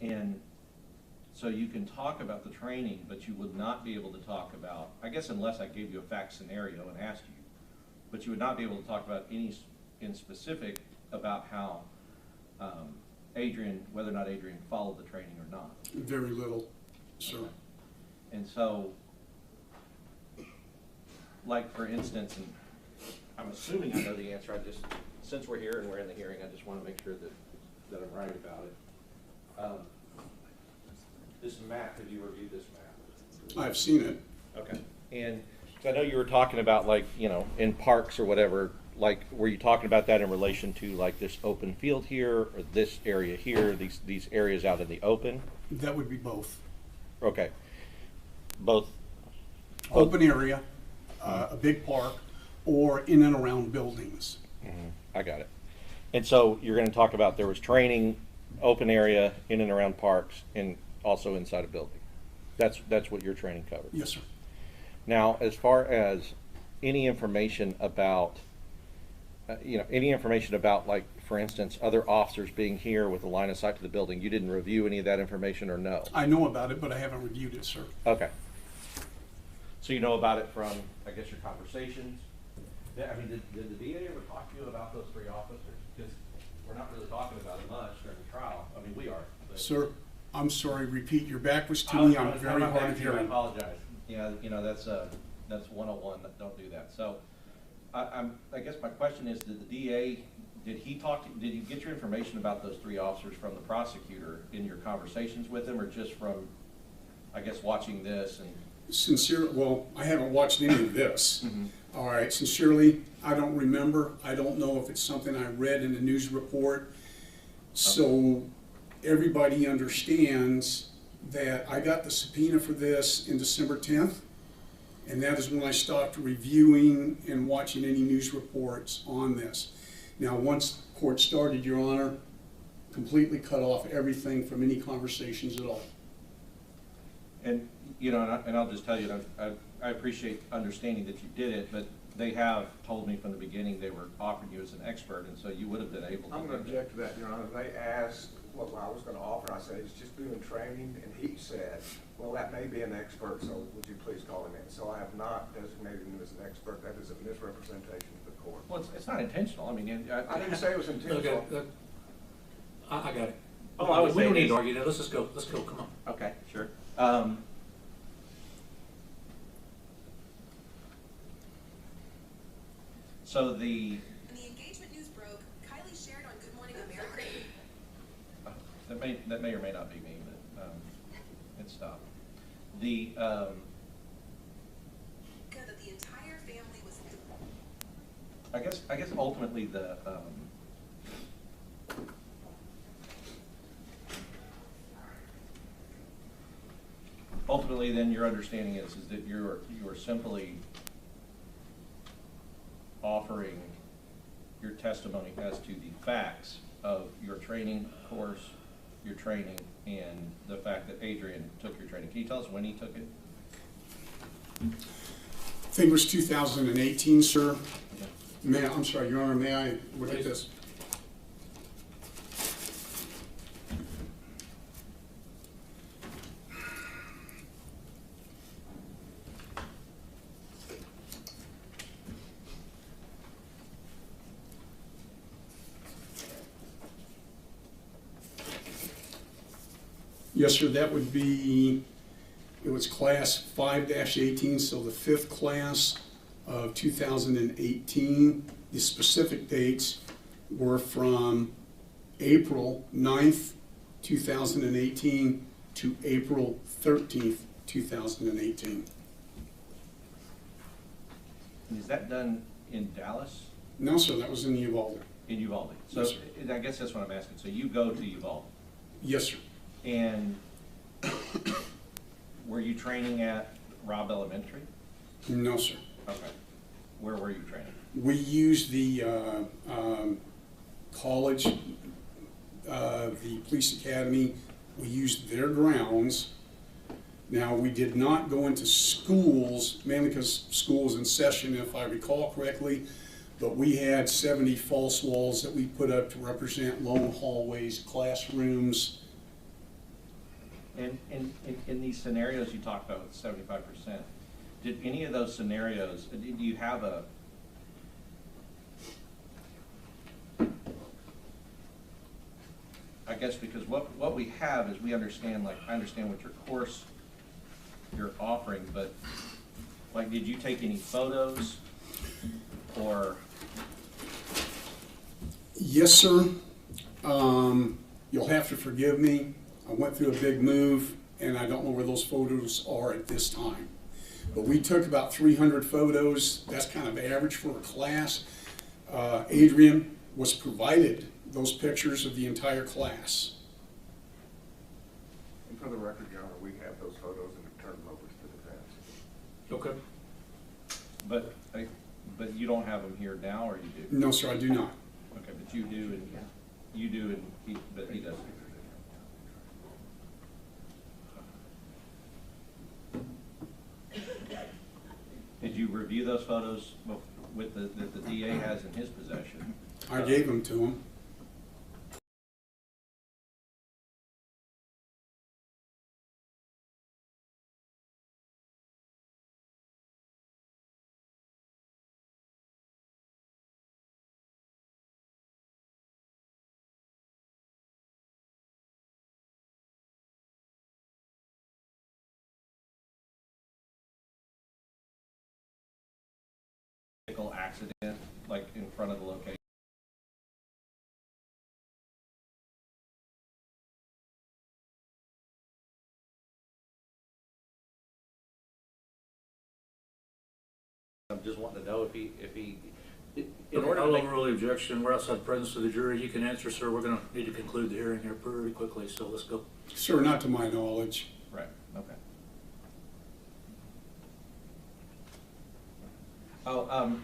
And so you can talk about the training, but you would not be able to talk about, I guess unless I gave you a fact scenario and asked you, but you would not be able to talk about any in specific about how Adrian, whether or not Adrian followed the training or not. Very little, sir. Okay. And so, like for instance, and I'm assuming I know the answer, since we're here and we're in the hearing, I just want to make sure that I'm right about it. This map, have you reviewed this map? I've seen it. Okay. And so I know you were talking about, like, you know, in parks or whatever, like, were you talking about that in relation to like this open field here, or this area here, these areas out in the open? That would be both. Okay. Both. Open area, a big park, or in and around buildings. Mm-hmm. I got it. And so you're going to talk about there was training, open area, in and around parks, and also inside a building. That's what your training covered. Yes, sir. Now, as far as any information about, any information about, like, for instance, other officers being here with a line of sight to the building, you didn't review any of that information, or no? I know about it, but I haven't reviewed it, sir. Okay. So you know about it from, I guess, your conversations? I mean, did the DA ever talk to you about those three officers? Because we're not really talking about it much during the trial. I mean, we are. Sir, I'm sorry, repeat. Your back was to me. I'm very hard of hearing. I apologize. Yeah, that's 101. Don't do that. So, I guess my question is, did the DA, did you get your information about those three officers from the prosecutor in your conversations with him, or just from, I guess, watching this? And Sincerely, well, I haven't watched any of this. Mm-hmm. All right, sincerely, I don't remember. I don't know if it's something I read in a news report. So everybody understands that I got the subpoena for this in December 10th, and that is when I stopped reviewing and watching any news reports on this. Now, once court started, Your Honor, completely cut off everything from any conversations at all. And, and I'll just tell you, I appreciate understanding that you did it, but they have told me from the beginning they were offering you as an expert, and so you would have been able to. I'm going to object to that, Your Honor. They asked what I was going to offer. I said, it's just doing training, and he said, well, that may be an expert, so would you please call him in? So I have not designated him as an expert. That is a misrepresentation to the court. Well, it's not intentional. I mean, I didn't say it was intentional. Okay, I got it. Oh, we don't need to argue that. Let's just go. Let's go. Come on. Okay, sure. So When the engagement news broke, Kylie shared on Good Morning America. That may or may not be me, but it stopped. The that the entire family was. I guess ultimately the ultimately then your understanding is that you are simply offering your testimony as to the facts of your training course, your training, and the fact that Adrian took your training. Can you tell us when he took it? I think it was 2018, sir. Yeah. I'm sorry, Your Honor, may I look at this? Yes, sir, that would be, it was class 5-18, so the 5th class of 2018. The specific dates were from April 9th, 2018 to April 13th, 2018. And is that done in Dallas? No, sir, that was in Uvalde. In Uvalde. So Yes, sir. I guess that's what I'm asking. So you go to Uvalde. Yes, sir. And were you training at Robb Elementary? No, sir. Okay. Where were you training? We used the college, the police academy. We used their grounds. Now, we did not go into schools, mainly because school was in session, if I recall correctly, but we had 70 false walls that we put up to represent long hallways, classrooms, And in these scenarios you talked about with 75%, did any of those scenarios, do you have a, I guess because what we have is we understand, like, I understand what your course you're offering, but like, did you take any photos or? Yes, sir. You'll have to forgive me. I went through a big move, and I don't know where those photos are at this time. But we took about 300 photos. That's kind of average for a class. Adrian was provided those pictures of the entire class. And for the record, Your Honor, we have those photos and turned them over to the defense. Okay. But you don't have them here now, or you do? No, sir, I do not. Okay, but you do, and but he doesn't. Did you review those photos with that the DA has in his possession? I gave them to him. Vehicle accident, like in front of the location? I'm just wanting to know if he, in order to I'll make. overrule the objection. We're outside the presence of the jury. You can answer, sir. We're gonna need to conclude the hearing here pretty quickly, so let's go. Sir, not to my knowledge. Right, okay. Oh,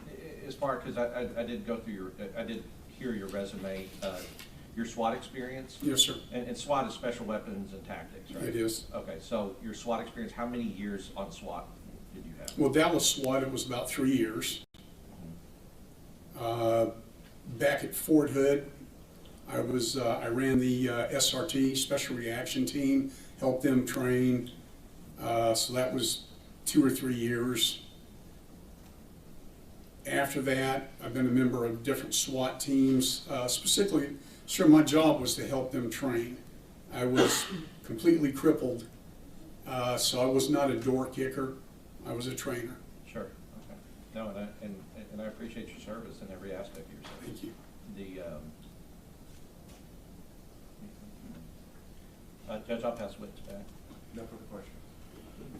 as far, because I did go through your, I did hear your resume, your SWAT experience? Yes, sir. And SWAT is Special Weapons and Tactics, right? It is. Okay, so your SWAT experience, how many years on SWAT did you have? Well, Dallas SWAT, it was about 3 years. Back at Fort Hood, I ran the SRT, Special Reaction Team, helped them train. So that was 2 or 3 years. After that, I've been a member of different SWAT teams. Specifically, sure, my job was to help them train. I was completely crippled, so I was not a door kicker. I was a trainer. Sure, okay. No, and I appreciate your service in every aspect of your service. Thank you. Judge, I'll pass witness back. No further questions.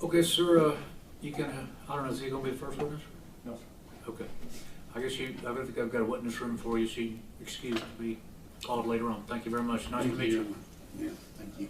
Okay, sir, you can, I don't know, is he gonna be the first witness? No, sir. Okay. I guess I think I've got a witness room for you, so you excused to be called later on. Thank you very much. Nice to Thank meet you. gentlemen. Yeah, thank you.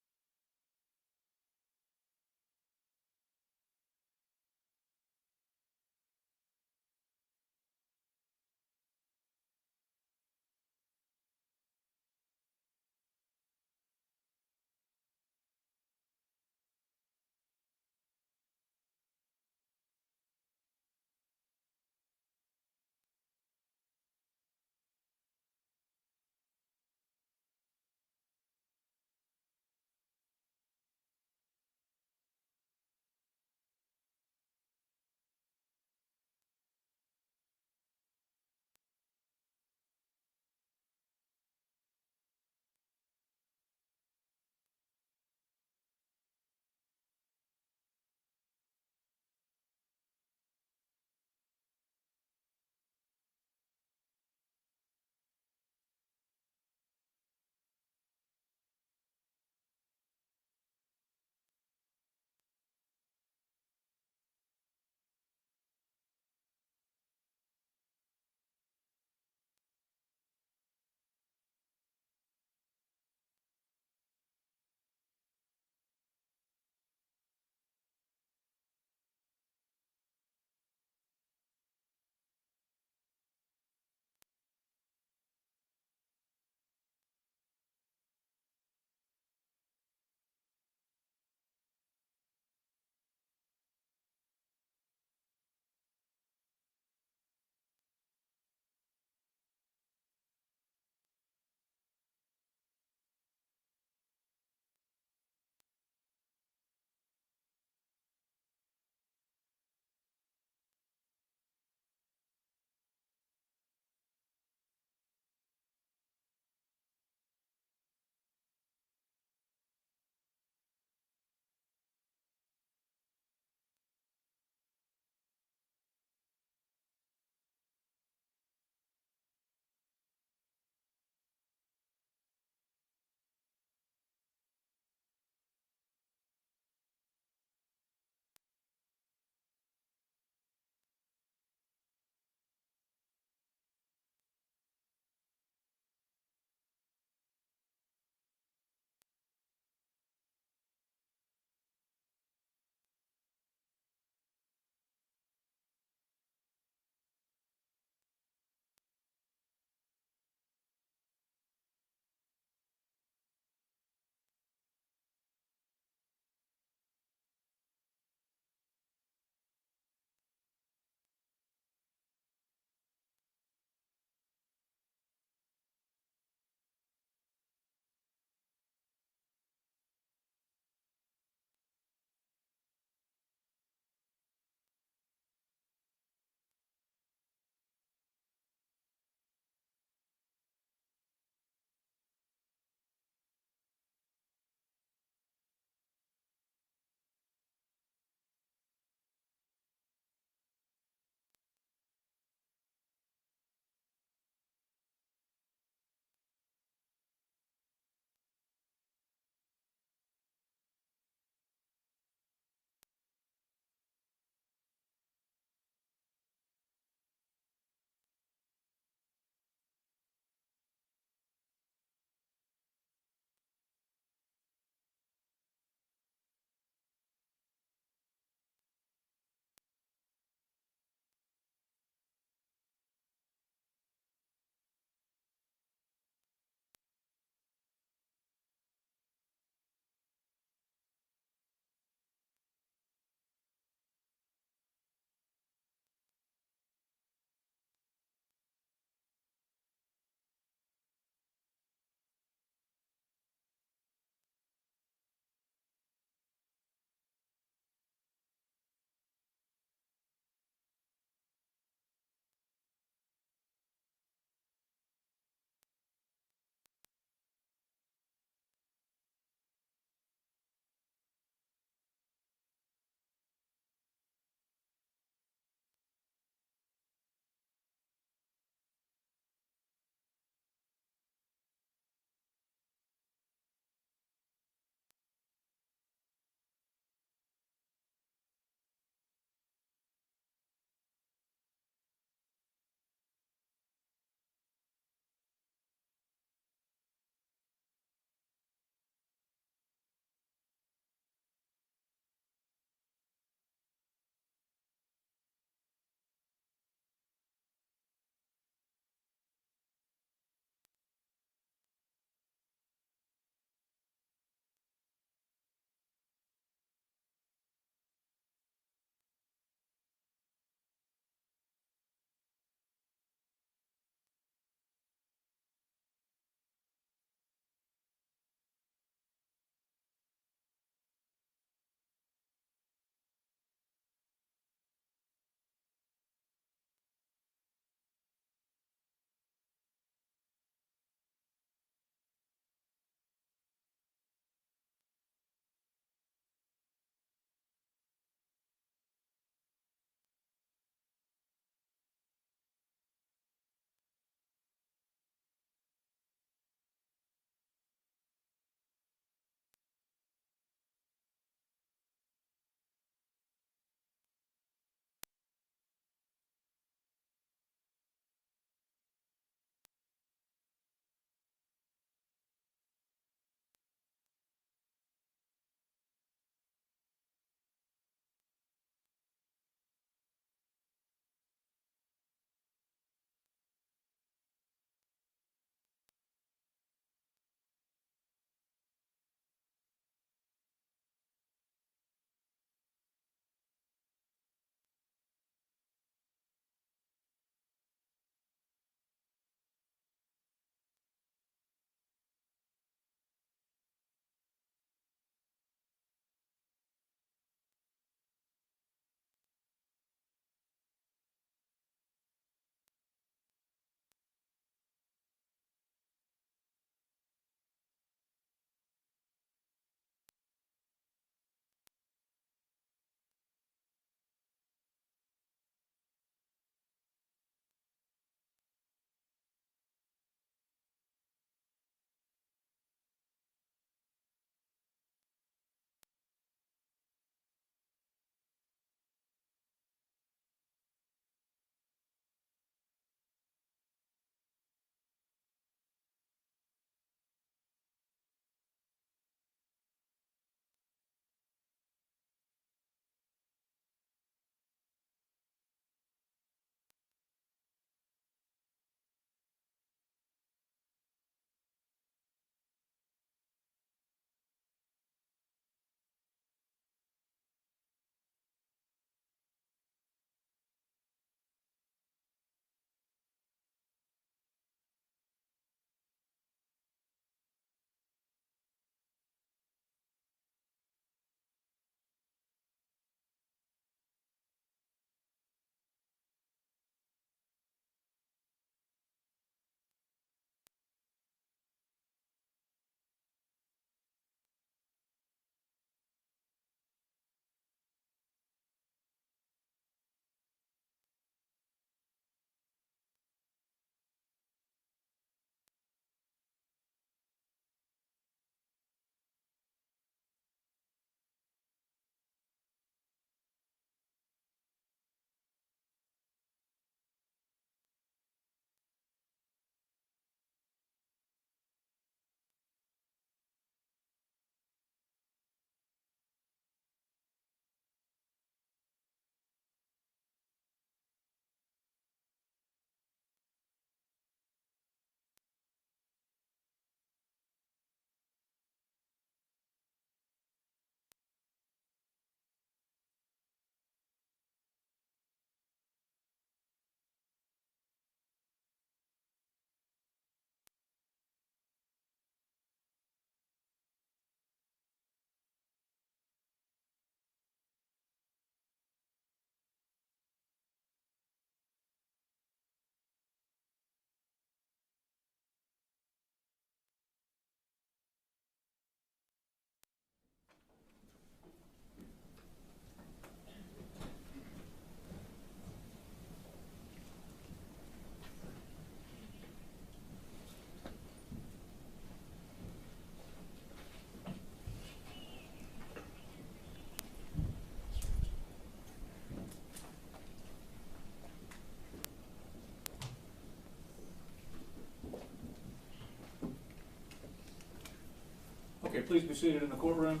Okay, please be seated in the courtroom.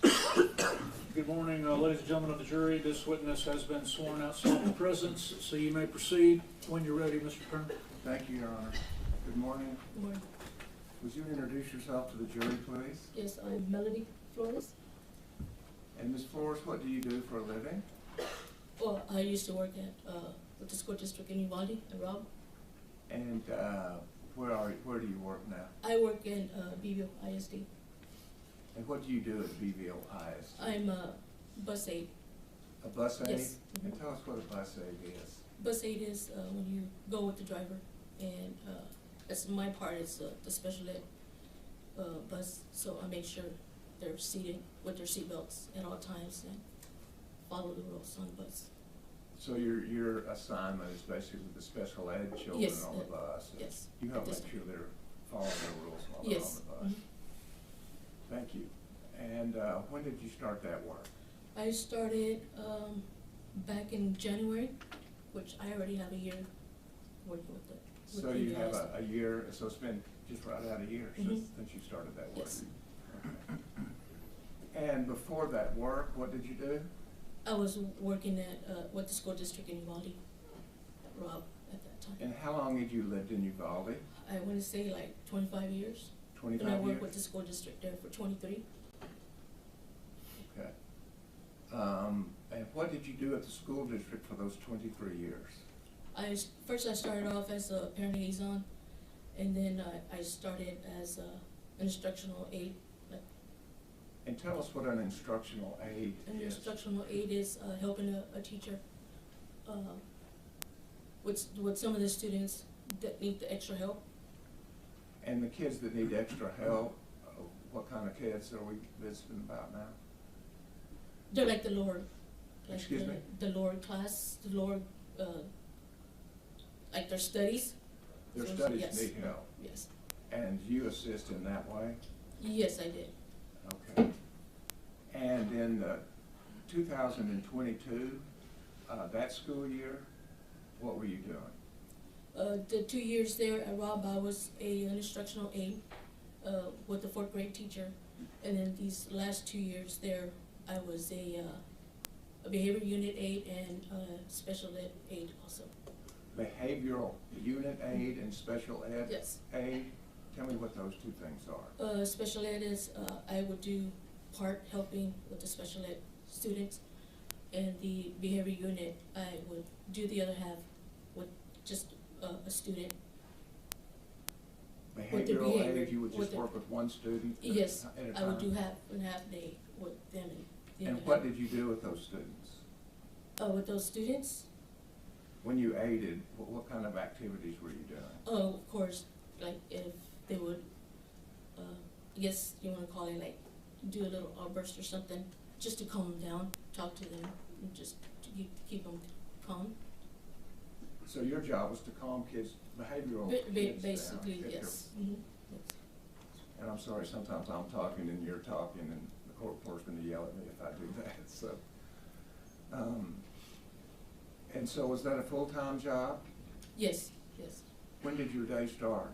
Good morning, ladies and gentlemen of the jury. This witness has been sworn outside your presence, so you may proceed when you're ready, Mr. Kern. Thank you, Your Honor. Good morning. Good morning. Would you introduce yourself to the jury, please? Yes, I'm Melody Flores. And Ms. Flores, what do you do for a living? Well, I used to work at with the school district in Uvalde, and Rob. And where do you work now? I work in VIVO ISD. And what do you do at VIVO ISD? I'm a bus aide. A bus aide? Yes. And tell us what a bus aide is. Bus aide is when you go with the driver, and as my part is the special ed bus, so I make sure they're seated with their seatbelts at all times and follow the rules on the bus. So your assignment is basically the special ed children Yes, on the bus? and yes. You help Yes. make sure they're following the rules while they're on Yes. the bus? Mhm. Thank you. And when did you start that work? I started back in January, which I already have a year working with it. So you have a year, so it's been just right out a year since you started that work? Yes. Okay. And before that work, what did you do? I was working at with the school district in Uvalde, Rob, at that time. And how long had you lived in Uvalde? I want to say like 25 years. 25 And I years? worked with the school district there for 23. Okay. And what did you do at the school district for those 23 years? First I started off as a parent liaison, and then I started as an instructional aide. And tell us what an instructional aide An is. instructional aide is helping a teacher with some of the students that need the extra help. And the kids that need extra help, what kind of kids are we visiting about now? They're like the lower, like Excuse me? the lower class, the lower, like their studies. Their So, studies yes. need help. Yes. And you assist in that way? Yes, I did. Okay. And in 2022, that school year, what were you doing? The 2 years there at Rob, I was an instructional aide with the 4th grade teacher, and then these last 2 years there, I was a behavior unit aide and special ed aide also. Behavioral unit aide and special ed Yes. aide? Tell me what those two things are. Special ed is I would do part helping with the special ed students, and the behavior unit I would do the other half with just a student. With the Behavioral behavior, aid, you would with just the- work with one student at Yes, a time? I would do half and half day with them and the And other what half. did you do with those students? With those students, When you aided, what kind of activities were you doing? of course, like if they would, I guess you wanna call it like, do a little outburst or something, just to calm them down, talk to them, and just to keep them calm. So your job was to calm kids, behavioral kids down. Basically, if they're- yes. Mhm. Yes. And I'm sorry, sometimes I'm talking and you're talking and the court reporter's gonna yell at me if I do that, so. And so was that a full-time job? Yes, yes. When did your day start?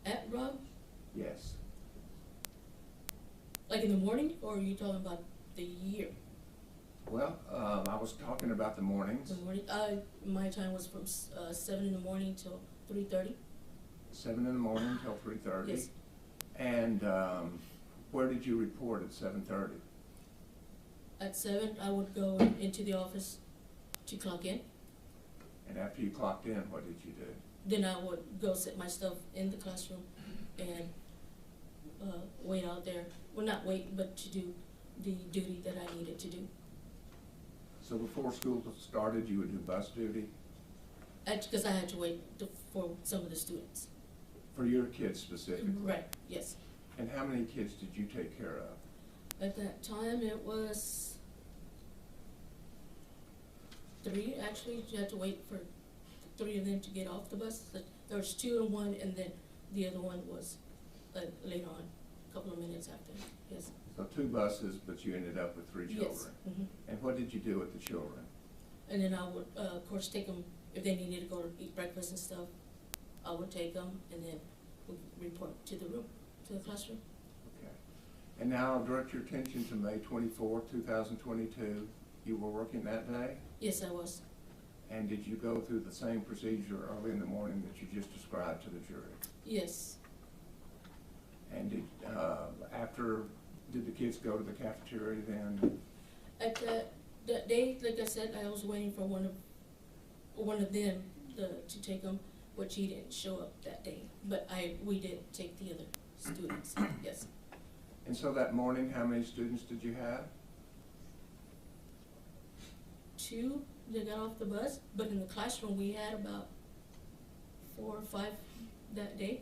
At Rob, Yes. like in the morning, or are you talking about the year? Well, I was talking about the mornings, The morning, my time was from 7 in the morning till 3:30. 7 in the morning till 3:30. Yes. And where did you report at 7:30? At 7, I would go into the office to clock in. And after you clocked in, what did you do? Then I would go set my stuff in the classroom and wait out there. Well, not wait, but to do the duty that I needed to do. So before school started, you would do bus duty Because I had to wait for some of the students. for your kids specifically? Right, yes. And how many kids did you take care of? At that time, it was 3, actually. You had to wait for 3 of them to get off the bus. There was 2 and 1, and then the other one was later on, a couple of minutes after, yes. So 2 buses, but you ended up with 3 children? Yes. Mhm. And what did you do with the children? And then I would, of course, take them, if they needed to go to eat breakfast and stuff, I would take them, and then we report to the room, to the classroom. Okay. And now I'll direct your attention to May 24th, 2022. You were working that day? Yes, I was. And did you go through the same procedure early in the morning that you just described to the jury? Yes. And did the kids go to the cafeteria then? At that day, like I said, I was waiting for one of them to take them, but he didn't show up that day. But we did take the other students, yes. And so that morning, how many students did you have? 2 that got off the bus, but in the classroom we had about 4 or 5 that day.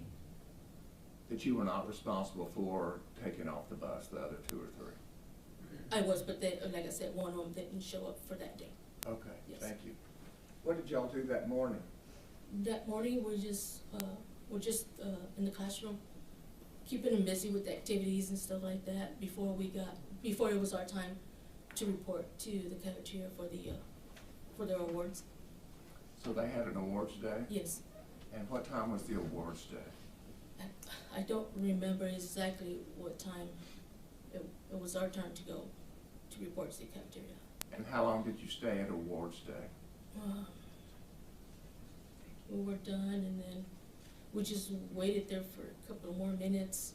That you were not responsible for taking off the bus, the other 2 or 3? I was, but they, like I said, one of them didn't show up for that day. Okay, Yes. thank you. What did y'all do that morning? That morning we're just in the classroom, keeping them busy with activities and stuff like that before it was our time to report to the cafeteria for their awards. So they had an awards day? Yes. And what time was the awards day? I don't remember exactly what time. It was our turn to go to report to the cafeteria. And how long did you stay at awards day? We were done, and then we just waited there for a couple of more minutes,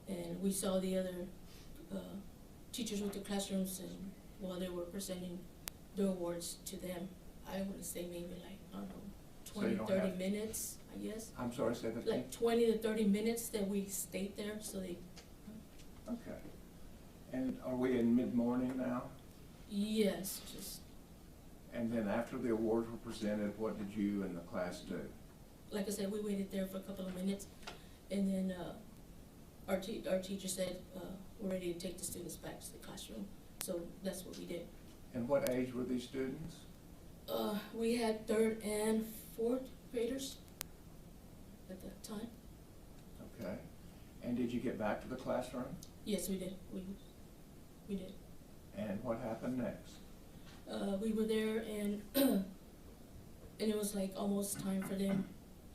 and we saw the other teachers with the classrooms, and while they were presenting the awards to them, I want to say maybe like, I don't know, So you 20, don't 30 have- minutes, I guess. I'm sorry, say that again? Like 20 to 30 minutes that we stayed there, so they, Okay. And are we in mid-morning now? yes, just, And then after the awards were presented, what did you and the class do? like I said, we waited there for a couple of minutes, and then our teacher said, we're ready to take the students back to the classroom, so that's what we did. And what age were these students? We had 3rd and 4th graders at that time. Okay. And did you get back to the classroom? Yes, we did. We did. And what happened next? We were there, and and it was like almost time for them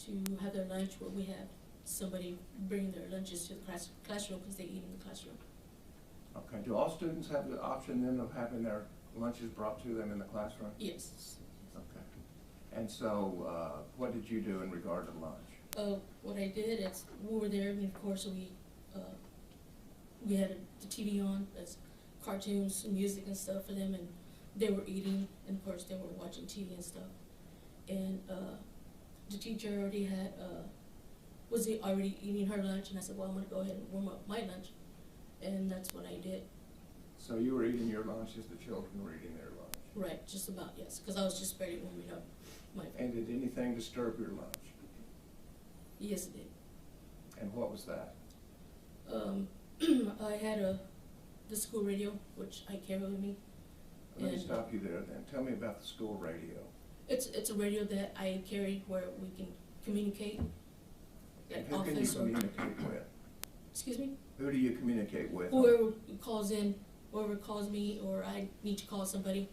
to have their lunch, where we had somebody bring their lunches to the classroom because they eat in the classroom. Okay. Do all students have the option then of having their lunches brought to them in the classroom? Yes. Okay. And so, what did you do in regard to lunch? What I did is, we were there, and of course we had the TV on, that's cartoons and music and stuff for them, and they were eating, and of course they were watching TV and stuff. And the teacher already was already eating her lunch, and I said, well, I'm gonna go ahead and warm up my lunch, and that's what I did. So you were eating your lunch as the children were eating their lunch? Right, just about, yes, because I was just barely warming up my food. And did anything disturb your lunch? Yes, it did. And what was that? I had the school radio, which I carry with me. Let me And, stop you there then. Tell me about the school radio. It's a radio that I carry where we can communicate, And like who can you office or, communicate with? excuse me? Who do you communicate with? Whoever calls me, or I need to call somebody.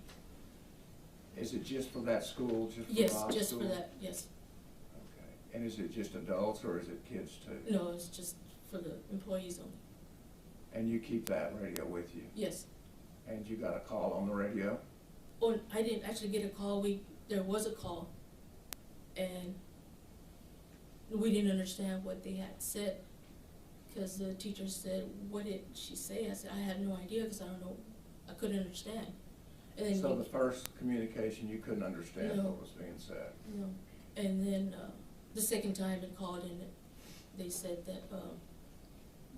Is it just for that school, just for Yes, Bob's just school? for that, yes. Okay. And is it just adults or is it kids too? No, it's just for the employees only. And you keep that radio with you? Yes. And you got a call on the radio? Oh, I didn't actually get a call. There was a call, and we didn't understand what they had said, because the teacher said, what did she say? I said, I had no idea, because I don't know, I couldn't understand. And then So the first communication, you couldn't understand No. what was being said? and then the second time they called, and they said that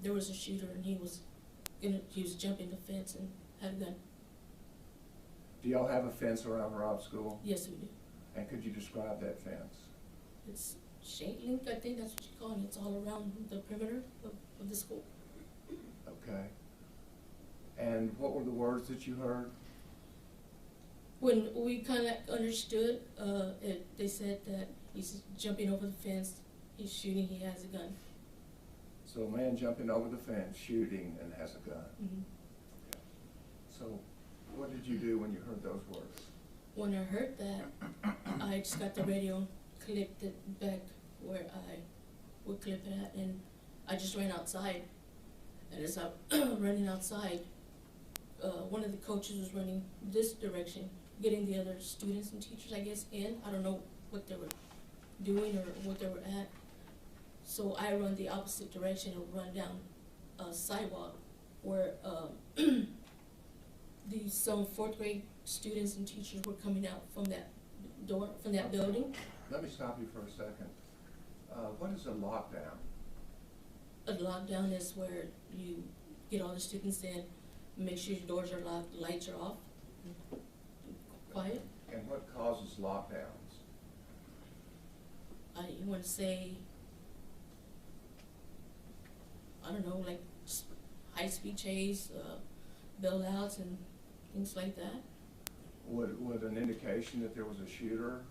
there was a shooter, and he was jumping the fence and had a gun. Do y'all have a fence around Rob's school? Yes, we do. And could you describe that fence? It's chain link, I think that's what you call it. It's all around the perimeter of the school. Okay. And what were the words that you heard? When we kind of understood, they said that he's jumping over the fence, he's shooting, he has a gun. So a man jumping over the fence, shooting, and has a gun. Mm-hmm. So what did you do when you heard those words? When I heard that, I just got the radio, clicked it back where what clip it at, and I just ran outside. And as I'm running outside, one of the coaches was running this direction, getting the other students and teachers, I guess, in. I don't know what they were doing or what they were at. So I run the opposite direction and run down a sidewalk where some fourth grade students and teachers were coming out from that door, from that building. Let me stop you for a second. What is a lockdown? A lockdown is where you get all the students in, make sure your doors are locked, lights are off, quiet. And what causes lockdowns? You want to say, I don't know, like high-speed chase, bailouts and things like that. Would an indication that there was a shooter,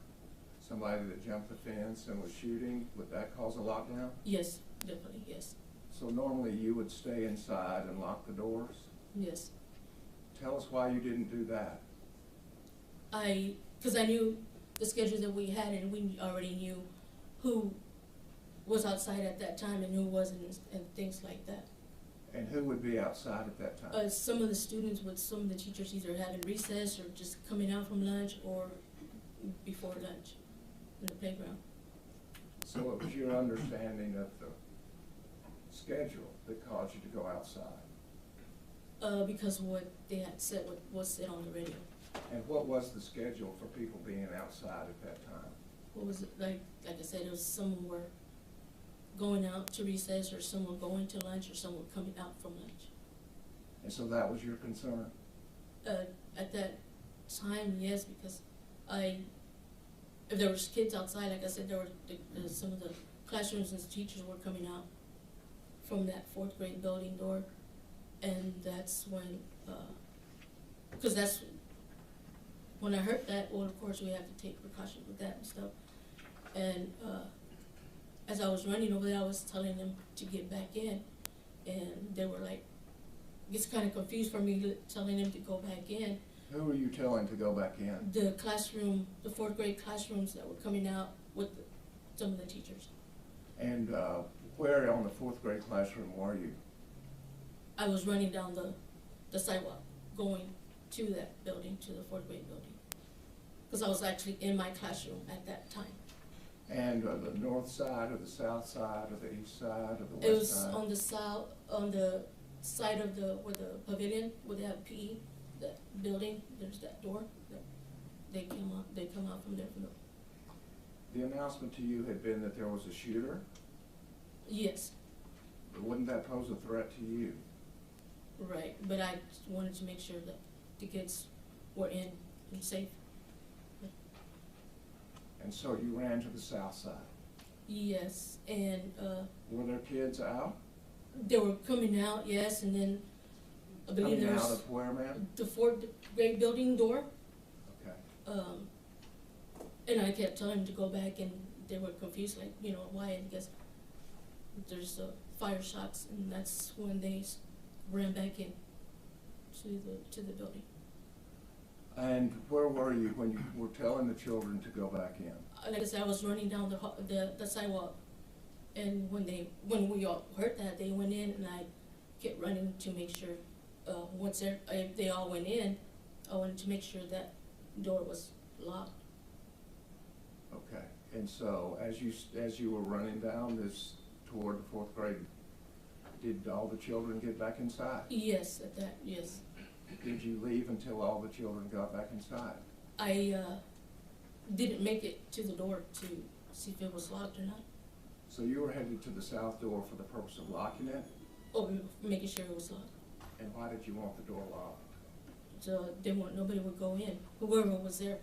somebody that jumped the fence and was shooting, would that cause a lockdown? Yes, definitely, yes, So normally you would stay inside and lock the doors? yes. Tell us why you didn't do that. Because I knew the schedule that we had, and we already knew who was outside at that time and who wasn't, and things like that. And who would be outside at that time? Some of the students with some of the teachers either having recess or just coming out from lunch or before lunch in the playground. So it was your understanding of the schedule that caused you to go outside? Because what they had said, what was said on the radio. And what was the schedule for people being outside at that time? What was it, like I said, it was someone were going out to recess, or someone going to lunch, or someone coming out from lunch. And so that was your concern? At that time, yes, because if there was kids outside, like I said, there were some of the classrooms and teachers were coming out from that fourth grade building door, and that's when, because that's when I heard that. Well, of course, we have to take precautions with that and stuff. And as I was running over there, I was telling them to get back in, and they were like, it's kind of confused for me telling them to go back in. Who were you telling to go back in? The classroom, the fourth grade classrooms that were coming out with some of the teachers. And where on the fourth grade classroom were you? I was running down the sidewalk, going to that building, to the fourth grade building. Because I was actually in my classroom at that time. And the north side or the south side or the east side or the west side? It was on the south, on the side of where the pavilion, where they have PE, that building, there's that door. They come out from there. The announcement to you had been that there was a shooter? Yes, But wouldn't that pose a threat to you? right, but I just wanted to make sure that the kids were in and safe. And so you ran to the south side. Yes, and Were there kids out? they were coming out, yes, and then I believe Coming there out was of where, ma'am? the fourth grade building door. Okay. And I kept telling them to go back, and they were confused, like, why? And I guess there's fire shots, and that's when they ran back in to the building. And where were you when you were telling the children to go back in? Like I said, I was running down the sidewalk, and when we all heard that, they went in, and I kept running to make sure, once they all went in, I wanted to make sure that door was locked. Okay. And so as you were running down this toward the fourth grade, did all the children get back inside? Yes, at that, yes. Did you leave until all the children got back inside? I didn't make it to the door to see if it was locked or not. So you were headed to the south door for the purpose of locking it? Or making sure it was locked. And why did you want the door locked? So nobody would go in, whoever was there.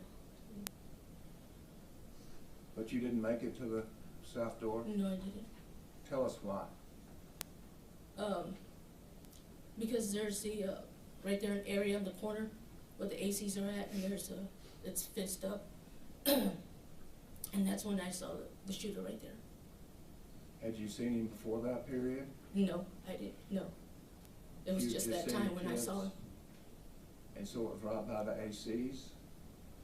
But you didn't make it to the south door? No, I didn't. Tell us why. Because there's right there an area in the corner where the ACs are at, and it's fenced up. And that's when I saw the shooter right there. Had you seen him before that period? No, I didn't, no. It was You just just that seen time the when I kids? saw him. And so it was right by the ACs?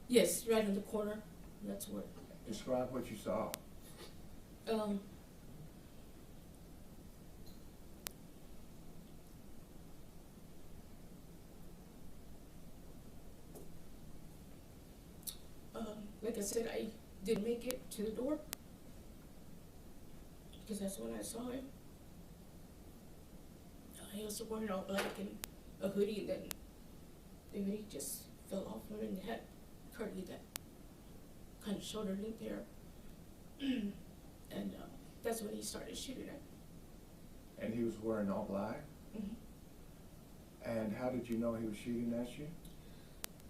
Yes, right in the corner, that's where. Describe what you saw. like I said, I didn't make it to the door because that's when I saw him. He was wearing all black and a hoodie, and then the hoodie just fell off him and had curly that kind of shoulder length there. And that's when he started shooting at. And he was wearing all black? Mhm. And how did you know he was shooting at you?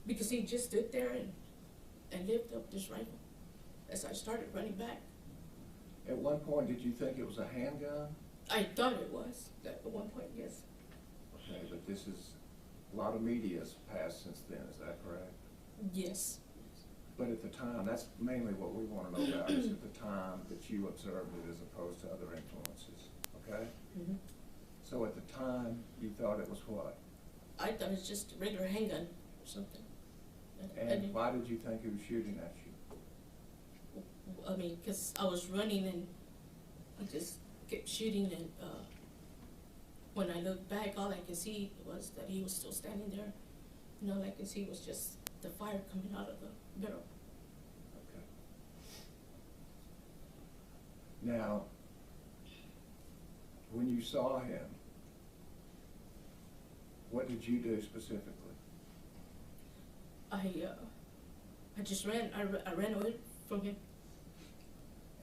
Because he just stood there and lifted up this rifle as I started running back. At one point, did you think it was a handgun? I thought it was at one point, yes. Okay, but this is, a lot of media has passed since then, is that correct? Yes. But at the time, that's mainly what we want to know about, is at the time that you observed it as opposed to other influences, okay? Mm-hmm. So at the time, you thought it was what? I thought it was just a regular handgun or something. I And didn't- why did you think he was shooting at you? I mean, because I was running and he just kept shooting, and when I looked back, all I could see was that he was still standing there. And all I could see was just the fire coming out of the barrel. Okay. Now, when you saw him, what did you do specifically? I just ran. I ran away from him.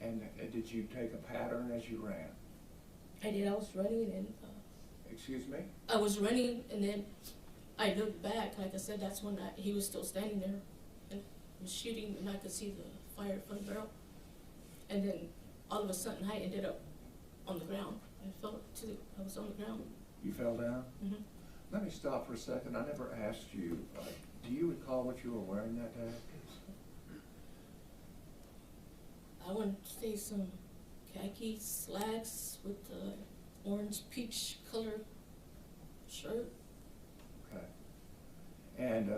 And did you take a pattern as you ran? I did. I was running, and Excuse me? I was running, and then I looked back. Like I said, that's when he was still standing there and was shooting, and I could see the fire from the barrel. And then all of a sudden, I ended up on the ground. I was on the ground. You fell down? Mm-hmm. Let me stop for a second. I never asked you, do you recall what you were wearing that day? I want to say some khaki slacks with the orange peach color shirt. Okay. And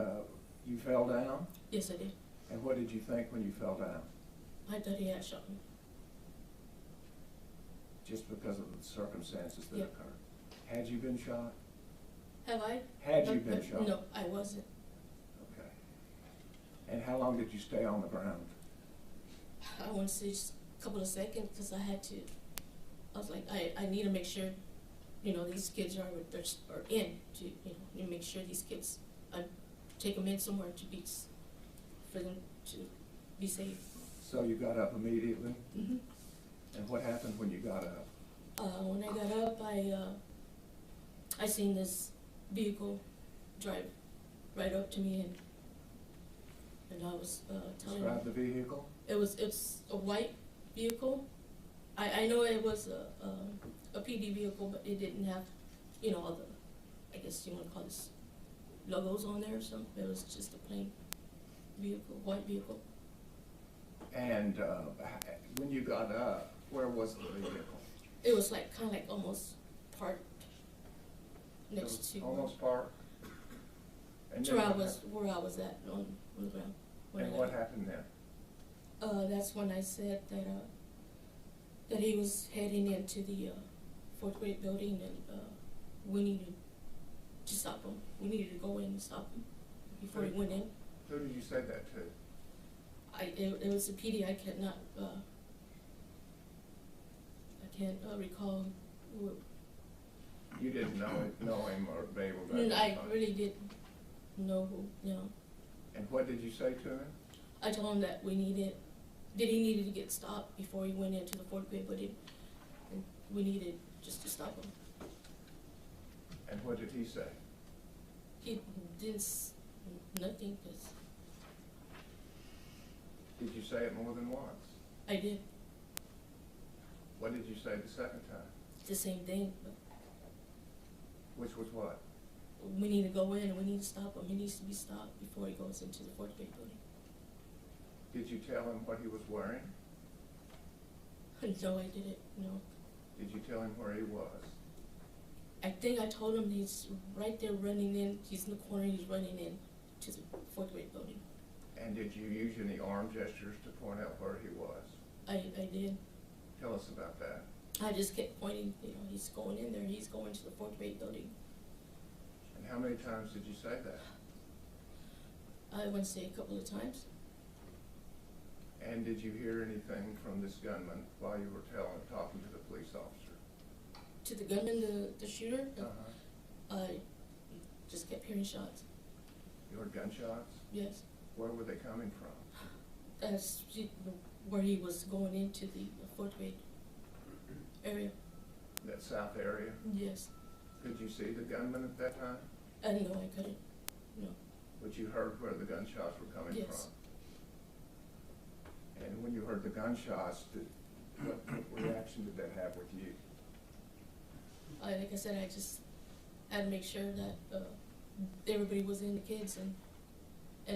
you fell down? Yes, I did. And what did you think when you fell down? I thought he had shot me. Just because of the circumstances that Yeah. occurred. Had you been shot? Have I? Had you been shot? No, I wasn't. Okay. And how long did you stay on the ground? I want to say just a couple of seconds because I was like, I need to make sure, these kids are in to, make sure these kids, I take them in somewhere for them to be safe. So you got up immediately? Mm-hmm. And what happened when you got up? When I got up, I seen this vehicle drive right up to me, and I was telling Describe the him vehicle? it's a white vehicle. I know it was a PD vehicle, but it didn't have, all the, I guess you want to call this logos on there or something. It was just a plain vehicle, white vehicle. And when you got up, where was the vehicle? It was like kind of like almost parked It next was to almost parked? And to then where I was at on the ground. when I And got what up. happened then? That's when I said that he was heading into the fourth grade building, and we needed to stop him. We needed to go in and stop him before he went in. Who did you say that to? It was a PD. I cannot recall who. You didn't know him or be able to I identify him? really didn't know who. And what did you say to him? I told him that he needed to get stopped before he went into the fourth grade building, and we needed just to stop him. And what did he say? He did nothing, 'cause Did you say it more than once? I did What did you say the second time? the same thing, but Which was what? we need to go in and we need to stop him. He needs to be stopped before he goes into the fourth grade building. Did you tell him what he was wearing? No, I didn't, no. Did you tell him where he was? I think I told him he's right there running in, he's in the corner, he's running in to the fourth grade building. And did you use any arm gestures to point out where he was? I did. Tell us about that. I just kept pointing, he's going in there, he's going to the fourth grade building. And how many times did you say that? I want to say a couple of times. did you hear anything from this gunman while you were talking to the police officer? To the gunman, the shooter, Uh-huh. I just kept hearing shots. You heard gunshots? Yes, Where were they coming from? that's where he was going into the fourth grade area. That south area? Yes, Could you see the gunman at that time? no, I couldn't. No, But you heard where the gunshots were coming from? Yes. And when you heard the gunshots, what reaction did that have with you? like I said, I just had to make sure that everybody was in, the kids, and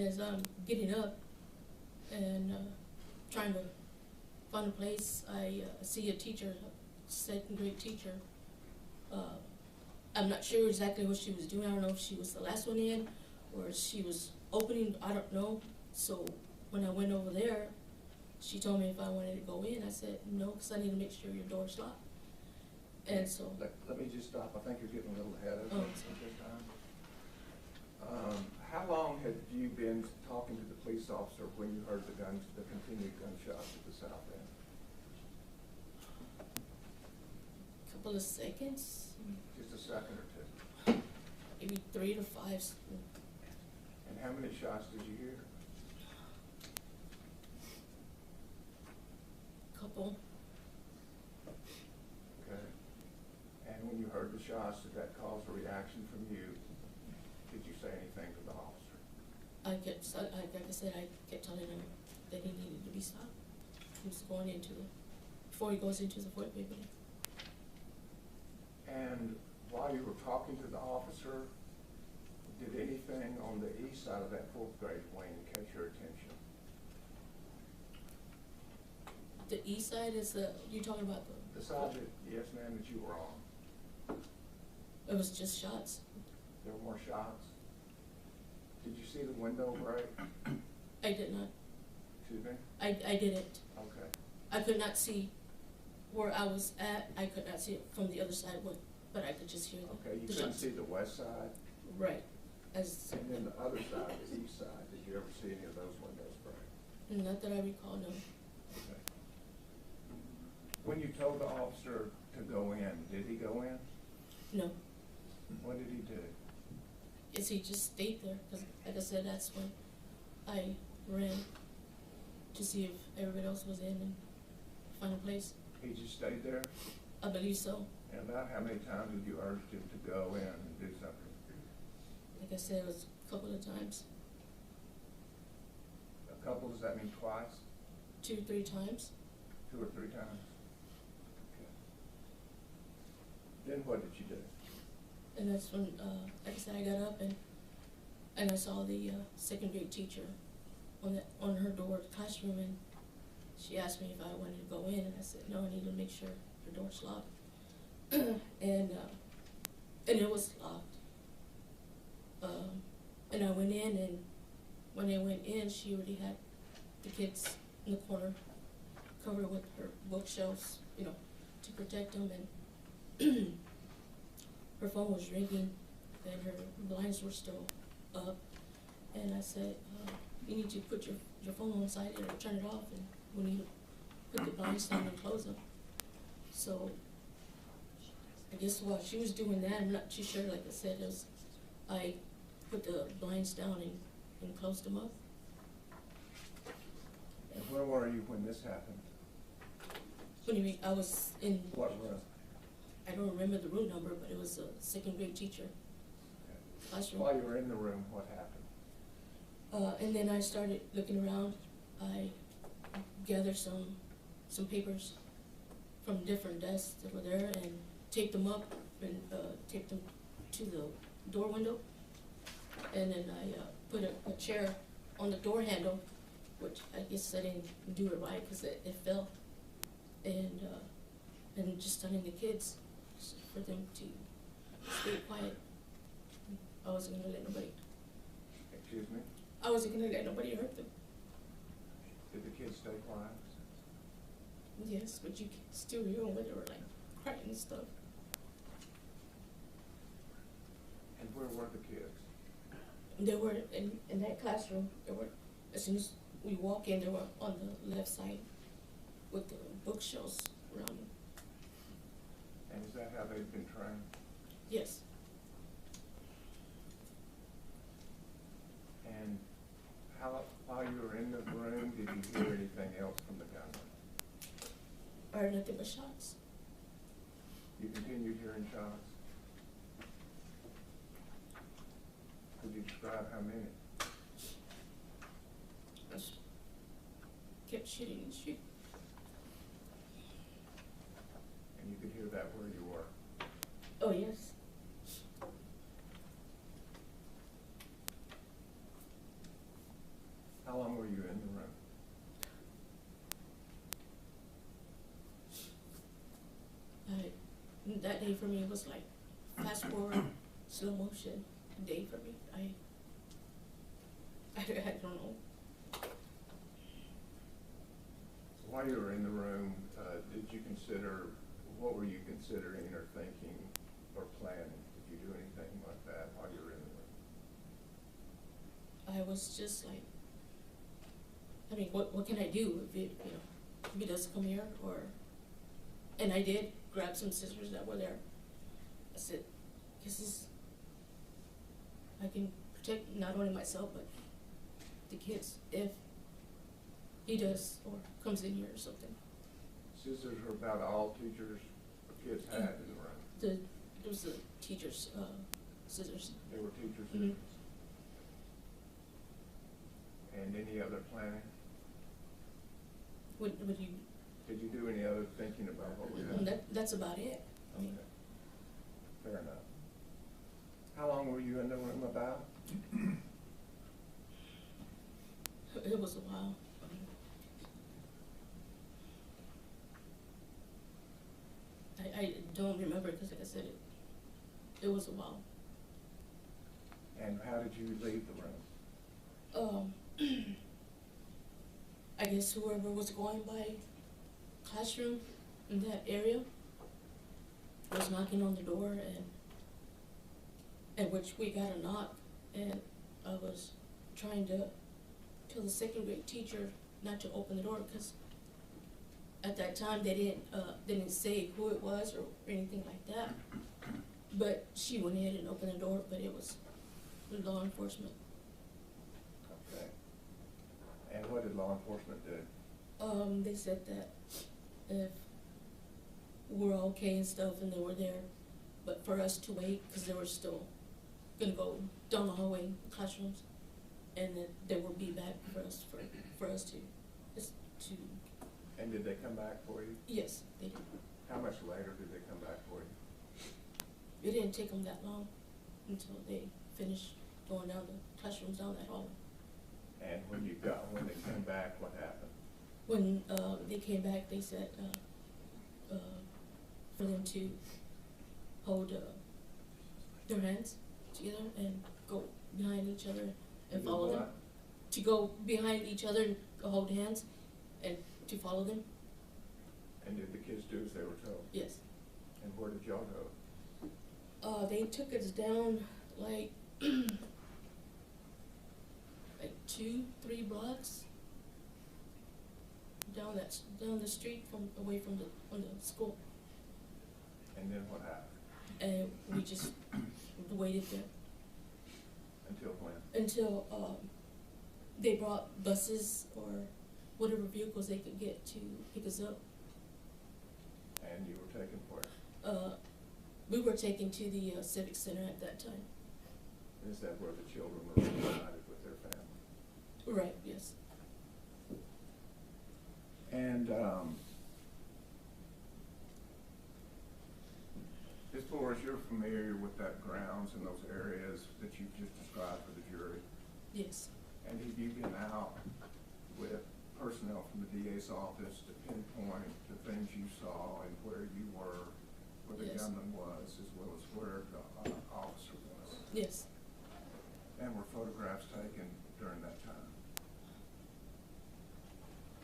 as I'm getting up and trying to find a place, I see a teacher, a second grade teacher. I'm not sure exactly what she was doing. I don't know if she was the last one in or she was opening, I don't know. So when I went over there, she told me if I wanted to go in. I said no, because I need to make sure your door's locked. And so. Let me just stop. I think you're getting a little ahead of Oh, us at this time. How long had you been talking to the police officer when you heard the continued gunshots at the south end? Couple of seconds, Just a second or two. maybe 3 to 5. And how many shots did you hear? Couple. Okay. And when you heard the shots, did that cause a reaction from you? Did you say anything to the officer? Like I said, I kept telling him that he needed to be stopped. He was going before he goes into the fourth grade building. And while you were talking to the officer, did anything on the east side of that fourth grade wing catch your attention? The east side is you talking about The side that, yes ma'am, that you were on? it was just shots. There were more shots? Did you see the window break? I did not. Excuse me? I didn't. Okay. I could not see where I was at. I could not see it from the other side, but I could just hear Okay, you the couldn't shots. see the west side? Right. And then the other side, the east side, did you ever see any of those windows break? Not that I recall, no. Okay. When you told the officer to go in, did he go in? No. What did he do? Is he just stayed there? Because, like I said, that's when I ran to see if everybody else was in and find a place. He just stayed there? I believe so. And about how many times did you urge him to go in and do something? Like I said, it was a couple of times. A couple, does that mean twice? 2, 3 times. 2 or 3 times? Okay. Then what did you do? And that's when, like I said, I got up and I saw the second grade teacher on her door of the classroom, and she asked me if I wanted to go in, and I said, no, I need to make sure your door's locked. and it was locked. And I went in, and when I went in, she already had the kids in the corner covered with her bookshelves, to protect them, and her phone was ringing, and her blinds were still up, and I said, you need to put your phone on silent or turn it off, and we need to put the blinds down and close them. So I guess while she was doing that, I'm not too sure, like I said, I put the blinds down and closed them up. And where were you when this happened? What do you mean? I was in, What room? I don't remember the room number, but it was a second grade teacher classroom. While you were in the room, what happened? And then I started looking around. I gathered some papers from different desks that were there and taped them up and taped them to the door window. And then I put a chair on the door handle, which I guess I didn't do it right because it fell. And just telling the kids for them to stay quiet. I wasn't gonna let nobody. Excuse me? I wasn't gonna let nobody hurt them. Did the kids stay quiet? Yes, but you can still hear them when they were like crying and stuff. And where were the kids? They were in that classroom. They were, as soon as we walk in, they were on the left side with the bookshelves around them. And is that how they've been trained? Yes. And while you were in the room, did you hear anything else from the gunman? I heard nothing but shots. You continued hearing shots? Could you describe how many? I just kept shooting and shooting. And you could hear that where you were? Oh, yes. How long were you in the room? That day for me was like fast forward, slow motion day for me. I don't know. So while you were in the room, did you consider, what were you considering or thinking or planning? Did you do anything like that while you were in the room? I was just like, I mean, what can I do if it, you know, if he doesn't come here, or, and I did grab some scissors that were there. I said, I can protect not only myself, but the kids if he does or comes in here or something. Scissors are about all teachers or kids had in the room. There was the teacher's scissors. They were teachers' Mhm. scissors. And any other planning? Would you? Did you do any other thinking about what would happen? That's about it. I mean, Okay. Fair enough. How long were you in the room about? it was a while. I don't remember because, like I said, it was a while. And how did you leave the room? I guess whoever was going by classroom in that area was knocking on the door, and which we got a knock, and I was trying to tell the second grade teacher not to open the door because at that time they didn't say who it was or anything like that. But she went in and opened the door, but it was law enforcement. Okay. And what did law enforcement do? They said that if we're okay and stuff, and they were there, but for us to wait because they were still gonna go down the hallway in classrooms, and that they would be back for us to. And did they come back for you? Yes, they did. How much later did they come back for you? It didn't take them that long until they finished going down the classrooms down that hall. And when they came back, what happened? When they came back, they said for them to hold their hands together and go behind each other and To do follow them. what? To go behind each other and hold hands and to follow them. And did the kids do as they were told? Yes. And where did y'all go? They took us down like 2-3 blocks down the street away from the school. And then what happened? And we just waited there Until when? until they brought buses or whatever vehicles they could get to pick us up. And you were taken where? We were taken to the Civic Center at that time. Is that where the children were reunited with their family? Right, yes. And as far as you're familiar with that grounds and those areas that you've just described for the jury, Yes. and have you been out with personnel from the DA's office to pinpoint the things you saw and where you were, where the Yes. gunman was, as well as where the officer was? Yes. And were photographs taken during that time?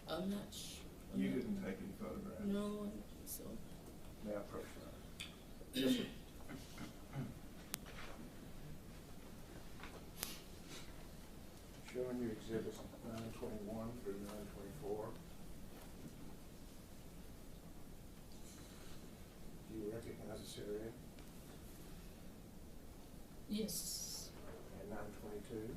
I'm not sure. You didn't take any photographs? No, I don't think so. May I approach that? Yes, sir. Showing you exhibits 9, 921 through 924. Do you recognize this area? Yes. And 922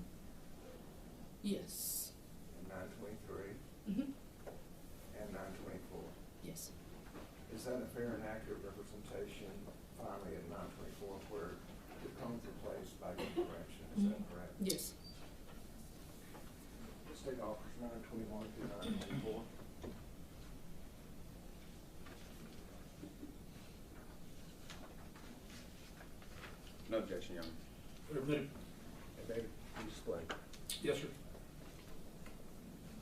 Yes. and 923 Mm-hmm. and 924. Yes. Is that a fair and accurate representation, finally, in 924, where the cones replaced by your correction? Is that correct? Yes. The state offers 921 through 924. No objection, Your Honor. Admitted. And they be displayed. Yes, sir.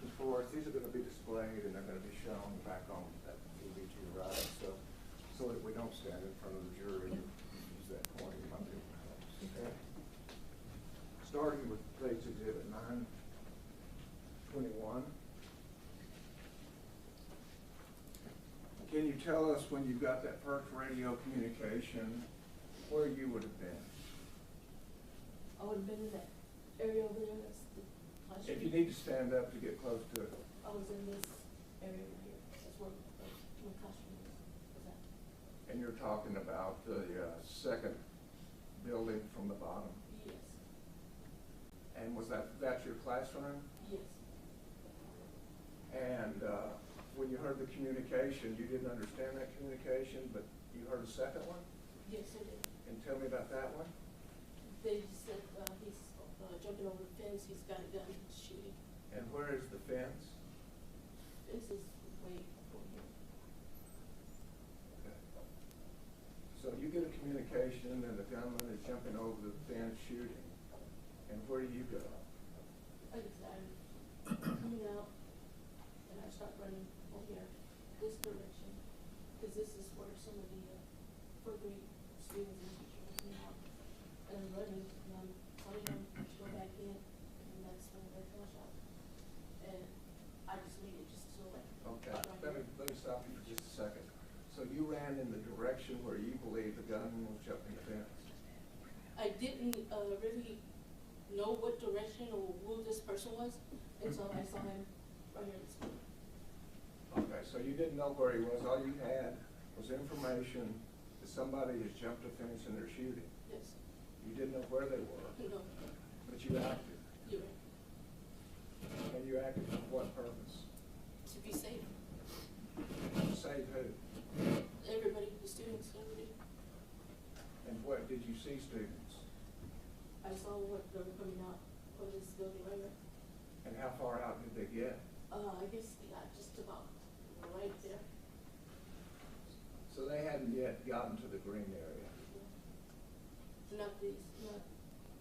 Ms. Flores, these are going to be displayed and they're going to be shown back on that TV to your right, so that we don't stand in front of the jury and use that point in my view. Okay? Starting with State's Exhibit 921. Can you tell us when you got that first radio communication, where you would have been? I would have been in that area over there. That's the classroom. If you need to stand up to get close to it. I was in this area right here. That's where my classroom was at. And you're talking about the second building from the bottom. Yes. And was that's your classroom? Yes. And when you heard the communication, you didn't understand that communication, but you heard a second one? Yes, I did. And tell me about that one. They just said he's jumping over the fence. He's got a gun. He's shooting. And where is the fence? This is way over here. Okay. So you get a communication and the gunman is jumping over the fence shooting. And where do you go? Like I said, I'm coming out and I start running over here, this direction, because this is where some of the fourth grade students and teachers are coming out. And I'm running and I'm telling them to go back in, and that's when they're gunshot. And I just made it just so like. Okay, right let me stop you for just a second. So you ran in the direction where you believe the gunman was jumping the fence? I didn't really know what direction or who this person was until I saw him right here in the school. Okay, so you didn't know where he was. All you had was information that somebody has jumped a fence and they're shooting. Yes. You didn't know where they were, No. but you acted. You're right. And you acted for what purpose? To be safe. To save who? Everybody, the students, everybody. And what, did you see students? I saw what they were coming out of this building right here. And how far out did they get? I guess they got just about right there. So they hadn't yet gotten to the green area. Not these, not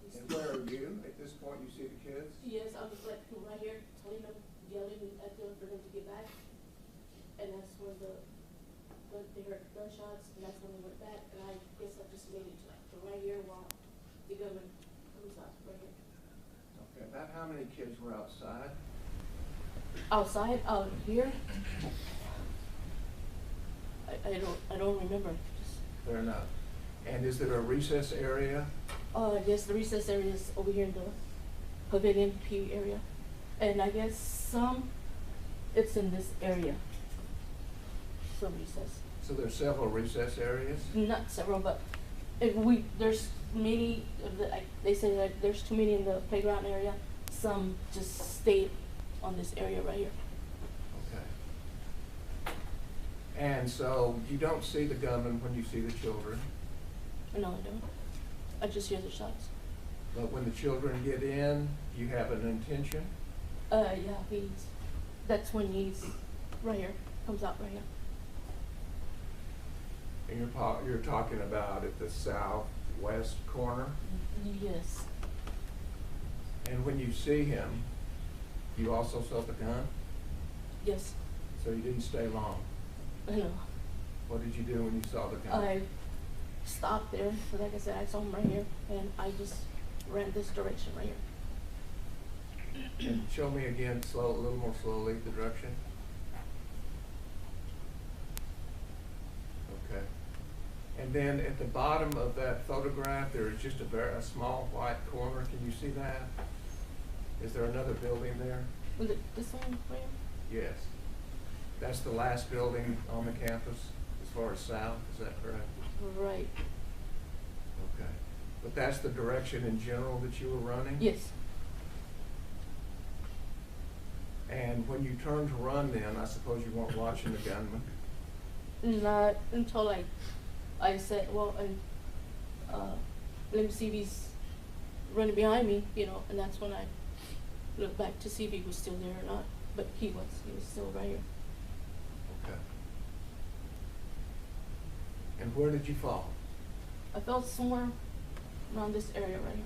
these. And where are you? At this point, you see the kids? Yes, I was like right here, telling them, yelling at them for them to get back. And that's when they heard gunshots, and that's when they went back. And I guess I just made it to right here while the gunman comes out right here. Okay, about how many kids were outside? Outside, out here. I don't remember. Fair enough. And is there a recess area? I guess the recess area is over here in the pavilion P area, and I guess it's in this area. Some recess. So there's several recess areas? Not several, but there's many. They say that there's too many in the playground area. Some just stay on this area right here. Okay. And so you don't see the gunman when you see the children, No, I don't. I just hear the shots. but when the children get in, you have an intention? Yeah, that's when he's right here, comes out right here. And you're talking about at the southwest corner? Yes. And when you see him, you also saw the gun? Yes. So you didn't stay long? I know. What did you do when you saw the gun? I stopped there, so like I said, I saw him right here, and I just ran this direction right here. And show me again, a little more slowly, the direction. Okay. And then at the bottom of that photograph, there is just a small white corner. Can you see that? Is there another building there? Was it this one right here? Yes. That's the last building on the campus as far as south, is that correct? Right. Okay. But that's the direction in general that you were running? Yes. And when you turned to run then, I suppose you weren't watching the gunman? Not until I said, well, let me see if he's running behind me, you know, and that's when I looked back to see if he was still there or not. But he was still right here. Okay. And where did you fall? I felt somewhere around this area right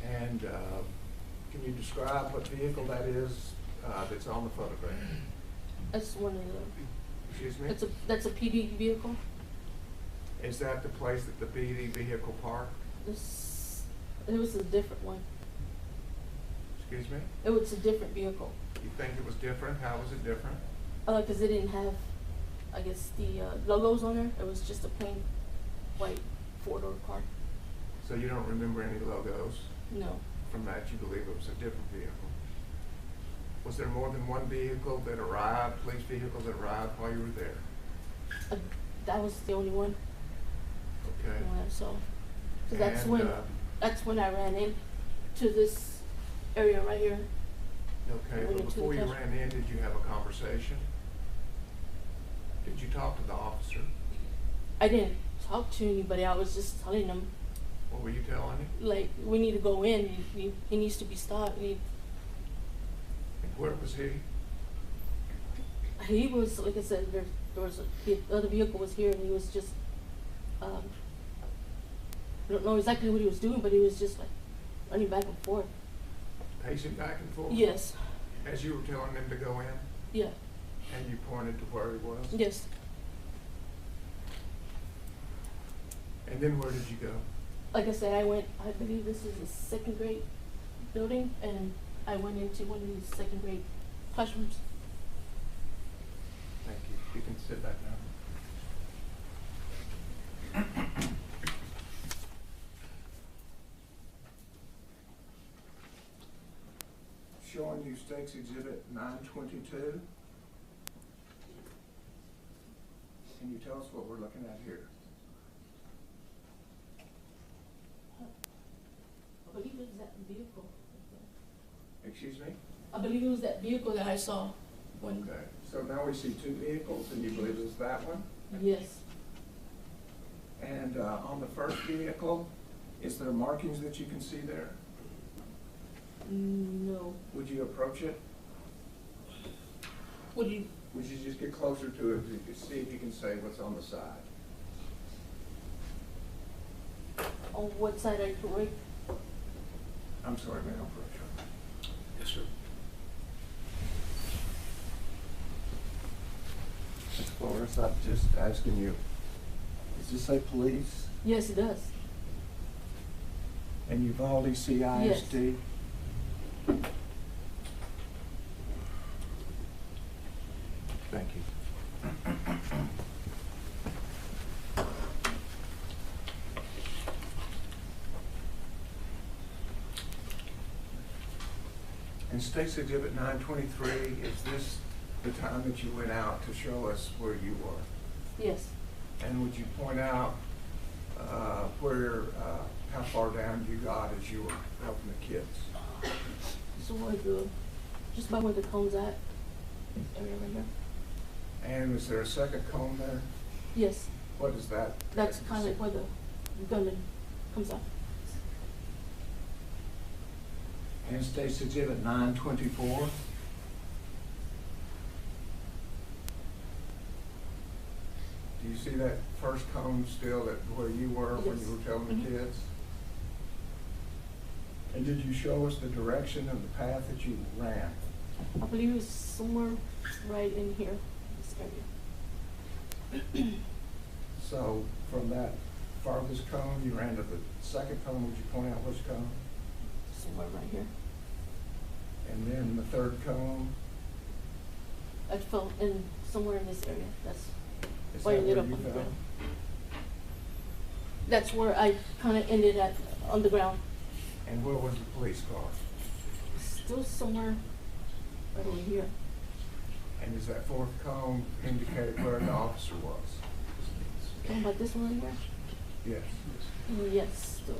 here. And can you describe what vehicle that is that's on the photograph? That's one of the, Excuse me? that's a PD vehicle. Is that the place that the PD vehicle parked? It was a different one. Excuse me? It was a different vehicle. You think it was different? How was it different? Because it didn't have, I guess, the logos on there. It was just a plain white four-door car. So you don't remember any logos? No. From that, you believe it was a different vehicle. Was there more than one vehicle that arrived, police vehicle that arrived while you were there? That was the only one. Okay. The one I saw. 'Cause that's when I ran into this area right here. Okay, Went but into the before you cash- ran in, did you have a conversation? Did you talk to the officer? I didn't talk to anybody. I was just telling them, What were you telling him? like, we need to go in. He needs to be stopped. And where was he? He was, like I said, there was the other vehicle was here, and he was just, I don't know exactly what he was doing, but he was just like running back and forth. Pacing back and forth? Yes. As you were telling him to go in, Yeah. and you pointed to where he was? Yes. And then where did you go? Like I said, I believe this is a second grade building, and I went into one of these second grade classrooms. Thank you. You can sit back down. Showing you State's Exhibit 922. Can you tell us what we're looking at here? I believe it was that vehicle. Excuse me? I believe it was that vehicle that I saw when. Okay, so now we see two vehicles, and you believe it's that one? Yes. And on the first vehicle, is there markings that you can see there? No. Would you approach it? Would you? Would you just get closer to it, you could see if you can say what's on the side? On what side are you right? I'm sorry, may I approach you? Yes, sir. Ms. Flores, I'm just asking you, does this say police? Yes, it does. And Uvalde CISD? Thank you. In State's Exhibit 923, is this the time that you went out to show us where you were? Yes. And would you point out how far down you got as you were helping the kids? So like just by where the cone's at. This area right here. And is there a second cone there? Yes. What is that? That's kind of like where the gunman comes out. And State's Exhibit 924. Do you see that first cone still at where you were when Yes. you were telling the Mhm. kids? And did you show us the direction of the path that you ran? I believe it was somewhere right in here, this area. So from that farthest cone, you ran to the second cone. Would you point out which cone? Somewhere right here. And then the third cone? I fell in somewhere in this area. That's Is why that I ended where up you on the fell? ground. That's where I kind of ended at on the ground. And where was the police car? still somewhere right over here. And does that fourth cone indicate where the officer was? Talking about this one here? Yes. Yes, still.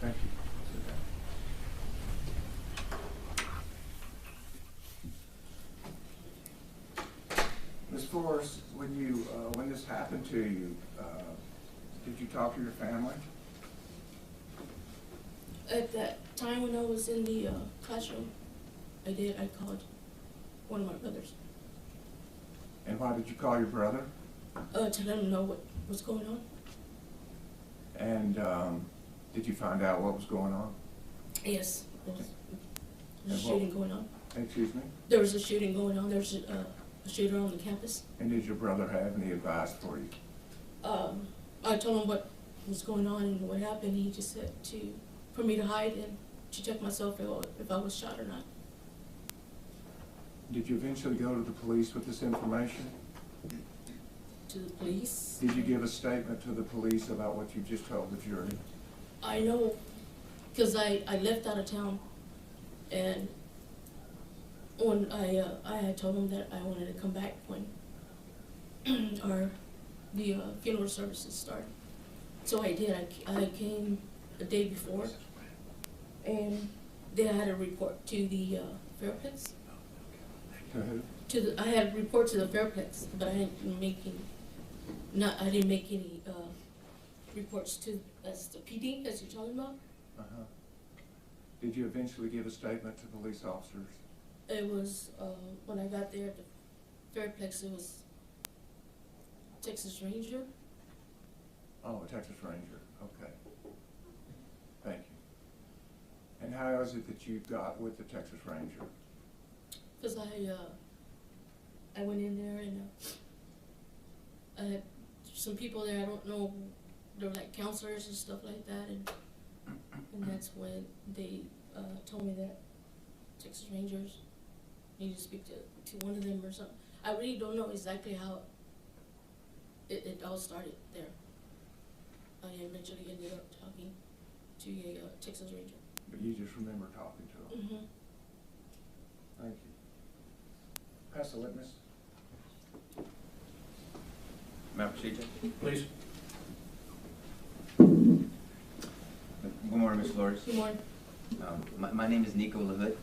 Thank you. Ms. Forrest, when this happened to you, did you talk to your family? At that time when I was in the classroom, I called one of my brothers And why did you call your brother? to let him know what was going on. And did you find out what was going on? Yes, there was a And shooting going on. Excuse me? There was a shooting going on. There was a shooter on the campus. And did your brother have any advice for you? I told him what was going on and what happened. He just said for me to hide and to check myself if I was shot or not. Did you eventually go to the police with this information? To the police. Did you give a statement to the police about what you just told the jury? I know, because I left out of town, and when I had told them that I wanted to come back when the funeral services started. So I did. I came the day before, and they had a report to the Fairplex. To who? I had a report to the Fairplex, but I didn't make any reports to as the PD as you're talking about. Uh-huh. Did you eventually give a statement to police officers? It was when I got there at the Fairplex. It was Texas Ranger. Oh, a Texas Ranger, okay. Thank you. And how is it that you got with the Texas Ranger? Because I went in there and I had some people there. I don't know, they were like counselors and stuff like that, and that's when they told me that Texas Rangers need to speak to one of them or something. I really don't know exactly how it all started there. I eventually ended up talking to a Texas Ranger. But you just remember talking to him? Mm-hmm. Thank you. Pass the witness. May I proceed, Judge? Please. Good morning, Ms. Flores. Good morning. My name is Nico LaHood.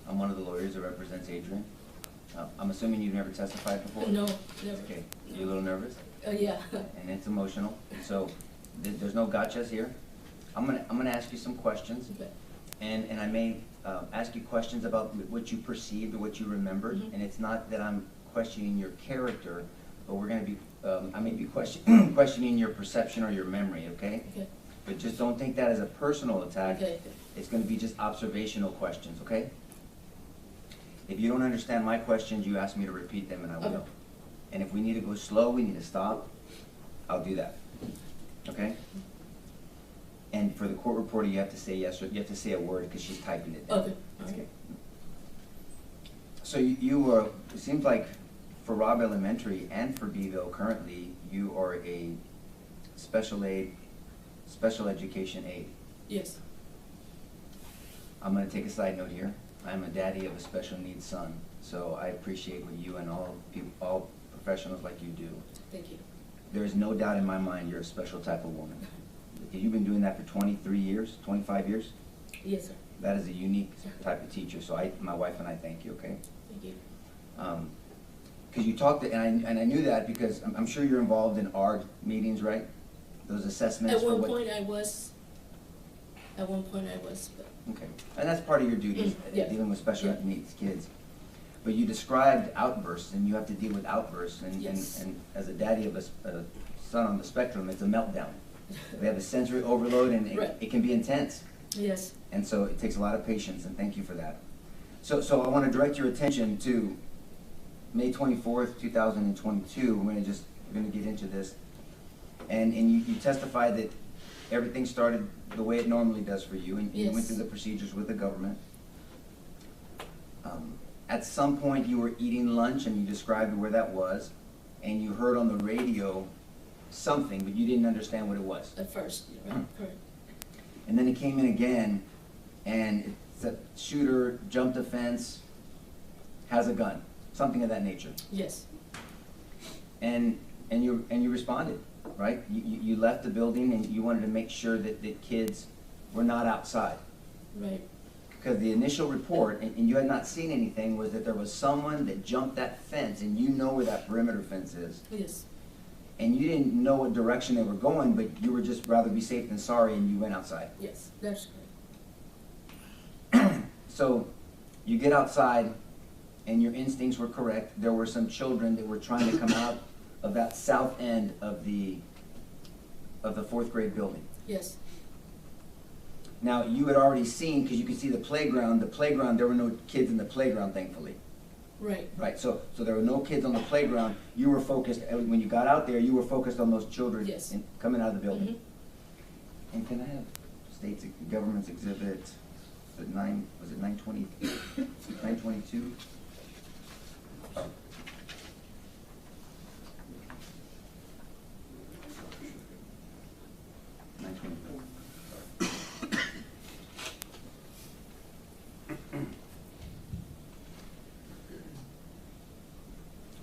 I'm one of the lawyers that represents Adrian. I'm assuming you've never testified before? No, never. Okay. You a little nervous? Yeah. And it's emotional. So there's no gotchas here. I'm gonna ask you some questions, Okay. and I may ask you questions about what you perceived or what you remembered. Mhm. And it's not that I'm questioning your character, but we're gonna be I may be questioning your perception or your memory. Okay. Okay. But just don't think that as a personal attack. Okay. It's going to be just observational questions, okay? If you don't understand my questions, you ask me to repeat them and I will. Okay. And if we need to go slow, we need to stop, I'll do that, okay? And for the court reporter, you have to say yes, or you have to say a word because she's typing it down. Okay. Okay. So you were, it seems like for Robb Elementary and for VIVO currently, you are a special education aide. Yes. I'm going to take a side note here. I'm a daddy of a special needs son, so I appreciate what you and all people, all professionals like you do. Thank you. There's no doubt in my mind you're a special type of woman. You've been doing that for 23 years, 25 years? Yes, sir. That is a unique type of teacher, so my wife and I thank you, okay? Thank you. Because you talked, and I knew that because I'm sure you're involved in ARD meetings, right? Those assessments. At for one what- point I was, but Okay, and that's part of your duties, Yeah. dealing with special Yeah. needs kids. But you described outbursts, and you have to deal with outbursts, and Yes. as a daddy of a son on the spectrum, it's a meltdown. They have a sensory overload, and Right. it can be intense, yes. and so it takes a lot of patience, and thank you for that. So I want to direct your attention to May 24th, 2022. We're going to get into this, and you testified that everything started the way it normally does for you, and you went Yes. through the procedures with the government. At some point, you were eating lunch, and you described where that was, and you heard on the radio something, but you didn't understand what it was. At first, right, correct. And then it came in again, and it's a shooter jumped a fence, has a gun, something of that nature. Yes, And you responded, right? You left the building and you wanted to make sure that kids were not outside. right, Because the initial report, and you had not seen anything, was that there was someone that jumped that fence, and you know where that perimeter fence is. yes, And you didn't know what direction they were going, but you were just rather be safe than sorry, and you went outside. yes, that's correct. So you get outside, and your instincts were correct. There were some children that were trying to come out of that south end of the fourth grade building. Yes, Now, you had already seen, because you could see the playground, there were no kids in the playground, thankfully. right, Right, so there were no kids on the playground. You were focused, when you got out there, you were focused on those children Yes. coming out of the building. Mhm. And can I have states, government's exhibit, was it 920, 922?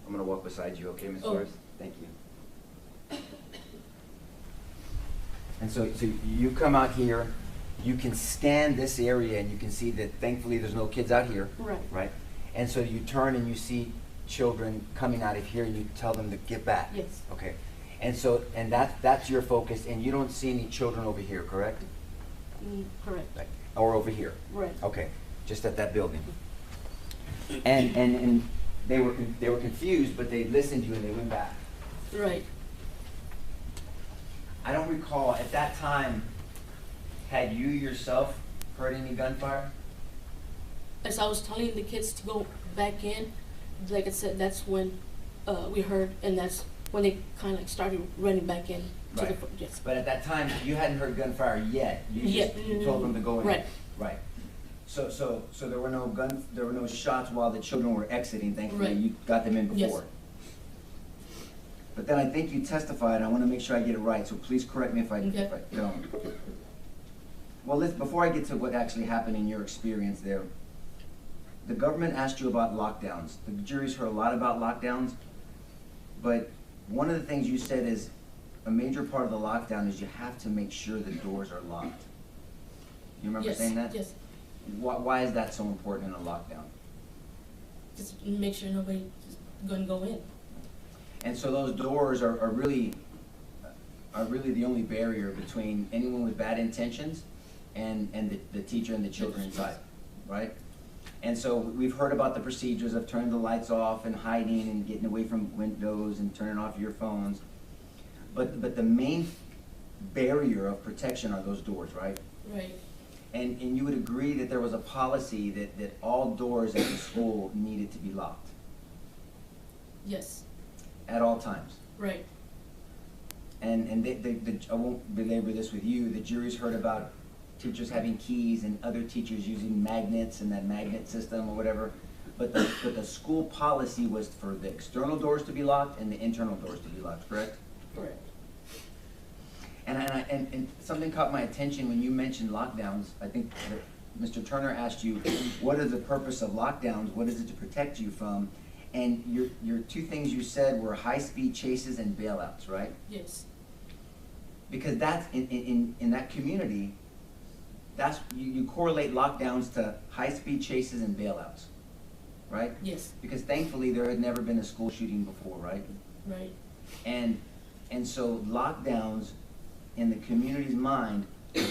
I'm gonna walk beside you, okay, Ms. Oh. Flores? Thank you. And so you come out here, you can scan this area and you can see that thankfully there's no kids out here. Right. Right? And so you turn and you see children coming out of here and you tell them to get back. yes, Okay. And so, and that's your focus, and you don't see any children over here, correct? correct, Right. Or over here? right, Okay, just at that building. And they were confused, but they listened to you and they went back. right. I don't recall, at that time, had you yourself heard any gunfire? As I was telling the kids to go back in, like I said, that's when we heard, and that's when they kind of like started running back in to Right. the, yes, But at that time, you hadn't heard gunfire yet. You told them to go in. Right. Right. So there were no shots while the children were exiting, thankfully. Right. You got them in Yes. before. But then I think you testified, I want to make sure I get it right, so please correct me if I Okay. don't. Well, before I get to what actually happened in your experience there, the government asked you about lockdowns. The jury's heard a lot about lockdowns, but one of the things you said is a major part of the lockdown is you have to make sure the doors are locked. You remember yes, saying that? yes, Why is that so important in a lockdown? just make sure nobody's gonna go in. And so those doors are really the only barrier between anyone with bad intentions and the teacher and the children inside, right? And so we've heard about the procedures of turning the lights off and hiding and getting away from windows and turning off your phones. But the main barrier of protection are those doors, right? Right, And you would agree that there was a policy that all doors at the school needed to be locked yes, at all times. right, And I won't belabor this with you, the jury's heard about teachers having keys and other teachers using magnets and that magnet system or whatever. But the school policy was for the external doors to be locked and the internal doors to be locked, correct? correct. And something caught my attention when you mentioned lockdowns. I think that Mr. Turner asked you, what is the purpose of lockdowns? What is it to protect you from? And your two things you said were high-speed chases and bailouts, right? Yes, Because that's, in that community, that's, you correlate lockdowns to high-speed chases and bailouts, right? yes, Because thankfully, there had never been a school shooting before, right? right, And so lockdowns in the community's mind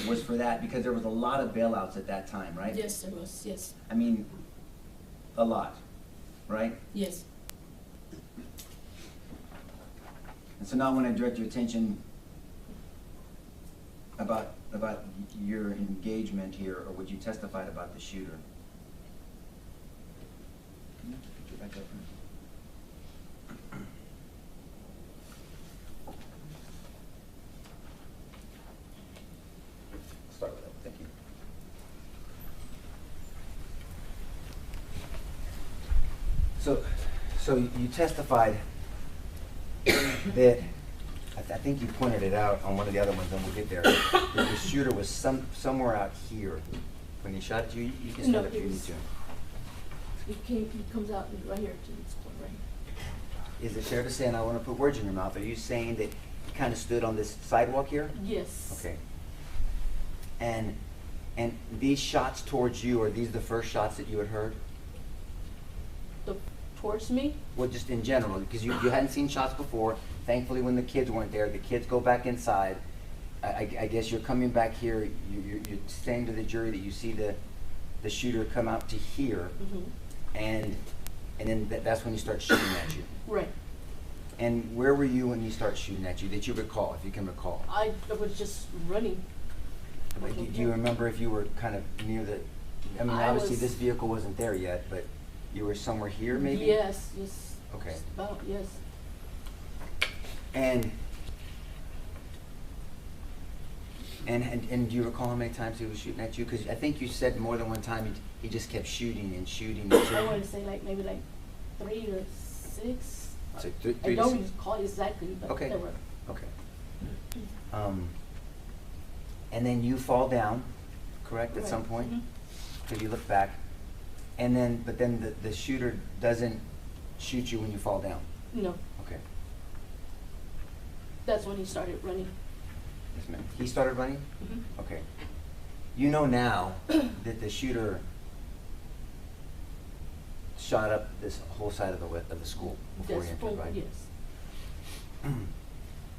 was for that, because there was a lot of bailouts at that time, right? yes, there was, yes, I mean, a lot, right? yes, And so now I want to direct your attention about your engagement here, or what you testified about the shooter. Can you put your back up? Start with that. Thank you. So you testified that I think you pointed it out on one of the other ones, and we'll get there. The shooter was somewhere out here. When he shot at you, you can stand up if you need to. He comes out right here to this point right here. Is it fair to say, and I want to put words in your mouth, are you saying that he kind of stood on this sidewalk here? Yes. Okay. And these shots towards you, are these the first shots that you had heard? Towards me? Well, just in general, because you hadn't seen shots before. Thankfully, when the kids weren't there, the kids go back inside. I guess you're coming back here, you're saying to the jury that you see the shooter come out to here, and then that's when he starts shooting at you. Right. And where were you when he started shooting at you, that you recall, if you can recall? I was just running. Like, do you remember if you were kind of near the, I mean, I obviously was- this vehicle wasn't there yet, but you were somewhere here maybe? Yes. Okay. Just about, yes. And do you recall how many times he was shooting at you? Because I think you said more than one time he just kept shooting and shooting and shooting. I want to say maybe 3 to 6. So I three to don't six. recall exactly, but Okay. there were. Okay. And then you fall down, correct, at some Right. point? Because you look back. And then, but then the shooter doesn't shoot you when you fall down. No, Okay. that's when he started running. Yes, ma'am. He started running? Mhm. Okay. You know now that the shooter shot up this whole side of the school before he That's entered, full- right? Yes.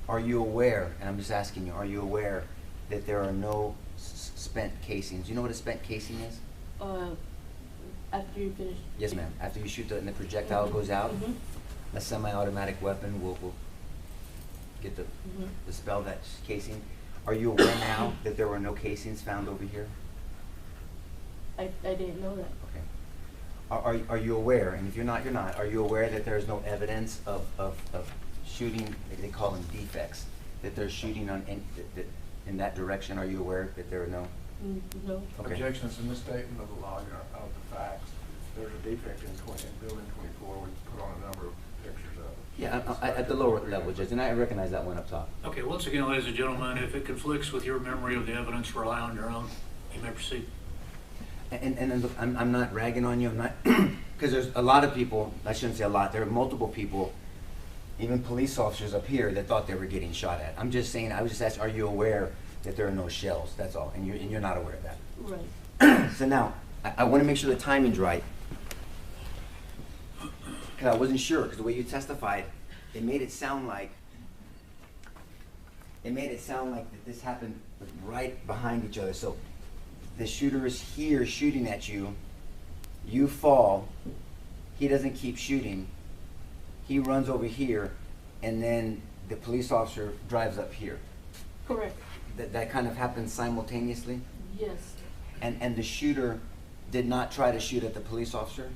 Are you aware, and I'm just asking you, are you aware that there are no spent casings? You know what a spent casing is? After you finish. Yes, ma'am. After you shoot and the projectile goes out, Mhm. a semi-automatic weapon will get the dispel that casing. Are you aware now that there were no casings found over here? I didn't know that. Okay. Are you aware, and if you're not, you're not, are you aware that there's no evidence of shooting, they call them defects, that they're shooting in that direction? Are you aware that there are no? No. Okay. Objection is a misstatement of the law, of the facts. If there's a defect in building 24, we put on a number of pictures of it. Yeah, at the lower level, Judge, and I recognize that one up top. Okay, once again, ladies and gentlemen, if it conflicts with your memory of the evidence, rely on your own. You may proceed. And look, I'm not ragging on you, I'm not, because there's a lot of people, I shouldn't say a lot, there are multiple people, even police officers up here that thought they were getting shot at. I'm just saying, I was just asking, are you aware that there are no shells, that's all, and you're not aware of that? Right. So now, I want to make sure the timing's right, because I wasn't sure, because the way you testified, it made it sound like that this happened right behind each other. So the shooter is here shooting at you, you fall, he doesn't keep shooting, he runs over here, and then the police officer drives up here. Correct. That kind of happens simultaneously? Yes. And the shooter did not try to shoot at the police officer?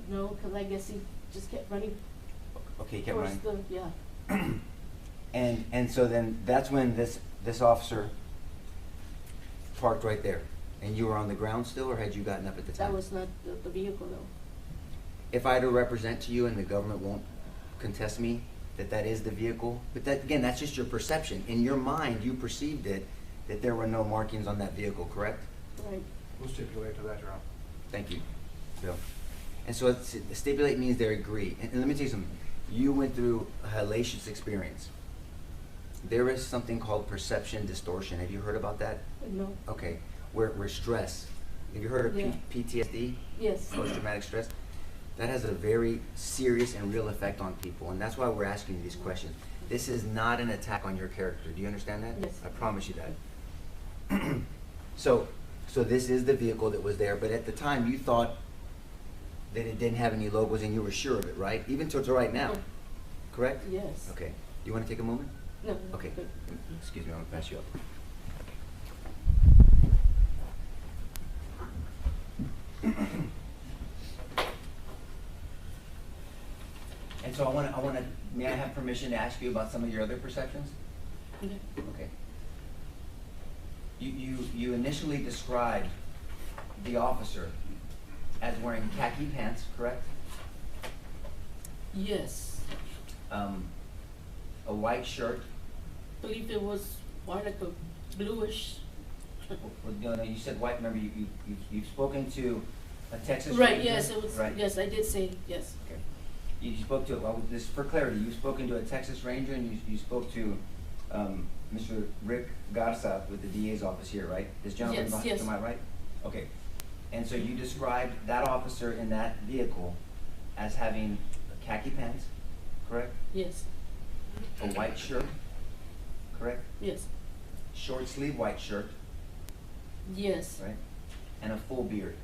No, because I guess he just kept running. Okay, he kept towards running. Yeah. And so then that's when this officer parked right there. And you were on the ground still, or had you gotten up at the time? That was not the vehicle though. If I had to represent to you, and the government won't contest me, that is the vehicle, but that, again, that's just your perception. In your mind, you perceived it, that there were no markings on that vehicle, correct? Right. We'll stipulate to that, Your Honor. Thank you, Bill. And so stipulate means they agree. And let me tell you something. You went through a hellacious experience. There is something called perception distortion. Have you heard about that? No. Okay. Where stress. Have you heard of Yeah. PTSD? Yes. Post-traumatic stress? That has a very serious and real effect on people. And that's why we're asking you these questions. This is not an attack on your character. Do you understand that? Yes. I promise you that. So this is the vehicle that was there, but at the time you thought that it didn't have any logos and you were sure of it, right? Even till right now, Yeah. correct? Yes. Okay. Do you want to take a moment? No. Okay. Excuse me, I'm gonna pass you up. And so may I have permission to ask you about some of your other perceptions? Okay. Okay. You initially described the officer as wearing khaki pants, correct? Yes. a white shirt. Believe it was white, like a bluish. Well, no, you said white. Remember, you've spoken to a Texas Right, Ranger? yes, it was, Right. yes, I did say, yes. Okay. You spoke to, well, this for clarity, you've spoken to a Texas Ranger and you spoke to Mr. Rick Garza with the DA's office here, right? This gentleman Yes, behind, yes. to my right? Okay. And so you described that officer in that vehicle as having khaki pants, correct? Yes, A white shirt, correct? yes, Short sleeve white shirt, yes. right? And a full beard.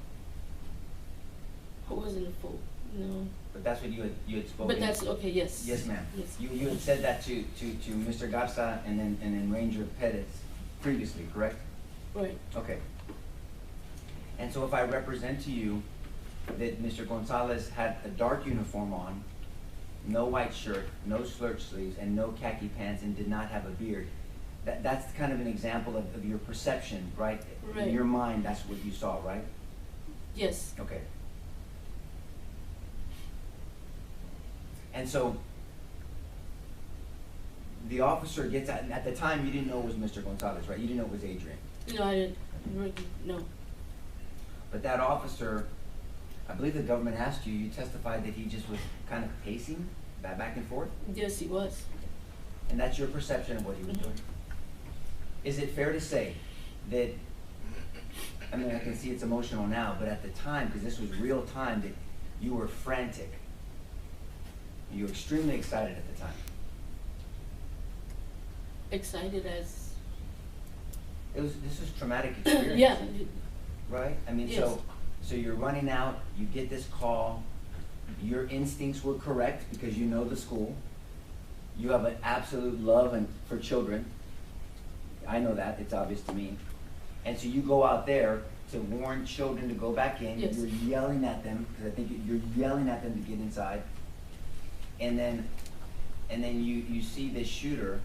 It wasn't a full, no. But that's what you had spoken. But that's, okay, yes. Yes, ma'am. Yes. You had said that to Mr. Garza and then Ranger Pettis previously, correct? Right, Okay. And so if I represent to you that Mr. Gonzales had a dark uniform on, no white shirt, no shirt sleeves, and no khaki pants, and did not have a beard, that's kind of an example of your perception, right? Right. In your mind, that's what you saw, right? yes, Okay. And so the officer gets out, and at the time you didn't know it was Mr. Gonzales, right? You didn't know it was Adrian. no, I didn't, really, no. But that officer, I believe the government asked you, you testified that he just was kind of pacing back and forth? Yes, he was. And that's your perception of what he was doing? Is it fair to say that, I mean, I can see it's emotional now, but at the time, because this was real time, that you were frantic? You were extremely excited at the time? Excited as, This was traumatic experience. yeah, Right? I mean, Yes. so you're running out, you get this call, your instincts were correct because you know the school. You have an absolute love for children. I know that, it's obvious to me. And so you go out there to warn children to go back in. Yes. You're yelling at them, because I think you're yelling at them to get inside. And then you see this shooter,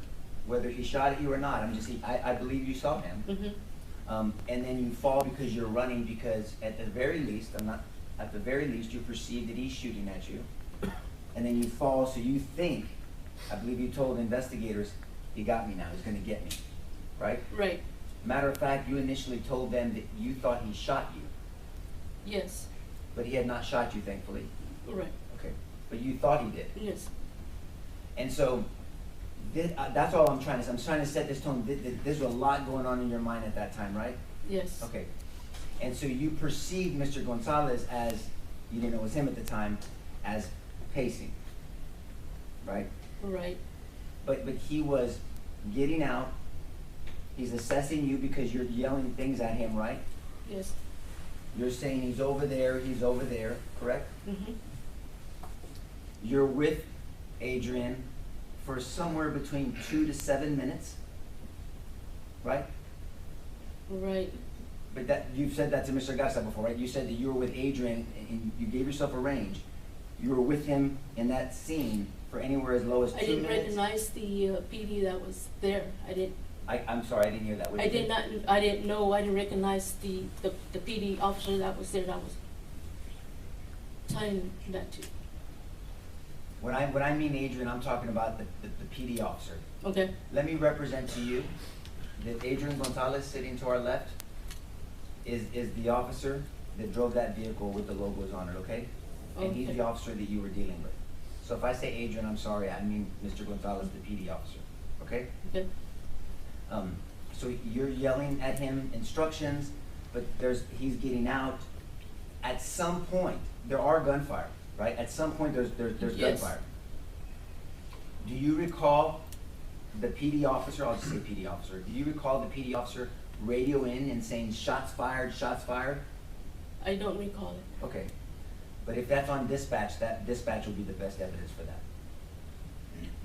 whether he shot at you or not, I believe you saw him. mhm, And then you fall because you're running, because at the very least, you perceive that he's shooting at you. And then you fall, so you think, I believe you told investigators, he got me now, he's gonna get me, right? right, Matter of fact, you initially told them that you thought he shot you, yes, but he had not shot you, thankfully. right, Okay. But you thought he did. yes, And so, that's all I'm trying to say. I'm trying to set this tone. There's a lot going on in your mind at that time, right? yes, Okay. And so you perceived Mr. Gonzales as, you didn't know it was him at the time, as pacing, right? right, But he was getting out. He's assessing you because you're yelling things at him, right? yes, You're saying he's over there, correct? mhm, You're with Adrian for somewhere between 2 to 7 minutes, right? right, But that, you've said that to Mr. Garza before, right? You said that you were with Adrian and you gave yourself a range. You were with him in that scene for anywhere as low as 2 I didn't minutes? recognize the PD that was there, I'm sorry, I didn't hear that. What I did you did say? not, I didn't know, I didn't recognize the PD officer that was there, that was telling that to, When I mean Adrian, I'm talking about the PD officer. okay, Let me represent to you that Adrian Gonzales, sitting to our left, is the officer that drove that vehicle with the logos on it, okay? And he's Okay. the officer that you were dealing with. So if I say Adrian, I'm sorry, I mean Mr. Gonzales, the PD officer, okay? okay, So you're yelling at him instructions, but he's getting out. At some point, there are gunfire, right? At some point, there's Yes. gunfire. Do you recall the PD officer, I'll just say PD officer, do you recall the PD officer radio in and saying shots fired, shots fired? I don't recall it, Okay, but if that's on dispatch, that dispatch will be the best evidence for that.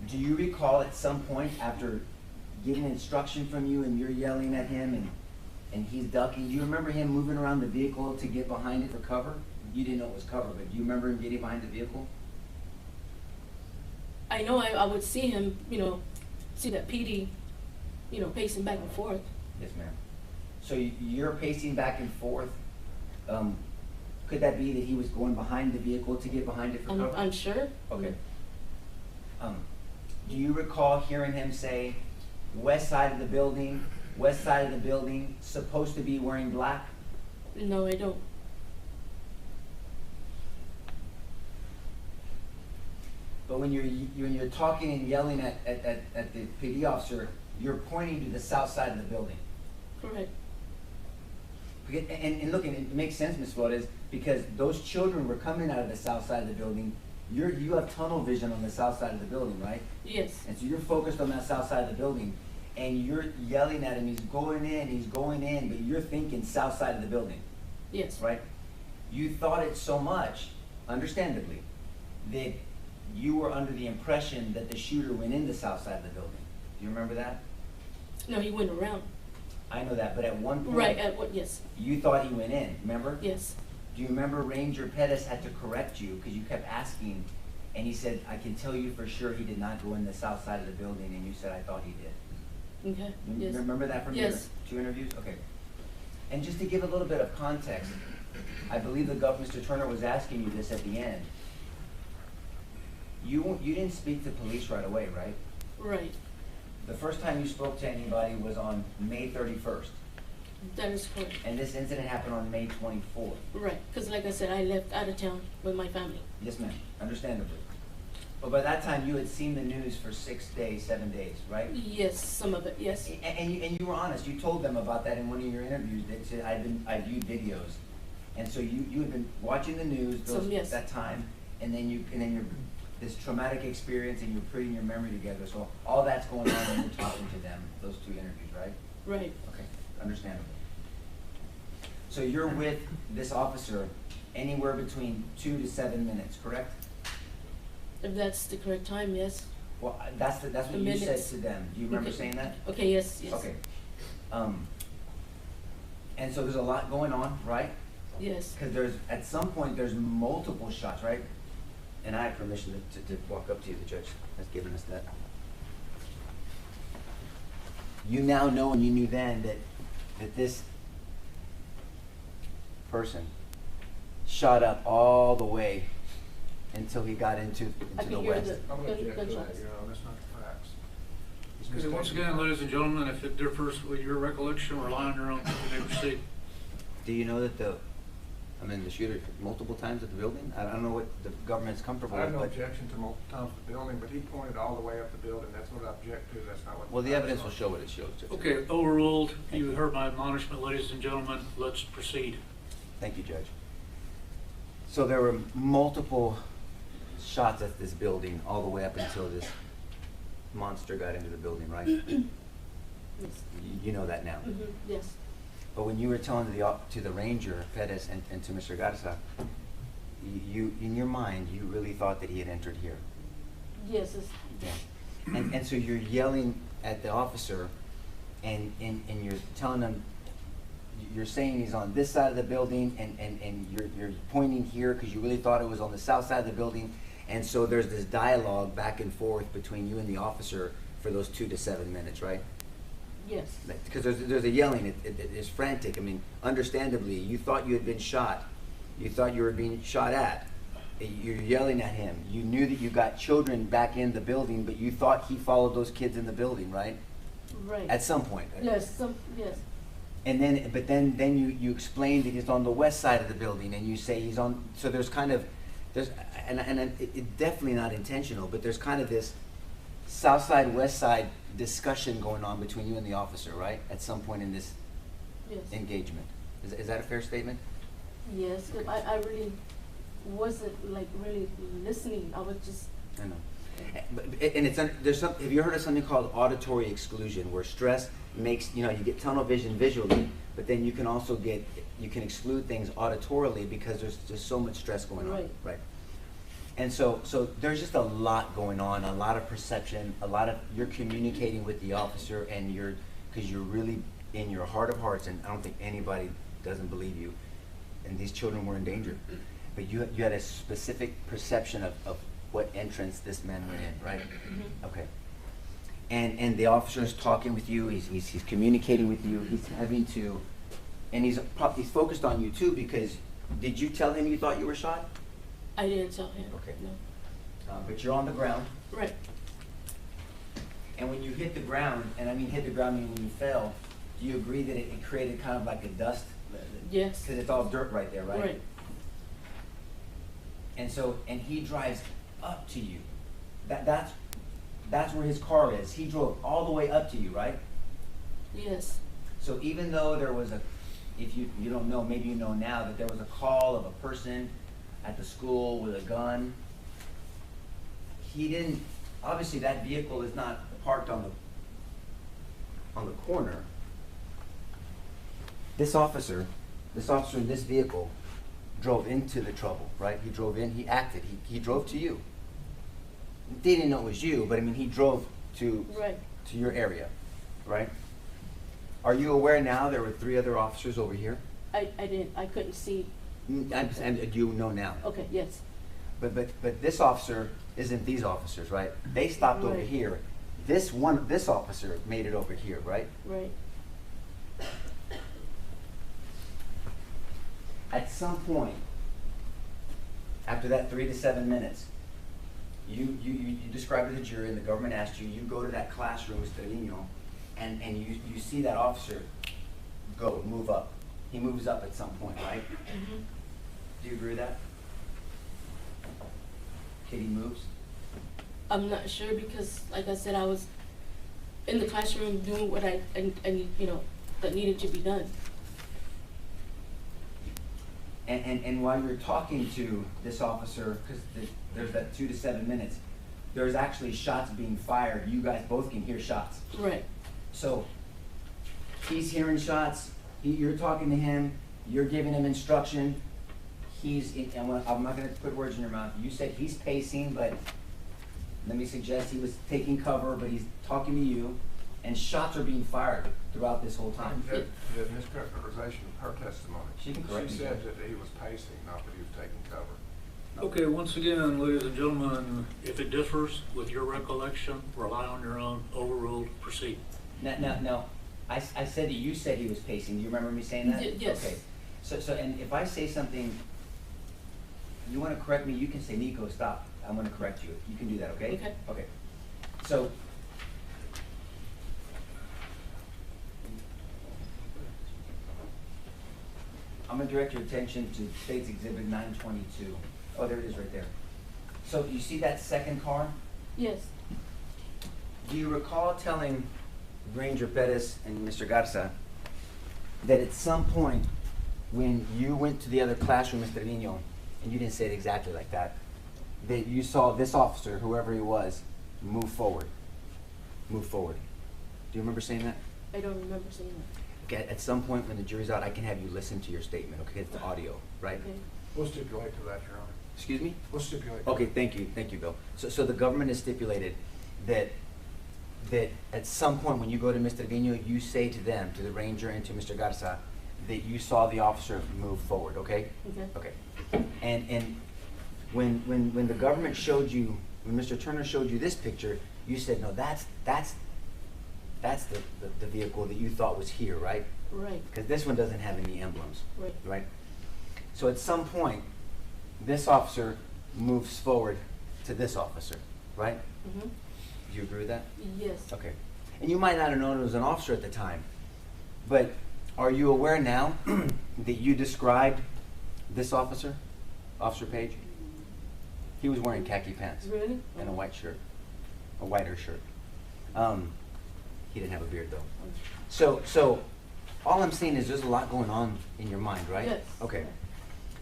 Do you recall at some point after getting instruction from you and you're yelling at him and he's ducking, do you remember him moving around the vehicle to get behind it for cover? You didn't know it was cover, but do you remember him getting behind the vehicle? I know I would see him, see that PD, pacing back and forth, Yes, ma'am. So you're pacing back and forth. Could that be that he was going behind the vehicle to get behind it for cover? I'm sure. Okay. Do you recall hearing him say, west side of the building, supposed to be wearing black? No, I don't. But when you're talking and yelling at the PD officer, you're pointing to the south side of the building. Correct. And look, and it makes sense, Ms. Flores, because those children were coming out of the south side of the building. You have tunnel vision on the south side of the building, right? Yes. And so you're focused on that south side of the building, and you're yelling at him, he's going in, but you're thinking south side of the building, Yes. right? You thought it so much, understandably, that you were under the impression that the shooter went in the south side of the building. Do you remember that? No, he went around. I know that, but at one point, Right, at what, yes, you thought he went in, remember? yes. Do you remember Ranger Pettis had to correct you because you kept asking, and he said, I can tell you for sure he did not go in the south side of the building, and you said, I thought he did. Okay, You yes. remember that from your Yes. 2 interviews? Okay. And just to give a little bit of context, I believe Mr. Turner was asking you this at the end. You didn't speak to police right away, right? Right, The first time you spoke to anybody was on May 31st, that is correct. and this incident happened on May 24th. Right, because like I said, I left out of town with my family. Yes, ma'am, understandably. But by that time, you had seen the news for 6 days, 7 days, right? Yes, some of it, yes. And you were honest. You told them about that in one of your interviews. That said, I viewed videos, and so you had been watching the news Yes. that time, and then you're this traumatic experience, and you're putting your memory together. So all that's going on when you're talking to them. Those 2 interviews, right? Right, Okay, understandable. So you're with this officer anywhere between 2 to 7 minutes, correct? if that's the correct time, yes. Well, that's what The you said minutes. to them. Do you remember Okay. saying that? Okay, yes, yes. Okay. And so there's a lot going on, right? Yes, Because at some point, there's multiple shots, right? And I have permission to walk up to you, the judge has given us that. You now know, and you knew then, that this person shot up all the way until he got into I the can hear west. the I'm gonna object to that, gunshots. Your Honor, that's not the facts. It's Okay, once mistaken. again, ladies and gentlemen, if it differs with your recollection, rely on your own, you may proceed. Do you know that the shooter multiple times at the building? I don't know what the government's comfortable I have with, no but, objection to multiple times the building, but he pointed all the way up the building, that's what I object to, that's not what. well, the facts evidence are. will show what it shows. Judge. Okay, overruled. You heard my admonishment, ladies and gentlemen. Let's proceed. Thank you, Judge. So there were multiple shots at this building all the way up until this monster got into the building, right? Yes. You know that now. Yes, But when you were telling to the ranger, Pettis, and to Mr. Garza, you in your mind, you really thought that he had entered here. yes, it's, Yeah. And so you're yelling at the officer, and you're telling him, you're saying he's on this side of the building, and you're pointing here because you really thought it was on the south side of the building. And so there's this dialogue back and forth between you and the officer for those 2 to 7 minutes, right? yes, Because there's a yelling, it's frantic. I mean, understandably, you thought you had been shot. You thought you were being shot at. You're yelling at him. You knew that you got children back in the building, but you thought he followed those kids in the building, right? right. At some point. Yes, yes, And then you explain that he's on the west side of the building, and you say he's on, so there's it's definitely not intentional, but there's kind of this south side, west side discussion going on between you and the officer, right? At some point in this yes. engagement. Is that a fair statement? Yes, 'cause I really wasn't like really listening. I was just, I know. And have you heard of something called auditory exclusion, where stress makes, you get tunnel vision visually, but then you can also you can exclude things auditorily because there's just so much stress going on. Right. And so there's just a lot going on, a lot of perception, you're communicating with the officer, and because you're really in your heart of hearts, and I don't think anybody doesn't believe you, and these children were in danger. But you had a specific perception of what entrance this man went in, right? Mm-hmm. Okay. And the officer is talking with you, he's communicating with you, and he's focused on you too, because did you tell him you thought you were shot? I didn't tell him. Okay. No. But you're on the ground, Right, And when you hit the ground, and I mean hit the ground meaning when you fell, do you agree that it created kind of like a dust? Yes. Because it's all dirt right there, right? Right. And so, and he drives up to you. That's where his car is. He drove all the way up to you, right? Yes. So even though there was if you don't know, maybe you know now, that there was a call of a person at the school with a gun, he didn't, obviously that vehicle is not parked on the corner. This officer in this vehicle drove into the trouble, right? He drove in, he acted, he drove to you. They didn't know it was you, but I mean, he drove to your area, right? Are you aware now there were 3 other officers over here? I didn't, I couldn't see. And you know now. Okay, yes. But this officer isn't these officers, right? They stopped over Right. here. This officer made it over here, right? Right. At some point, after that 3 to 7 minutes, you described to the jury and the government asked you, you go to that classroom with Trevino, and you see that officer move up. He moves up at some point, right? Mm-hmm. Do you agree with that? Kitty moves? I'm not sure because, like I said, I was in the classroom doing what I that needed to be done. And while you're talking to this officer, because there's that 2 to 7 minutes, there's actually shots being fired. You guys both can hear shots. Right. So he's hearing shots. You're talking to him. You're giving him instruction. I'm not going to put words in your mouth. You said he's pacing, but let me suggest he was taking cover, but he's talking to you, and shots are being fired throughout this whole time. The mischaracterization of her testimony. She can correct me. She said that he was pacing, not that he was taking cover. Okay, once again, ladies and gentlemen, if it differs with your recollection, rely on your own, overruled, proceed. No. I said that you said he was pacing. Do you remember me saying that? Yes. Okay. So, and if I say something, you want to correct me, you can say, Nico, stop. I'm going to correct you. You can do that, okay? Okay. Okay. So, I'm going to direct your attention to State's Exhibit 922. Oh, there it is right there. So, you see that second car? Yes. Do you recall telling Ranger Pettis and Mr. Garza that at some point when you went to the other classroom, Mr. Trevino, and you didn't say it exactly like that you saw this officer, whoever he was, move forward? Move forward. Do you remember saying that? I don't remember saying that. Okay, at some point when the jury's out, I can have you listen to your statement, okay? It's the audio, right? Okay. We'll stipulate to that, Your Honor. Excuse me? We'll stipulate. to Okay, that. thank you, Bill. So the government has stipulated that at some point when you go to Mr. Trevino, you say to them, to the ranger and to Mr. Garza, that you saw the officer move forward, okay? Okay. Okay. And when the government showed you, when Mr. Turner showed you this picture, you said, no, that's the vehicle that you thought was here, right? Right. Because this one doesn't have any emblems. Right. Right? So at some point, this officer moves forward to this officer, right? Mm-hmm. Do you agree with that? Yes. Okay. And you might not have known it was an officer at the time, but are you aware now that you described this officer, Officer Page? He was wearing khaki pants Really? and a white shirt, a whiter shirt. He didn't have a beard though. So all I'm saying is there's a lot going on in your mind, right? Yes. Okay.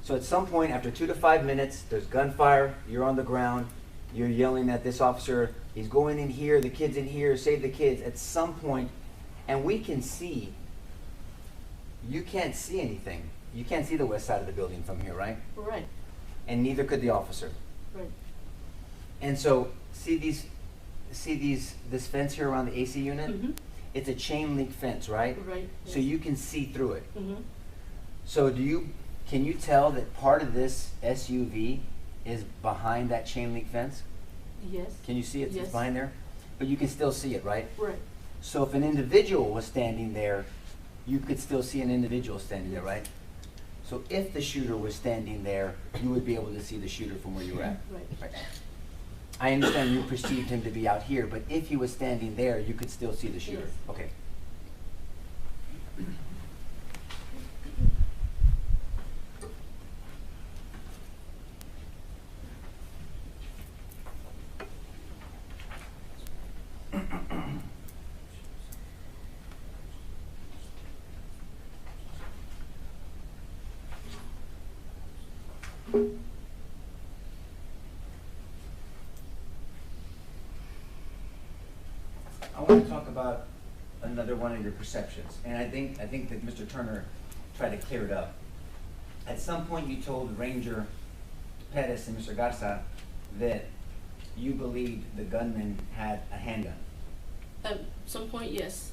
So at some point, after 2 to 5 minutes, there's gunfire, you're on the ground, you're yelling at this officer, he's going in here, the kid's in here, save the kids. At some point, and we can see, you can't see anything. You can't see the west side of the building from here, right? Right. And neither could the officer. Right. And so, this fence here around the AC unit? Mm-hmm. It's a chain link fence, right? Right. So you can see through it. Mm-hmm. So can you tell that part of this SUV is behind that chain link fence? Yes. Can you see it? Yes. It's behind there? But you can still see it, right? Right. So if an individual was standing there, you could still see an individual standing there, right? So if the shooter was standing there, you would be able to see the shooter from where you were at. Right. Right. I understand you perceived him to be out here, but if he was standing there, you could still see the shooter? Yes. Okay. I want to talk about another one of your perceptions, and I think that Mr. Turner tried to clear it up. At some point, you told Ranger Pettis and Mr. Garza that you believed the gunman had a handgun. At some point, yes.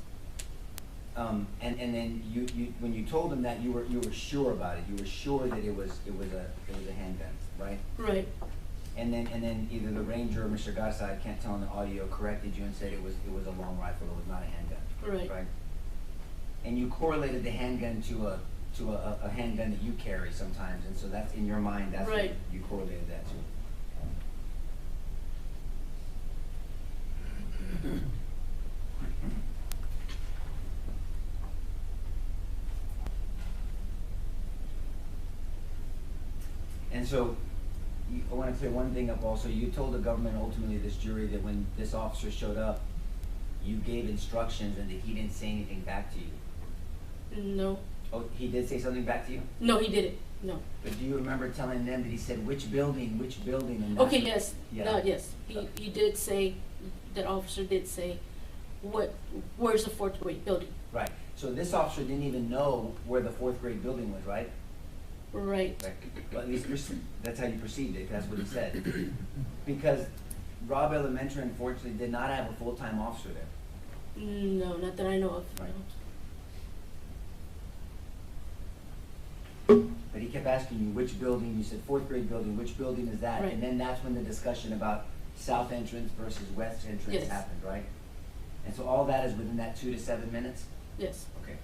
And then you when you told him that, you were sure about it. You were sure that it was a handgun, right? Right. And then either the ranger or Mr. Garza, I can't tell on the audio, corrected you and said it was a long rifle. It was not a handgun. Right. Right. And you correlated the handgun to a handgun that you carry sometimes, and so that's in your mind. That's Right. what you correlated that to. And so, I want to clear one thing up also. You told the government, ultimately this jury, that when this officer showed up, you gave instructions and that he didn't say anything back to you. No. Oh, he did say something back to you? No, he didn't. No. But do you remember telling them that he said, which building, and that's Okay, what- yes. Yeah. Yes. He did say, that officer did say, where's the fourth grade building? Right. So this officer didn't even know where the fourth grade building was, right? Right. Right. Well, at least that's how you perceived it. That's what he said. Because Robb Elementary, unfortunately, did not have a full-time officer there. No, not that I know of. Right. But he kept asking you which building. You said fourth grade building. Which building is that? Right. And then that's when the discussion about south entrance versus west entrance Yes. happened, right? And so all that is within that 2 to 7 minutes. Yes. Okay.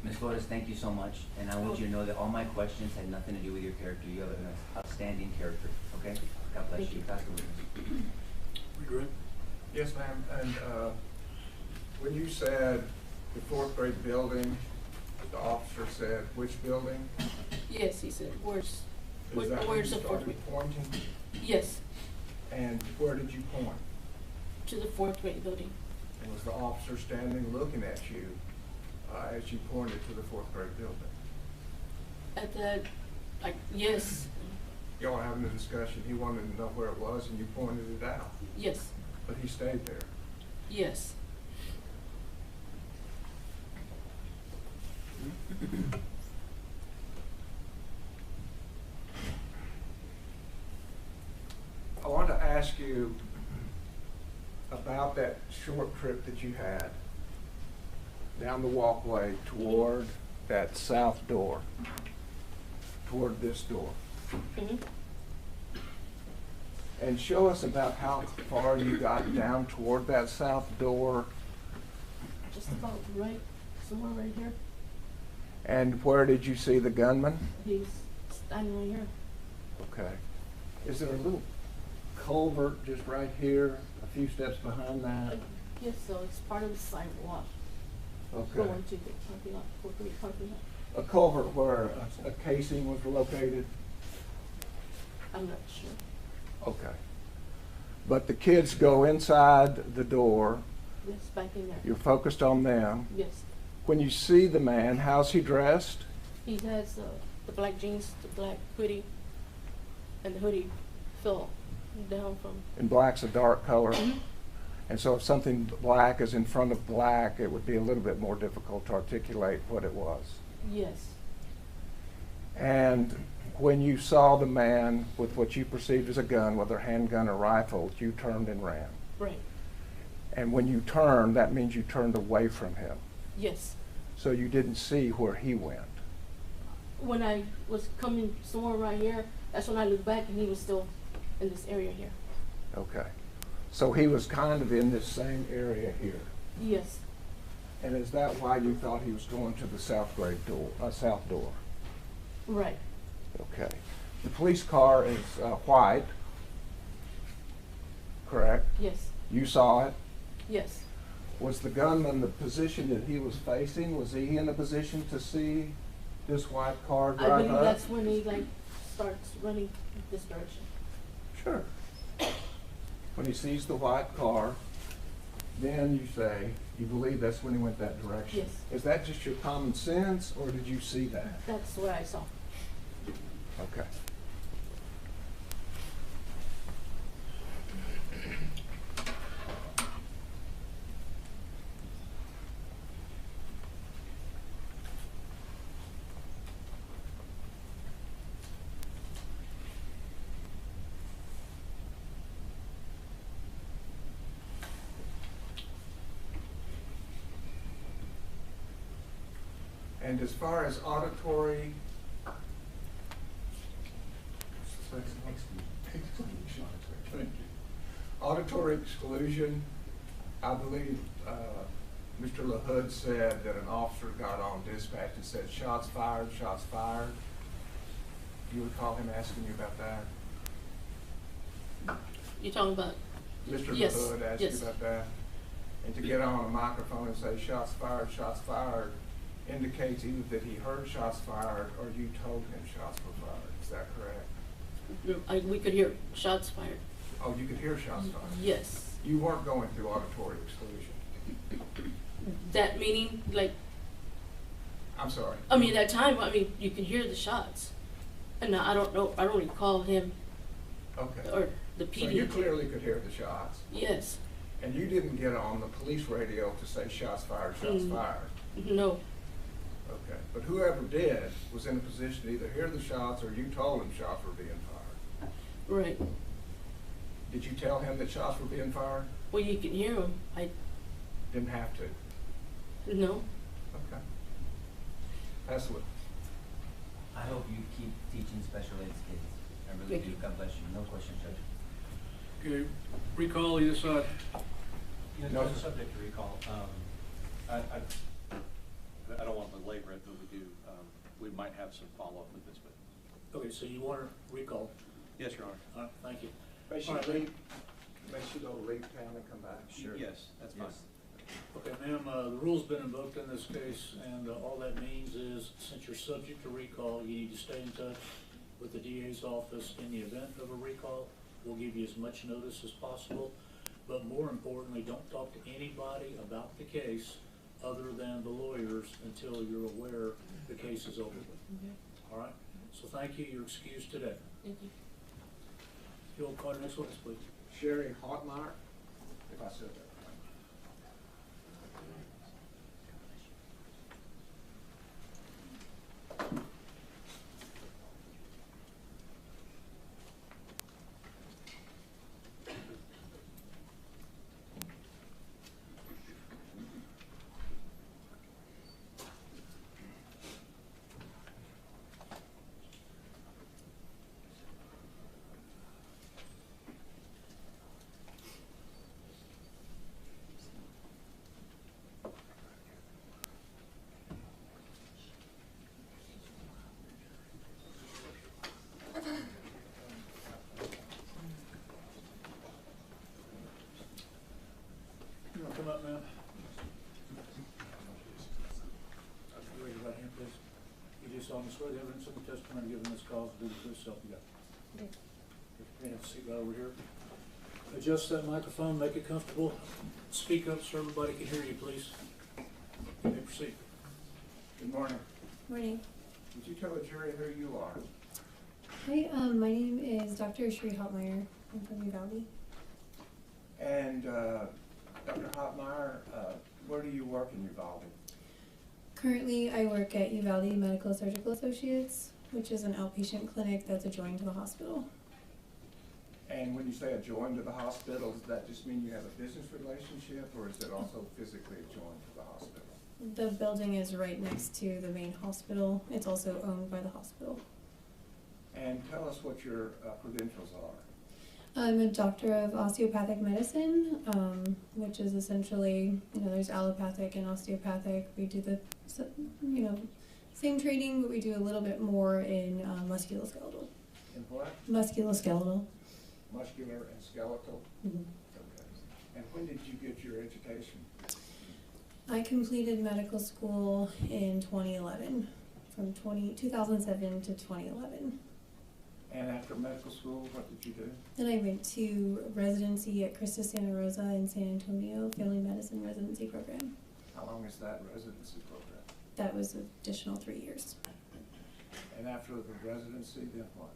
Ms. Flores, thank you so much, and I want you to know that all my questions had nothing to do with your character. You have an outstanding character, okay? God bless Thank you. you. Pass the witness. We good? Yes, ma'am, and, when you said the fourth grade building, the officer said, which building? Yes, he said, where's Is that when where's you the fourth started grade? pointing? Yes, And where did you point? to the fourth grade building. And was the officer standing looking at you, as you pointed to the fourth grade building? At the, yes, Y'all were having a discussion, he wanted to know where it was, and you pointed it out, yes, but he stayed there. yes. I want to ask you about that short trip that you had down the walkway toward that south door, toward this door. Mhm. And show us about how far you got down toward that south door, Just about right, somewhere right here. and where did you see the gunman? He's standing right here. Okay. Is there a little culvert just right here, a few steps behind that? Yes, so it's part of the sidewalk Okay. going to the parking lot, fourth grade parking lot. A culvert where a casing was located? I'm not sure. Okay. But the kids go inside the door, Yes, back in there. you're focused on them. Yes. When you see the man, how's he dressed? He has the black jeans, the black hoodie, and the hoodie fell down from. And black's a dark color. Mhm. And so if something black is in front of black, it would be a little bit more difficult to articulate what it was. Yes. And when you saw the man with what you perceived as a gun, whether handgun or rifle, you turned and ran. Right. And when you turned, that means you turned away from him. Yes. So you didn't see where he went. When I was coming somewhere right here, that's when I looked back and he was still in this area here. Okay. So he was kind of in this same area here. Yes, And is that why you thought he was going to the south door? right, Okay. The police car is white, correct? yes, You saw it. yes. Was the gunman the position that he was facing? Was he in a position to see this white car I drive believe up? that's when he like starts running this direction. Sure. When he sees the white car, then you say, you believe that's when he went that direction? Yes. Is that just your common sense, or did you see that? That's what I saw. Okay. And as far as auditory auditory exclusion, I believe Mr. LaHood said that an officer got on dispatch and said, shots fired, shots fired. Do you recall him asking you about that? You talking about? Mr. Yes, LaHood asked yes. you about that? And to get on a microphone and say shots fired, indicates either that he heard shots fired or you told him shots were fired. Is that correct? We could hear shots fired. Oh, you could hear shots fired? Yes. You weren't going through auditory exclusion? That meaning, like, I'm sorry. I mean, that time, I mean, you can hear the shots. And I don't know, I don't recall him Okay. or the So PD. you clearly could hear the shots? Yes. And you didn't get on the police radio to say shots fired, shots fired? No. Okay. But whoever did was in a position to either hear the shots or you told him shots were being fired? Right. Did you tell him that shots were being fired? Well, you can hear them. I, Didn't have to? no. Okay. That's what. I hope you keep teaching special ed kids. I really Thank do. you. God bless you. No question, Judge. Okay, recall either side. Yeah, No, no, sir. subject to recall. I don't want to belabor it, but we might have some follow-up with this, but. Okay, so you want to recall. Yes, Your Honor. All right, thank you. They should All right, leave, they should go leave town and come back. Yes, that's fine. Okay, ma'am, the rule's been invoked in this case, and all that means is, since you're subject to recall, you need to stay in touch with the DA's office in the event of a recall. We'll give you as much notice as possible, but more importantly, don't talk to anybody about the case other than the lawyers until you're aware the case is over with. Okay. All right? So thank you, you're excused today. Thank you. You'll call the next witness, please. Sherry Hotmeyer, if I said that right. You want to come up, ma'am? Raise your right hand, please. You do solemnly swear the evidence in the testimony given in this cause will be the truth, self you got. Okay. You have a seat right over here. Adjust that microphone, make it comfortable. Speak up so everybody can hear you, please. You may proceed. Good morning. Morning. Would you tell the jury who you are? Hi, my name is Dr. Sherry Hotmeyer. I'm from Uvalde. And Dr. Hotmeyer, where do you work in Uvalde? Currently, I work at Uvalde Medical Surgical Associates, which is an outpatient clinic that's adjoined to the hospital. And when you say adjoined to the hospital, does that just mean you have a business relationship, or is it also physically adjoined to the hospital? The building is right next to the main hospital. It's also owned by the hospital. And tell us what your credentials are. I'm a doctor of osteopathic medicine, which is essentially, there's allopathic and osteopathic. We do the, same training, but we do a little bit more in musculoskeletal. In what? Musculoskeletal. Muscular and skeletal? Mhm. Okay. And when did you get your education? I completed medical school in 2011, from 2007 to 2011. And after medical school, what did you do? Then I went to residency at Christus Santa Rosa in San Antonio, family medicine residency program. How long is that residency program? That was an additional 3 years. And after the residency, then what?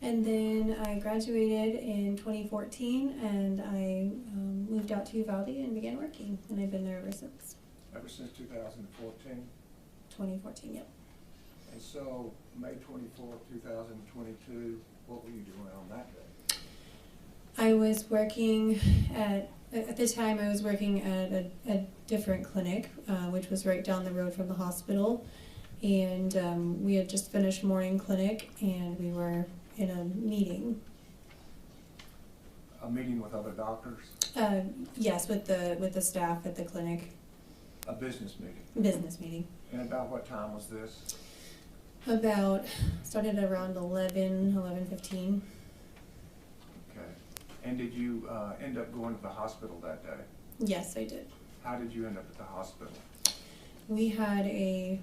And then I graduated in 2014, and I moved out to Uvalde and began working, and I've been there ever since. Ever since 2014? 2014, yep. And so, May 24th, 2022, what were you doing on that day? I was working at the time I was working at a different clinic, which was right down the road from the hospital, and we had just finished morning clinic, and we were in a meeting. A meeting with other doctors? Yes, with the staff at the clinic. A business meeting? Business meeting. And about what time was this? Started around 11:15. Okay. And did you end up going to the hospital that day? Yes, I did. How did you end up at the hospital? We had an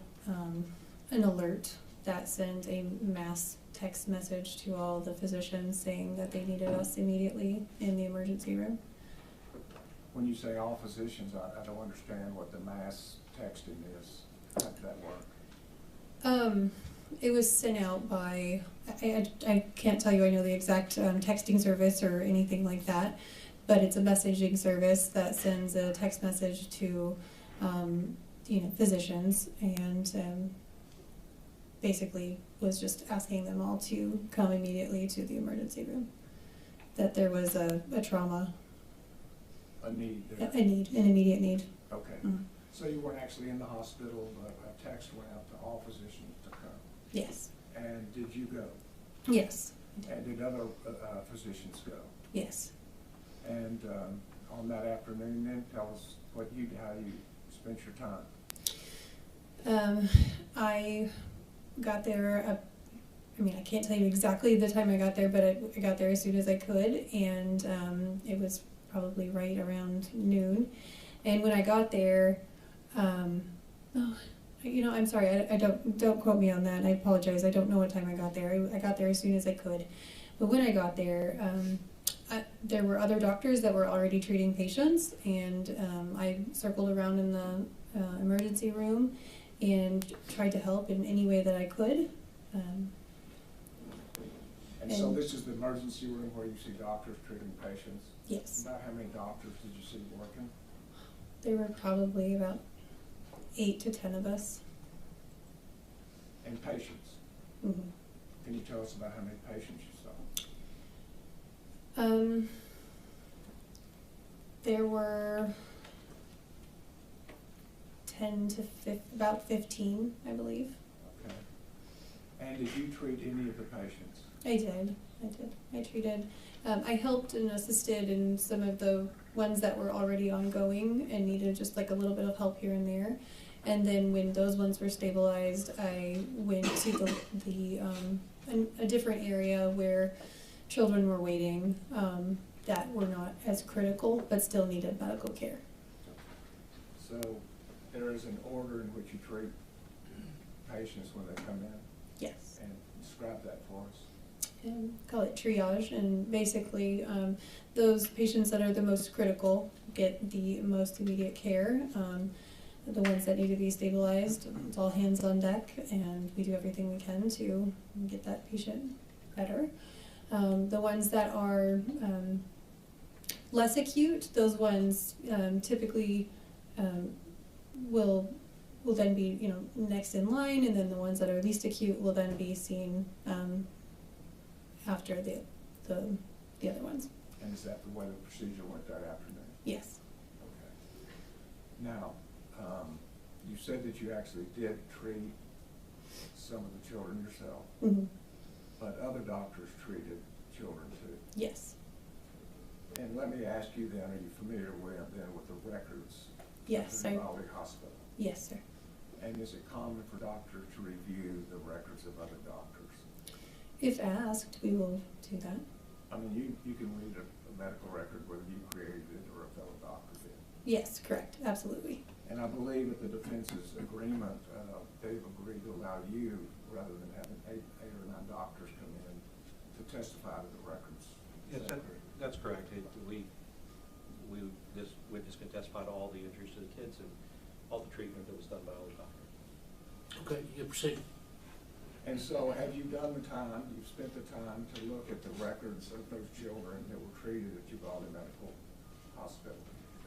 alert that sent a mass text message to all the physicians saying that they needed us immediately in the emergency room. When you say all physicians, I don't understand what the mass texting is. How did that work? It was sent out by, I can't tell you I know the exact texting service or anything like that, but it's a messaging service that sends a text message to physicians, and basically was just asking them all to come immediately to the emergency room. That there was a trauma. A need there? An immediate need. Okay. Mm. So you weren't actually in the hospital, but a text went out to all physicians to come? Yes. And did you go? Yes. And did other physicians go? Yes. And on that afternoon then, tell us how you spent your time. I got there, I can't tell you exactly the time I got there, but I got there as soon as I could, and it was probably right around noon. And when I got there, I'm sorry, I don't quote me on that. I apologize. I don't know what time I got there. I got there as soon as I could. But when I got there, there were other doctors that were already treating patients, and I circled around in the emergency room and tried to help in any way that I could. And so this is the emergency room where you see doctors treating patients? Yes. About how many doctors did you see working? There were probably about 8 to 10 of us. And patients? Mm-hmm. Can you tell us about how many patients you saw? There were about 15, I believe. Okay. And did you treat any of the patients? I did. I treated. I helped and assisted in some of the ones that were already ongoing and needed just like a little bit of help here and there. And then when those ones were stabilized, I went to a different area where children were waiting that were not as critical but still needed medical care. So there is an order in which you treat patients when they come in? Yes. And describe that for us. Call it triage, and basically those patients that are the most critical get the most immediate care. The ones that need to be stabilized, it's all hands on deck, and we do everything we can to get that patient better. The ones that are less acute, those ones typically will then be next in line, and then the ones that are least acute will then be seen after the other ones. And is that the way the procedure went that afternoon? Yes. Okay. Now, you said that you actually did treat some of the children yourself, Mm-hmm. but other doctors treated children too. Yes. And let me ask you then, are you familiar with the records? Yes, of sir. the Uvalde Hospital? Yes, sir. And is it common for doctors to review the records of other doctors? If asked, we will do that. I mean, you can read a medical record whether you created it or a fellow doctor did. Yes, correct, absolutely. And I believe with the defense's agreement, they've agreed to allow you, rather than having eight or nine doctors come in, to testify to the records. Yes, that's correct. This witness can testify to all the injuries to the kids and all the treatment that was done by all the doctors. Okay, you can proceed. And so have you done the time, you've spent the time to look at the records of those children that were treated at Uvalde Medical Hospital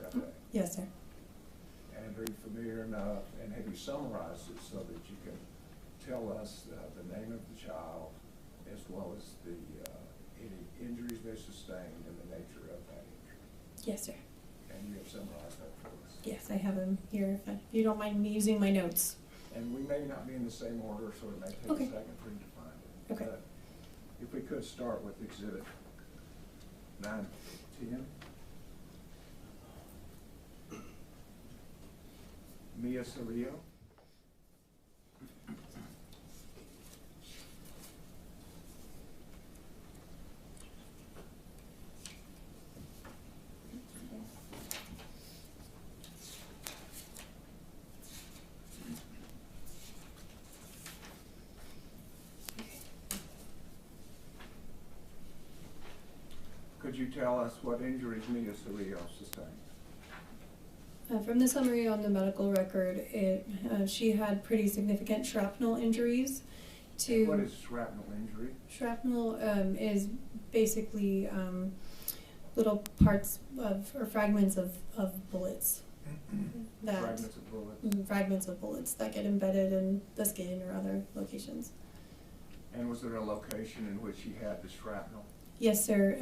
that day? Yes, sir. And are you familiar enough, and have you summarized it so that you can tell us the name of the child as well as any injuries they sustained and the nature of that injury? Yes, sir. And you have summarized that for us? Yes, I have them here, if you don't mind me using my notes. And we may not be in the same order, so it may take Okay. a second for you to find it. Okay. But if we could start with Exhibit 910. Mia Cerrillo. Could you tell us what injuries Mia Cerrillo sustained? From the summary on the medical record, she had pretty significant shrapnel injuries. And what is shrapnel injury? Shrapnel is basically little parts of, or fragments of bullets. Fragments of bullets that get embedded in the skin or other locations. And was there a location in which she had the shrapnel? Yes, sir.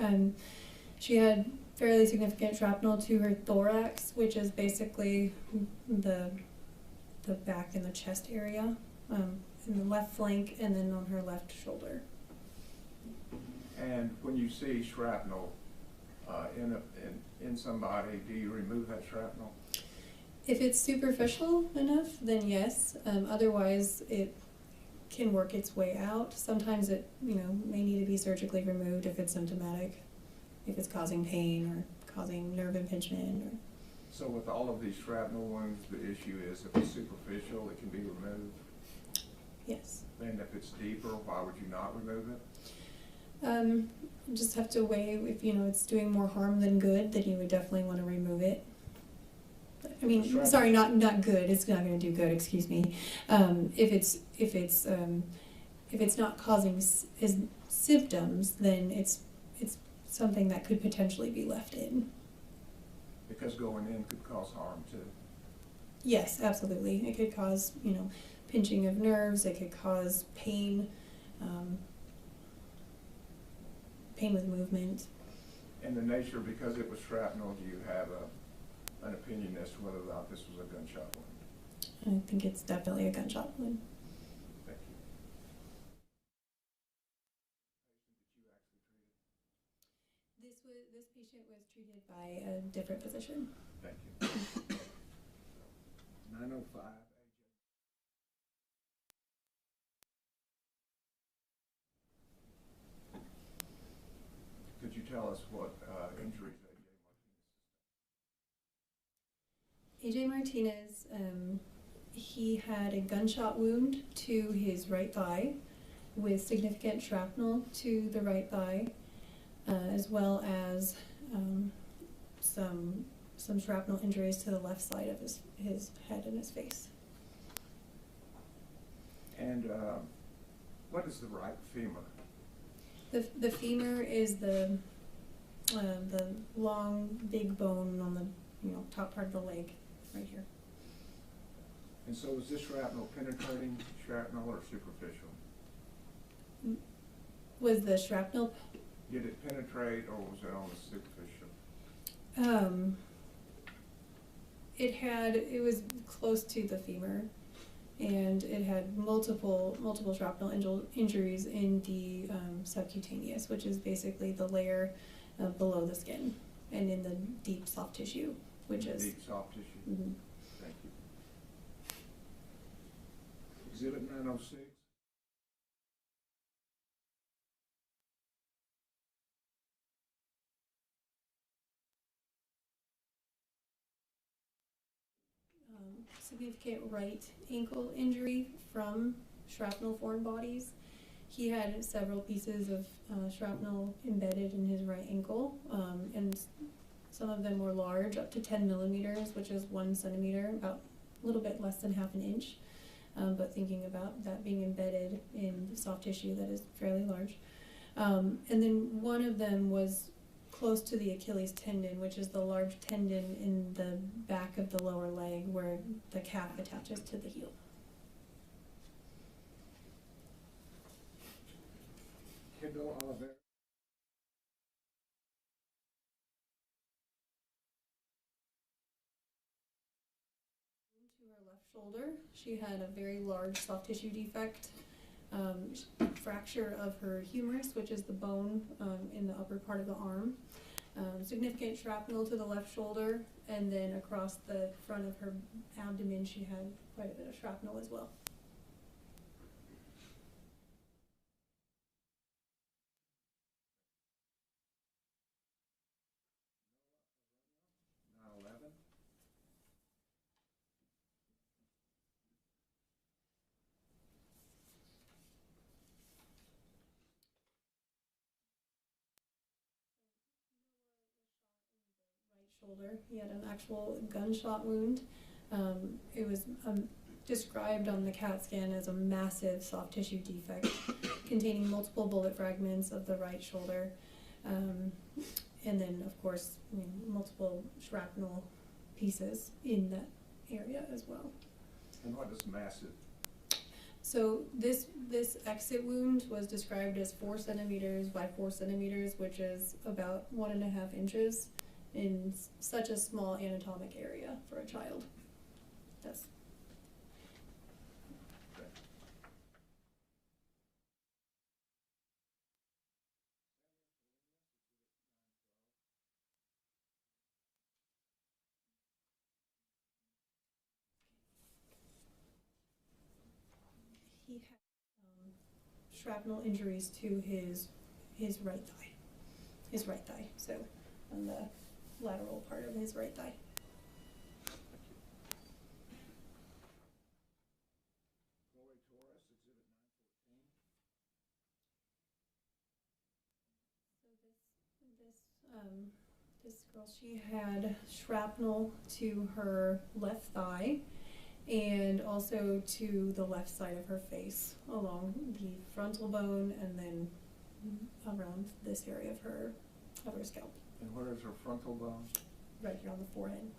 She had fairly significant shrapnel to her thorax, which is basically the back and the chest area, in the left flank, and then on her left shoulder. And when you see shrapnel in somebody, do you remove that shrapnel? If it's superficial enough, then yes. Otherwise, it can work its way out. Sometimes it, may need to be surgically removed if it's symptomatic, if it's causing pain or causing nerve impingement. So with all of these shrapnel wounds, the issue is if it's superficial, it can be removed? Yes. And if it's deeper, why would you not remove it? Just have to weigh if, it's doing more harm than good, then you would definitely want to remove it. I mean, sorry, not good. It's not going to do good. Excuse me. If it's not causing symptoms, then it's something that could potentially be left in. Because going in could cause harm too. Yes, absolutely. It could cause, pinching of nerves. It could cause pain, pain with movement. And the nature, because it was shrapnel, do you have an opinion as to whether or not this was a gunshot wound? I think it's definitely a gunshot wound. Thank you. This patient was treated by a different physician. Thank you. 905. Could you tell us what injuries AJ Martinez, he had a gunshot wound to his right thigh with significant shrapnel to the right thigh, as well as some shrapnel injuries to the left side of his head and his face. And what is the right femur? The femur is the long, big bone on the top part of the leg, right here. And so was this shrapnel penetrating shrapnel or superficial? Was the shrapnel? Did it penetrate or was it on the superficial? It was close to the femur. and it had multiple shrapnel injuries in the subcutaneous, which is basically the layer below the skin, and in the deep soft tissue, which is Deep soft tissue. mhm. Thank you. Exhibit 906. Significant right ankle injury from shrapnel foreign bodies. He had several pieces of shrapnel embedded in his right ankle, and some of them were large, up to 10 millimeters, which is 1 centimeter, about a little bit less than half an inch. But thinking about that being embedded in the soft tissue, that is fairly large. And then one of them was close to the Achilles tendon, which is the large tendon in the back of the lower leg where the calf attaches to the heel. Kendall Oliver. To her left shoulder, she had a very large soft tissue defect, fracture of her humerus, which is the bone in the upper part of the arm, significant shrapnel to the left shoulder, and then across the front of her abdomen she had quite a bit of shrapnel as well. Shoulder. He had an actual gunshot wound. It was described on the CAT scan as a massive soft tissue defect containing multiple bullet fragments of the right shoulder. And then, of course, multiple shrapnel pieces in that area as well. And what is massive? So this exit wound was described as 4 centimeters by 4 centimeters, which is about 1.5 inches. In such a small anatomic area for a child. That's Okay. he had shrapnel injuries to his right thigh. So on the lateral part of his right thigh. Chloe Torres, exhibit 914. So this girl, she had shrapnel to her left thigh and also to the left side of her face, along the frontal bone and then around this area of her scalp. And where is her frontal bone? Right here on the forehead.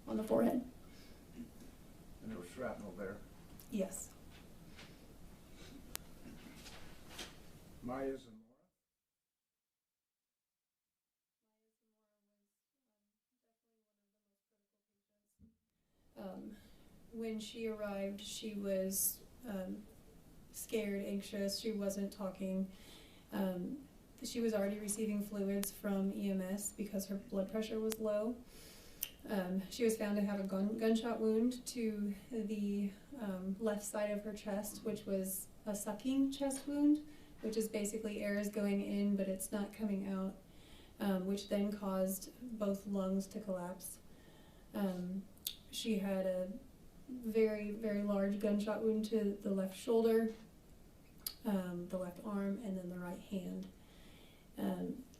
On the forehead. And there was shrapnel there. Yes. Maya Zamora. Maya Zamora was definitely one of the most critical patients. When she arrived, she was scared, anxious. She wasn't talking. She was already receiving fluids from EMS because her blood pressure was low. She was found to have a gunshot wound to the left side of her chest, which was a sucking chest wound, which is basically air is going in but it's not coming out, which then caused both lungs to collapse. She had a very, very large gunshot wound to the left shoulder, the left arm, and then the right hand.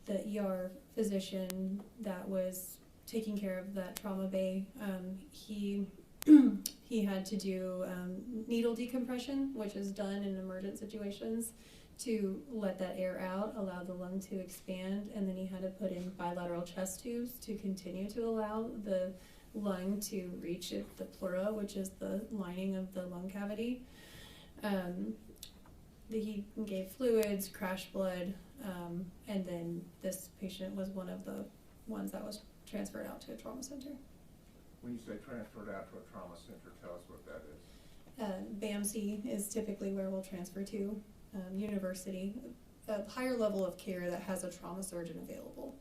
The ER physician that was taking care of that trauma bay, he had to do needle decompression, which is done in emergent situations to let that air out, allow the lung to expand, and then he had to put in bilateral chest tubes to continue to allow the lung to reach the pleura, which is the lining of the lung cavity. He gave fluids, crash blood, and then this patient was one of the ones that was transferred out to a trauma center. When you say transferred out to a trauma center, tell us what that is. BAMC is typically where we'll transfer to, university, a higher level of care that has a trauma surgeon available.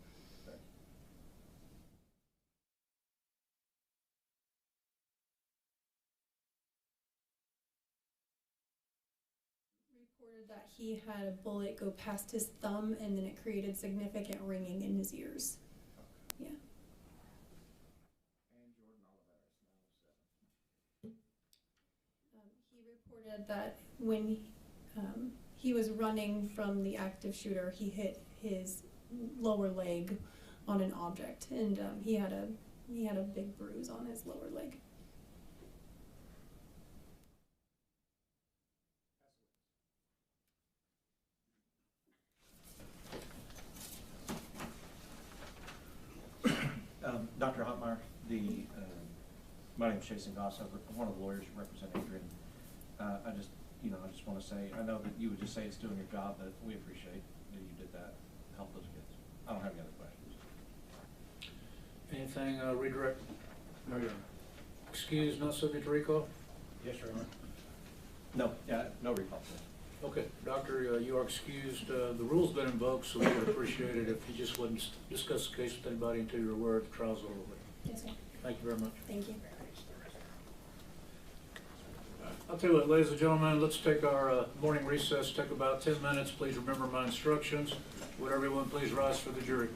Reported that he had a bullet go past his thumb and then it created significant ringing in his ears. Yeah. And Jordan Oliveris, 907. He reported that when he was running from the active shooter, he hit his lower leg on an object, and he had a big bruise on his lower leg. Dr. Hotmeyer, my name's Jason Goss. I'm one of the lawyers who represent Adrian. I just want to say, I know that you would just say it's doing your job, but we appreciate that you did that, help those kids. I don't have any other questions. Anything, redirect? No, Your Honor. Excuse, not subject to recall? Yes, Your Honor. No, no recall. Okay, Doctor, you are excused. The rule's been invoked, so we would appreciate it if you just wouldn't discuss the case with anybody until you're aware the trial's over with. Yes, sir. Thank you very much. Thank you. I'll tell you what, ladies and gentlemen, let's take our morning recess, take about 10 minutes. Please remember my instructions. Would everyone please rise for the jury?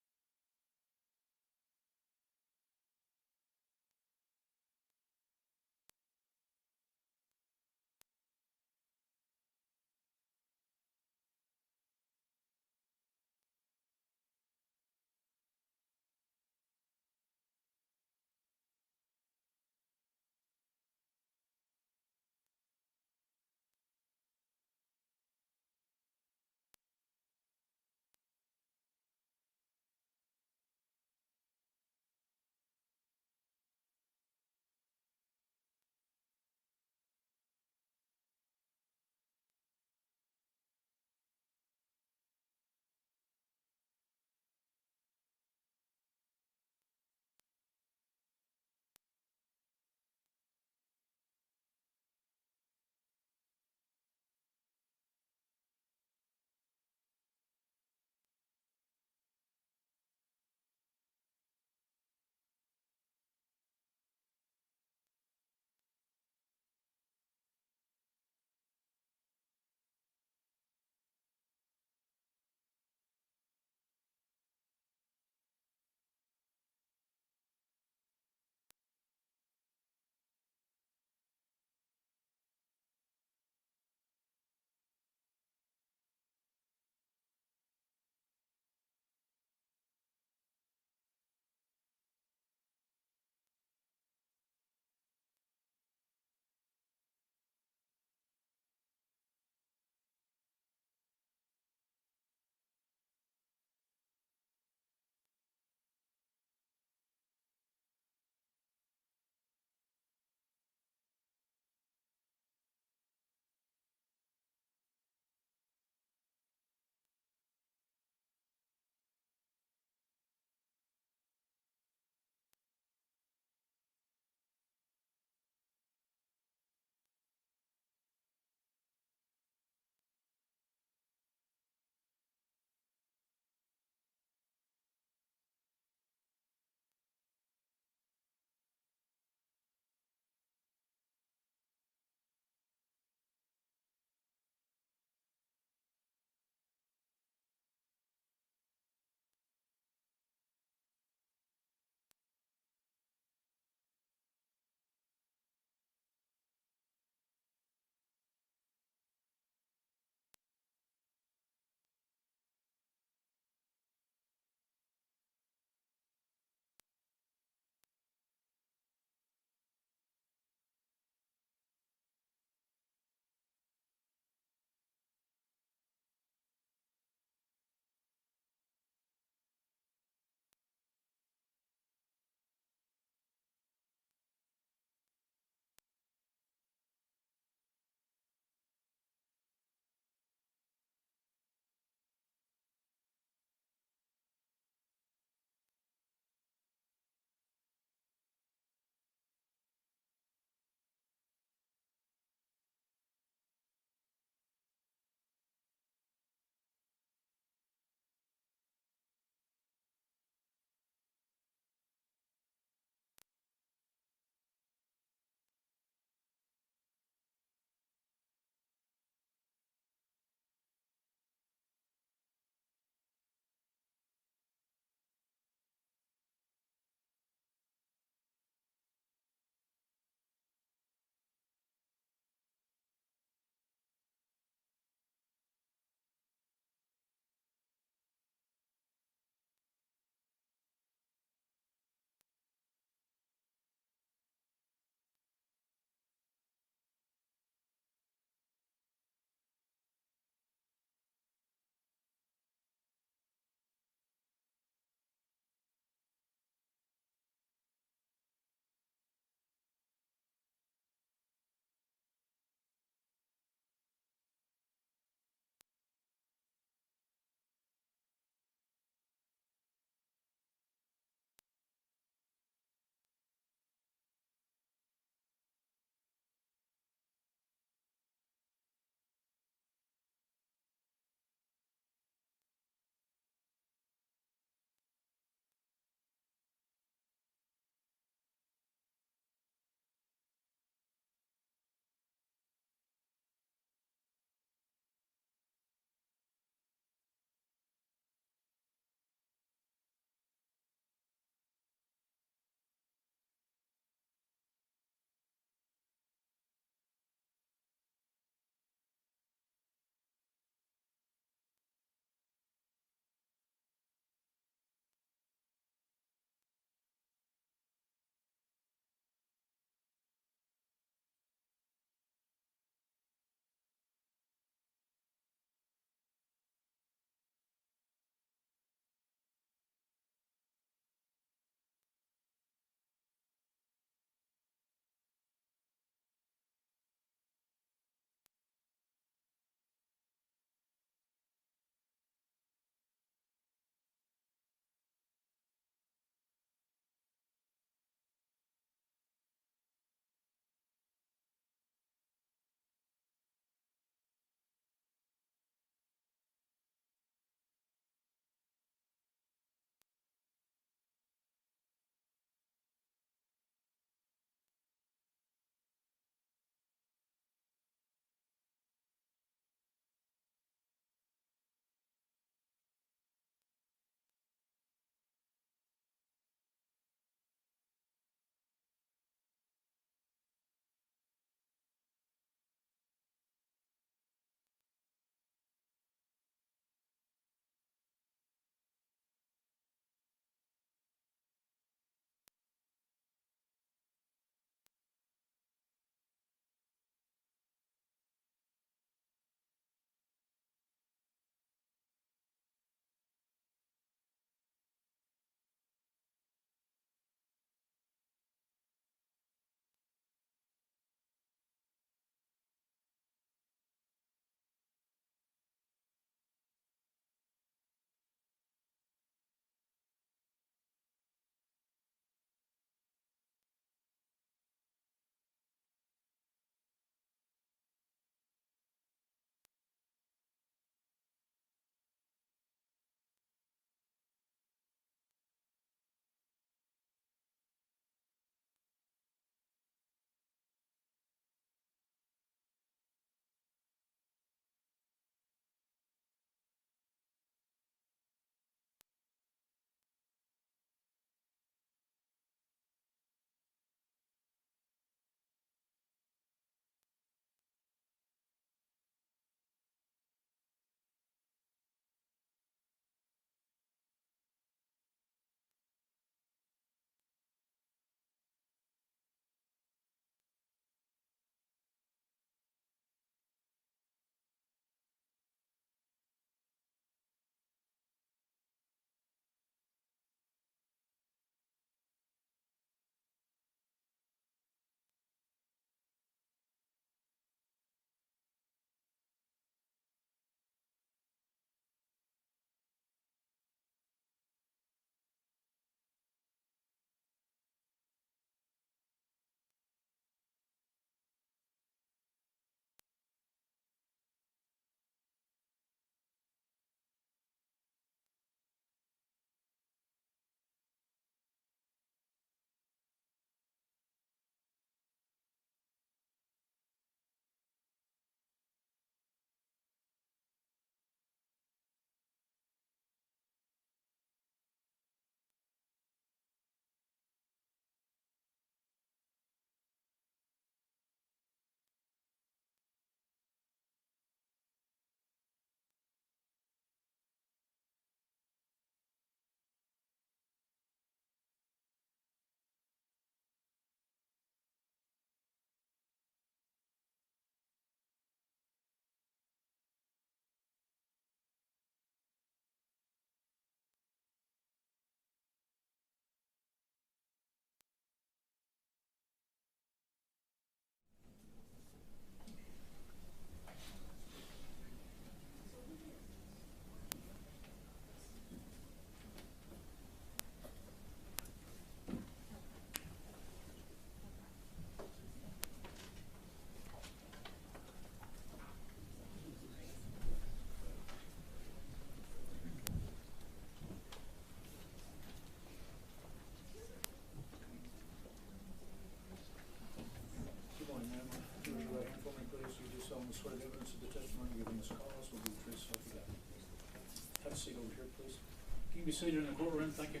be seated in the courtroom. Thank you.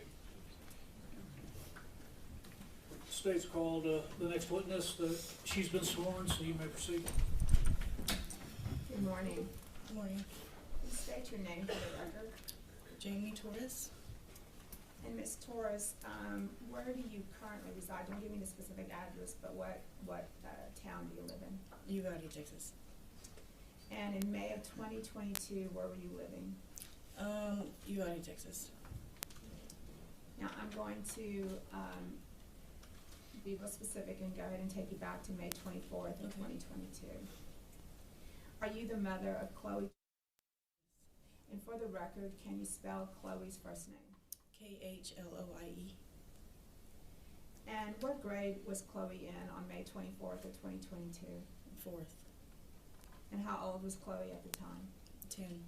State's called the next witness. She's been sworn, so you may proceed. Good morning. Good morning. Please state your name for the record. Jamie Torres, And Ms. Torres, where do you currently reside? Don't give me the specific address, but what town do you live in? Uvalde, Texas. And in May of 2022, where were you living? Uvalde, Texas. Now, I'm going to be real specific and go ahead and take you back to May 24th of Okay. 2022. Are you the mother of Chloe? And for the record, can you spell Chloe's first name? Khloie. And what grade was Chloe in on May 24th of 2022? 4th, And how old was Chloe at the time? 10.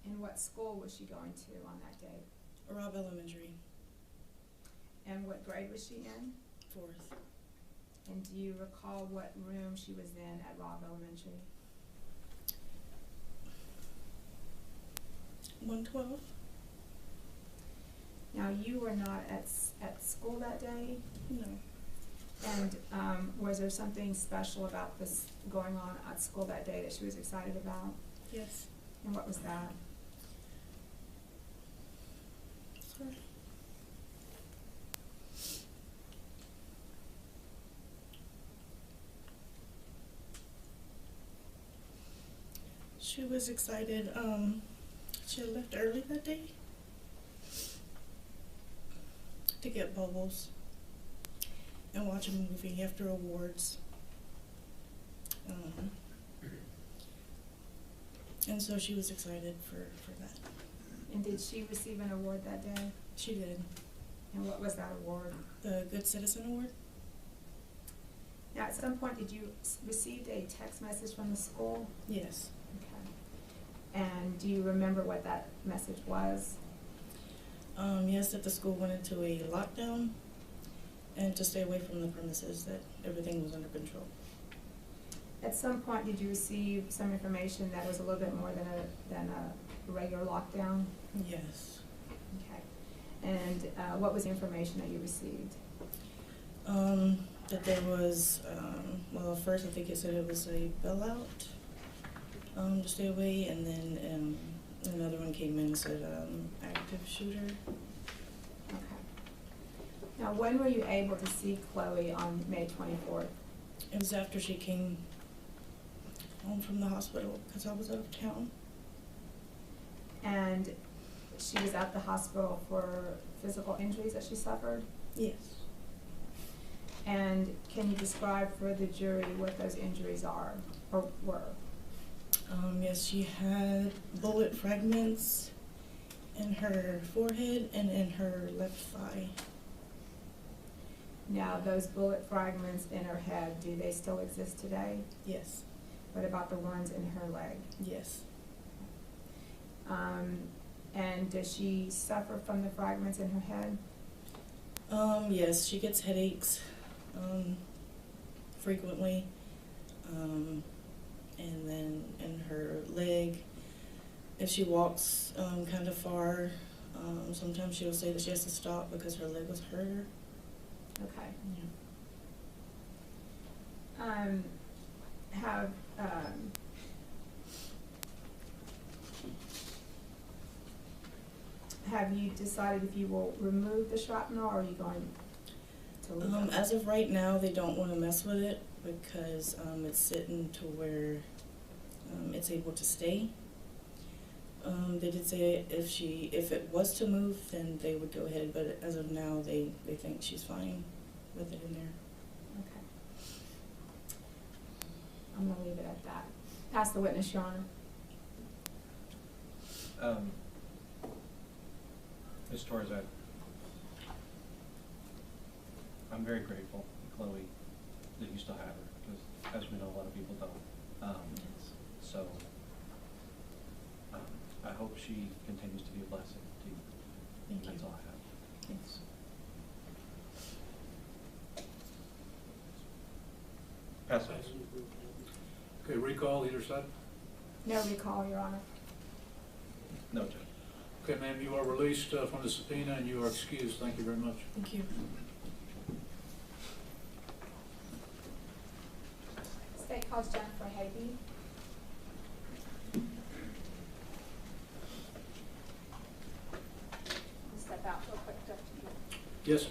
And what school was she going to on that date? Robb Elementary, And what grade was she in? 4th. And do you recall what room she was in at Robb Elementary? 112. Now, you were not at school that day, No. and was there something special about this going on at school that day that she was excited about? Yes. And what was that? Sorry. She was excited. She had left early that day to get bubbles and watch a movie after awards. And so she was excited for that. And did she receive an award that day? She did. And what was that award? The Good Citizen Award? Now, at some point, did you receive a text message from the school? Yes. Okay. And do you remember what that message was? Yes, that the school went into a lockdown and to stay away from the premises, that everything was under control. At some point, did you receive some information that was a little bit more than a regular lockdown? Yes. Okay. And what was the information that you received? That there was, well, first I think it said it was a bailout to stay away, and then another one came in and said active shooter. Okay. Now, when were you able to see Chloe on May 24th? It was after she came home from the hospital because I was out of town. And she was at the hospital for physical injuries that she suffered? Yes. And can you describe for the jury what those injuries are or were? Yes, she had bullet fragments in her forehead and in her left thigh. Now, those bullet fragments in her head, do they still exist today? Yes. What about the ones in her leg? Yes. And does she suffer from the fragments in her head? Yes, she gets headaches frequently. And then in her leg, if she walks kind of far, sometimes she'll say that she has to stop because her leg was hurt her. Okay. Yeah. Have you decided if you will remove the shrapnel, or are you going to leave it? As of right now, they don't want to mess with it because it's sitting to where it's able to stay. They did say if it was to move, then they would go ahead, but as of now, they think she's fine with it in there. Okay. I'm gonna leave it at that. Ask the witness, Your Honor. Ms. Torres, I'm very grateful, Chloe, that you still have her, because as we know, a lot of people don't. So I hope she continues to be a blessing to you. Thank you. That's all I have. Thanks. Pass it. Okay, recall either side. No recall, Your Honor. No, Judge. Okay, ma'am, you are released from the subpoena and you are excused. Thank you very much. Thank you. State calls Jennifer Haby. Step out real quick, Jeff. Yes.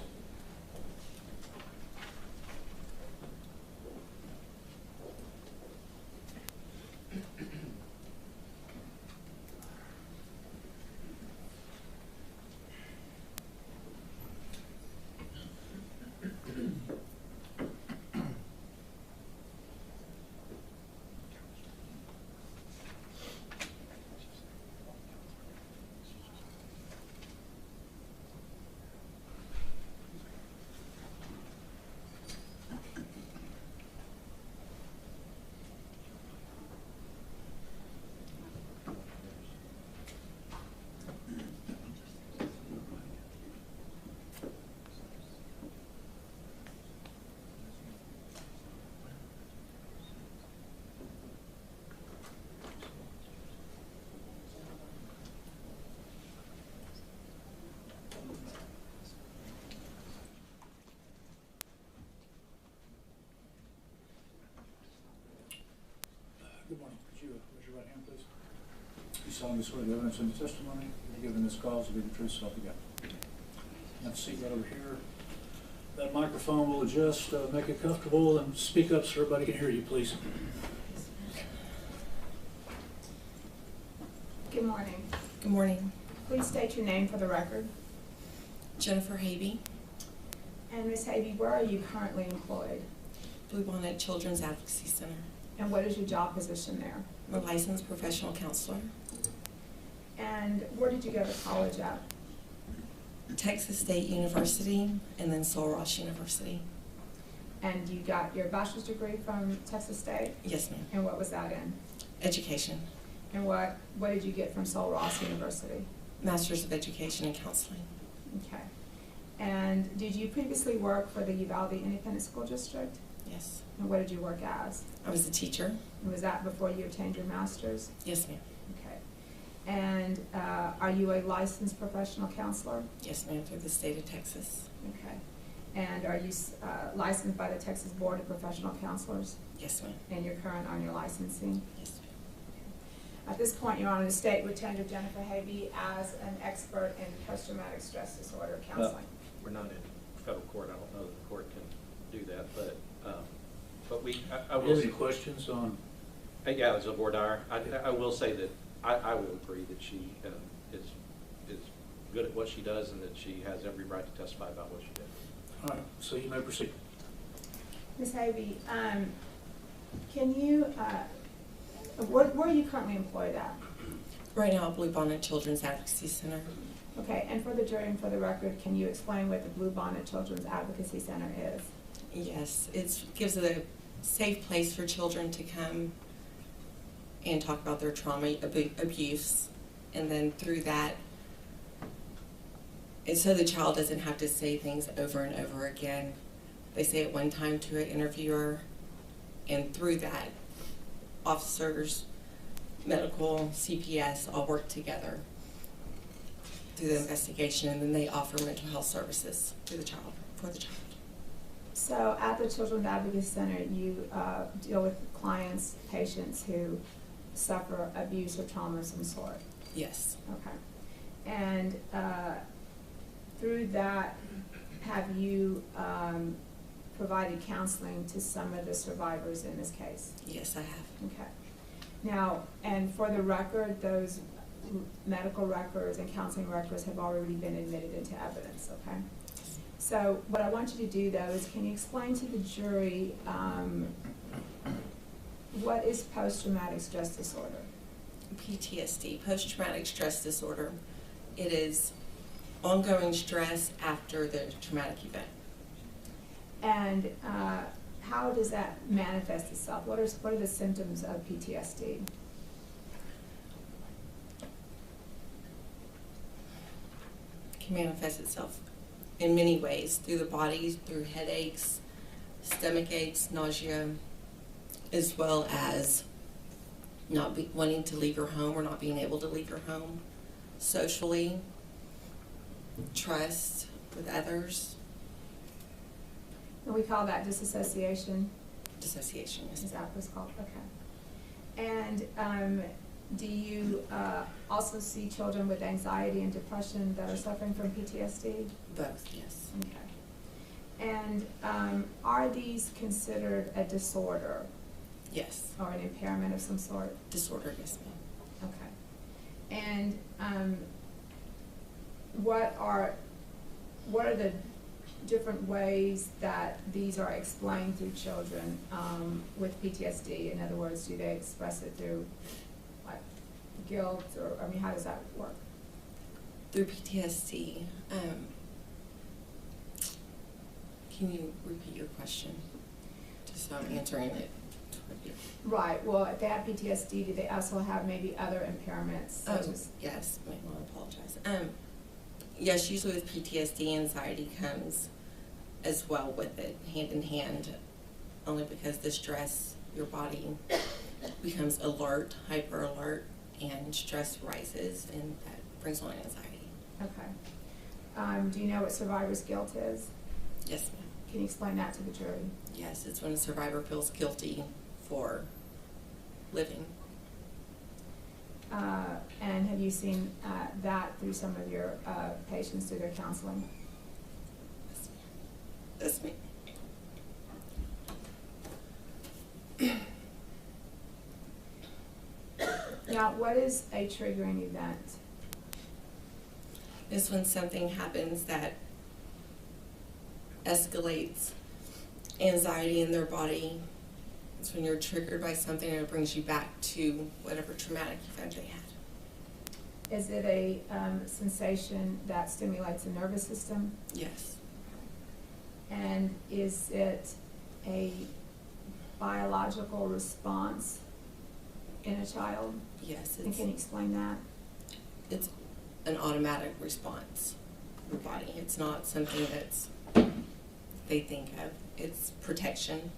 Good morning. Could you raise your right hand, please? You solemnly swear the evidence in the testimony you're giving this cause to be the truth, so help you God. Have a seat right over here. That microphone will adjust, make it comfortable, and speak up so everybody can hear you, please. Good morning. Good morning. Please state your name for the record. Jennifer Haby, And Ms. Haby, where are you currently employed? Bluebonnet Children's Advocacy Center. And what is your job position there? I'm a licensed professional counselor. And where did you go to college at? Texas State University and then Sul Ross University. And you got your bachelor's degree from Texas State? Yes, ma'am. And what was that in? Education. And what did you get from Sul Ross University? Master's of Education and Counseling. Okay. And did you previously work for the Uvalde Independent School District? Yes. And what did you work as? I was a teacher. And was that before you obtained your master's? Yes, ma'am. Okay. And are you a licensed professional counselor? Yes, ma'am, through the state of Texas. Okay. And are you licensed by the Texas Board of Professional Counselors? Yes, ma'am. And you're current on your licensing? Yes, ma'am. At this point, Your Honor, the state would tender Jennifer Haby as an expert in post-traumatic stress disorder counseling. We're not in federal court. I don't know that the court can do that, but I will. Any questions on? Yeah, as a board dire, I will say that I will agree that she is good at what she does and that she has every right to testify about what she did. All right, so you may proceed. Ms. Haby, can you, where are you currently employed at? Right now, Bluebonnet Children's Advocacy Center. Okay, and for the jury and for the record, can you explain what the Bluebonnet Children's Advocacy Center is? Yes, it gives a safe place for children to come and talk about their trauma, abuse, and then through that, it's so the child doesn't have to say things over and over again. They say it one time to an interviewer, and through that, officers, medical, CPS all work together through the investigation, and then they offer mental health services to the child, for the child. So at the Children's Advocacy Center, you deal with clients, patients who suffer abuse or trauma of some sort? Yes. Okay. And through that, have you provided counseling to some of the survivors in this case? Yes, I have. Okay. Now, and for the record, those medical records and counseling records have already been admitted into evidence, okay? So what I want you to do, though, is can you explain to the jury what is post-traumatic stress disorder? PTSD, post-traumatic stress disorder. It is ongoing stress after the traumatic event. And how does that manifest itself? What are the symptoms of PTSD? It can manifest itself in many ways, through the body, through headaches, stomach aches, nausea, as well as not wanting to leave your home or not being able to leave your home, socially, trust with others, And we call that disassociation. dissociation. Yes. Is that what it's called? Okay. And do you also see children with anxiety and depression that are suffering from PTSD? Both, yes. Okay. And are these considered a disorder Yes. or an impairment of some sort? Disorder, yes, ma'am. Okay. And what are the different ways that these are explained through children with PTSD? In other words, do they express it through like guilt, or I mean, how does that work? Through PTSD, can you repeat your question? Just so I'm answering it toward you. Right. Well, if they have PTSD, do they also have maybe other impairments? Such as Yes, I want to apologize. Yes, usually with PTSD, anxiety comes as well with it, hand in hand, only because the stress, your body becomes alert, hyper alert, and stress rises, and that brings on anxiety. Okay. Do you know what survivor's guilt is? Yes, ma'am. Can you explain that to the jury? Yes, it's when a survivor feels guilty for living. And have you seen that through some of your patients through their counseling? Yes, ma'am. Now, what is a triggering event? It's when something happens that escalates anxiety in their body. It's when you're triggered by something and it brings you back to whatever traumatic event they had. Is it a sensation that stimulates the nervous system? Yes. And is it a biological response in a child? Yes. And can you explain that? It's an automatic response in your body. It's not something that's they think of. It's protection.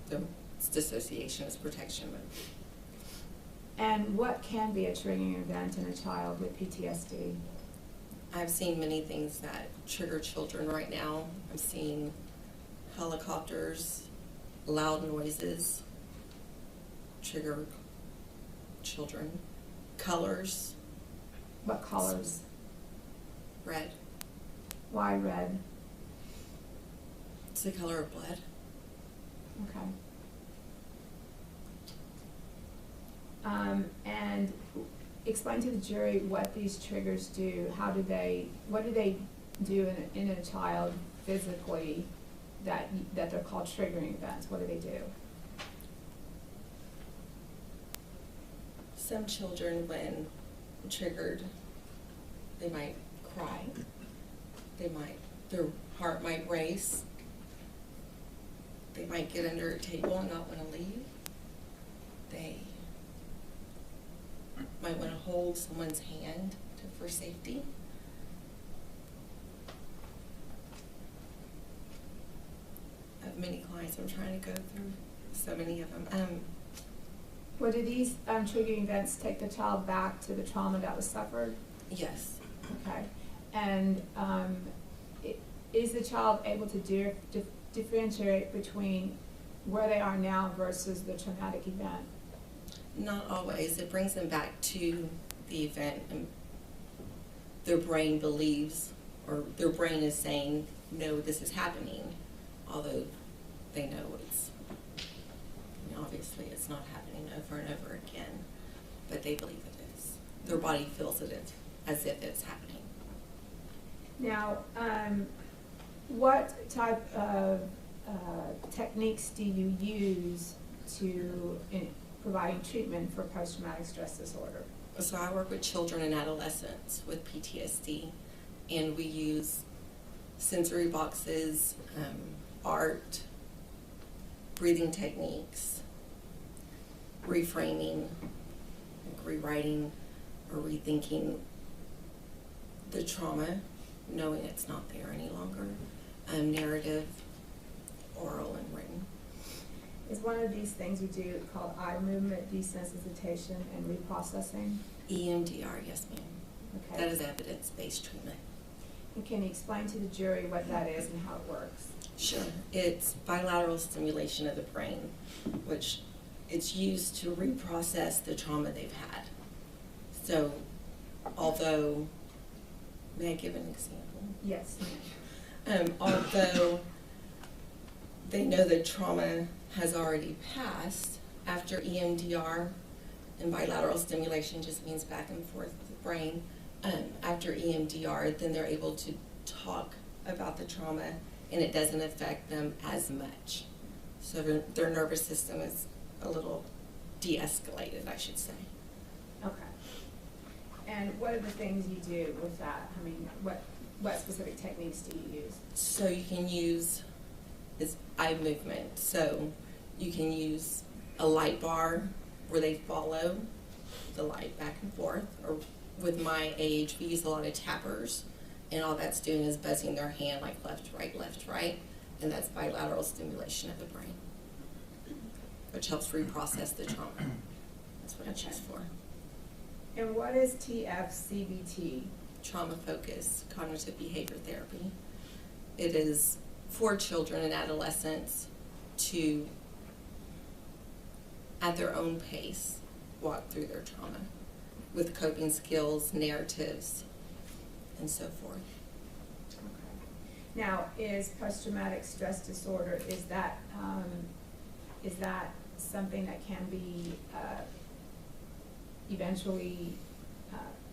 It's dissociation. It's protection. And what can be a triggering event in a child with PTSD? I've seen many things that trigger children right now. I'm seeing helicopters, loud noises trigger children, colors. What colors? Red. Why red? It's the color of blood. Okay. And explain to the jury what these triggers do. What do they do in a child physically that they're called triggering events? What do they do? Some children, when triggered, they might cry. Their heart might race. They might get under a table and not want to leave. They might want to hold someone's hand for safety. I have many clients I'm trying to go through, so many of them. Well, do these triggering events take the child back to the trauma that was suffered? Yes. Okay. And is the child able to differentiate between where they are now versus the traumatic event? Not always. It brings them back to the event, and their brain believes, or their brain is saying, no, this is happening, although they know obviously it's not happening over and over again, but they believe it is. Their body feels it as if it's happening. Now, what type of techniques do you use in providing treatment for post-traumatic stress disorder? So I work with children and adolescents with PTSD, and we use sensory boxes, art, breathing techniques, reframing, like rewriting or rethinking the trauma, knowing it's not there any longer, narrative, oral and written. Is one of these things you do called eye movement desensitization and reprocessing? EMDR, yes ma'am. Okay. That is evidence-based treatment. And can you explain to the jury what that is and how it works? Sure. It's bilateral stimulation of the brain, which it's used to reprocess the trauma they've had. So, although, may I give an example? Yes. Although they know the trauma has already passed, after EMDR, and bilateral stimulation just means back and forth with the brain, after EMDR, then they're able to talk about the trauma and it doesn't affect them as much. So their nervous system is a little de-escalated, I should say. Okay. And what are the things you do with that? I mean, what specific techniques do you use? So you can use this eye movement. So you can use a light bar where they follow the light back and forth. Or with my age, we use a lot of tappers, and all that's doing is buzzing their hand like left, right, and that's bilateral stimulation of the brain, which helps reprocess the trauma. That's what I choose for. And what is TFCBT? Trauma-focused cognitive behavior therapy. It is for children and adolescents to, at their own pace, walk through their trauma with coping skills, narratives, and so forth. Okay. Now, is post-traumatic stress disorder, is that something that can be eventually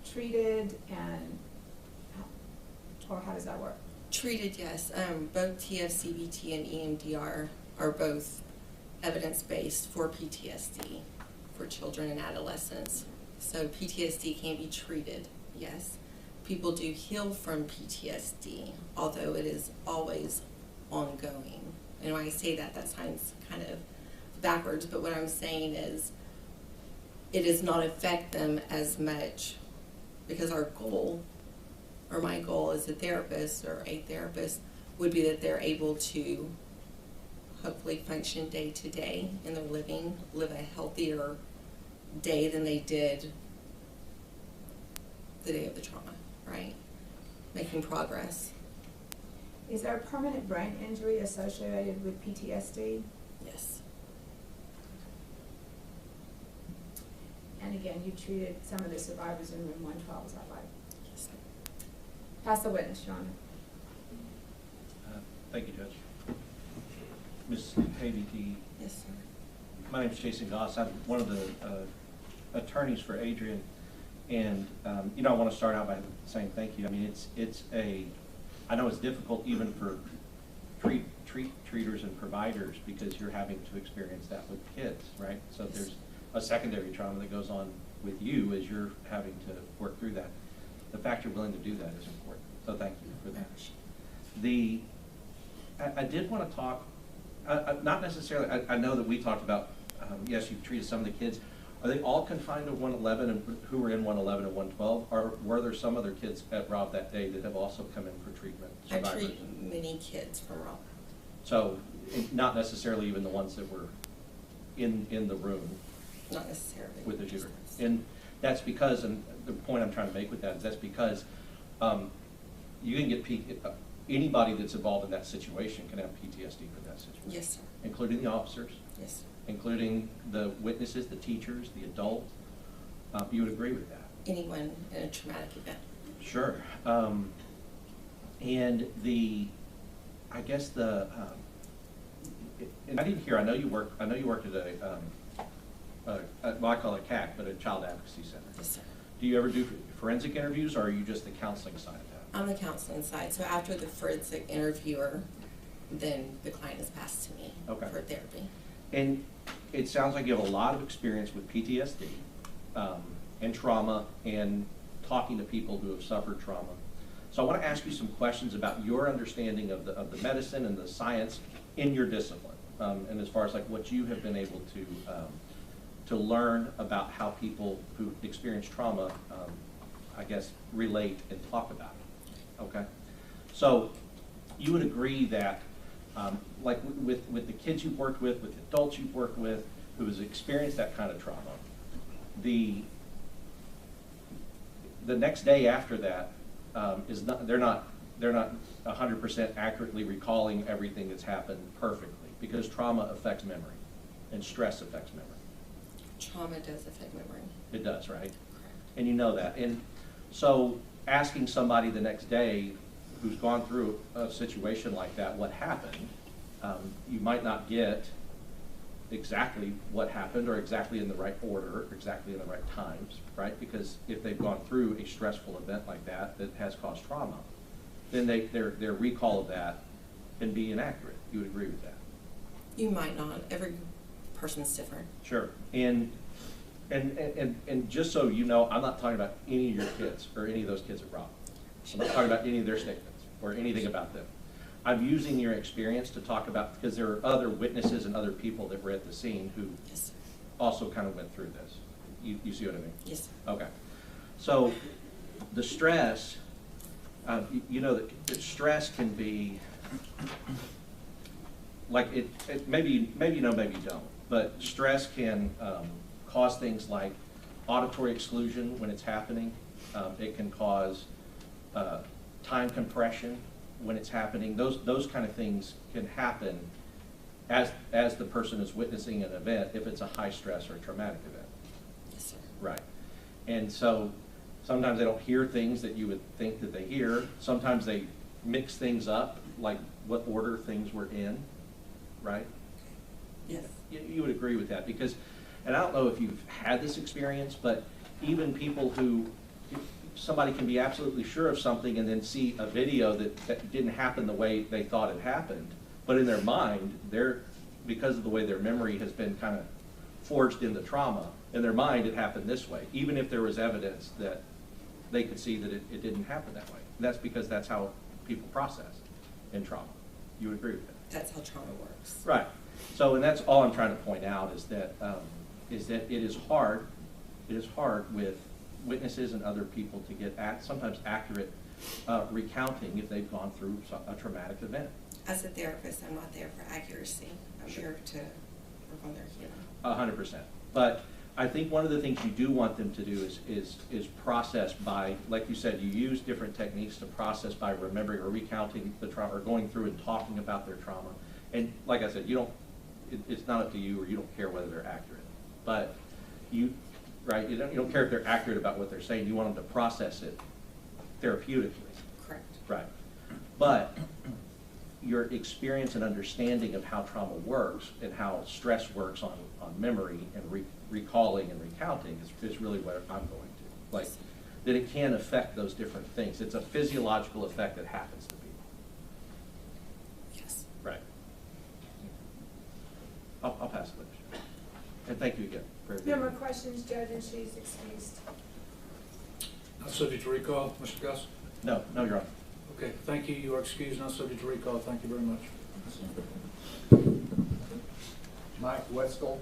treated, and or how does that work? Treated, yes. Both TFCBT and EMDR are both evidence-based for PTSD for children and adolescents. So PTSD can be treated, yes. People do heal from PTSD, although it is always ongoing. And when I say that, that sounds kind of backwards, but what I'm saying is it does not affect them as much, because our goal, or my goal as a therapist would be that they're able to hopefully function day to day in their living, live a healthier day than they did the day of the trauma, right? Making progress. Is there a permanent brain injury associated with PTSD? Yes. And again, you treated some of the survivors in room 112, is that right? Yes, sir. Pass the witness, Your Honor. Thank you, Judge. Ms. KBT. Yes, sir. My name is Jason Goss. I'm one of the attorneys for Adrian. And, I want to start out by saying thank you. I mean, I know it's difficult even for treaters and providers, because you're having to experience that with kids, right? So Yes. there's a secondary trauma that goes on with you as you're having to work through that. The fact you're willing to do that is important. So thank you for that. I did want to talk, not necessarily, I know that we talked about, yes, you've treated some of the kids. Are they all confined to 111 and who were in 111 and 112? Or were there some other kids at Rob that day that have also come in for treatment? I Survivors? treat many kids from Rob. So not necessarily even the ones that were in the room Not necessarily. with the shooter. And that's because, and the point I'm trying to make with that is that's because you can get anybody that's involved in that situation can have PTSD for that situation. Yes, sir. Including the officers. Yes, sir. Including the witnesses, the teachers, the adult. You would agree with that? Anyone in a traumatic event. Sure. And I guess and I didn't hear, I know you worked at well, I call it CAC, but a child advocacy center. Yes, sir. Do you ever do forensic interviews, or are you just the counseling side of that? On the counseling side, so after the forensic interviewer, then the client is passed to me Okay. for therapy. And it sounds like you have a lot of experience with PTSD and trauma and talking to people who have suffered trauma. So I want to ask you some questions about your understanding of the medicine and the science in your discipline, and as far as like what you have been able to learn about how people who experience trauma, I guess, relate and talk about it. Okay? So you would agree that like with the kids you've worked with the adults you've worked with who has experienced that kind of trauma, the next day after that is not, they're not 100% accurately recalling everything that's happened perfectly, because trauma affects memory and stress affects memory. Trauma does affect memory. It does, right? Correct. And you know that. And so asking somebody the next day who's gone through a situation like that, what happened, you might not get exactly what happened or exactly in the right order or exactly in the right times, right? Because if they've gone through a stressful event like that that has caused trauma, then their recall of that can be inaccurate. You would agree with that? You might not. Every person's different. Sure. And just so you know, I'm not talking about any of your kids or any of those kids at Rob. I'm not talking about any of their statements or anything about them. I'm using your experience to talk about, because there are other witnesses and other people that were at the scene who Yes, sir. also kind of went through this. You see what I mean? Yes, sir. Okay. So the stress, you know that stress can be, like maybe you know, maybe you don't, but stress can cause things like auditory exclusion when it's happening. It can cause time compression when it's happening. Those kind of things can happen as the person is witnessing an event if it's a high stress or traumatic event. Yes, sir. Right. And so sometimes they don't hear things that you would think that they hear. Sometimes they mix things up, like what order things were in, right? Yes. You would agree with that, because, and I don't know if you've had this experience, but even people who, somebody can be absolutely sure of something and then see a video that didn't happen the way they thought it happened, but in their mind, because of the way their memory has been kind of forged into trauma, in their mind it happened this way, even if there was evidence that they could see that it didn't happen that way. And that's because that's how people process in trauma. You would agree with that? That's how trauma works. Right. So, and that's all I'm trying to point out is that it is hard. It is hard with witnesses and other people to get sometimes accurate recounting if they've gone through a traumatic event. As a therapist, I'm not there for accuracy. I'm here to work on their healing. 100%. But I think one of the things you do want them to do is process by, like you said, you use different techniques to process by remembering or recounting the trauma or going through and talking about their trauma. And like I said, it's not up to you, or you don't care whether they're accurate. But you don't care if they're accurate about what they're saying. You want them to process it therapeutically. Correct. Right. But your experience and understanding of how trauma works and how stress works on memory and recalling and recounting is really what I'm going to. Like, that it can affect those different things. It's a physiological effect that happens to people. Yes. Right. I'll pass it later. And thank you again for No more questions, Judge, and she's excused. Not subject to recall, Mr. Gus? No, Your Honor. Okay, thank you. You are excused, not subject to recall. Thank you very much. Mike Westall.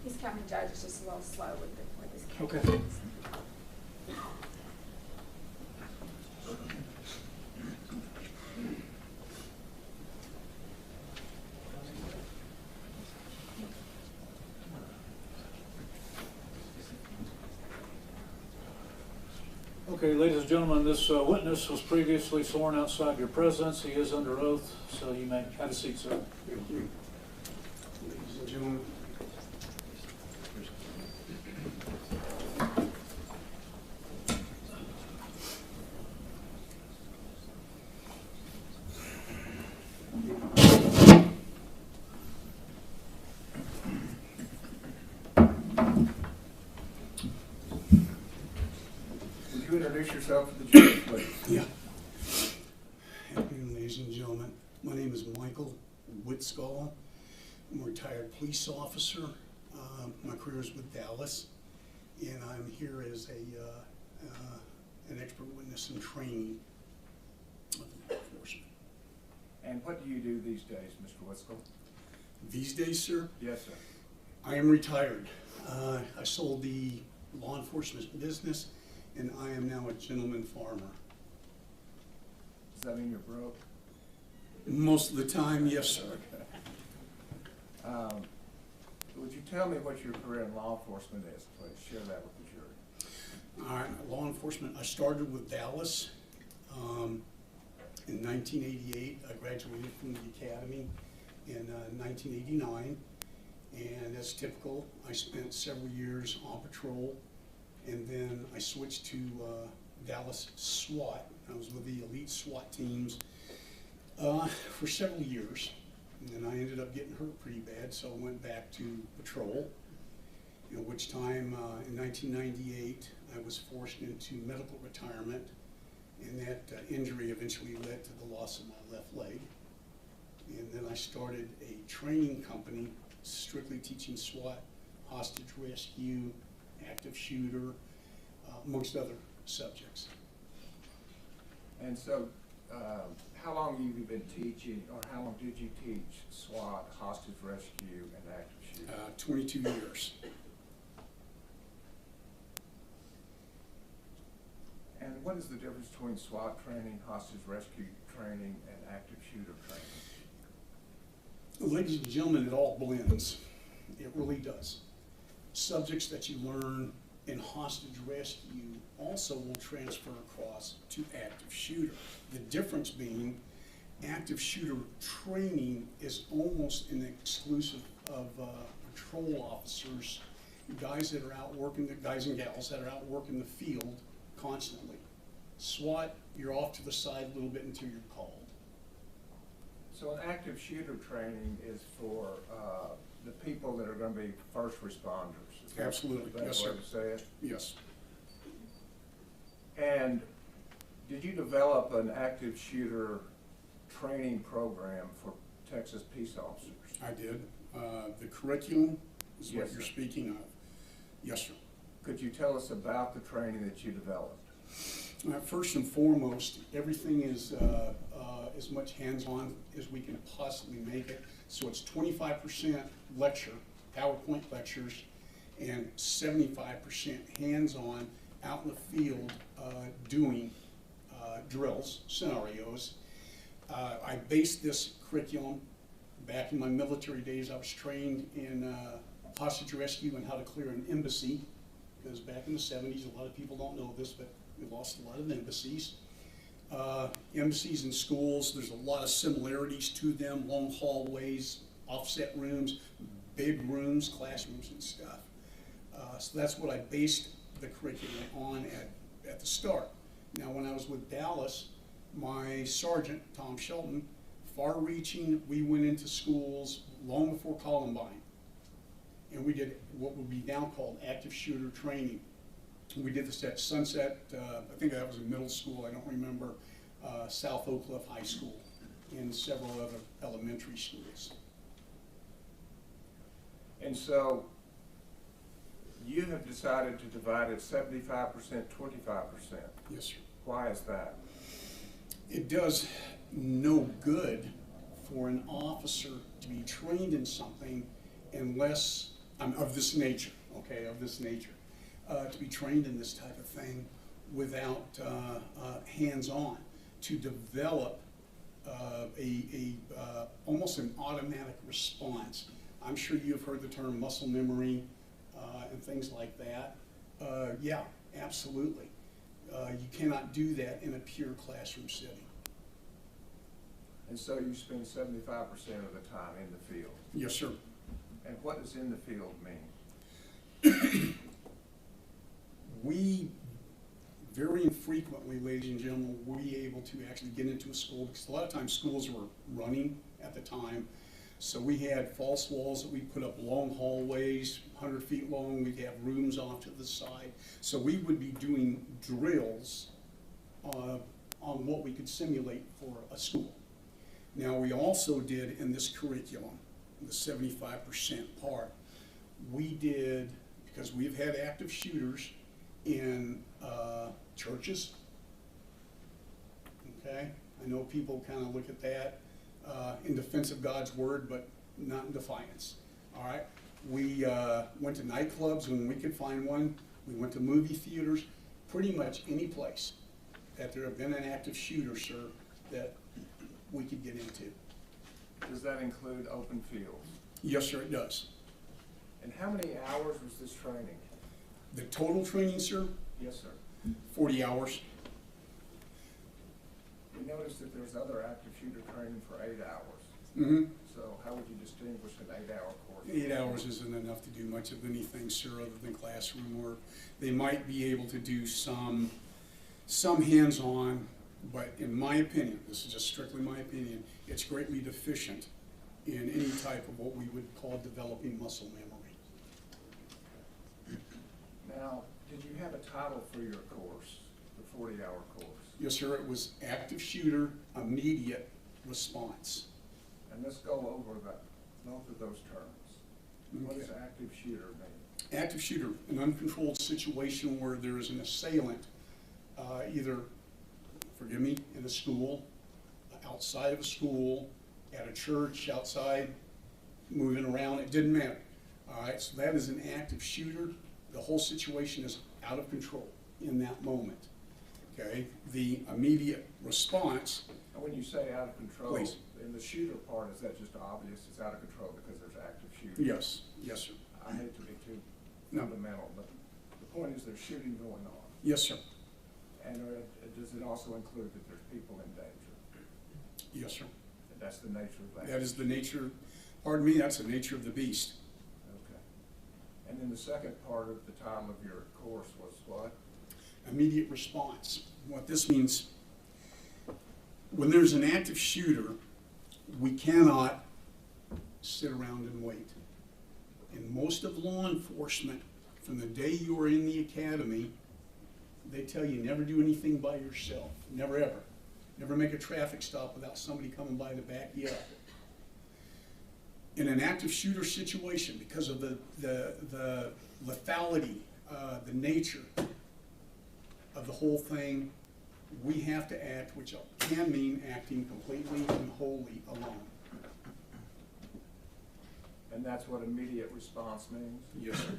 He's coming, Judge, it's just a little slow with his case. Okay. Okay, ladies and gentlemen, this witness was previously sworn outside your presence. He is under oath, so you may have a seat, sir. Thank you. Ladies and gentlemen, introduce yourself to the jury, please. Yeah. Afternoon, ladies and gentlemen. My name is Michael Whitskall. I'm a retired police officer. My career is with Dallas, and I'm here as an expert witness in training of law enforcement. And what do you do these days, Mr. Whitskell? These days, sir, Yes, sir. I am retired. I sold the law enforcement business, and I am now a gentleman farmer. Does that mean you're broke? Most of the time, yes, sir. Would you tell me what your career in law enforcement is, please? Share that with the jury. All right, law enforcement, I started with Dallas in 1988. I graduated from the academy in 1989, and as typical, I spent several years on patrol, and then I switched to Dallas SWAT. I was with the elite SWAT teams for several years, and then I ended up getting hurt pretty bad, so I went back to patrol, at which time in 1998 I was forced into medical retirement, and that injury eventually led to the loss of my left leg. And then I started a training company strictly teaching SWAT, hostage rescue, active shooter, amongst other subjects. And so, how long have you been teaching, or how long did you teach SWAT, hostage rescue, and active shooter? 22 years. And what is the difference between SWAT training, hostage rescue training, and active shooter training? Ladies and gentlemen, it all blends. It really does. Subjects that you learn in hostage rescue also will transfer across to active shooter. The difference being active shooter training is almost an exclusive of patrol officers, guys that are out working, guys and gals that are out working the field constantly. SWAT, you're off to the side a little bit until you're called. So an active shooter training is for the people that are going to be first responders. Is that Absolutely, the best yes, way sir. to say it? Yes. And did you develop an active shooter training program for Texas peace officers? I did. The curriculum is what Yes, you're sir. speaking of. Yes, sir. Could you tell us about the training that you developed? First and foremost, everything is as much hands-on as we can possibly make it. So it's 25% lecture, PowerPoint lectures, and 75% hands-on out in the field doing drills, scenarios. I based this curriculum back in my military days. I was trained in hostage rescue and how to clear an embassy, because back in the 70s, a lot of people don't know this, but we lost a lot of embassies. Embassies and schools, there's a lot of similarities to them, long hallways, offset rooms, big rooms, classrooms and stuff. So that's what I based the curriculum on at the start. Now when I was with Dallas, my sergeant, Tom Shelton, far-reaching, we went into schools long before Columbine, and we did what would be now called active shooter training. We did this at Sunset, I think that was a middle school, I don't remember, South Oak Cliff High School, and several other elementary schools. And so you have decided to divide it 75%, 25%. Yes, sir. Why is that? It does no good for an officer to be trained in something unless, of this nature, okay, of this nature, to be trained in this type of thing without hands-on, to develop almost an automatic response. I'm sure you've heard the term muscle memory and things like that. Yeah, absolutely. You cannot do that in a pure classroom setting. And so you spend 75% of the time in the field. Yes, sir. And what does in the field mean? We very infrequently, ladies and gentlemen, were we able to actually get into a school, because a lot of times schools were running at the time. So we had false walls that we put up, long hallways, 100 feet long. We'd have rooms off to the side. So we would be doing drills on what we could simulate for a school. Now, we also did in this curriculum, the 75% part, we did, because we've had active shooters in churches. Okay, I know people kind of look at that in defense of God's word, but not in defiance. All right, we went to nightclubs when we could find one. We went to movie theaters, pretty much any place that there have been an active shooter, sir, that we could get into. Does that include open fields? Yes, sir, it does. And how many hours was this training? The total training, sir, Yes, sir. 40 hours. We noticed that there's other active shooter training for 8 hours. Mm-hmm. So how would you distinguish an 8-hour course? 8 hours isn't enough to do much of anything, sir, other than classroom work. They might be able to do some hands-on, but in my opinion, this is just strictly my opinion, it's greatly deficient in any type of what we would call developing muscle memory. Now, did you have a title for your course, the 40-hour course? Yes, sir, it was active shooter, immediate response. And let's go over both of those terms. What does Okay. active shooter mean? Active shooter, an uncontrolled situation where there is an assailant, either, forgive me, in a school, outside of a school, at a church, outside, moving around, it didn't matter. All right, so that is an active shooter. The whole situation is out of control in that moment. Okay, the immediate response. And when you say out of control, Please. in the shooter part, is that just obvious it's out of control because there's active shooting? Yes, yes, sir. I hate to be too No. fundamental, but the point is there's shooting going on. Yes, sir. And does it also include that there's people in danger? Yes, sir. And that's the nature of that? That is the nature, pardon me, that's the nature of the beast. Okay. And then the second part of the title of your course was what? Immediate response. What this means, when there's an active shooter, we cannot sit around and wait. In most of law enforcement, from the day you are in the academy, they tell you never do anything by yourself. Never ever. Never make a traffic stop without somebody coming by to back you up. In an active shooter situation, because of the lethality, the nature of the whole thing, we have to act, which can mean acting completely and wholly alone. And that's what immediate response means? Yes, sir.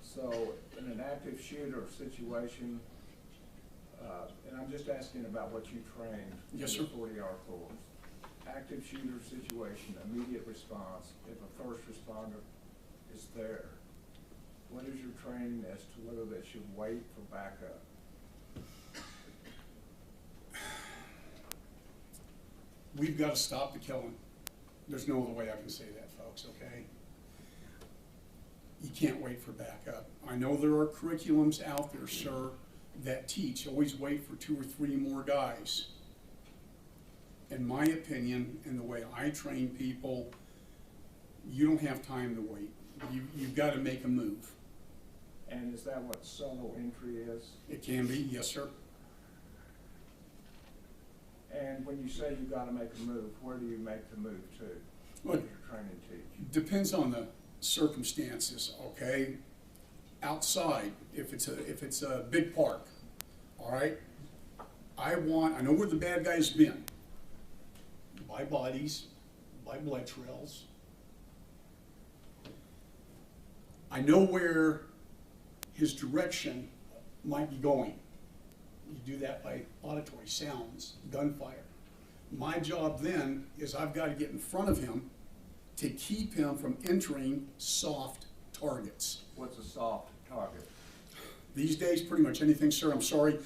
So in an active shooter situation, and I'm just asking about what you trained Yes, in the sir. 40-hour course. Active shooter situation, immediate response, if a first responder is there, what is your training as to whether they should wait for backup? We've got to stop the killing. There's no other way I can say that, folks, okay? You can't wait for backup. I know there are curriculums out there, sir, that teach, always wait for 2 or 3 more guys. In my opinion, and the way I train people, you don't have time to wait. You've got to make a move. And is that what solo entry is? It can be, yes, sir. And when you say you got to make a move, where do you make the move to? What does your training teach? Depends on the circumstances, okay? Outside, if it's a big park, all right? I know where the bad guy's been. By bodies, by blood trails. I know where his direction might be going. You do that by auditory sounds, gunfire. My job then is I've got to get in front of him to keep him from entering soft targets. What's a soft target? These days, pretty much anything, sir. I'm sorry.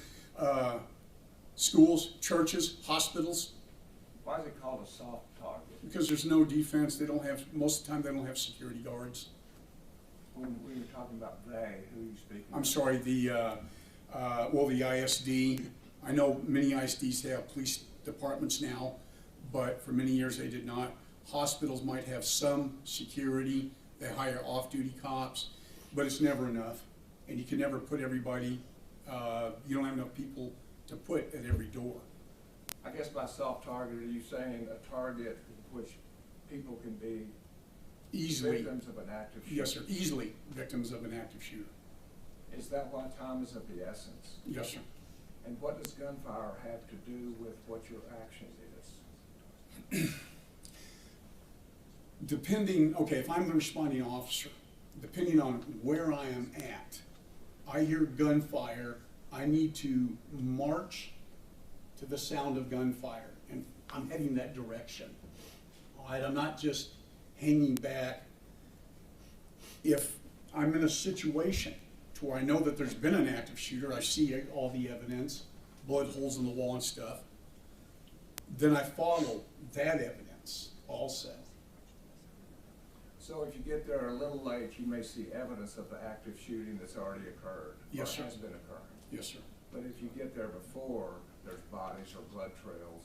Schools, churches, hospitals. Why is it called a soft target? Because there's no defense. They don't have, most of the time, they don't have security guards. When you're talking about they, who are you speaking of? I'm sorry, the ISD. I know many ISDs have police departments now, but for many years they did not. Hospitals might have some security, they hire off-duty cops, but it's never enough. And you can never put everybody, you don't have enough people to put at every door. I guess by soft target, are you saying a target which people can be Easily. victims of an active shooter? Yes, sir, easily victims of an active shooter. Is that why time is of the essence? Yes, sir. And what does gunfire have to do with what your action is? Depending, okay, if I'm the responding officer, depending on where I am at, I hear gunfire, I need to march to the sound of gunfire, and I'm heading that direction. All right, I'm not just hanging back. If I'm in a situation to where I know that there's been an active shooter, I see all the evidence, blood holes in the wall and stuff, then I follow that evidence also. So if you get there a little late, you may see evidence of the active shooting that's already occurred. Yes, sir. Or has been occurring. Yes, sir. But if you get there before there's bodies or blood trails,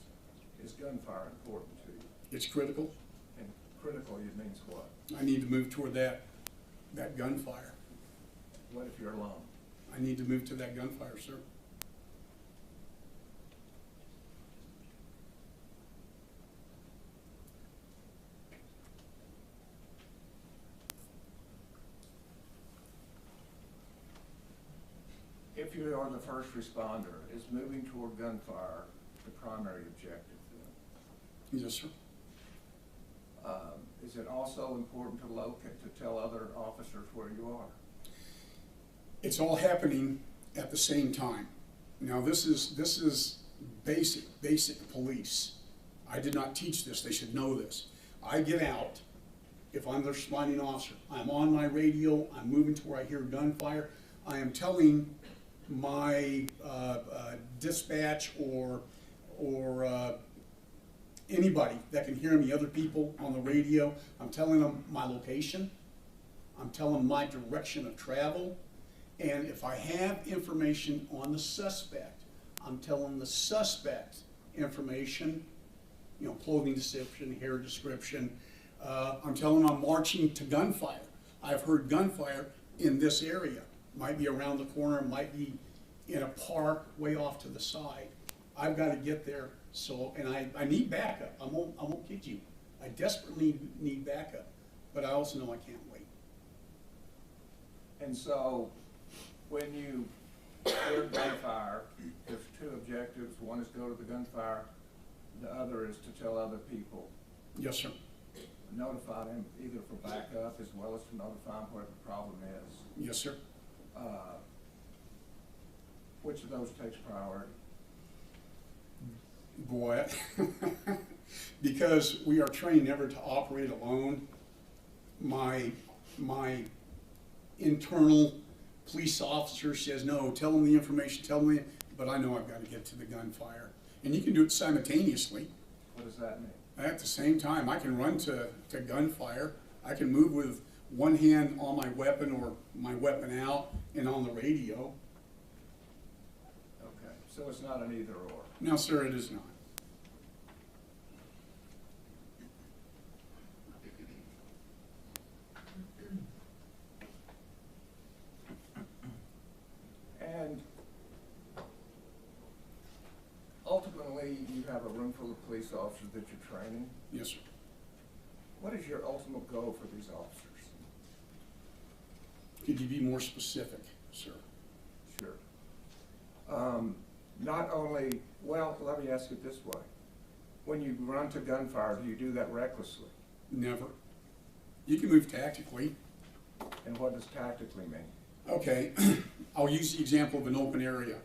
is gunfire important to you? It's critical. And critical, it means what? I need to move toward that gunfire. What if you're alone? I need to move to that gunfire, sir. If you are the first responder, is moving toward gunfire the primary objective then? Yes, sir. Is it also important to tell other officers where you are? It's all happening at the same time. Now, this is basic police. I did not teach this. They should know this. I get out. If I'm the responding officer, I'm on my radio. I'm moving to where I hear gunfire. I am telling my dispatch or anybody that can hear me, other people on the radio, I'm telling them my location. I'm telling them my direction of travel. And if I have information on the suspect, I'm telling the suspect information, you know, clothing description, hair description. I'm telling them I'm marching to gunfire. I've heard gunfire in this area. Might be around the corner, might be in a park way off to the side. I've got to get there, so, and I need backup. I won't kid you. I desperately need backup, but I also know I can't wait. And so, when you hear gunfire, there's two objectives. One is go to the gunfire. The other is to tell other people. Yes, sir. Notify them either for backup as well as to notify them where the problem is. Yes, sir. Which of those takes priority? Boy, because we are trained never to operate alone, my internal police officer says, no, tell them the information, tell them, but I know I've got to get to the gunfire. And you can do it simultaneously. What does that mean? At the same time, I can run to gunfire. I can move with one hand on my weapon or my weapon out and on the radio. Okay, so it's not an either or. No, sir, it is not. And ultimately, you have a room full of police officers that you're training. Yes, sir. What is your ultimate goal for these officers? Could you be more specific, sir? Sure. Not only, well, let me ask it this way. When you run to gunfire, do you do that recklessly? Never. You can move tactically. And what does tactically mean? Okay, I'll use the example of an open area.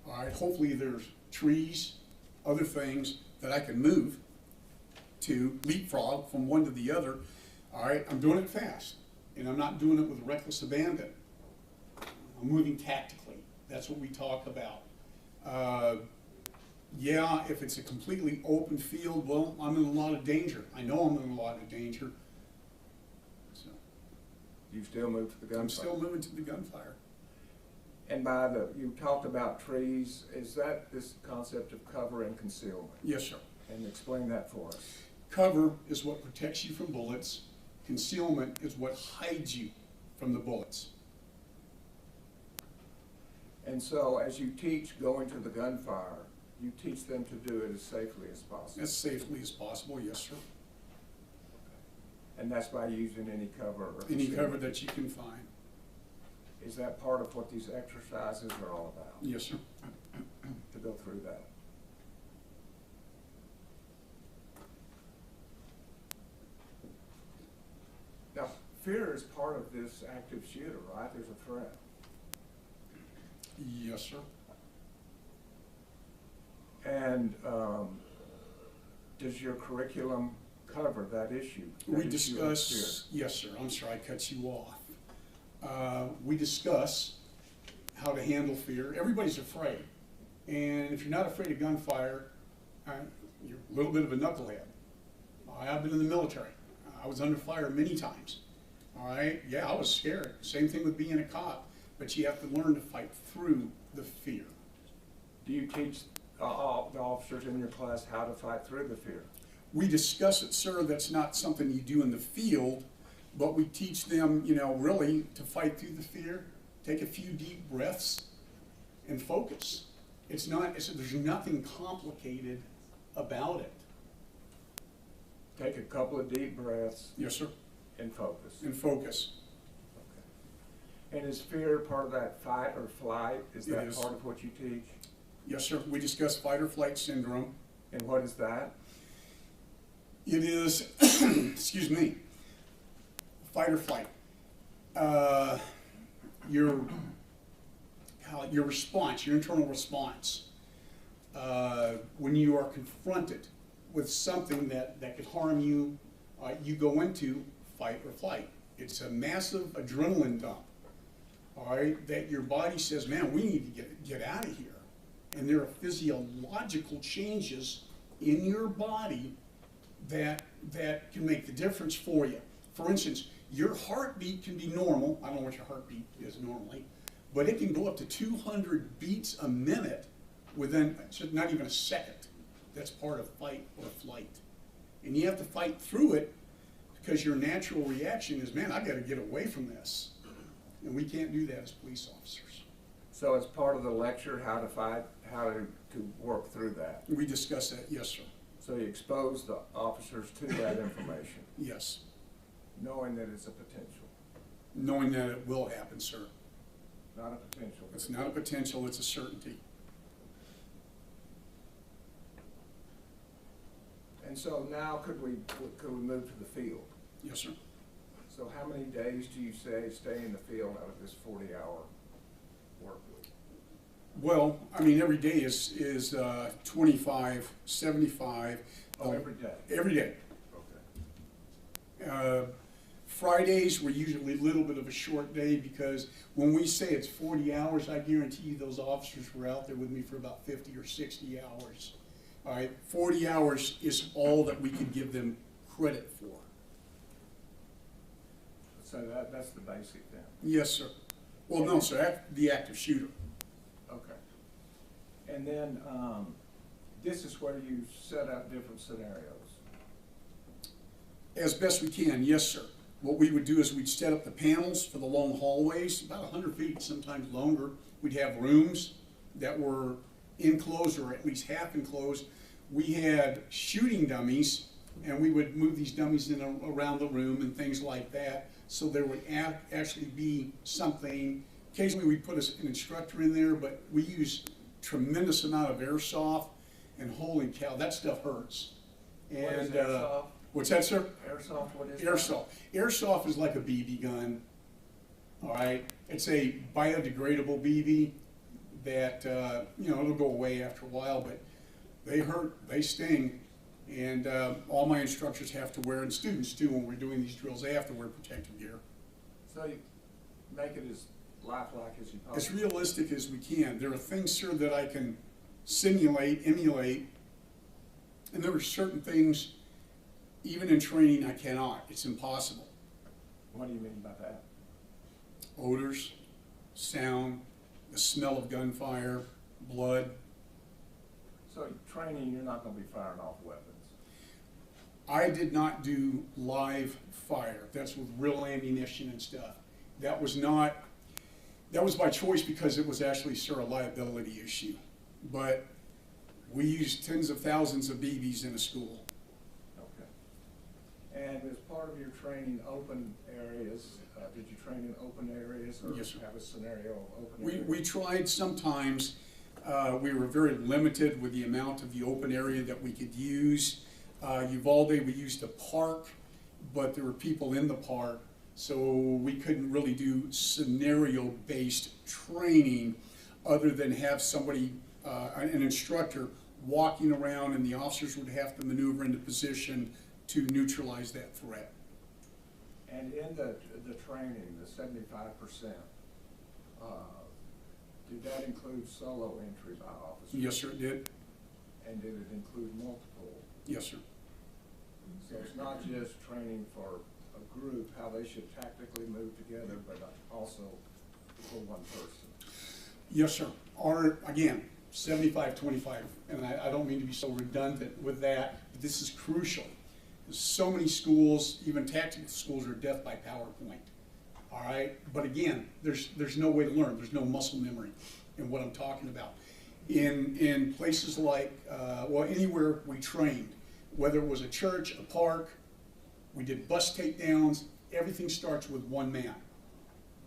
All right, hopefully there's trees, other things that I can move to leapfrog from one to the other. All right, I'm doing it fast, and I'm not doing it with reckless abandon. I'm moving tactically. That's what we talk about. Yeah, if it's a completely open field, well, I'm in a lot of danger. I know I'm in a lot of danger. So You still move to the gunfire? I'm still moving to the gunfire. And you talked about trees. Is that this concept of cover and concealment? Yes, sir. And explain that for us. Cover is what protects you from bullets. Concealment is what hides you from the bullets. And so as you teach going to the gunfire, you teach them to do it as safely as possible. As safely as possible, yes, sir. And that's by using any cover or Any concealment. cover that you can find. Is that part of what these exercises are all about? Yes, sir. To go through that? Now, fear is part of this active shooter, right? There's a threat. Yes, sir. And does your curriculum cover that issue? We discuss, yes, sir, I'm sorry, I cut you off. We discuss how to handle fear. Everybody's afraid. And if you're not afraid of gunfire, you're a little bit of a knucklehead. I've been in the military. I was under fire many times. All right, yeah, I was scared. Same thing with being a cop. But you have to learn to fight through the fear. Do you teach all the officers in your class how to fight through the fear? We discuss it, sir. That's not something you do in the field, but we teach them, you know, really to fight through the fear. Take a few deep breaths and focus. There's nothing complicated about it. Take a couple of deep breaths. Yes, sir. And focus. And focus. Okay. And is fear part of that fight or flight? Is that is. part of what you teach? Yes, sir. We discuss fight or flight syndrome. And what is that? It is, excuse me, fight or flight. Your response, your internal response, when you are confronted with something that could harm you, you go into fight or flight. It's a massive adrenaline dump, all right, that your body says, man, we need to get out of here. And there are physiological changes in your body that can make the difference for you. For instance, your heartbeat can be normal. I don't know what your heartbeat is normally, but it can go up to 200 beats a minute within not even a second. That's part of fight or flight. And you have to fight through it because your natural reaction is, man, I got to get away from this. And we can't do that as police officers. So it's part of the lecture, how to fight, how to work through that. We discuss that, yes, sir. So you expose the officers to that information. Yes. Knowing that it's a potential. Knowing that it will happen, sir. Not a potential. It's not a potential, it's a certainty. And so now could we move to the field? Yes, sir. So how many days do you say stay in the field out of this 40-hour work week? Well, I mean, every day is 25, 75. Every day? Every day. Okay. Fridays were usually a little bit of a short day because when we say it's 40 hours, I guarantee you those officers were out there with me for about 50 or 60 hours. All right, 40 hours is all that we could give them credit for. So that's the basic then? Yes, sir. Well, no, sir, the active shooter. Okay. And then this is where you set up different scenarios. As best we can, yes, sir. What we would do is we'd set up the panels for the long hallways, about 100 feet, sometimes longer. We'd have rooms that were enclosed or at least half enclosed. We had shooting dummies, and we would move these dummies in around the room and things like that. So there would actually be something. Occasionally we'd put an instructor in there, but we use tremendous amount of airsoft, and holy cow, that stuff hurts. And what is airsoft? What's that, sir? Airsoft, what is Airsoft. Airsoft is like a BB gun. All right, it's a biodegradable BB that it'll go away after a while, but they hurt, they sting, and all my instructors have to wear, and students too, when we're doing these drills, they have to wear protective gear. So you make it as lifelike as you possibly As realistic as we can. There are things, sir, that I can simulate, emulate, and there are certain things, even in training, I cannot. It's impossible. What do you mean by that? Odors, sound, the smell of gunfire, blood. So training, you're not going to be firing off weapons? I did not do live fire. That's with real ammunition and stuff. That was by choice because it was actually, sir, a liability issue. But we used tens of thousands of BBs in a school. Okay. And as part of your training, open areas, did you train in open areas or Yes, sir. have a scenario of open areas? We tried sometimes. We were very limited with the amount of the open area that we could use. Uvalde, we used a park, but there were people in the park, so we couldn't really do scenario-based training other than have somebody, an instructor, walking around, and the officers would have to maneuver into position to neutralize that threat. And in the training, the 75%, did that include solo entry by officers? Yes, sir, it did. And did it include multiple? Yes, sir. So it's not just training for a group, how they should tactically move together, but also for one person? Yes, sir. Again, 75-25, and I don't mean to be so redundant with that, but this is crucial. So many schools, even tactical schools, are death by PowerPoint. All right, but again, there's no way to learn. There's no muscle memory in what I'm talking about. In places like, anywhere we trained, whether it was a church, a park, we did bus takedowns, everything starts with one man.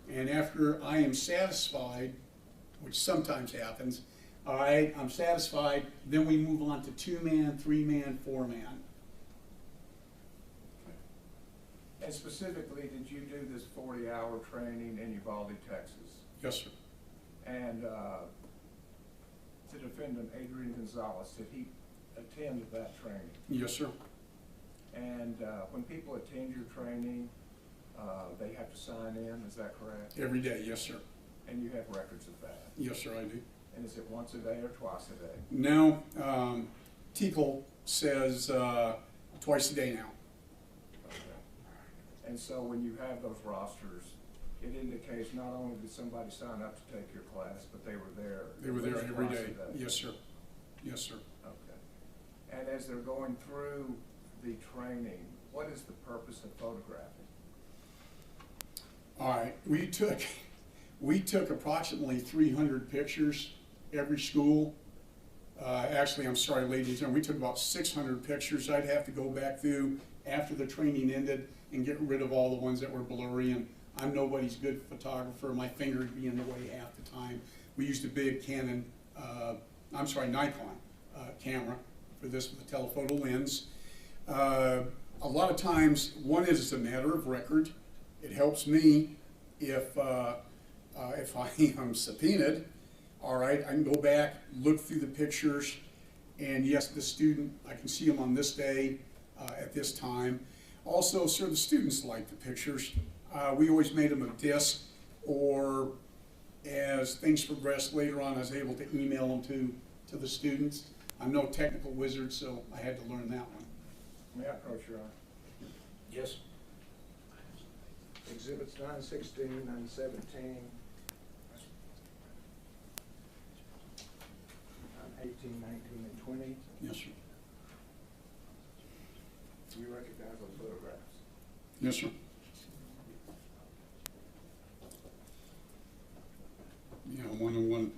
And after I am satisfied, which sometimes happens, all right, I'm satisfied, then we move on to 2-man, 3-man, 4-man. And specifically, did you do this 40-hour training in Uvalde, Texas? Yes, sir. And the defendant, Adrián Gonzales, did he attend that training? Yes, sir. And when people attend your training, they have to sign in, is that correct? Every day, yes, sir. And you have records of that? Yes, sir, I do. And is it once a day or twice a day? Now, TCL says twice a day now. Okay. And so when you have those rosters, it indicates not only did somebody sign up to take your class, but they were there. They were there every twice a day. Yes, sir. Yes, sir. Okay. And as they're going through the training, what is the purpose of photographing? All right, we took approximately 300 pictures every school. Actually, I'm sorry, ladies and gentlemen, we took about 600 pictures. I'd have to go back through after the training ended and get rid of all the ones that were blurry, and I'm nobody's good photographer. My finger would be in the way half the time. We used a big Nikon camera for this with a telephoto lens. A lot of times, one is it's a matter of record. It helps me if I am subpoenaed. All right, I can go back, look through the pictures, and yes, the student, I can see them on this day at this time. Also, sir, the students like the pictures. We always made them a disc, or as things progressed later on, I was able to email them to the students. I'm no technical wizard, so I had to learn that one. May I approach your honor? Yes. Exhibits 916 and 17. 18, 19, and 20. Yes, sir. Do you recognize those photographs? Yes, sir. Yeah, I'm wondering one.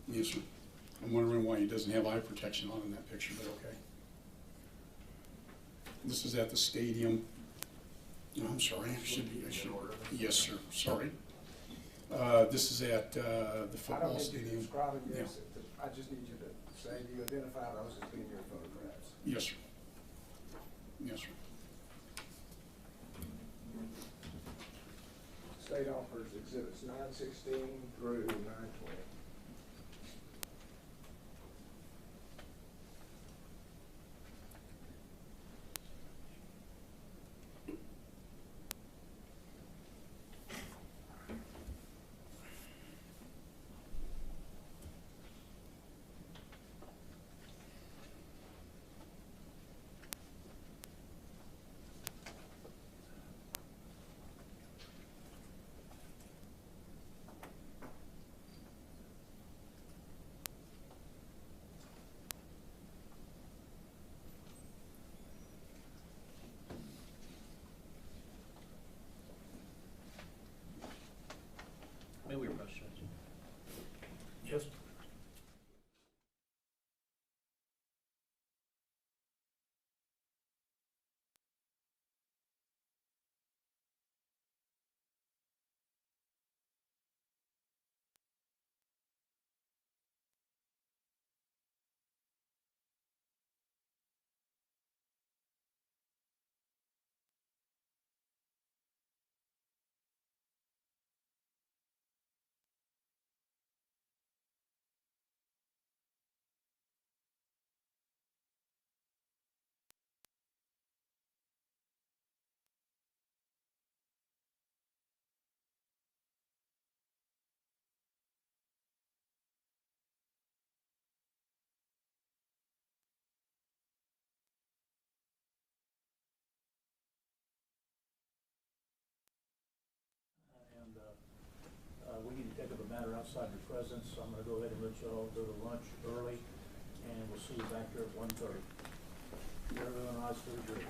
Yes, sir. I'm wondering why he doesn't have eye protection on in that picture, but okay. This is at the stadium. No, I'm sorry. I should. Yes, sir. Sorry. This is at the football I don't need you to stadium. describe it, Yeah. yes. I just need you to say you identify those as being your photographs. Yes, sir. Yes, sir. State offers exhibits 916 through 920. outside your presence. So I'm gonna go ahead and let y'all go to lunch early, and we'll see you back here at 1:30. Everyone rise for the drill.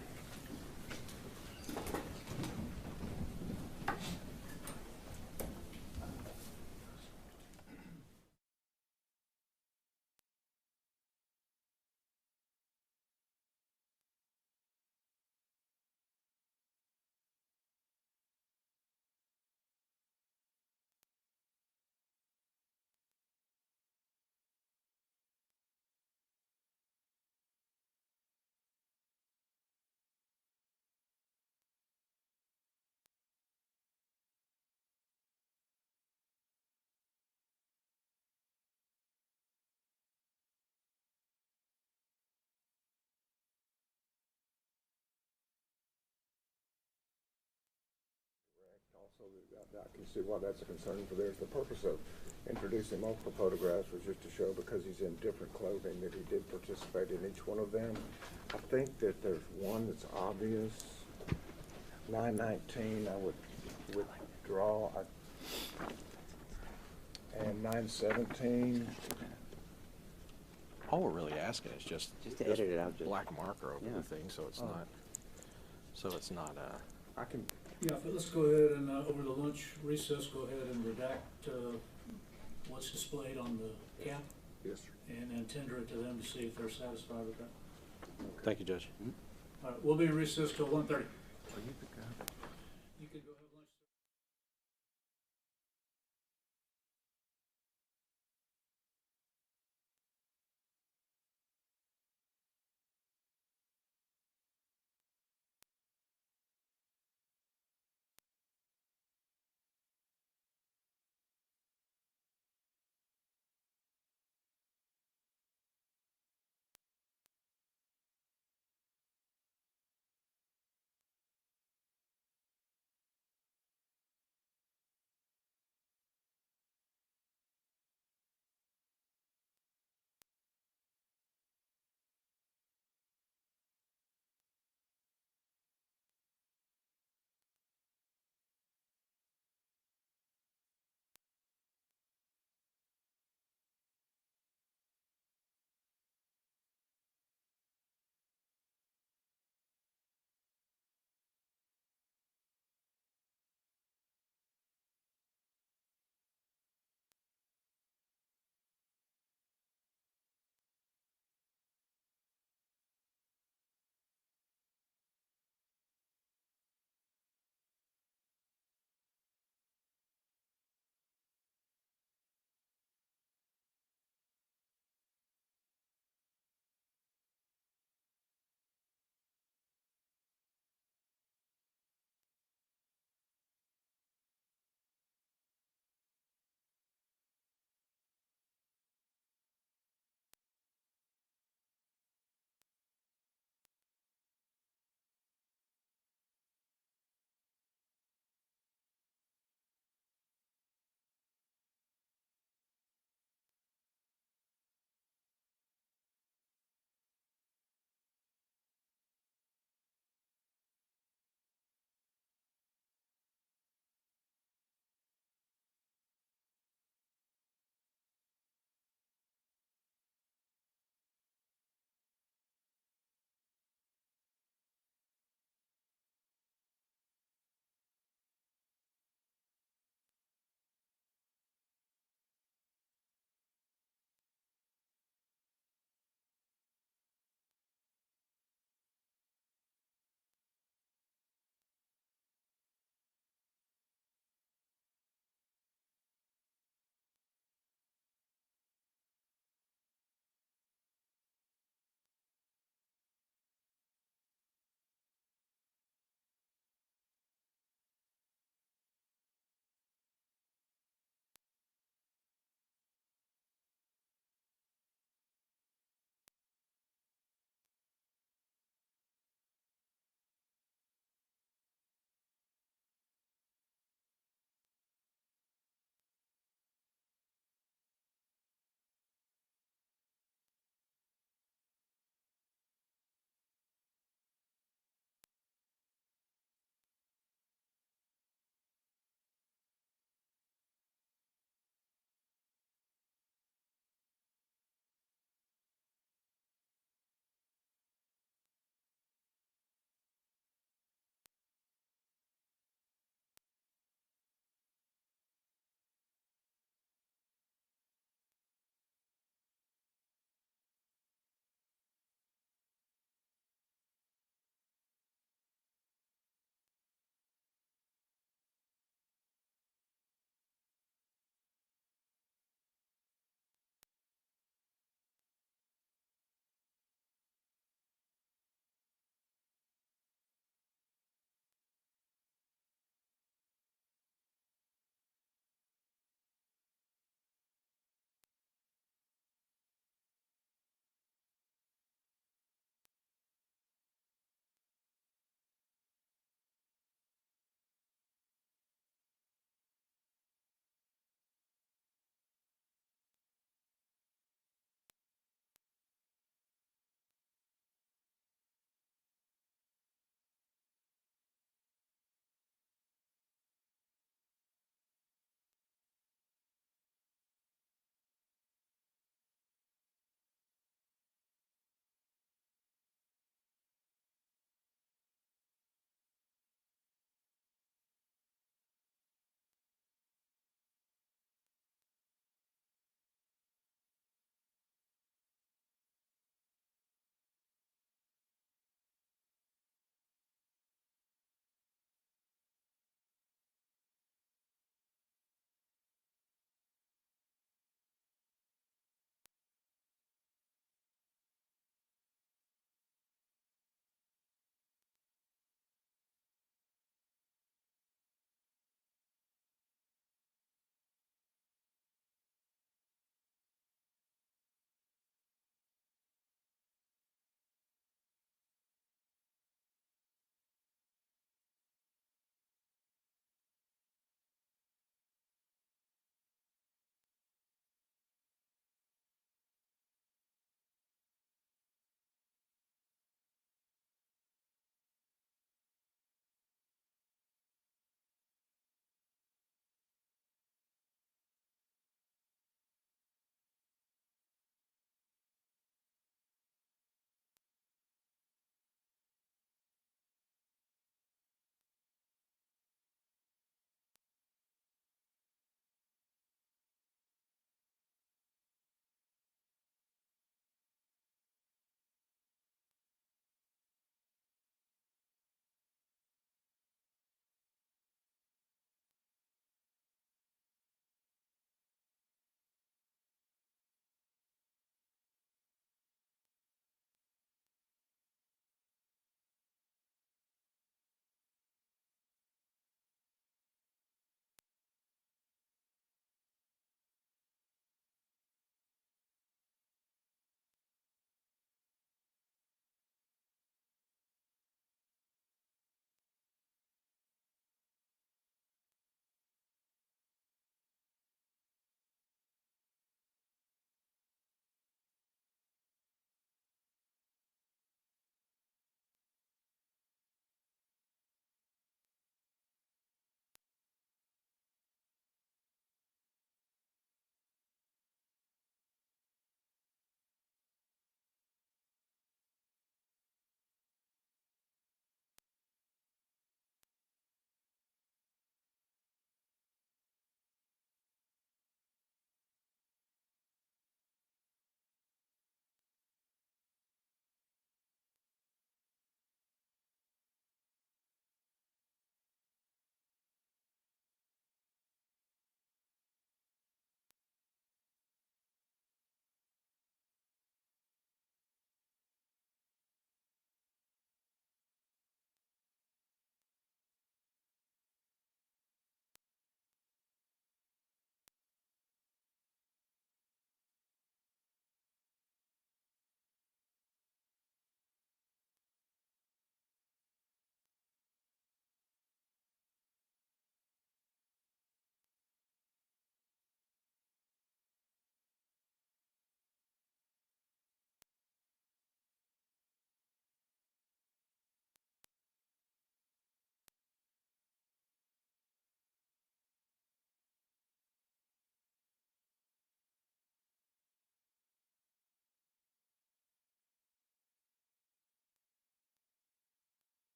Also, I can see why that's a concern for theirs. The purpose of introducing multiple photographs was just to show, because he's in different clothing, that he did participate in each one of them. I think that there's one that's obvious. 919, I would withdraw. And 917. All we're really asking is just to edit it out, just black marker over yeah. the thing, so it's not, I can. Yeah, but let's go ahead and, over the lunch recess, go ahead and redact, what's displayed on the cap. Yes, sir. And then tender it to them to see if they're satisfied with that. Thank you, Judge. All right, we'll be in recess till 1:30. You can go ahead.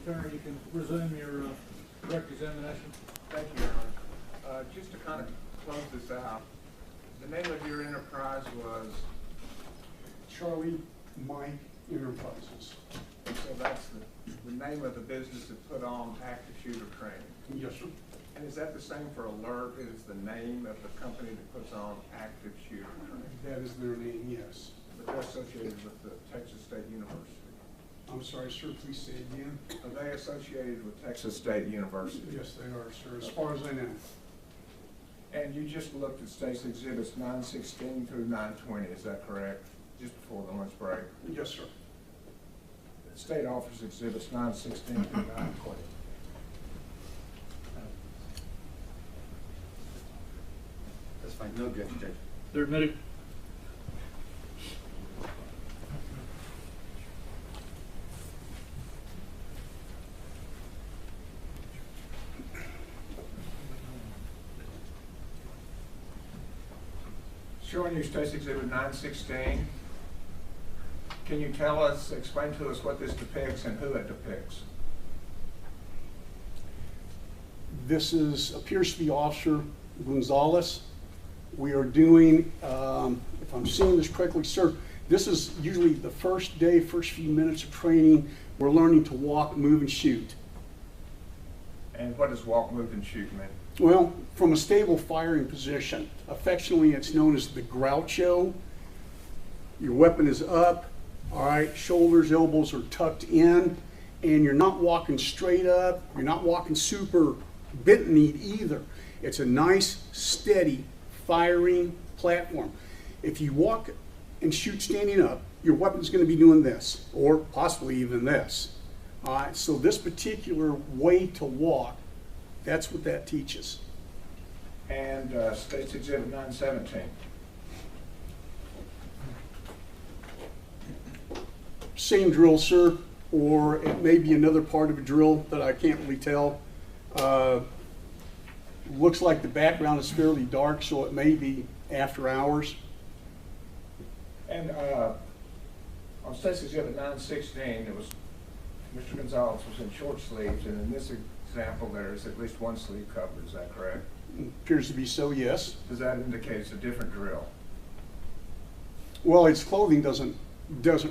Turner, you can resume your direct examination. Thank you, Your Honor. Just to kind of close this out, the name of your enterprise was, Charlie Mike Enterprises. so that's the name of the business that put on active shooter training. Yes, sir. And is that the same for Alert? Is the name of the company that puts on active shooter training? That is their name, yes. But they're associated with the Texas State University. I'm sorry, sir, please say again. Are they associated with Texas State University? Yes, they are, sir, as far as I know. And you just looked at State's exhibits 916 through 920, is that correct? Just before the lunch break. Yes, sir. State offers exhibits 916 through 920. That's fine, no objection, Judge. They're admitted. Showing you State's exhibit 916. Can you tell us, explain to us what this depicts and who it depicts? This appears to be Officer Gonzales. We are doing, if I'm seeing this correctly, sir, this is usually the first day, first few minutes of training. We're learning to walk, move, and shoot. And what does walk, move, and shoot mean? Well, from a stable firing position, affectionately it's known as the Groucho. Your weapon is up, all right, shoulders, elbows are tucked in, and you're not walking straight up, you're not walking super bent knee either. It's a nice, steady firing platform. If you walk and shoot standing up, your weapon's going to be doing this, or possibly even this. All right, so this particular way to walk, that's what that teaches. And State's exhibit 917. Same drill, sir, or it may be another part of a drill that I can't really tell. Looks like the background is fairly dark, so it may be after hours. And on State's exhibit 916, it was Mr. Gonzales was in short sleeves, and in this example there is at least one sleeve covered, is that correct? Appears to be so, yes. Does that indicate it's a different drill? Well, its clothing doesn't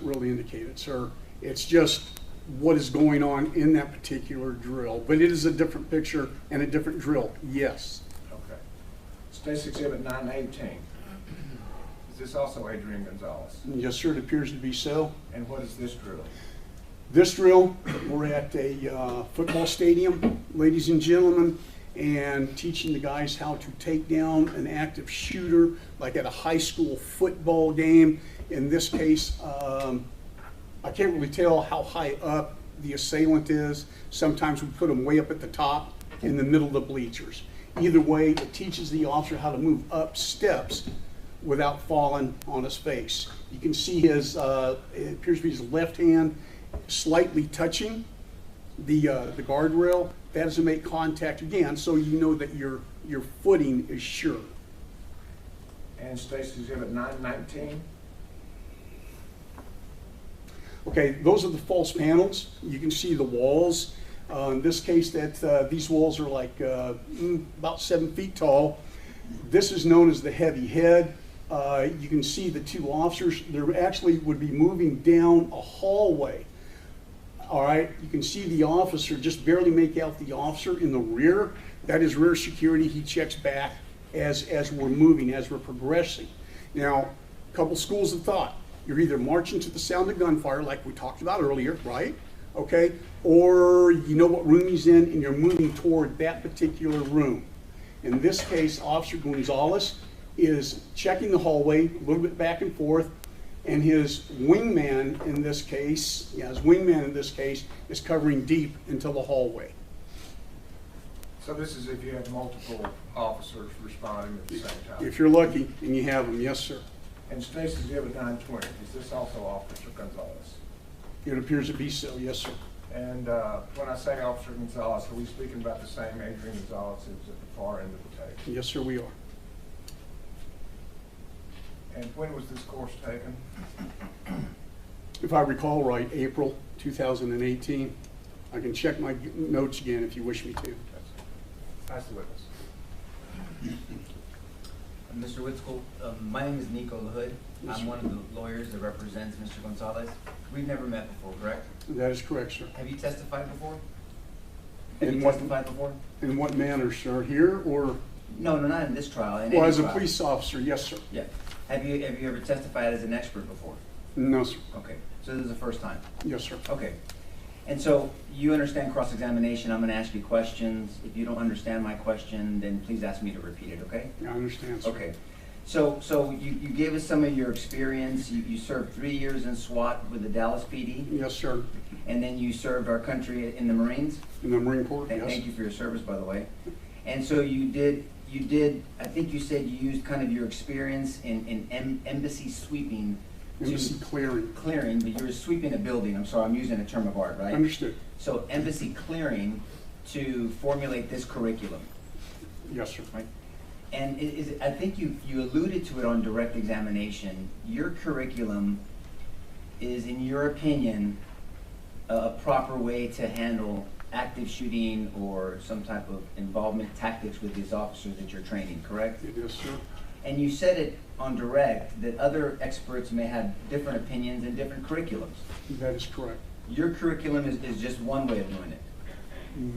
really indicate it, sir. It's just what is going on in that particular drill. But it is a different picture and a different drill, yes. Okay. State's exhibit 918. Is this also Adrián Gonzales? Yes, sir, it appears to be so. And what is this drill? This drill, we're at a football stadium, ladies and gentlemen, and teaching the guys how to take down an active shooter, like at a high school football game. In this case, I can't really tell how high up the assailant is. Sometimes we put them way up at the top, in the middle of the bleachers. Either way, it teaches the officer how to move up steps without falling on his face. You can see his, it appears to be his left hand slightly touching the guardrail. That doesn't make contact again, so you know that your footing is sure. And State's exhibit 919. Okay, those are the false panels. You can see the walls. In this case, these walls are like about 7 feet tall. This is known as the heavy head. You can see the two officers. They actually would be moving down a hallway. All right, you can see the officer, just barely make out the officer in the rear. That is rear security. He checks back as we're moving, as we're progressing. Now, a couple schools of thought. You're either marching to the sound of gunfire, like we talked about earlier, right? Okay, or you know what room he's in and you're moving toward that particular room. In this case, Officer Gonzales is checking the hallway, a little bit back and forth, and his wingman in this case, is covering deep into the hallway. So this is if you have multiple officers responding at the same time? If you're lucky and you have them, yes, sir. And State's exhibit 920, is this also Officer Gonzales? It appears to be so, yes, sir. And when I say Officer Gonzales, are we speaking about the same Adrián Gonzales who's at the far end of the tape? Yes, sir, we are. And when was this course taken? If I recall right, April 2018. I can check my notes again if you wish me to. That's the witness. Mr. Whitskoll, my name is Nico LaHood. Yes, I'm sir. one of the lawyers that represents Mr. Gonzales. We've never met before, correct? That is correct, sir. Have you testified before? Have In you what- testified before? In what manner, sir? Here or, No, not in this trial, in well, any as a trial. police officer, yes, sir. Yeah. Have you ever testified as an expert before? No, sir. Okay, so this is the first time. Yes, sir. Okay. And so you understand cross-examination. I'm going to ask you questions. If you don't understand my question, then please ask me to repeat it, okay? I understand, sir. Okay. So you gave us some of your experience. You served 3 years in SWAT with the Dallas PD, Yes, sir. and then you served our country in the Marines. In the Marine Corps, And yes. thank you for your service, by the way. And so you did, I think you said you used kind of your experience in embassy sweeping to Embassy clearing. clearing, but you were sweeping a building. I'm sorry, I'm using a term of art, right? Understood. So embassy clearing to formulate this curriculum, Yes, sir. right? And I think you alluded to it on direct examination. Your curriculum is, in your opinion, a proper way to handle active shooting or some type of involvement tactics with these officers that you're training, correct? It is, sir. And you said it on direct that other experts may have different opinions and different curriculums. That is correct. Your curriculum is just one way of doing it.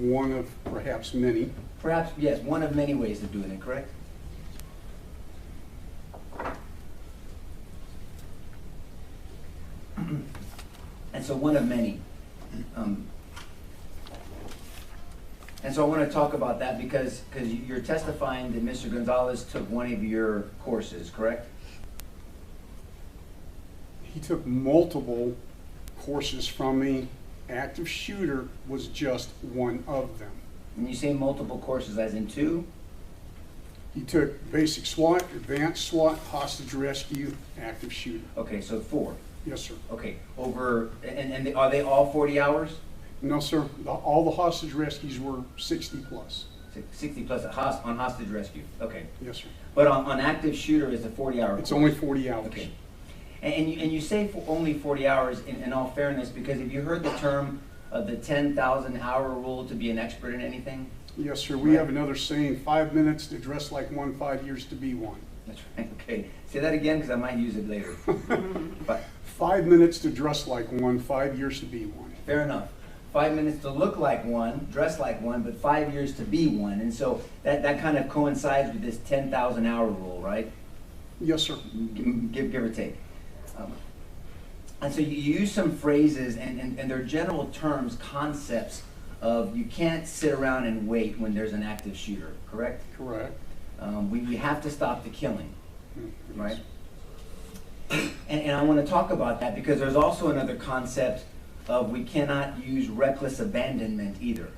One of perhaps many. Perhaps, yes, one of many ways of doing it, correct? And so one of many. And so I want to talk about that because you're testifying that Mr. Gonzales took one of your courses, correct? He took multiple courses from me. Active shooter was just one of them. And you say multiple courses as in two? He took basic SWAT, advanced SWAT, hostage rescue, active shooter. Okay, so 4. Yes, sir. Okay, over, and are they all 40 hours? No, sir. All the hostage rescues were 60 plus. 60 plus on hostage rescue, okay. Yes, sir. But on active shooter, it's a 40-hour course? It's only 40 hours. Okay. And you say only 40 hours in all fairness, because have you heard the term of the 10,000 hour rule to be an expert in anything? Yes, sir. We have another saying, 5 minutes to dress like one, 5 years to be one. That's right, okay. Say that again, because I might use it later. But 5 minutes to dress like one, 5 years to be one. fair enough. 5 minutes to look like one, dress like one, but 5 years to be one. And so that kind of coincides with this 10,000 hour rule, right? Yes, sir. Give or take. And so you use some phrases and they're general terms, concepts of you can't sit around and wait when there's an active shooter, correct? Correct. We have to stop the killing, Yes. right? And I want to talk about that because there's also another concept of we cannot use reckless abandonment either.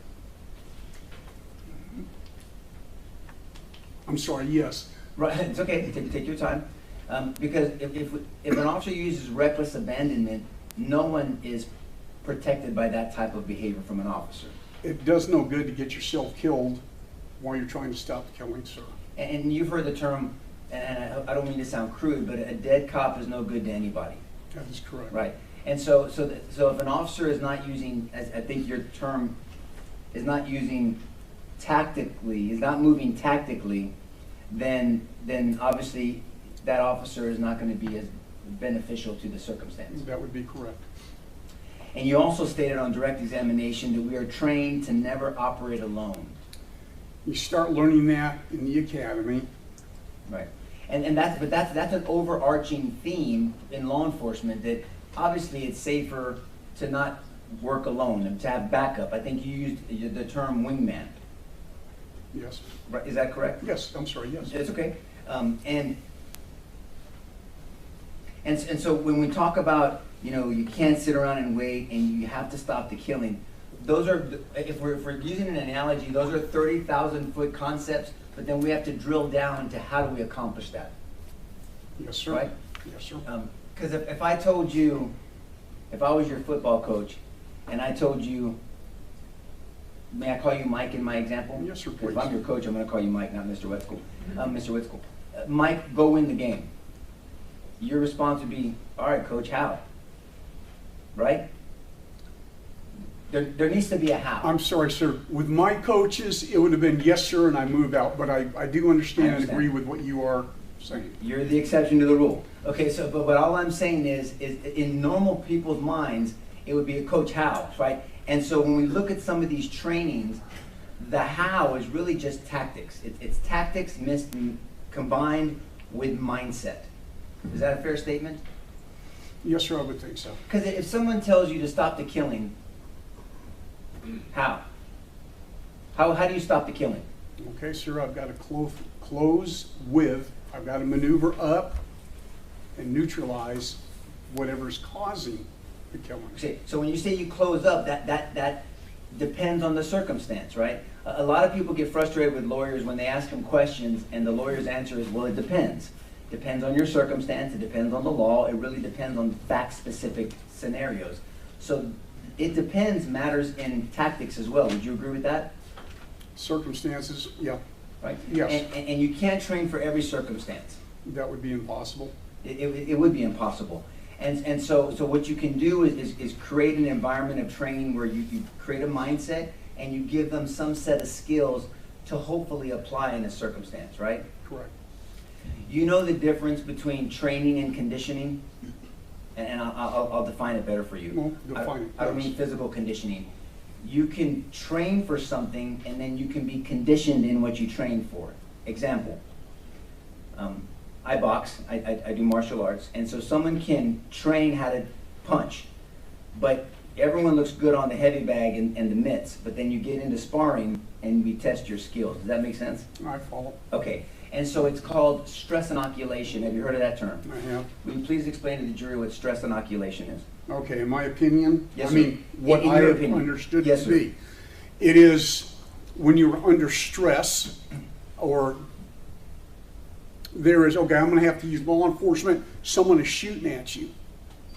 I'm sorry, yes. Right, it's okay, take your time. Because if an officer uses reckless abandonment, no one is protected by that type of behavior from an officer. It does no good to get yourself killed while you're trying to stop the killing, sir. And you've heard the term, and I don't mean to sound crude, but a dead cop is no good to anybody, That is correct. right? And so if an officer is not using, as I think your term, is not using tactically, is not moving tactically, then obviously that officer is not going to be as beneficial to the circumstance. That would be correct. And you also stated on direct examination that we are trained to never operate alone. You start learning that in the academy. Right. And that's an overarching theme in law enforcement that obviously it's safer to not work alone and to have backup. I think you used the term wingman. Yes. Right, is that correct? Yes, I'm sorry, yes. It's okay. And so when we talk about, you can't sit around and wait and you have to stop the killing, those are, if we're using an analogy, those are 30,000-foot concepts, but then we have to drill down to how do we accomplish that, Yes, sir. right? Yes, sir. Because if I told you, if I was your football coach, and I told you, may I call you Mike in my example? Yes, sir, 'Cause please. if I'm your coach, I'm going to call you Mike, not Mr. Whitskoll. Mr. Whitskoll, Mike, go win the game. Your response would be, all right, coach, how? Right? There needs to be a how. I'm sorry, sir. With my coaches, it would have been yes, sir, and I moved out. But I do understand and agree with what you are saying. You're the exception to the rule. Okay, so, but all I'm saying is in normal people's minds, it would be a coach how, right? And so when we look at some of these trainings, the how is really just tactics. It's tactics combined with mindset. Is that a fair statement? Yes, sir, I would think so. Because if someone tells you to stop the killing, how? How do you stop the killing? Okay, sir, I've got to close with, I've got to maneuver up and neutralize whatever's causing the killing. Okay, so when you say you close up, that depends on the circumstance, right? A lot of people get frustrated with lawyers when they ask them questions and the lawyer's answer is, well, it depends. Depends on your circumstance, it depends on the law, it really depends on fact-specific scenarios. So it depends matters in tactics as well. Would you agree with that? Circumstances, yeah. Right? Yes. And you can't train for every circumstance. That would be impossible. It would be impossible. And so what you can do is create an environment of training where you create a mindset and you give them some set of skills to hopefully apply in a circumstance, right? Correct. You know the difference between training and conditioning? And I'll define it better for you. Well, define it. I don't mean physical conditioning. You can train for something and then you can be conditioned in what you train for. Example, I box, I do martial arts, and so someone can train how to punch, but everyone looks good on the heavy bag and the mitts, but then you get into sparring and we test your skills. Does that make sense? I follow. Okay, and so it's called stress inoculation. Have you heard of that term? I have. Will you please explain to the jury what stress inoculation is? Okay, in my opinion, Yes, I sir. mean, what In I your have opinion. understood Yes, to sir. be, it is when you're under stress or there is, okay, I'm going to have to use law enforcement, someone is shooting at you,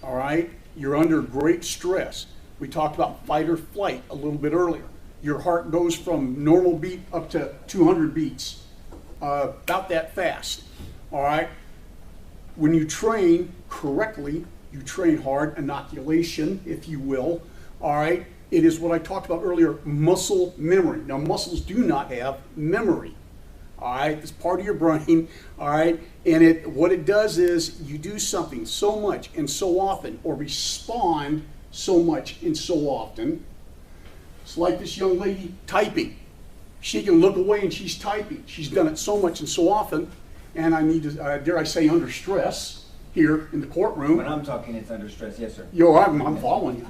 all right? You're under great stress. We talked about fight or flight a little bit earlier. Your heart goes from normal beat up to 200 beats, about that fast, all right? When you train correctly, you train hard, inoculation, if you will, all right? It is what I talked about earlier, muscle memory. Now, muscles do not have memory. All right, it's part of your brain, all right, and what it does is you do something so much and so often, or respond so much and so often. It's like this young lady typing. She can look away and she's typing. She's done it so much and so often, and I need to, dare I say, under stress here in the courtroom. When I'm talking, it's under stress. Yes, sir. Yo, I'm following you.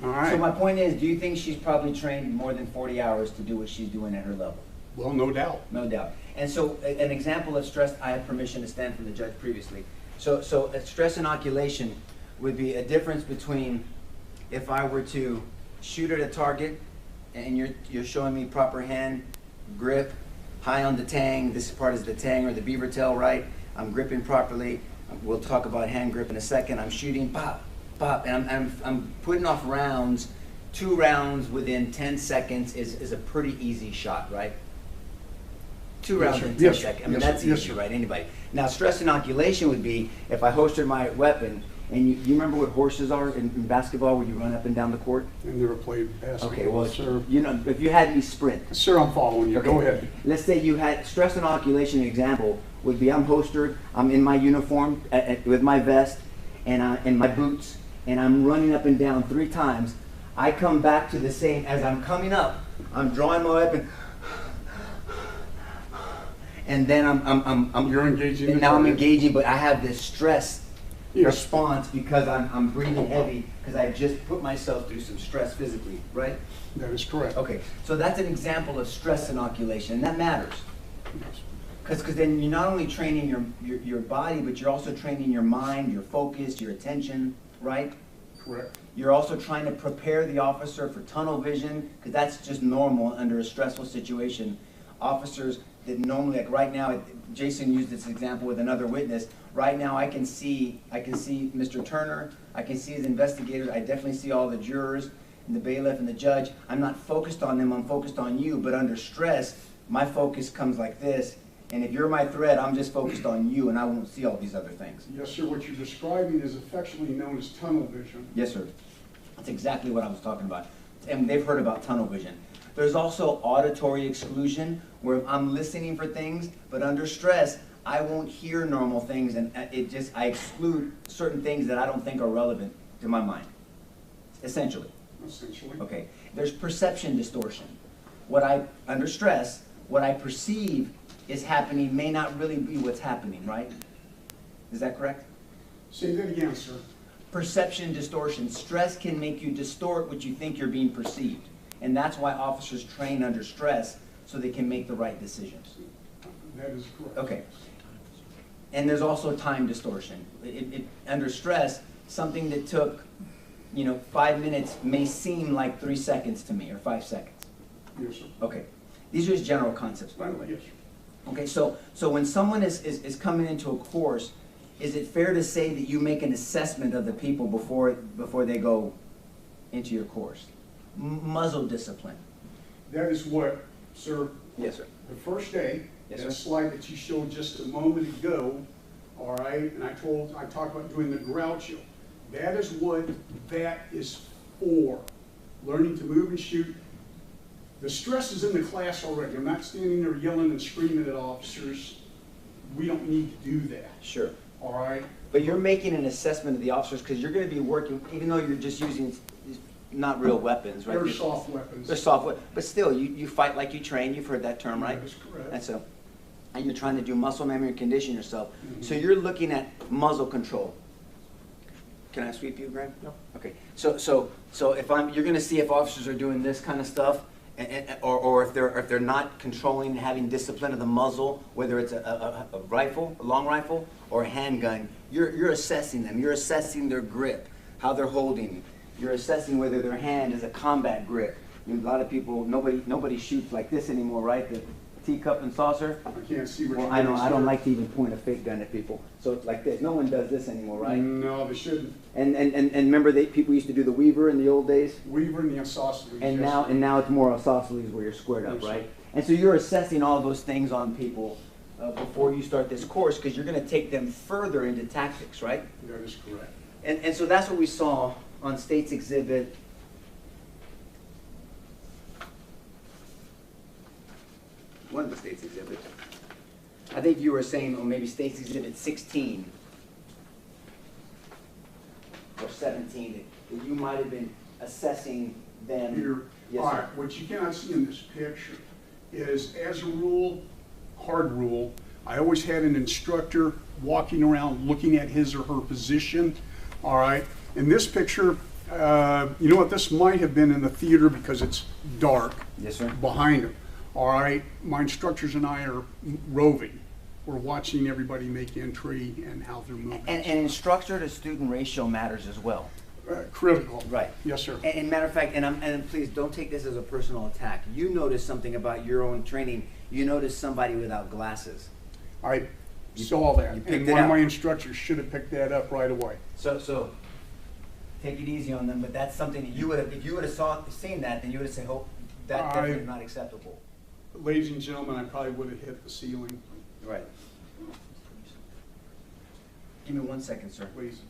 All right. So my point is, do you think she's probably trained more than 40 hours to do what she's doing at her level? Well, no doubt. No doubt. And so an example of stress, I have permission to stand for the judge previously. So a stress inoculation would be a difference between if I were to shoot at a target and you're showing me proper hand grip, high on the tang, this part is the tang or the beaver tail, right? I'm gripping properly. We'll talk about hand grip in a second. I'm shooting, pop, pop, and I'm putting off rounds. 2 rounds within 10 seconds is a pretty easy shot, right? 2 rounds in 10 seconds. I mean, that's easy, right? Anybody. Now, stress inoculation would be if I holstered my weapon, and you remember what horses are in basketball, where you run up and down the court? I've never played basketball. Okay, well, sir. you know, if you had me sprint. Sir, I'm following you. Okay. Go ahead. Let's say you had stress inoculation. Example would be I'm holstered, I'm in my uniform with my vest and my boots, and I'm running up and down 3 times. I come back to the same as I'm coming up. I'm drawing my weapon. And then You're engaging. and now I'm engaging, but I have this stress Yes. response because I'm breathing heavy because I just put myself through some stress physically, right? That is correct. Okay, so that's an example of stress inoculation, and that matters. Yes. Because then you're not only training your body, but you're also training your mind, your focus, your attention, right? Correct. You're also trying to prepare the officer for tunnel vision, because that's just normal under a stressful situation. Officers that normally, like right now, Jason used this example with another witness. Right now, I can see Mr. Turner, I can see his investigators, I definitely see all the jurors, and the bailiff and the judge. I'm not focused on them, I'm focused on you, but under stress, my focus comes like this, and if you're my threat, I'm just focused on you, and I won't see all these other things. Yes, sir. What you're describing is affectionately known as tunnel vision. Yes, sir. That's exactly what I was talking about. and they've heard about tunnel vision. There's also auditory exclusion, where I'm listening for things, but under stress, I won't hear normal things, and I exclude certain things that I don't think are relevant to my mind, essentially. Essentially. Okay, there's perception distortion. Under stress, what I perceive is happening may not really be what's happening, right? Is that correct? Say that again, sir. Perception distortion. Stress can make you distort what you think you're being perceived. And that's why officers train under stress, so they can make the right decisions. That is correct. Okay. And there's also time distortion. Under stress, something that took, 5 minutes may seem like 3 seconds to me, or 5 seconds. Yes, sir. Okay. These are just general concepts, by the way. Yes, sir. Okay, so when someone is coming into a course, is it fair to say that you make an assessment of the people before they go into your course? Muzzle discipline. That is what, sir, Yes, sir. the first day, Yes, that sir. slide that you showed just a moment ago, all right, and I talked about doing the Groucho. That is what that is for, learning to move and shoot. The stress is in the class already. I'm not standing there yelling and screaming at officers. We don't need to do that, Sure. all right? But you're making an assessment of the officers, because you're going to be working, even though you're just using not real weapons, right? They're soft weapons. They're soft weapons. But still, you fight like you train. You've heard that term, right? That is correct. And you're trying to do muscle memory and condition yourself. Mhm. So you're looking at muzzle control. Can I sweep you, Greg? No. Okay. So if you're going to see if officers are doing this kind of stuff, or if they're not controlling and having discipline of the muzzle, whether it's a rifle, a long rifle, or a handgun, you're assessing them. You're assessing their grip, how they're holding. You're assessing whether their hand is a combat grip. A lot of people, nobody shoots like this anymore, right? The teacup and saucer. I can't see what Well, you're I doing, don't. I don't sir. like to even point a fake gun at people. So it's like this. No one does this anymore, right? No, they shouldn't. And remember, people used to do the weaver in the old days. Weaver and the isosceles. And yes. now it's more isosceles where you're squared up, Yes, right? sir. And so you're assessing all those things on people before you start this course, because you're going to take them further into tactics, right? That is correct. And so that's what we saw on State's Exhibit. One of the State's Exhibits. I think you were saying, or maybe State's Exhibit 16 or 17, that you might have been assessing them. Here, Yes, all sir. right, what you cannot see in this picture is, as a rule, hard rule, I always had an instructor walking around looking at his or her position, all right? In this picture, you know what, this might have been in the theater because it's dark. Yes, sir. Behind him, all right? My instructors and I are roving. We're watching everybody make entry and how they're moving. And instructor to student ratio matters as well. Critical. Right. Yes, sir. And matter of fact, and please don't take this as a personal attack. You noticed something about your own training. You noticed somebody without glasses. I saw that, you picked and it one of out. my instructors should have picked that up right away. So take it easy on them. But that's something that you would have, if you would have seen that, then you would have said, "Oh, that definitely is not acceptable." Ladies and gentlemen, I probably would have hit the ceiling. Right. Give me 1 second, sir. Please.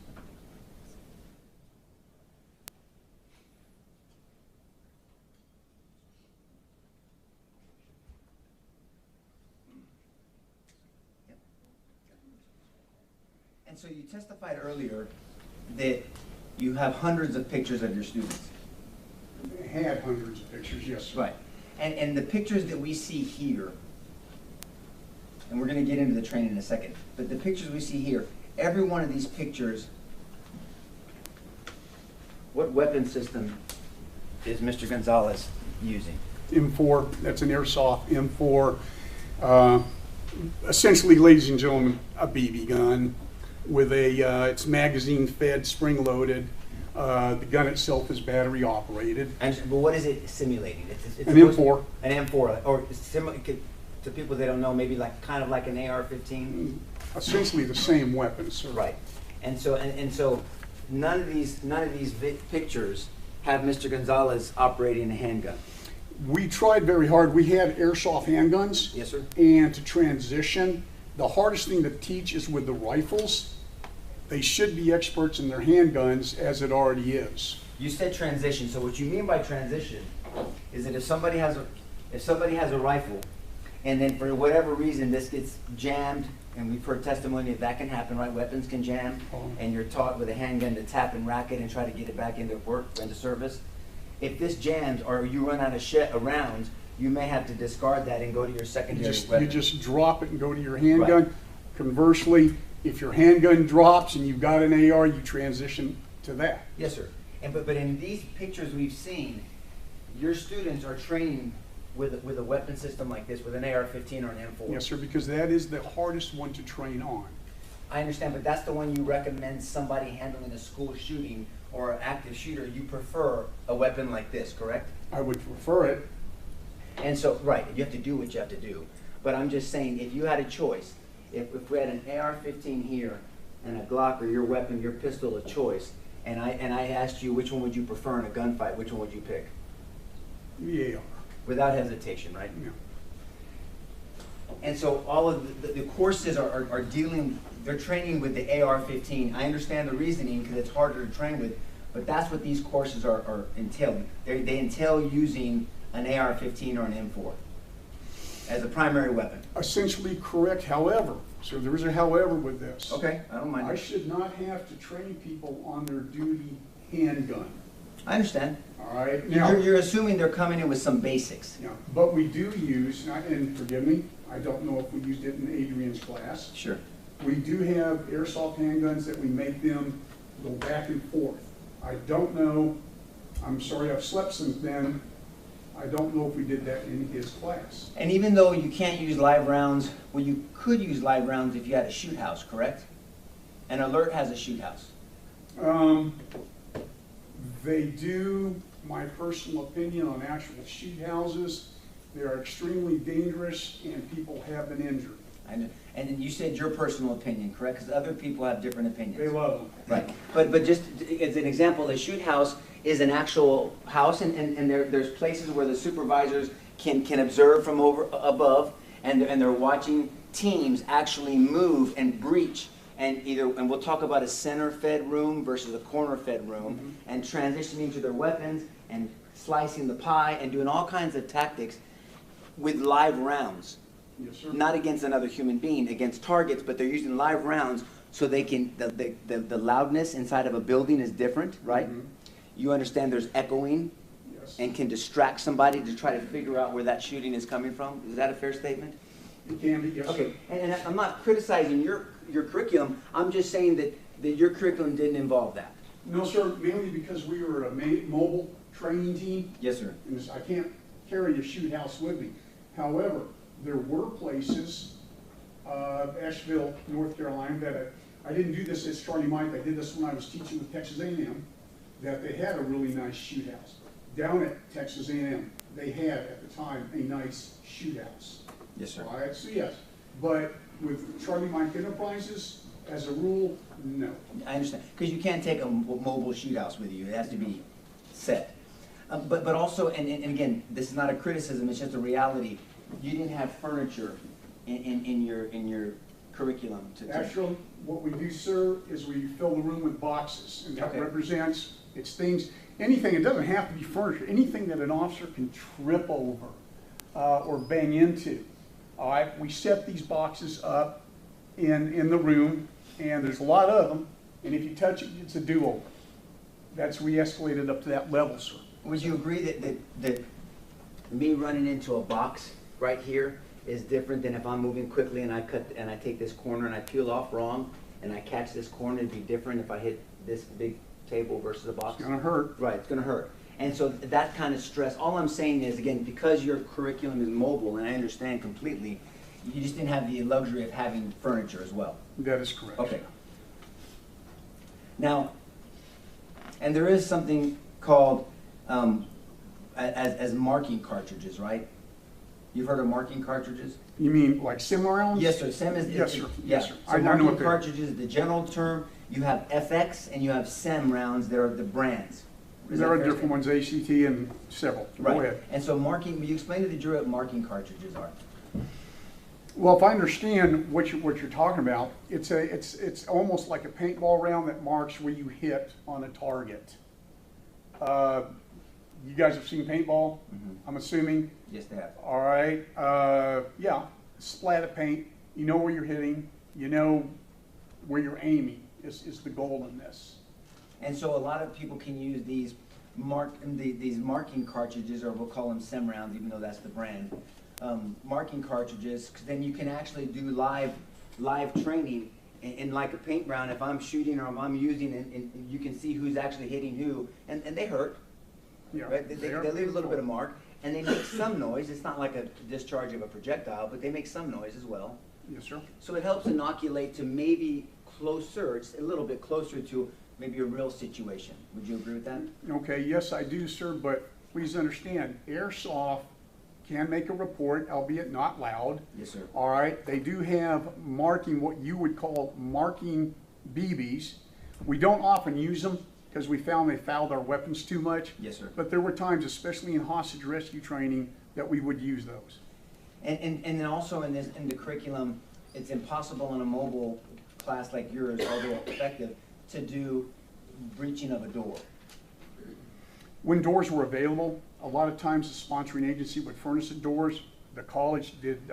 And so you testified earlier that you have hundreds of pictures of your students. I had hundreds of pictures, yes, sir. Right. And the pictures that we see here, and we're going to get into the training in a second, but the pictures we see here, every one of these pictures, what weapon system is Mr. Gonzales using? M4, that's an airsoft M4. Essentially, ladies and gentlemen, a BB gun with it's magazine fed, spring loaded. The gun itself is battery operated. But what is it simulating? It's An M4. An M4, or to people that don't know, maybe kind of like an AR-15. Essentially the same weapon, sir. Right. And so none of these pictures have Mr. Gonzales operating a handgun. We tried very hard. We had airsoft handguns. Yes, sir. And to transition, the hardest thing to teach is with the rifles. They should be experts in their handguns, as it already is. You said transition, so what you mean by transition is that if somebody has a rifle, and then for whatever reason this gets jammed, and we've heard testimony that can happen, right? Weapons can jam, and you're taught with a handgun to tap and rack it and try to get it back into work, into service. If this jams or you run out of rounds, you may have to discard that and go to your secondary weapon. You just drop it and go to your handgun. Right. Conversely, if your handgun drops and you've got an AR, you transition to that. Yes, sir. But in these pictures we've seen, your students are training with a weapon system like this, with an AR-15 or an M4. Yes, sir, because that is the hardest one to train on. I understand, but that's the one you recommend somebody handling a school shooting or an active shooter. You prefer a weapon like this, correct? I would prefer it. And so, right, you have to do what you have to do. But I'm just saying, if you had a choice, if we had an AR-15 here and a Glock or your weapon, your pistol of choice, and I asked you which one would you prefer in a gunfight, which one would you pick? The AR. Without hesitation, right? Yeah. And so all of the courses are dealing, they're training with the AR-15. I understand the reasoning because it's harder to train with, but that's what these courses are entailing. They entail using an AR-15 or an M4 as a primary weapon. Essentially correct, however. So there is a however with this. Okay, I don't mind. I should not have to train people on their duty handgun. I understand. All right. Now, You're assuming they're coming in with some basics. yeah, but we do use, and forgive me, I don't know if we used it in Adrian's class. Sure. We do have airsoft handguns that we make them go back and forth. I don't know, I'm sorry I've slept since then, I don't know if we did that in his class. And even though you can't use live rounds, well, you could use live rounds if you had a shoot house, correct? An alert has a shoot house. They do, my personal opinion on actual shoot houses, they are extremely dangerous and people have been injured. I know. And then you said your personal opinion, correct? Because other people have different opinions. They love them. Right. But just as an example, a shoot house is an actual house, and there's places where the supervisors can observe from above, and they're watching teams actually move and breach, and we'll talk about a center-fed room versus a corner-fed room, and transitioning to their weapons and slicing the pie and doing all kinds of tactics with live rounds. Yes, sir. Not against another human being, against targets, but they're using live rounds so they can, the loudness inside of a building is different, right? Mhm. You understand there's echoing Yes. and can distract somebody to try to figure out where that shooting is coming from. Is that a fair statement? It can be, yes, Okay, sir. and I'm not criticizing your curriculum, I'm just saying that your curriculum didn't involve that. No, sir, mainly because we were a mobile training team, Yes, sir. and I can't carry a shoot house with me. However, there were places, Asheville, North Carolina, that I didn't do this as Charlie Mike, I did this when I was teaching with Texas A&M, that they had a really nice shoot house. Down at Texas A&M, they had at the time a nice shoot house. Yes, sir. All right, so yes, but with Charlie Mike Enterprises, as a rule, no. I understand, because you can't take a mobile shoot house with you, it has to be set. But also, and again, this is not a criticism, it's just a reality, you didn't have furniture in your curriculum to Actually, what we do, sir, is we fill the room with boxes, and that Okay. represents, it's things, anything, it doesn't have to be furniture, anything that an officer can trip over or bang into. All right, we set these boxes up in the room, and there's a lot of them, and if you touch it, it's a do-over. That's, we escalated up to that level, sir. Would you agree that me running into a box right here is different than if I'm moving quickly and I take this corner and I peel off wrong and I catch this corner? It'd be different if I hit this big table versus a box. It's gonna hurt. Right, it's gonna hurt. And so that kind of stress, all I'm saying is, again, because your curriculum is mobile, and I understand completely, you just didn't have the luxury of having furniture as well. That is correct. Okay. Now, and there is something called as marking cartridges, right? You've heard of marking cartridges? You mean like sim rounds? Yes, sir. SEM is Yes, sir. Yeah. Yes, sir. So I know marking what they are. cartridges is the general term. You have FX and you have SEM rounds. They're the brands. Is There that are fair different ones, ACT and several. Right. Go ahead. And so marking, will you explain to the jury what marking cartridges are? Well, if I understand what you're talking about, it's almost like a paintball round that marks where you hit on a target. You guys have seen paintball, I'm assuming? Yes, they have. All right, yeah, splat of paint, you know where you're hitting, you know where you're aiming is the goal in this. And so a lot of people can use these marking cartridges, or we'll call them SEM rounds, even though that's the brand. Marking cartridges, 'cause then you can actually do live training. And like a paint round, if I'm shooting or if I'm using, and you can see who's actually hitting who, and they hurt. Yeah, Right? They leave a little bit of mark, and they make some noise. It's not like a discharge of a projectile, but they make some noise as well. Yes, sir. So it helps inoculate to maybe closer, it's a little bit closer to maybe a real situation. Would you agree with that? Okay, yes, I do, sir, but please understand, airsoft can make a report, albeit not loud. Yes, sir. All right, they do have marking, what you would call marking BBs. We don't often use them because we found they fouled our weapons too much. Yes, sir. But there were times, especially in hostage rescue training, that we would use those. And then also in the curriculum, it's impossible in a mobile class like yours, although effective, to do breaching of a door. When doors were available, a lot of times the sponsoring agency would furnish the doors. The college did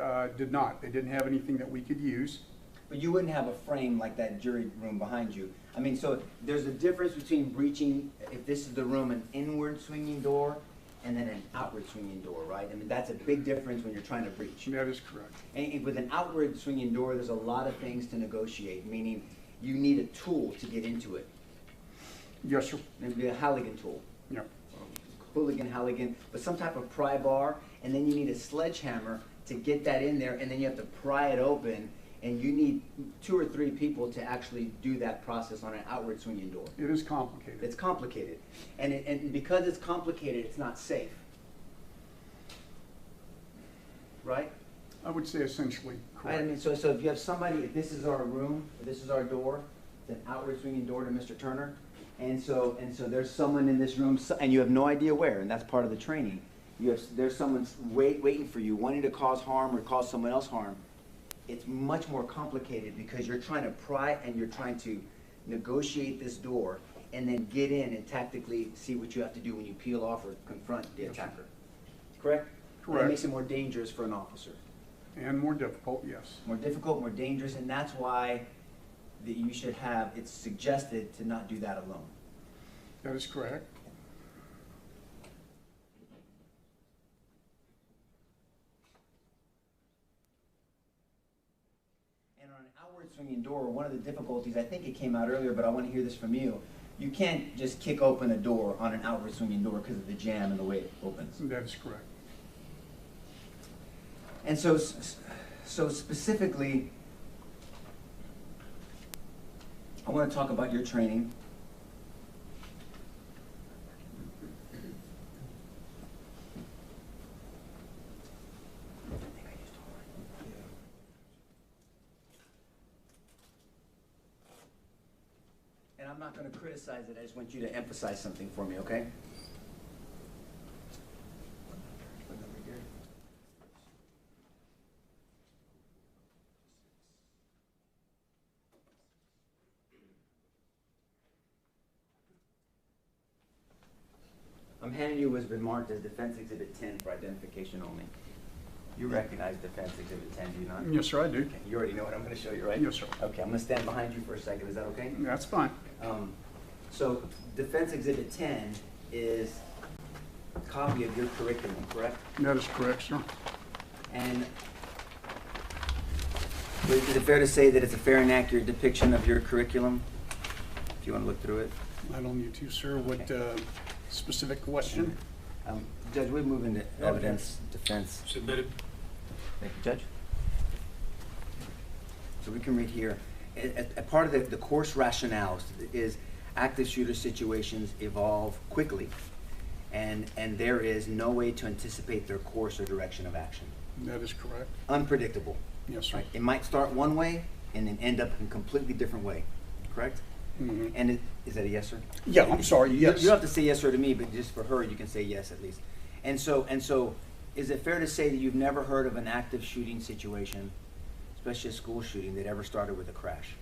not. They didn't have anything that we could use. But you wouldn't have a frame like that jury room behind you. I mean, so there's a difference between breaching, if this is the room, an inward swinging door, and then an outward swinging door, right? I mean, that's a big difference when you're trying to breach. That is correct. And with an outward swinging door, there's a lot of things to negotiate, meaning you need a tool to get into it. Yes, sir. Maybe a Halligan tool. Yeah. Hooligan, Halligan, but some type of pry bar, and then you need a sledgehammer to get that in there, and then you have to pry it open, and you need 2 or 3 people to actually do that process on an outward swinging door. It is complicated. It's complicated, and because it's complicated, it's not safe, right? I would say essentially Right, I correct. mean, so if you have somebody, if this is our room, if this is our door, it's an outward swinging door to Mr. Turner, and so there's someone in this room, and you have no idea where, and that's part of the training. There's someone waiting for you, wanting to cause harm or cause someone else harm. It's much more complicated because you're trying to pry and you're trying to negotiate this door and then get in and tactically see what you have to do when you peel off or confront the attacker. Correct? Correct. That makes it more dangerous for an officer. And more difficult, yes. More difficult, more dangerous, and that's why that you should have, it's suggested to not do that alone. That is correct. And on an outward swinging door, one of the difficulties, I think it came out earlier, but I want to hear this from you. You can't just kick open a door on an outward swinging door because of the jam and the way it opens. That is correct. And so specifically, I want to talk about your training. And I'm not going to criticize it, I just want you to emphasize something for me, okay? I'm handing you what's been marked as Defense Exhibit 10 for identification only. You recognize Defense Exhibit 10, do you not? Yes, sir, I do. Okay, you already know what I'm going to show you, right? Yes, sir. Okay, I'm going to stand behind you for a second. Is that okay? That's fine. So Defense Exhibit 10 is a copy of your curriculum, correct? That is correct, sir. And is it fair to say that it's a fair and accurate depiction of your curriculum? If you want to look through it. I don't need to, sir. What specific question? Judge, we move into evidence defense. Submitted. Thank you, Judge. So we can read here. A part of the course rationale is active shooter situations evolve quickly, and there is no way to anticipate their course or direction of action. That is correct. Unpredictable. Yes, sir. Right? It might start one way and then end up in a completely different way, correct? Mm-hmm. And is that a yes, sir? Yeah, I'm sorry, yes. You don't have to say yes, sir, to me, but just for her, you can say yes at least. And so, is it fair to say that you've never heard of an active shooting situation, especially a school shooting, that ever started with a crash?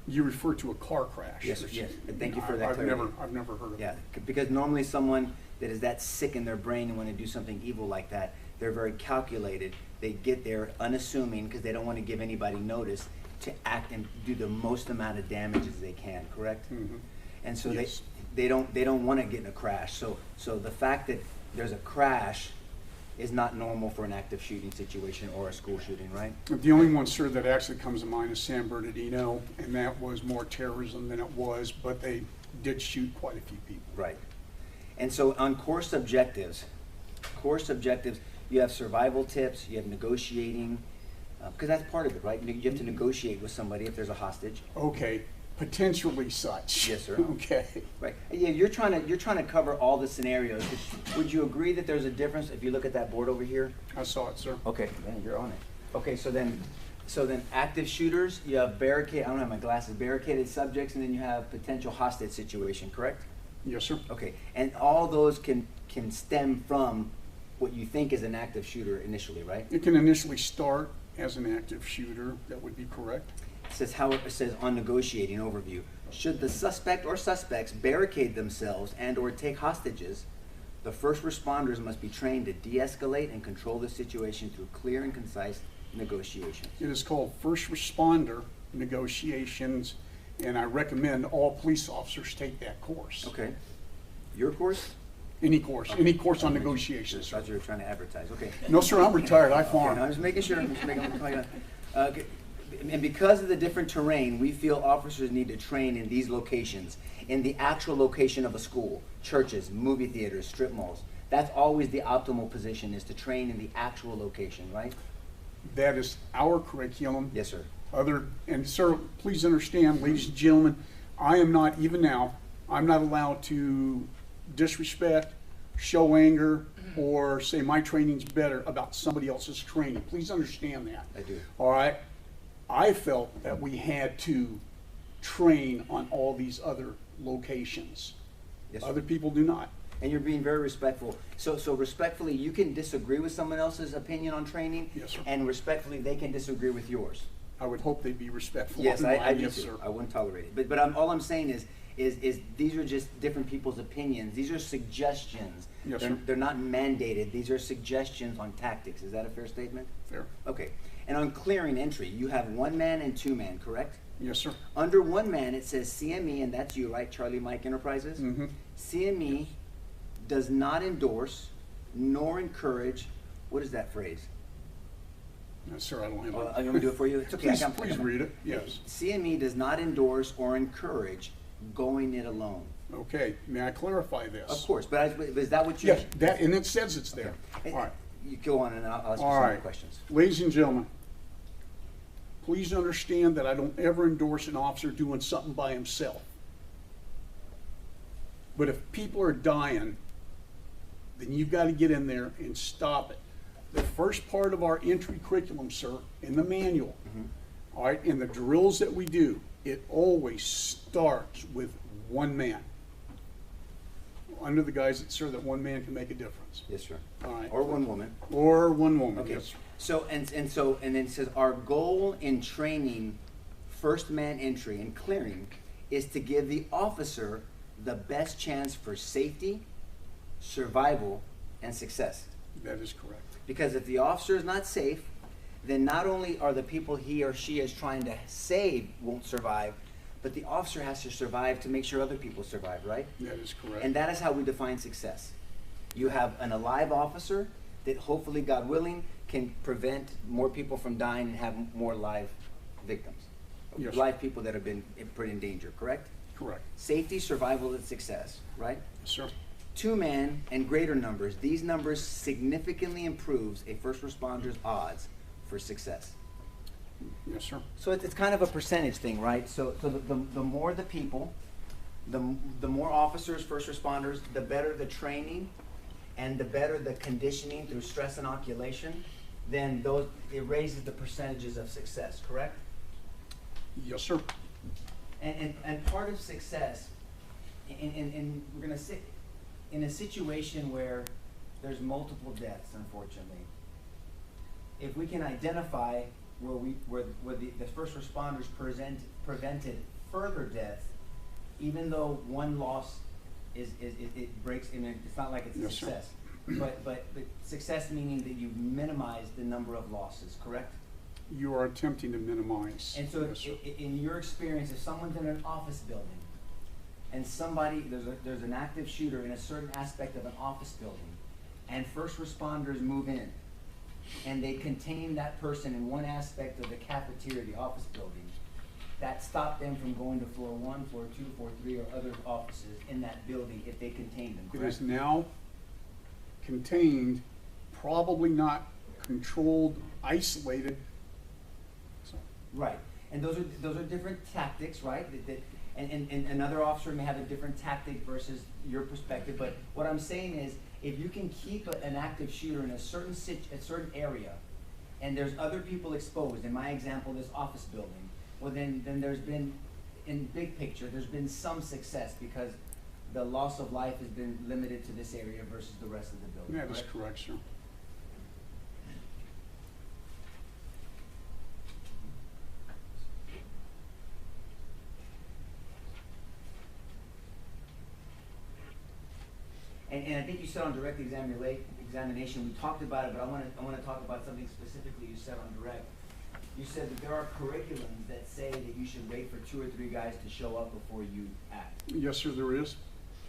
You refer to a car crash. Yes, yes, and thank you for that I've clarity. never heard of Yeah, it. because normally someone that is that sick in their brain and want to do something evil like that, they're very calculated. They get there unassuming because they don't want to give anybody notice to act and do the most amount of damage as they can, correct? Mhm. And so Yes. they don't want to get in a crash. So the fact that there's a crash is not normal for an active shooting situation or a school shooting, right? The only one, sir, that actually comes to mind is San Bernardino, and that was more terrorism than it was, but they did shoot quite a few people. Right. And so on course objectives, you have survival tips, you have negotiating, because that's part of it, right? You have to negotiate with somebody if there's a hostage. Okay, potentially such. Yes, sir. Okay. Right. Yeah, you're trying to cover all the scenarios. Would you agree that there's a difference if you look at that board over here? I saw it, sir. Okay, man, you're on it. Okay, so then active shooters, you have I don't have my glasses, barricaded subjects, and then you have potential hostage situation, correct? Yes, sir. Okay, and all those can stem from what you think is an active shooter initially, right? It can initially start as an active shooter, that would be correct. It says on negotiating overview, should the suspect or suspects barricade themselves and or take hostages, the first responders must be trained to de-escalate and control the situation through clear and concise negotiations. It is called first responder negotiations, and I recommend all police officers take that course. Okay. Your course? Any course on negotiations, I sir. thought you were trying to advertise. Okay. No, sir, I'm retired, I Okay, farm. no, I'm just making sure. Okay. And because of the different terrain, we feel officers need to train in these locations, in the actual location of a school, churches, movie theaters, strip malls. That's always the optimal position, is to train in the actual location, right? That is our curriculum. Yes, sir. And sir, please understand, ladies and gentlemen, I am not, even now, I'm not allowed to disrespect, show anger, or say my training's better about somebody else's training. Please understand that. I do. All right? I felt that we had to train on all these other locations. Yes, sir. Other people do not. And you're being very respectful. So respectfully, you can disagree with someone else's opinion on training. Yes, sir. And respectfully, they can disagree with yours. I would hope they'd be respectful. Yes, of I mine. do Yes, too. sir. I wouldn't tolerate it. But all I'm saying is these are just different people's opinions. These are suggestions. Yes, they're, sir. they're not mandated. These are suggestions on tactics. Is that a fair statement? Fair. Okay. And on clearing entry, you have 1 man and 2 man, correct? Yes, sir. Under 1 man, it says CME, and that's you, right? Charlie Mike Enterprises? Mm-hmm. CME does not endorse nor encourage, what is that phrase? Yes, sir, I don't have You it. want me to do it for you? It's okay. Please, I got please read it, yes. CME does not endorse or encourage going it alone. Okay, may I clarify this? Of course, but is that what you? Yes, that, and it says it's there. Okay. All right. You go on and I'll ask you All some more right. questions. Ladies and gentlemen, please understand that I don't ever endorse an officer doing something by himself. But if people are dying, then you've got to get in there and stop it. The first part of our entry curriculum, sir, in the manual, all right, in the drills that we do, it always starts with 1 man. Under the guise that, sir, that 1 man can make a difference. Yes, sir. All right. Or 1 woman. Or 1 woman, Okay. yes, sir. So and then it says our goal in training first man entry and clearing is to give the officer the best chance for safety, survival, and success. That is correct. Because if the officer is not safe, then not only are the people he or she is trying to save won't survive, but the officer has to survive to make sure other people survive, right? That is correct. And that is how we define success. You have an alive officer that hopefully, God willing, can prevent more people from dying and have more live victims. Yes. Live people that have been put in danger, correct? Correct. Safety, survival, and success, right? Yes, sir. 2 man and greater numbers, these numbers significantly improves a first responder's odds for success. Yes, sir. So it's kind of a percentage thing, right? So the more the people, the more officers, first responders, the better the training and the better the conditioning through stress inoculation, then it raises the percentages of success, correct? Yes, sir. And part of success, and we're going to sit in a situation where there's multiple deaths, unfortunately. If we can identify where the first responders prevented further death, even though one loss it breaks, I mean, it's not like it's a Yes, sir. success. But success meaning that you've minimized the number of losses, correct? You are attempting to minimize. And so Yes, sir. in your experience, if someone's in an office building and there's an active shooter in a certain aspect of an office building, and first responders move in and they contain that person in one aspect of the cafeteria, the office building, that stopped them from going to floor 1, floor 2, floor 3, or other offices in that building if they contained them, It correct? is now contained, probably not controlled, isolated. So, Right, and those are different tactics, right? And another officer may have a different tactic versus your perspective, but what I'm saying is, if you can keep an active shooter in a certain area, and there's other people exposed, in my example, this office building, well then there's been, in big picture, there's been some success because the loss of life has been limited to this area versus the rest of the building, that is correct, sir. And I think you said on direct examination, we talked about it, but I want to talk about something specifically you said on direct. You said that there are curriculums that say that you should wait for 2 or 3 guys to show up before you act. Yes, sir, there is.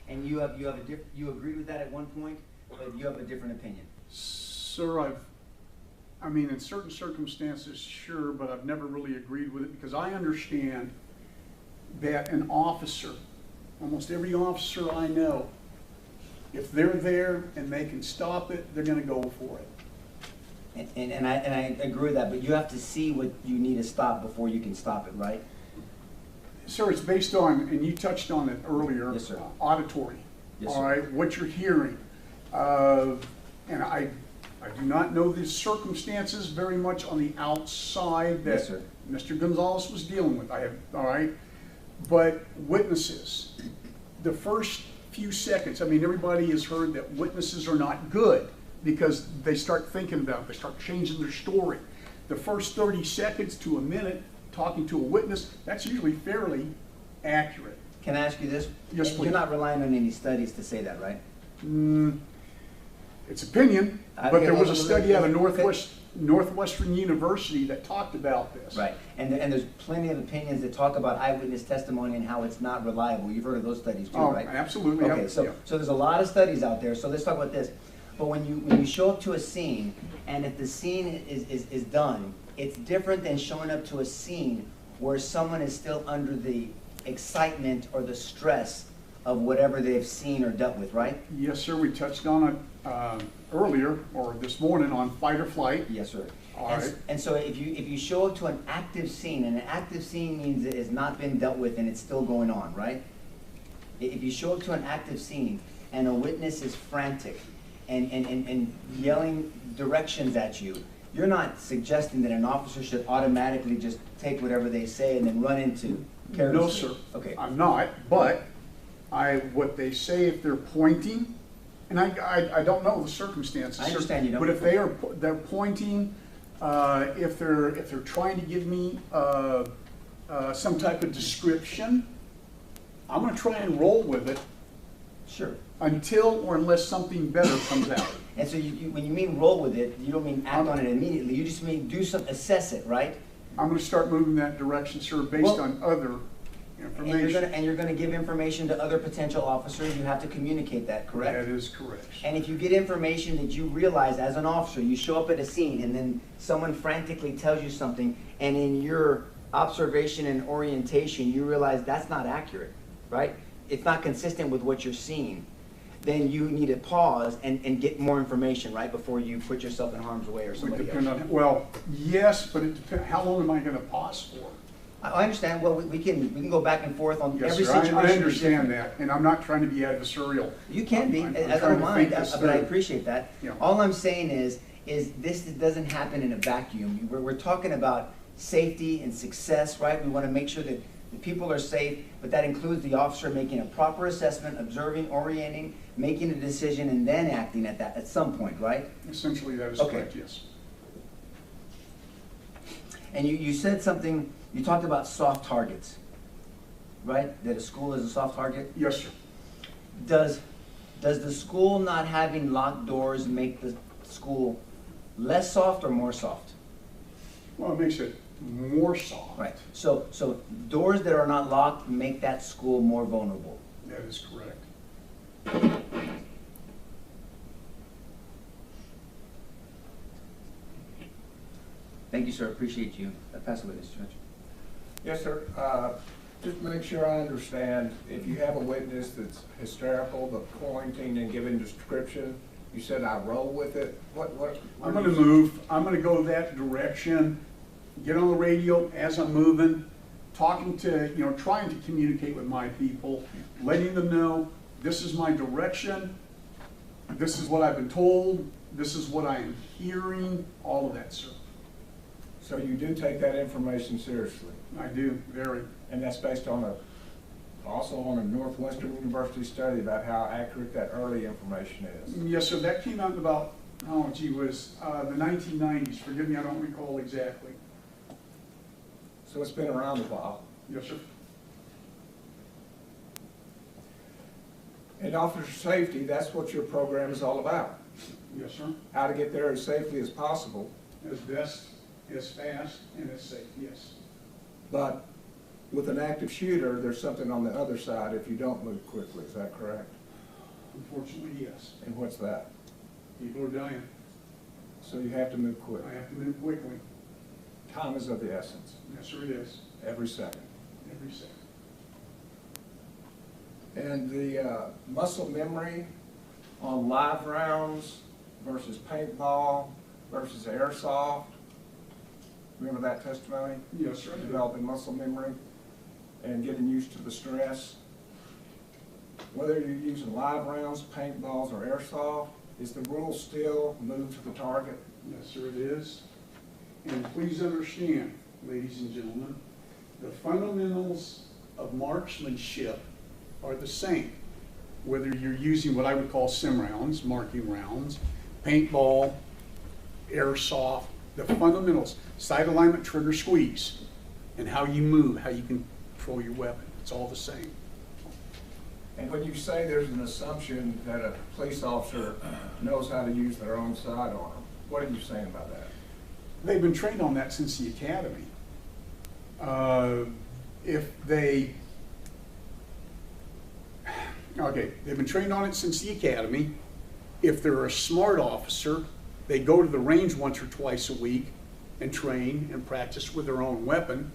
And you agreed with that at one point, but you have a different opinion. Sir, I mean, in certain circumstances, sure, but I've never really agreed with it because I understand that an officer, almost every officer I know, if they're there and they can stop it, they're going to go for it. And I agree with that, but you have to see what you need to stop before you can stop it, right? Sir, it's based on, and you touched on it earlier, Yes, sir. Auditory. Yes, all sir. right, what you're hearing. And I do not know the circumstances very much on the outside that Yes, sir. Mr. Gonzales was dealing with. All right, but witnesses, the first few seconds, I mean, everybody has heard that witnesses are not good because they start thinking about it, they start changing their story. The first 30 seconds to a minute talking to a witness, that's usually fairly accurate. Can I ask you this? Yes, please. You're not relying on any studies to say that, right? It's opinion, but there was a study out of Okay. Northwestern University that talked about this. Right, and there's plenty of opinions that talk about eyewitness testimony and how it's not reliable. You've heard of those studies too, Oh, right? absolutely. Okay, so Yeah. there's a lot of studies out there, so let's talk about this. But when you show up to a scene, and if the scene is done, it's different than showing up to a scene where someone is still under the excitement or the stress of whatever they've seen or dealt with, right? Yes, sir, we touched on it earlier, or this morning, on fight or flight. Yes, sir. All And, right. and so if you show up to an active scene, and an active scene means it has not been dealt with and it's still going on, right? If you show up to an active scene and a witness is frantic and yelling directions at you, you're not suggesting that an officer should automatically just take whatever they say and then run into carelessly. No, sir. Okay. I'm not, but what they say, if they're pointing, and I don't know the circumstances. I sir, understand you don't. But if they're pointing, if they're trying to give me some type of description, I'm going to try and roll with it. Sure. Until or unless something better comes out. And so when you mean roll with it, you don't mean act on it immediately. You just mean assess it, right? I'm going to start moving that direction, sir, based on other information. And you're going to give information to other potential officers. You have to communicate that, correct? That is correct. And if you get information that you realize as an officer, you show up at a scene and then someone frantically tells you something, and in your observation and orientation, you realize that's not accurate, right? It's not consistent with what you're seeing. Then you need to pause and get more information, right, before you put yourself in harm's way or somebody else. Well, yes, but it depends. How long am I going to pause for? I understand. Well, we can go back and forth on Yes, every sir, situation. I understand that, and I'm not trying to be adversarial. You can be. I'm I trying don't to mind, think this but I through. appreciate that. Yeah. All I'm saying is this doesn't happen in a vacuum. We're talking about safety and success, right? We want to make sure that the people are safe, but that includes the officer making a proper assessment, observing, orienting, making a decision, and then acting at some point, right? Essentially, that is Okay. correct, yes. And you said something, you talked about soft targets. right? That a school is a soft target? Yes, sir. Does the school not having locked doors make the school less soft or more soft? Well, it makes it more soft. Right. So doors that are not locked make that school more vulnerable. That is correct. Thank you, sir. Appreciate you. Pass away this, Judge. Yes, sir. Just make sure I understand, if you have a witness that's hysterical, but pointing and giving description, you said I roll with it? What? I'm gonna move, I'm gonna go that direction, get on the radio as I'm moving, talking to, trying to communicate with my people, letting them know, this is my direction, this is what I've been told, this is what I am hearing, all of that, sir. So you do take that information seriously? I do, very. And that's based on also on a Northwestern University study about how accurate that early information is? Yes, sir, that came out in about, the 1990s, forgive me, I don't recall exactly. So it's been around a while. Yes, sir. And officer safety, that's what your program is all about. Yes, sir. How to get there as safely as possible. As best, as fast, and as safe, yes. But with an active shooter, there's something on the other side if you don't move quickly, is that correct? Unfortunately, yes. And what's that? People are dying. So you have to move quick. I have to move quickly. Time is of the essence. Yes, sir, it is. Every second. Every second. And the muscle memory on live rounds versus paintball versus airsoft, remember that testimony? Yes, sir. Developing muscle memory and getting used to the stress. Whether you're using live rounds, paintballs, or airsoft, is the rule still move to the target? Yes, sir, it is. And please understand, ladies and gentlemen, the fundamentals of marksmanship are the same. Whether you're using what I would call sim rounds, marking rounds, paintball, airsoft, the fundamentals, sight alignment, trigger, squeeze, and how you move, how you control your weapon. It's all the same. And when you say there's an assumption that a police officer knows how to use their own sidearm, what are you saying about that? They've been trained on that since the academy. They've been trained on it since the academy. If they're a smart officer, they go to the range once or twice a week and train and practice with their own weapon.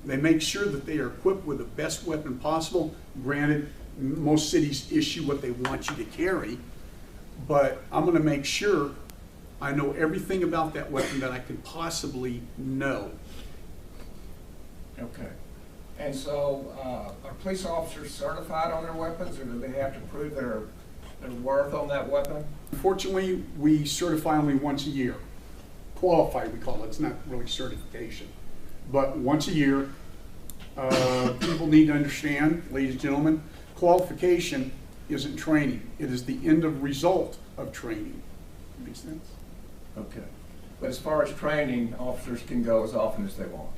They make sure that they are equipped with the best weapon possible. Granted, most cities issue what they want you to carry, but I'm going to make sure I know everything about that weapon that I can possibly know. Okay. And so, are police officers certified on their weapons, or do they have to prove their worth on that weapon? Unfortunately, we certify only once a year. Qualified, we call it. It's not really certification. But once a year, people need to understand, ladies and gentlemen, qualification isn't training. It is the end of result of training. Makes sense? Okay. But as far as training, officers can go as often as they want.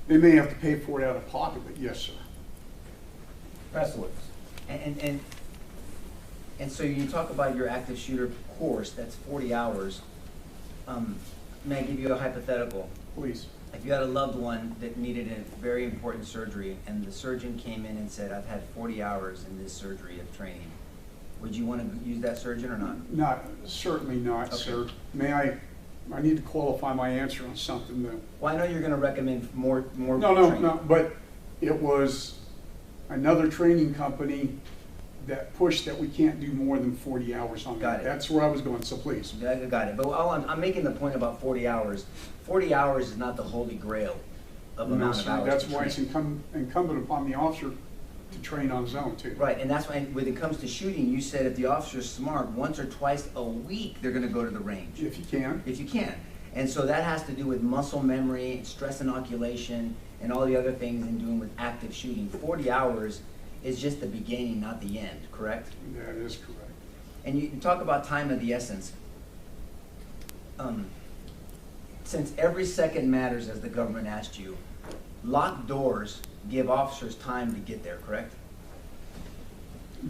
They may have to pay for it out of pocket, but yes, sir. That's the witness. And so you talk about your active shooter course, that's 40 hours. May I give you a hypothetical? Please. If you had a loved one that needed a very important surgery and the surgeon came in and said, I've had 40 hours in this surgery of training, would you want to use that surgeon or not? Certainly not, Okay. sir. May I need to qualify my answer on something though. Well, I know you're going to recommend more No, but it was another training company that pushed that we can't do more than 40 hours on Got that. it. That's where I was going, so please. I got it. But I'm making the point about 40 hours. 40 hours is not the holy grail of No, amount of sir, hours. that's to why train. it's incumbent upon the officer to train on his own too. Right, and that's why when it comes to shooting, you said if the officer's smart, once or twice a week, they're going to go to the range. If you can. If you can. And so that has to do with muscle memory, stress inoculation, and all the other things in doing with active shooting. 40 hours is just the beginning, not the end, correct? That is correct. And you talk about time of the essence. Since every second matters, as the government asked you, locked doors give officers time to get there, correct?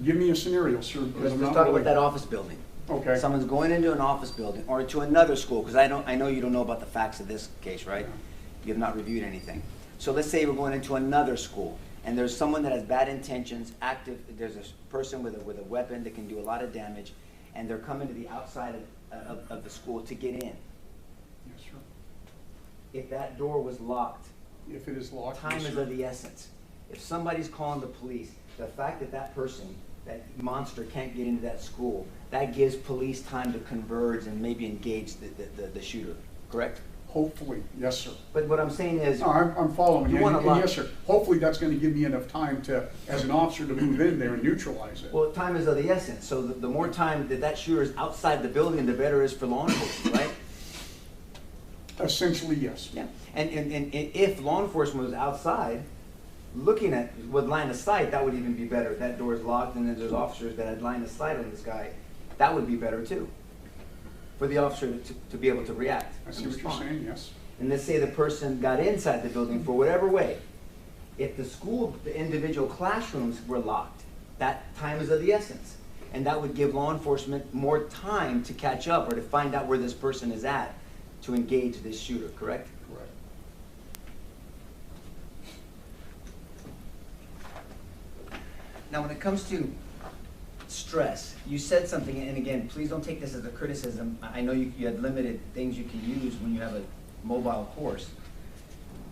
Give me a scenario, sir. because Let's I'm just not talk really- about that office building. Okay. Someone's going into an office building or to another school, because I know you don't know about the facts of this case, right? You have not reviewed anything. So let's say we're going into another school, and there's someone that has bad intentions, active, there's a person with a weapon that can do a lot of damage, and they're coming to the outside of the school to get in. Yes, sir. If that door was locked, If it is locked. time yes, is sir. of the essence. If somebody's calling the police, the fact that that person, that monster can't get into that school, that gives police time to converge and maybe engage the shooter, correct? Hopefully, yes, sir. But what I'm saying is, No, I'm following You you. wanna And lock- yes, sir. Hopefully, that's going to give me enough time to, as an officer, to move in there and neutralize it. well, time is of the essence. So the more time that that shooter is outside the building, the better it is for law enforcement, right? Essentially, yes. Yeah. And if law enforcement was outside, looking at, with line of sight, that would even be better. That door is locked and then there's officers that had line of sight on this guy. That would be better too. For the officer to be able to react. I and see what you're respond. saying, yes. And let's say the person got inside the building for whatever way. If the individual classrooms were locked, that time is of the essence. And that would give law enforcement more time to catch up or to find out where this person is at to engage this shooter, correct? Correct. Now, when it comes to stress, you said something, and again, please don't take this as a criticism. I know you had limited things you can use when you have a mobile course.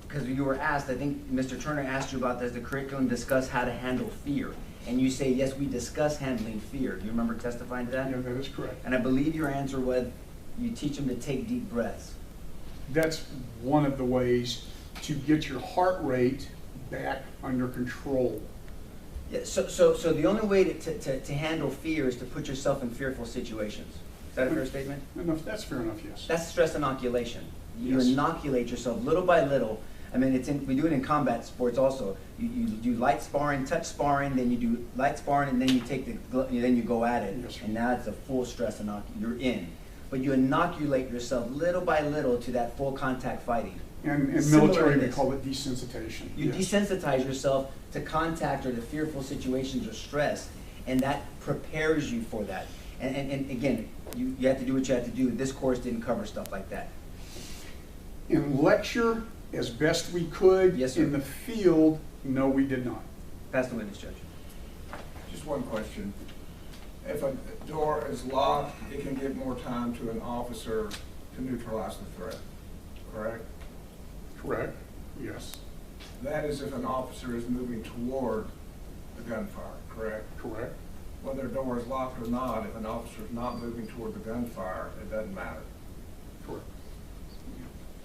Because you were asked, I think Mr. Turner asked you about, does the curriculum discuss how to handle fear? And you say, yes, we discuss handling fear. Do you remember testifying to that? Yeah, that is correct. And I believe your answer was, you teach them to take deep breaths. That's one of the ways to get your heart rate back under control. Yeah, so the only way to handle fear is to put yourself in fearful situations. Is that a fair statement? Enough, that's fair enough, yes. That's stress inoculation. You Yes. inoculate yourself little by little. I mean, we do it in combat sports also. You do light sparring, touch sparring, then you do light sparring, and then you then you go at it. Yes, sir. And now it's a full stress you're in. But you inoculate yourself little by little to that full contact fighting. And in Similar military, in we this. call it desensitization. You Yes. desensitize yourself to contact or to fearful situations or stress, and that prepares you for that. And again, you have to do what you have to do. This course didn't cover stuff like that. In lecture, as best we could. Yes, sir. In the field, no, we did not. Pass the witness, Judge. Just one question. If a door is locked, it can give more time to an officer to neutralize the threat, correct? Correct? Yes. That is if an officer is moving toward the gunfire, correct? Correct? Whether a door is locked or not, if an officer is not moving toward the gunfire, it doesn't matter. Correct.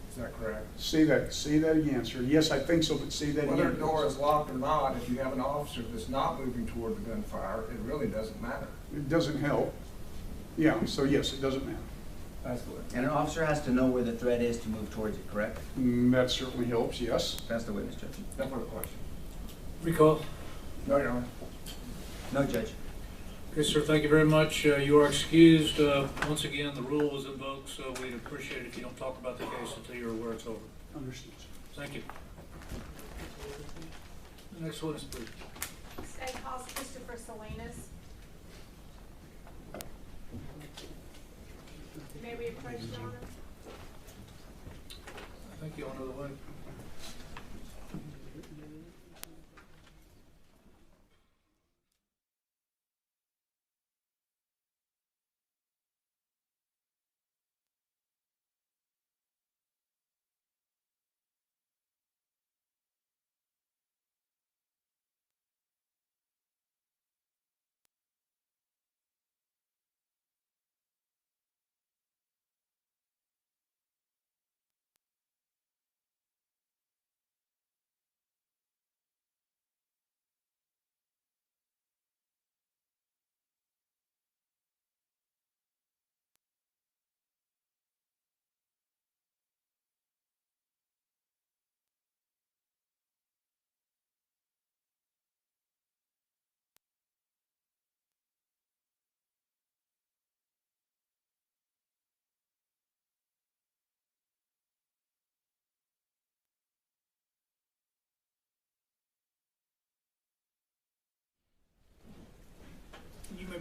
Is that correct? Say that again, sir. Yes, I think so, but say that again. Whether a door is locked or not, if you have an officer that's not moving toward the gunfire, it really doesn't matter. It doesn't help. Yeah, so yes, it doesn't matter. That's the way. And an officer has to know where the threat is to move towards it, correct? That certainly helps, yes. Pass the witness, Judge. No further question. Recall. No, Your Honor. No, Judge. Okay, sir, thank you very much. You are excused. Once again, the rule was invoked, so we'd appreciate it if you don't talk about the case until you're aware it's over. Understood. Thank you. The next witness, please. State House Christopher Salinas. May we approach, Your Honor? I think you all know the way.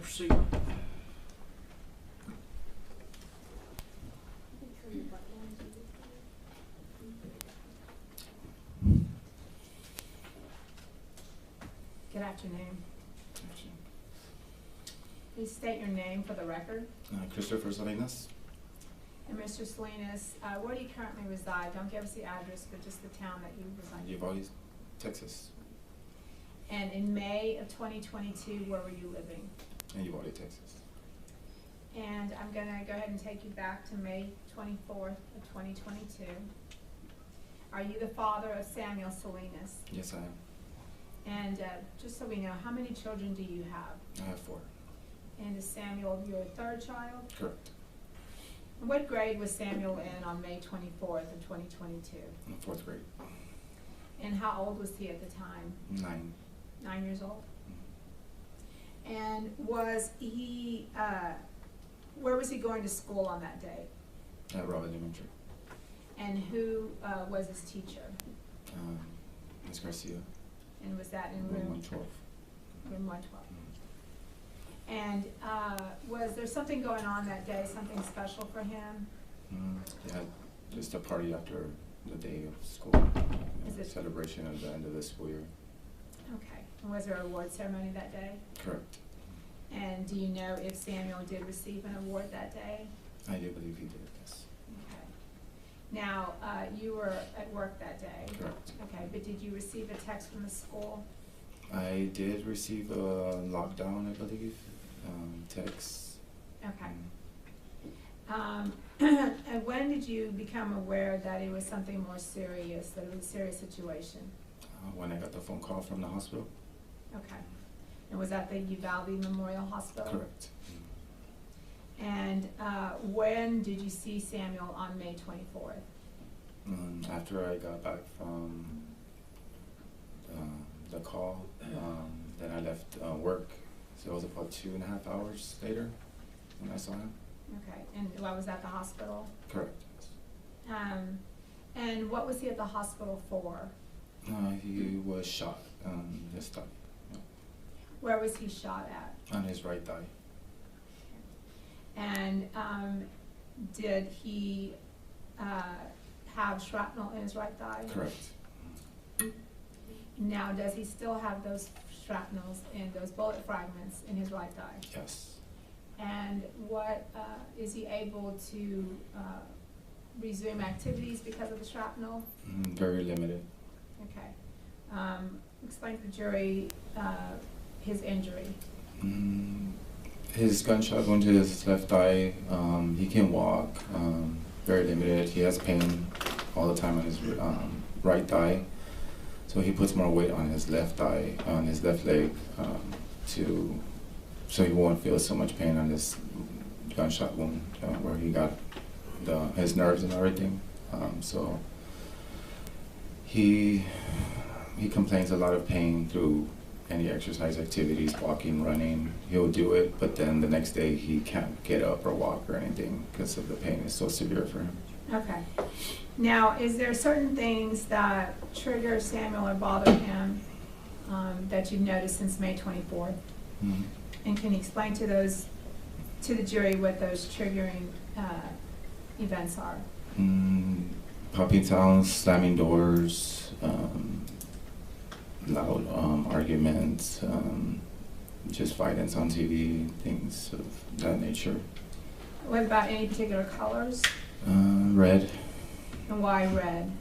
proceed. Good afternoon. Please state your name for the record. Christopher Salinas, And Mr. Salinas, where do you currently reside? Don't give us the address, but just the town that you reside in. Uvalde, Texas. And in May of 2022, where were you living? In Uvalde, Texas. And I'm gonna go ahead and take you back to May 24th of 2022. Are you the father of Samuel Salinas? Yes, I am. And just so we know, how many children do you have? I have 4. And is Samuel your third child? Correct. And what grade was Samuel in on May 24th of 2022? In 4th grade. And how old was he at the time? 9. 9 years old? And was he, where was he going to school on that day? At Robert Elementary. And who was his teacher? Ms. Garcia. And was that in Room room 112. Room 112. And was there something going on that day, something special for him? Yeah, just a party after the day of school. Is it- Celebration of the end of the school year. Okay. And was there an award ceremony that day? Correct. And do you know if Samuel did receive an award that day? I do believe he did, yes. Okay. Now, you were at work that day? Correct. Okay, but did you receive a text from the school? I did receive a lockdown, I believe, text. Okay. And when did you become aware that it was something more serious, that it was a serious situation? When I got the phone call from the hospital. Okay. And was that the Uvalde Memorial Hospital? Correct. And when did you see Samuel on May 24th? After I got back from the call, then I left work. So it was about 2.5 hours later when I saw him. Okay, and what was at the hospital? Correct. And what was he at the hospital for? He was shot on his thigh. Yeah. Where was he shot at? On his right thigh. And did he have shrapnel in his right thigh? Correct. Now, does he still have those shrapnels and those bullet fragments in his right thigh? Yes. And what, is he able to resume activities because of the shrapnel? Very limited. Okay. Explain to the jury his injury. His gunshot wound to his left thigh. He can walk. Very limited. He has pain all the time on his right thigh. So he puts more weight on his left thigh, on his left leg, so he won't feel so much pain on this gunshot wound where he got his nerves and everything. So he complains a lot of pain through any exercise activities, walking, running. He'll do it, but then the next day he can't get up or walk or anything because of the pain is so severe for him. Okay. Now, is there certain things that trigger Samuel or bother him that you've noticed since May 24th? And can you explain to the jury what those triggering events are? Popping sounds, slamming doors, loud arguments, just violence on TV, things of that nature. What about any particular colors? Red. And why red?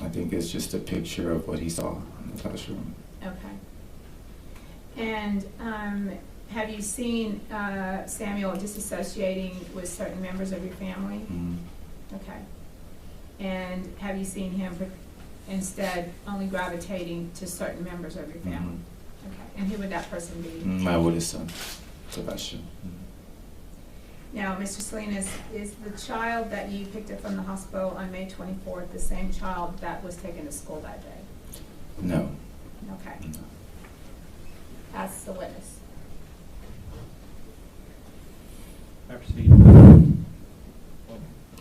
I think it's just a picture of what he saw in the classroom. Okay. And have you seen Samuel disassociating with certain members of your family? Okay. And have you seen him instead only gravitating to certain members of your family? Okay. And who would that person be? My oldest son, Sebastian. Now, Mr. Salinas, is the child that you picked up from the hospital on May 24th the same child that was taken to school that day? No. Okay. No. Ask the witness. May I proceed? I'm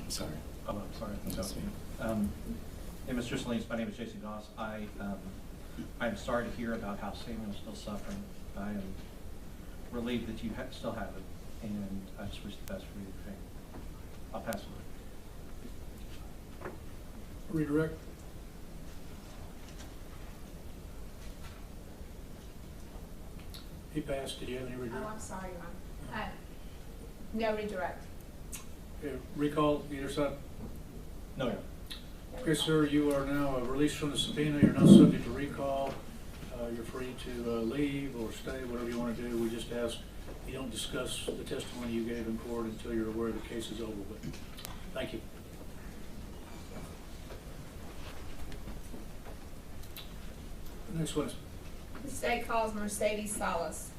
sorry. Oh, I'm sorry. That's me. Hey, Mr. Salinas, my name is Jason Goss. I'm sorry to hear about how Samuel's still suffering. I am relieved that you still have it, and I just wish the best for your family. I'll pass it on. Redirect. He passed. Did you have any redirect? Oh, I'm sorry, Ron. No redirect. Okay, recall, either side. No, Your Okay, sir, you are now released from the subpoena. You're now subject to recall. You're free to leave or stay, whatever you want to do. We just ask you don't discuss the testimony you gave in court until you're aware the case is over with. Thank you. The next one is The state calls Mercedes Salas.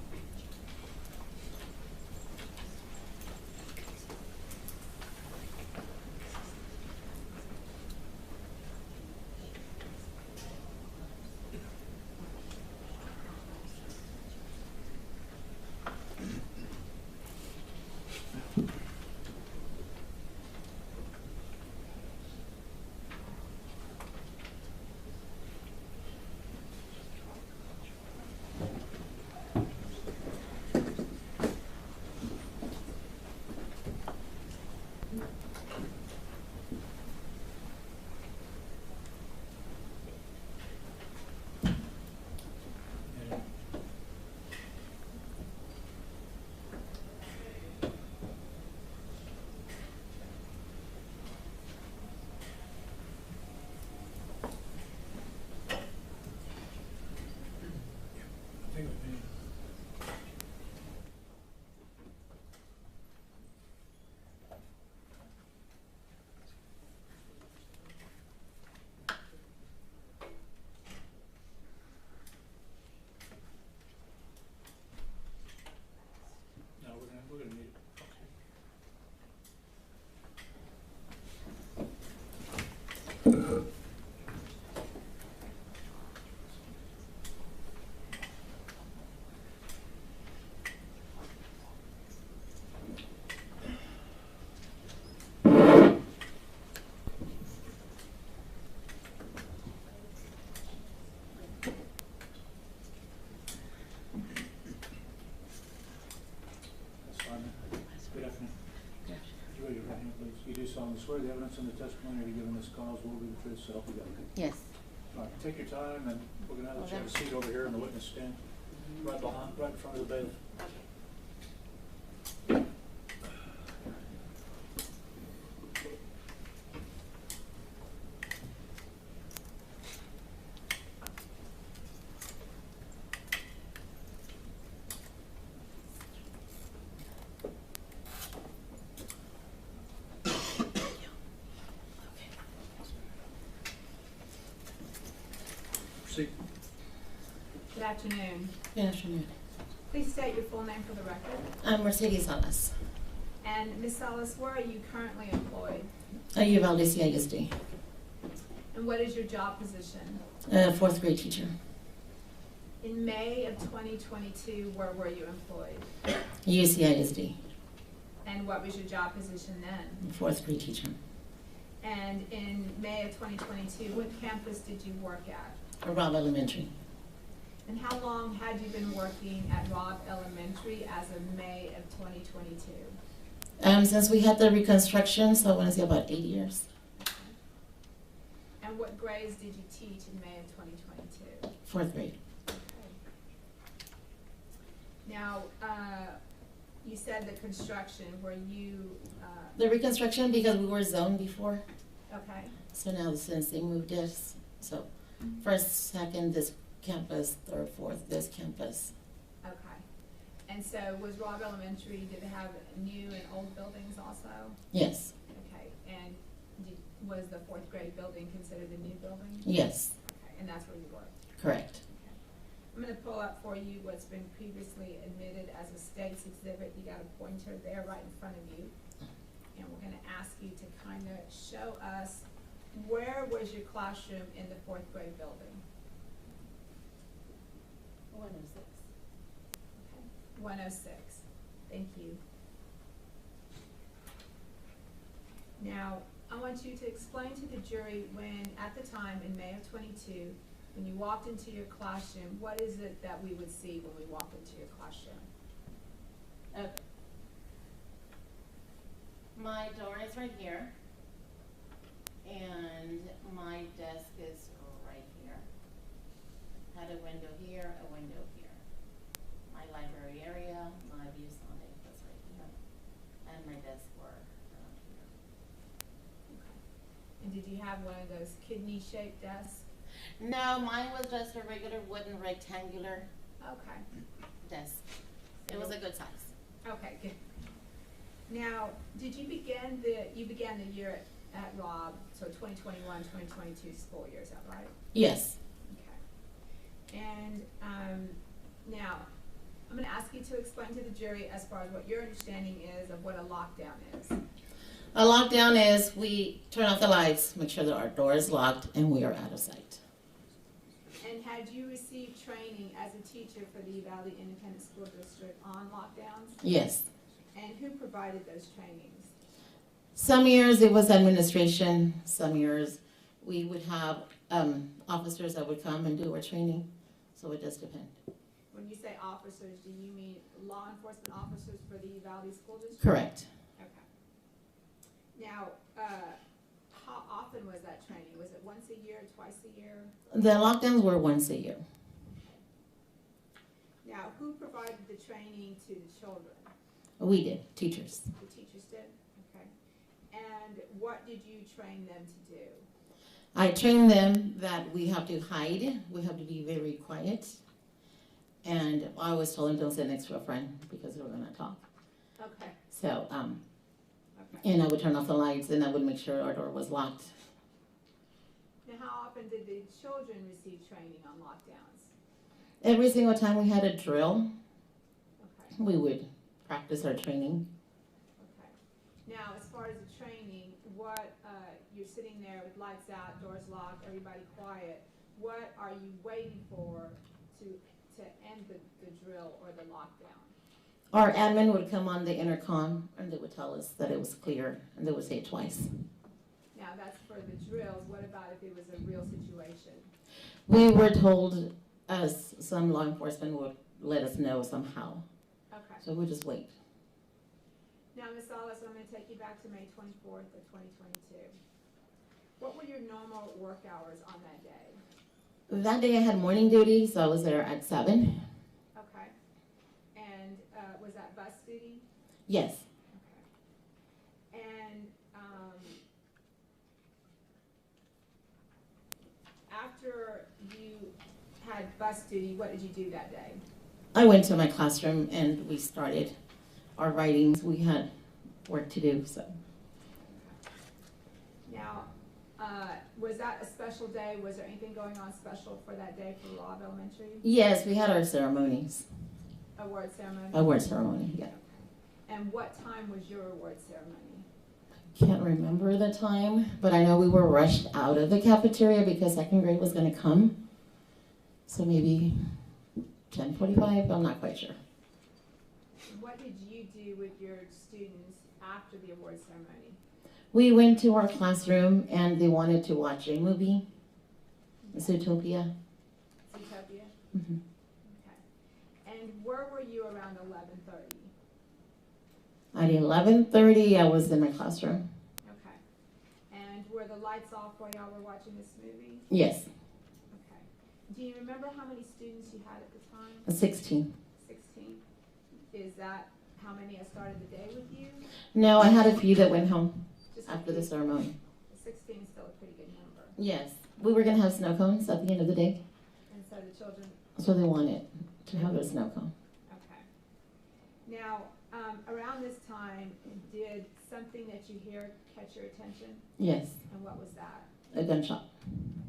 we're gonna need it. Good afternoon. Would you raise your right hand, please? You do solemnly swear the evidence in the testimony you're giving this cause will be the truth, so help you God. Yes. All right, take your time, and we're gonna have a seat over here in the witness stand, right behind, right in front of the bailiff. Proceed. Good afternoon. Good afternoon. Please state your full name for the record. I'm Mercedes Salas. And Ms. Salas, where are you currently employed? Uvalde CISD. And what is your job position? Fourth grade teacher. In May of 2022, where were you employed? UCISD. And what was your job position then? Fourth grade teacher. And in May of 2022, what campus did you work at? Robb Elementary. And how long had you been working at Robb Elementary as of May of 2022? Since we had the reconstruction, so I want to say about 8 years. And what grades did you teach in May of 2022? Fourth grade. Now, you said the construction, were you... The reconstruction, because we were zoned before. Okay. So now since they moved us, so first, second, this campus, third, fourth, this campus. Okay. And so was Robb Elementary, did it have new and old buildings also? Yes. Okay. And was the fourth grade building considered a new building? Yes. Okay. And that's where you worked? Correct. Okay. I'm going to pull up for you what's been previously admitted as a state's exhibit. You got a pointer there right in front of you. And we're going to ask you to kind of show us where was your classroom in the fourth grade building? 106. Okay. 106. Thank you. Now, I want you to explain to the jury when, at the time in May of 22, when you walked into your classroom, what is it that we would see when we walk into your classroom? Okay. My door is right here, and my desk is right here. Had a window here, a window here. My library area, my ViewSonic was right here, and my desk were around here. And did you have one of those kidney-shaped desks? No, mine was just a regular wooden rectangular Okay. desk. It was a good size. Okay, good. Now, did you began the year at Rob, so 2021, 2022 school year, is that right? Yes. Okay. And now, I'm going to ask you to explain to the jury as far as what your understanding is of what a lockdown is. A lockdown is we turn off the lights, make sure that our door is locked, and we are out of sight. And had you received training as a teacher for the Uvalde Independent School District on lockdowns? Yes. And who provided those trainings? Some years it was administration, some years we would have officers that would come and do our training, so it does depend. When you say officers, do you mean law enforcement officers for the Uvalde School District? Correct. Okay. Now, how often was that training? Was it once a year, twice a year? The lockdowns were once a year. Now, who provided the training to the children? We did, teachers. The teachers did? Okay. And what did you train them to do? I trained them that we have to hide, we have to be very quiet, and I always told them don't sit next to a friend because we're gonna talk. Okay. So, Okay. and I would turn off the lights and I would make sure our door was locked. Now, how often did the children receive training on lockdowns? Every single time we had a drill, Okay. we would practice our training. Okay. Now, as far as the training, what, you're sitting there with lights out, doors locked, everybody quiet. What are you waiting for to end the drill or the lockdown? Our admin would come on the intercom and they would tell us that it was clear and they would say it twice. Now, that's for the drills. What about if it was a real situation? We were told as some law enforcement would let us know somehow. Okay. So we'll just wait. Now, Ms. Salas, I'm going to take you back to May 24th of 2022. What were your normal work hours on that day? That day I had morning duty, so I was there at 7. Okay. And was that bus duty? Yes. Okay. And after you had bus duty, what did you do that day? I went to my classroom and we started our writings. We had work to do, so. Now, was that a special day? Was there anything going on special for that day for Robb Elementary? Yes, we had our ceremonies. Award ceremony? Award ceremony, yeah. And what time was your award ceremony? Can't remember the time, but I know we were rushed out of the cafeteria because second grade was gonna come. So maybe 10:45, I'm not quite sure. What did you do with your students after the award ceremony? We went to our classroom and they wanted to watch a movie, Zootopia. Zootopia? Mm-hmm. Okay. And where were you around 11:30? At 11:30, I was in my classroom. Okay. And were the lights off while y'all were watching this movie? Yes, Okay. Do you remember how many students you had at the time? 16. 16. Is that how many started the day with you? No, I had a few that went home Just after a the few? ceremony. 16 is still a pretty good number. Yes, we were gonna have snow cones at the end of the day, And so the children, so they wanted to have their snow cone. okay. Now, around this time, did something that you hear catch your attention? Yes, And what was that? a gunshot.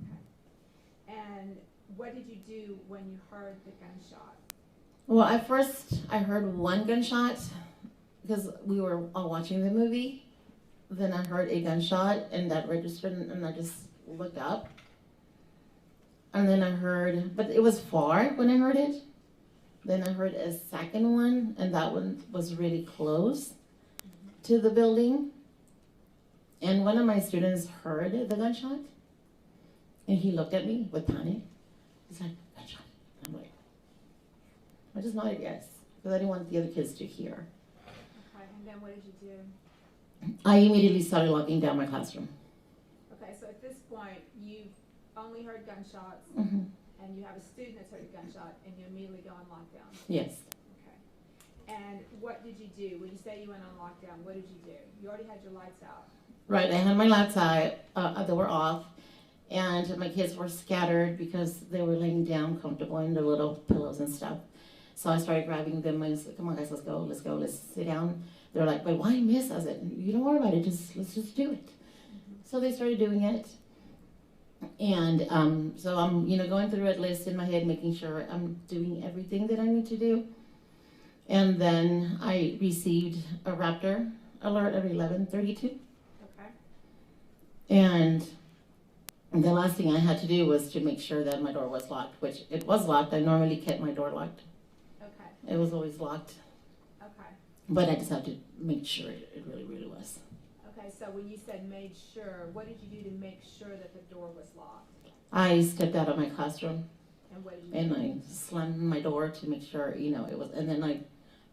Okay. And what did you do when you heard the gunshot? Well, at first I heard one gunshot because we were all watching the movie. Then I heard a gunshot and that registered and I just looked up. And then I heard, but it was far when I heard it. Then I heard a second one and that one was really close to the building. And one of my students heard the gunshot and he looked at me with panic. He's like, gunshot. I'm like, I just nodded yes, because I didn't want the other kids to hear. Okay, and then what did you do? I immediately started locking down my classroom. Okay, so at this point, you've only heard gunshots, Mm-hmm. and you have a student that's heard a gunshot, and you immediately go on lockdown. Yes. Okay. And what did you do? When you say you went on lockdown, what did you do? You already had your lights out. Right, I had my lights out, they were off, and my kids were scattered because they were laying down comfortable in their little pillows and stuff. So I started grabbing them and I said, come on guys, let's go, let's sit down. They're like, but why miss? I said, you don't worry about it, let's just do it. Mm-hmm. So they started doing it. And so I'm, going through the red list in my head, making sure I'm doing everything that I need to do. And then I received a Raptor alert at 11:32. Okay. And the last thing I had to do was to make sure that my door was locked, which it was locked. I normally kept my door locked. Okay. It was always locked. Okay. But I just had to make sure it really, really was. Okay, so when you said made sure, what did you do to make sure that the door was locked? I stepped out of my classroom. And what did you do? And I slammed my door to make sure, it was, and then I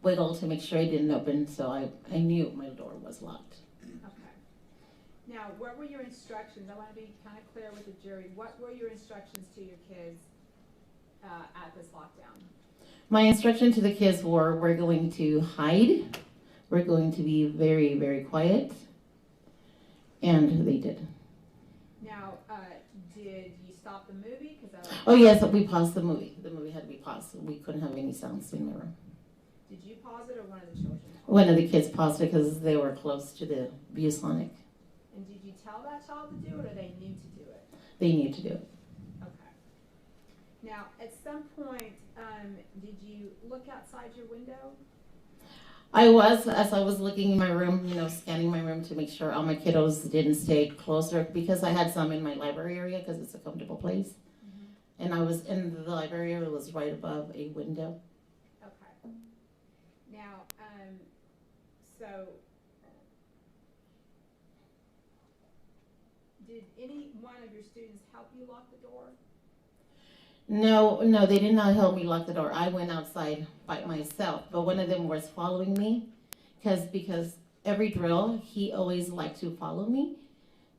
wiggled to make sure it didn't open, so I knew my door was locked. Okay. Now, what were your instructions? I want to be kind of clear with the jury. What were your instructions to your kids at this lockdown? My instruction to the kids were, we're going to hide. We're going to be very, very quiet. And they did. Now, did you stop the movie? Oh yes, we paused the movie. The movie had to be paused. We couldn't have any sounds in the room. Did you pause it or one of the children? One of the kids paused it because they were close to the ViewSonic. And did you tell that child to do it or they knew to do it? They knew to do it. Okay. Now, at some point, did you look outside your window? As I was looking in my room, scanning my room to make sure all my kiddos didn't stay closer, because I had some in my library area because it's a comfortable place. Mm-hmm. And I was in the library area, it was right above a window. Okay. Now, so did any one of your students help you lock the door? No, they did not help me lock the door. I went outside by myself, but one of them was following me because every drill, he always liked to follow me,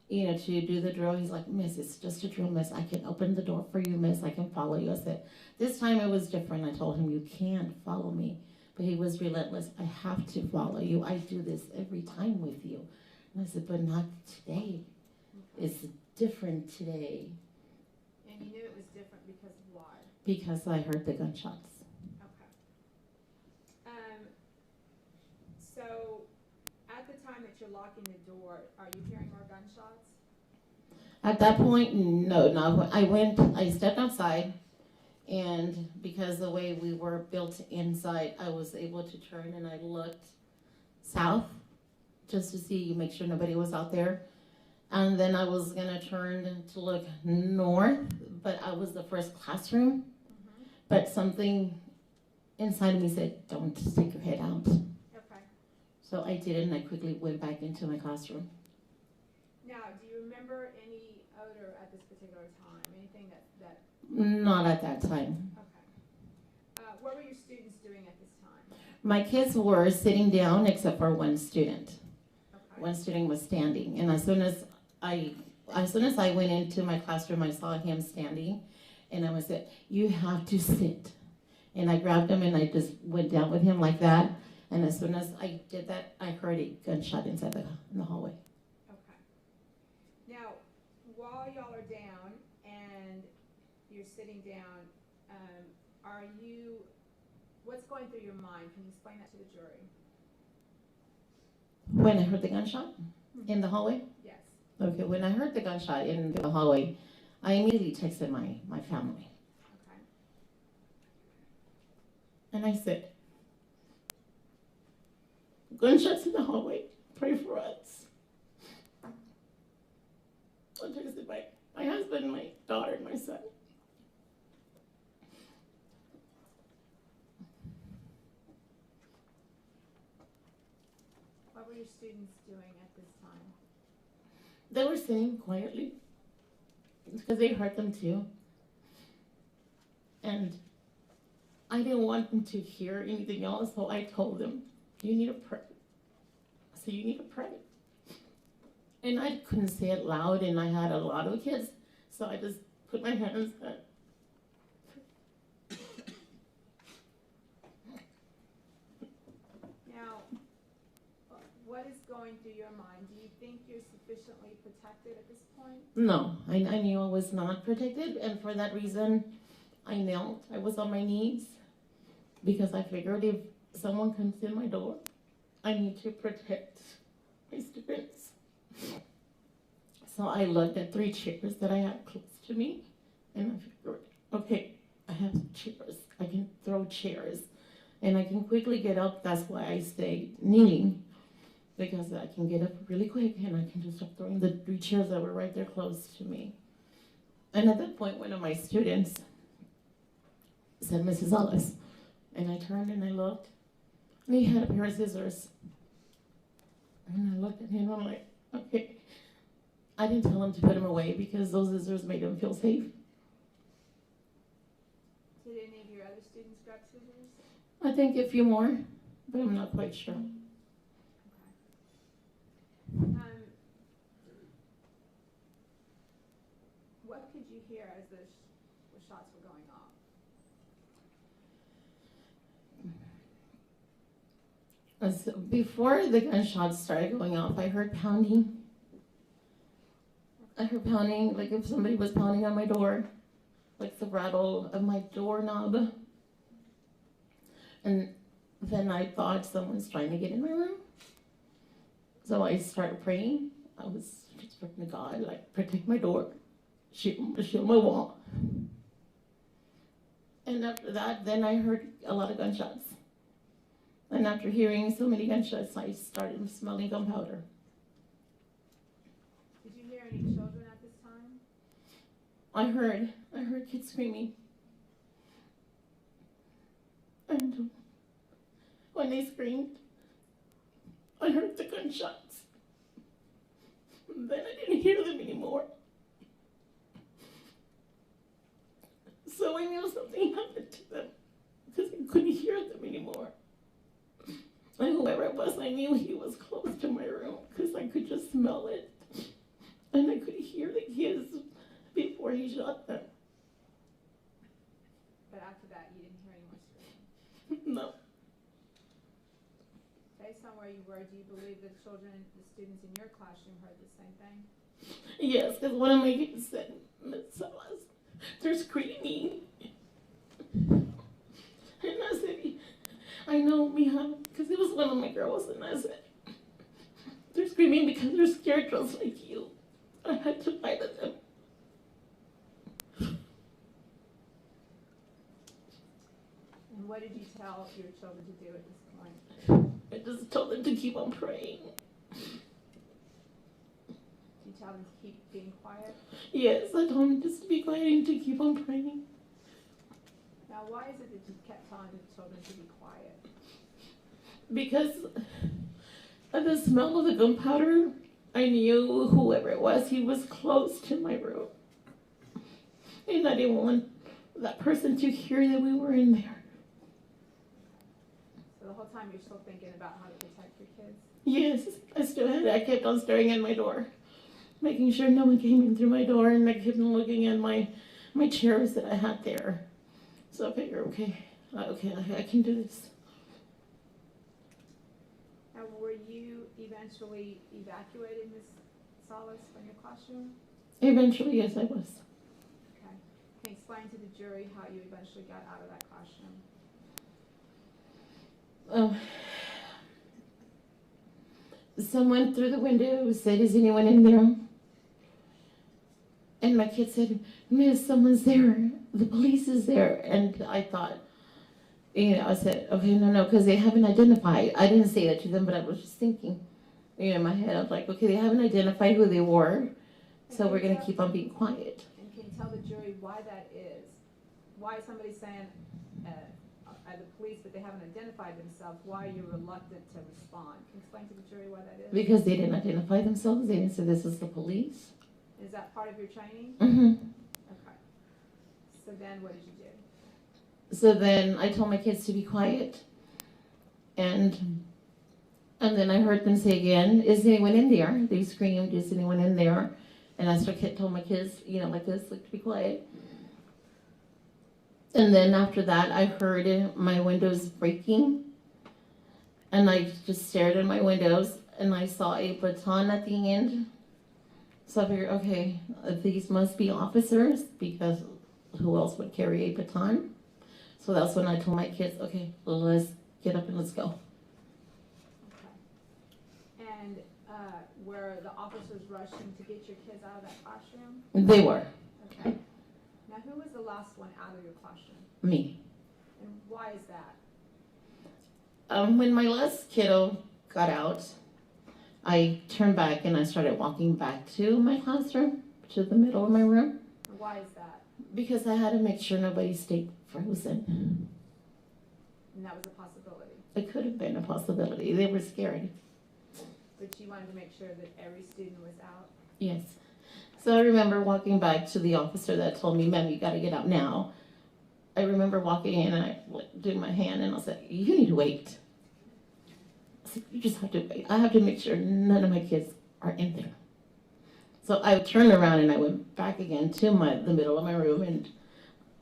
to do the drill. He's like, Miss, it's just a drill, Miss. I can open the door for you, Miss. I can follow you. I said, this time it was different. I told him, you can't follow me. But he was relentless. I have to follow you. I do this every time with you. And I said, but not today. It's different today. And you knew it was different because of why? Because I heard the gunshots. Okay. So, at the time that you're locking the door, are you hearing more gunshots? At that point, no. I stepped outside, and because the way we were built inside, I was able to turn and I looked south just to make sure nobody was out there. And then I was gonna turn to look north, but I was the first classroom. Mm-hmm. But something inside of me said, don't stick your head out. Okay. So I did it, and I quickly went back into my classroom. Now, do you remember any odor at this particular time? Anything that... Not at that time. Okay. What were your students doing at this time? My kids were sitting down except for one student. Okay. One student was standing, and as soon as I went into my classroom, I saw him standing, and I said, you have to sit. And I grabbed him and I just went down with him like that. And as soon as I did that, I heard a gunshot inside in the hallway. Okay. Now, while y'all are down and you're sitting down, what's going through your mind? Can you explain that to the jury? When I heard the gunshot in the hallway? Yes. Okay, when I heard the gunshot in the hallway, I immediately texted my family. Okay. And I said, gunshots in the hallway, pray for us. I texted my husband, my daughter, and my son. What were your students doing at this time? They were sitting quietly because they heard them too. And I didn't want them to hear anything else, so I told them, you need to pray. So you need to pray. And I couldn't say it loud, and I had a lot of kids, so I just put my hands up. Now, what is going through your mind? Do you think you're sufficiently protected at this point? No, I knew I was not protected, and for that reason, I knelt. I was on my knees because I figured if someone comes in my door, I need to protect my students. So I looked at 3 chairs that I had close to me, and I figured, okay, I have chairs. I can throw chairs, and I can quickly get up. That's why I stayed kneeling, because I can get up really quick, and I can just start throwing the 3 chairs that were right there close to me. And at that point, one of my students said, Mrs. Ellis, and I turned and I looked, and he had a pair of scissors. And I looked at him, and I'm like, okay. I didn't tell him to put them away because those scissors made him feel safe. Did any of your other students grab scissors? I think a few more, but I'm not quite sure. What could you hear as the shots were going off? Before the gunshots started going off, I heard pounding. I heard pounding, like if somebody was pounding on my door, like the rattle of my doorknob. And then I thought someone's trying to get in my room. So I started praying. I was just praying to God, like, protect my door, shield my wall. And after that, then I heard a lot of gunshots. And after hearing so many gunshots, I started smelling gunpowder. Did you hear any children at this time? I heard kids screaming. And when they screamed, I heard the gunshots. Then I didn't hear them anymore. So I knew something happened to them because I couldn't hear them anymore. And whoever it was, I knew he was close to my room because I could just smell it. And I could hear the kids before he shot them. But after that, you didn't hear any more screaming? No. Based on where you were, do you believe the children, the students in your classroom heard the same thing? Yes, because one of my kids said, Miss Ellis, they're screaming. And I said, I know, mija, because it was one of my girls, and I said, they're screaming because they're scared just like you. I had to fight at them. And what did you tell your children to do at this point? I just told them to keep on praying. Did you tell them to keep being quiet? Yes, I told them just to be quiet and to keep on praying. Now, why is it that you kept telling the children to be quiet? Because of the smell of the gunpowder, I knew whoever it was, he was close to my room. And I didn't want that person to hear that we were in there. So the whole time you're still thinking about how to protect your kids? Yes, I kept on staring at my door, making sure no one came in through my door, and I kept on looking at my chairs that I had there. So I figured, okay, I can do this. Now, were you eventually evacuated, Ms. Salas, from your classroom? Eventually, yes, I was. Okay. Can you explain to the jury how you eventually got out of that classroom? Someone through the window said, is anyone in there? And my kid said, Miss, someone's there. The police is there. And I thought, I said, okay, no, because they haven't identified. I didn't say that to them, but I was just thinking, in my head, I was like, okay, they haven't identified who they were, so we're going to keep on being quiet. And can you tell the jury why that is? Why somebody's saying, the police, but they haven't identified themselves, why you're reluctant to respond? Can you explain to the jury why that is? Because they didn't identify themselves. They didn't say this is the police. Is that part of your training? Mm-hmm. Okay. So then what did you do? So then I told my kids to be quiet, and then I heard them say again, "Is anyone in there?" They screamed, "Is anyone in there?" And I told my kids, like this, like to be quiet. And then after that, I heard my windows breaking, and I just stared at my windows, and I saw a baton at the end. So I figured, okay, these must be officers, because who else would carry a baton? So that's when I told my kids, okay, let's get up and let's go. Okay. And were the officers rushing to get your kids out of that classroom? They were. Okay. Now, who was the last one out of your classroom? Me. And why is that? When my last kiddo got out, I turned back and I started walking back to my classroom, to the middle of my room. And why is that? Because I had to make sure nobody stayed frozen. And that was a possibility. It could have been a possibility. They were scared. But you wanted to make sure that every student was out? Yes. So I remember walking back to the officer that told me, "Ma'am, you got to get out now." I remember walking in and I did my hand and I said, "You need to wait." I said, "You just have to wait. I have to make sure none of my kids are in there." So I turned around and I went back again to the middle of my room, and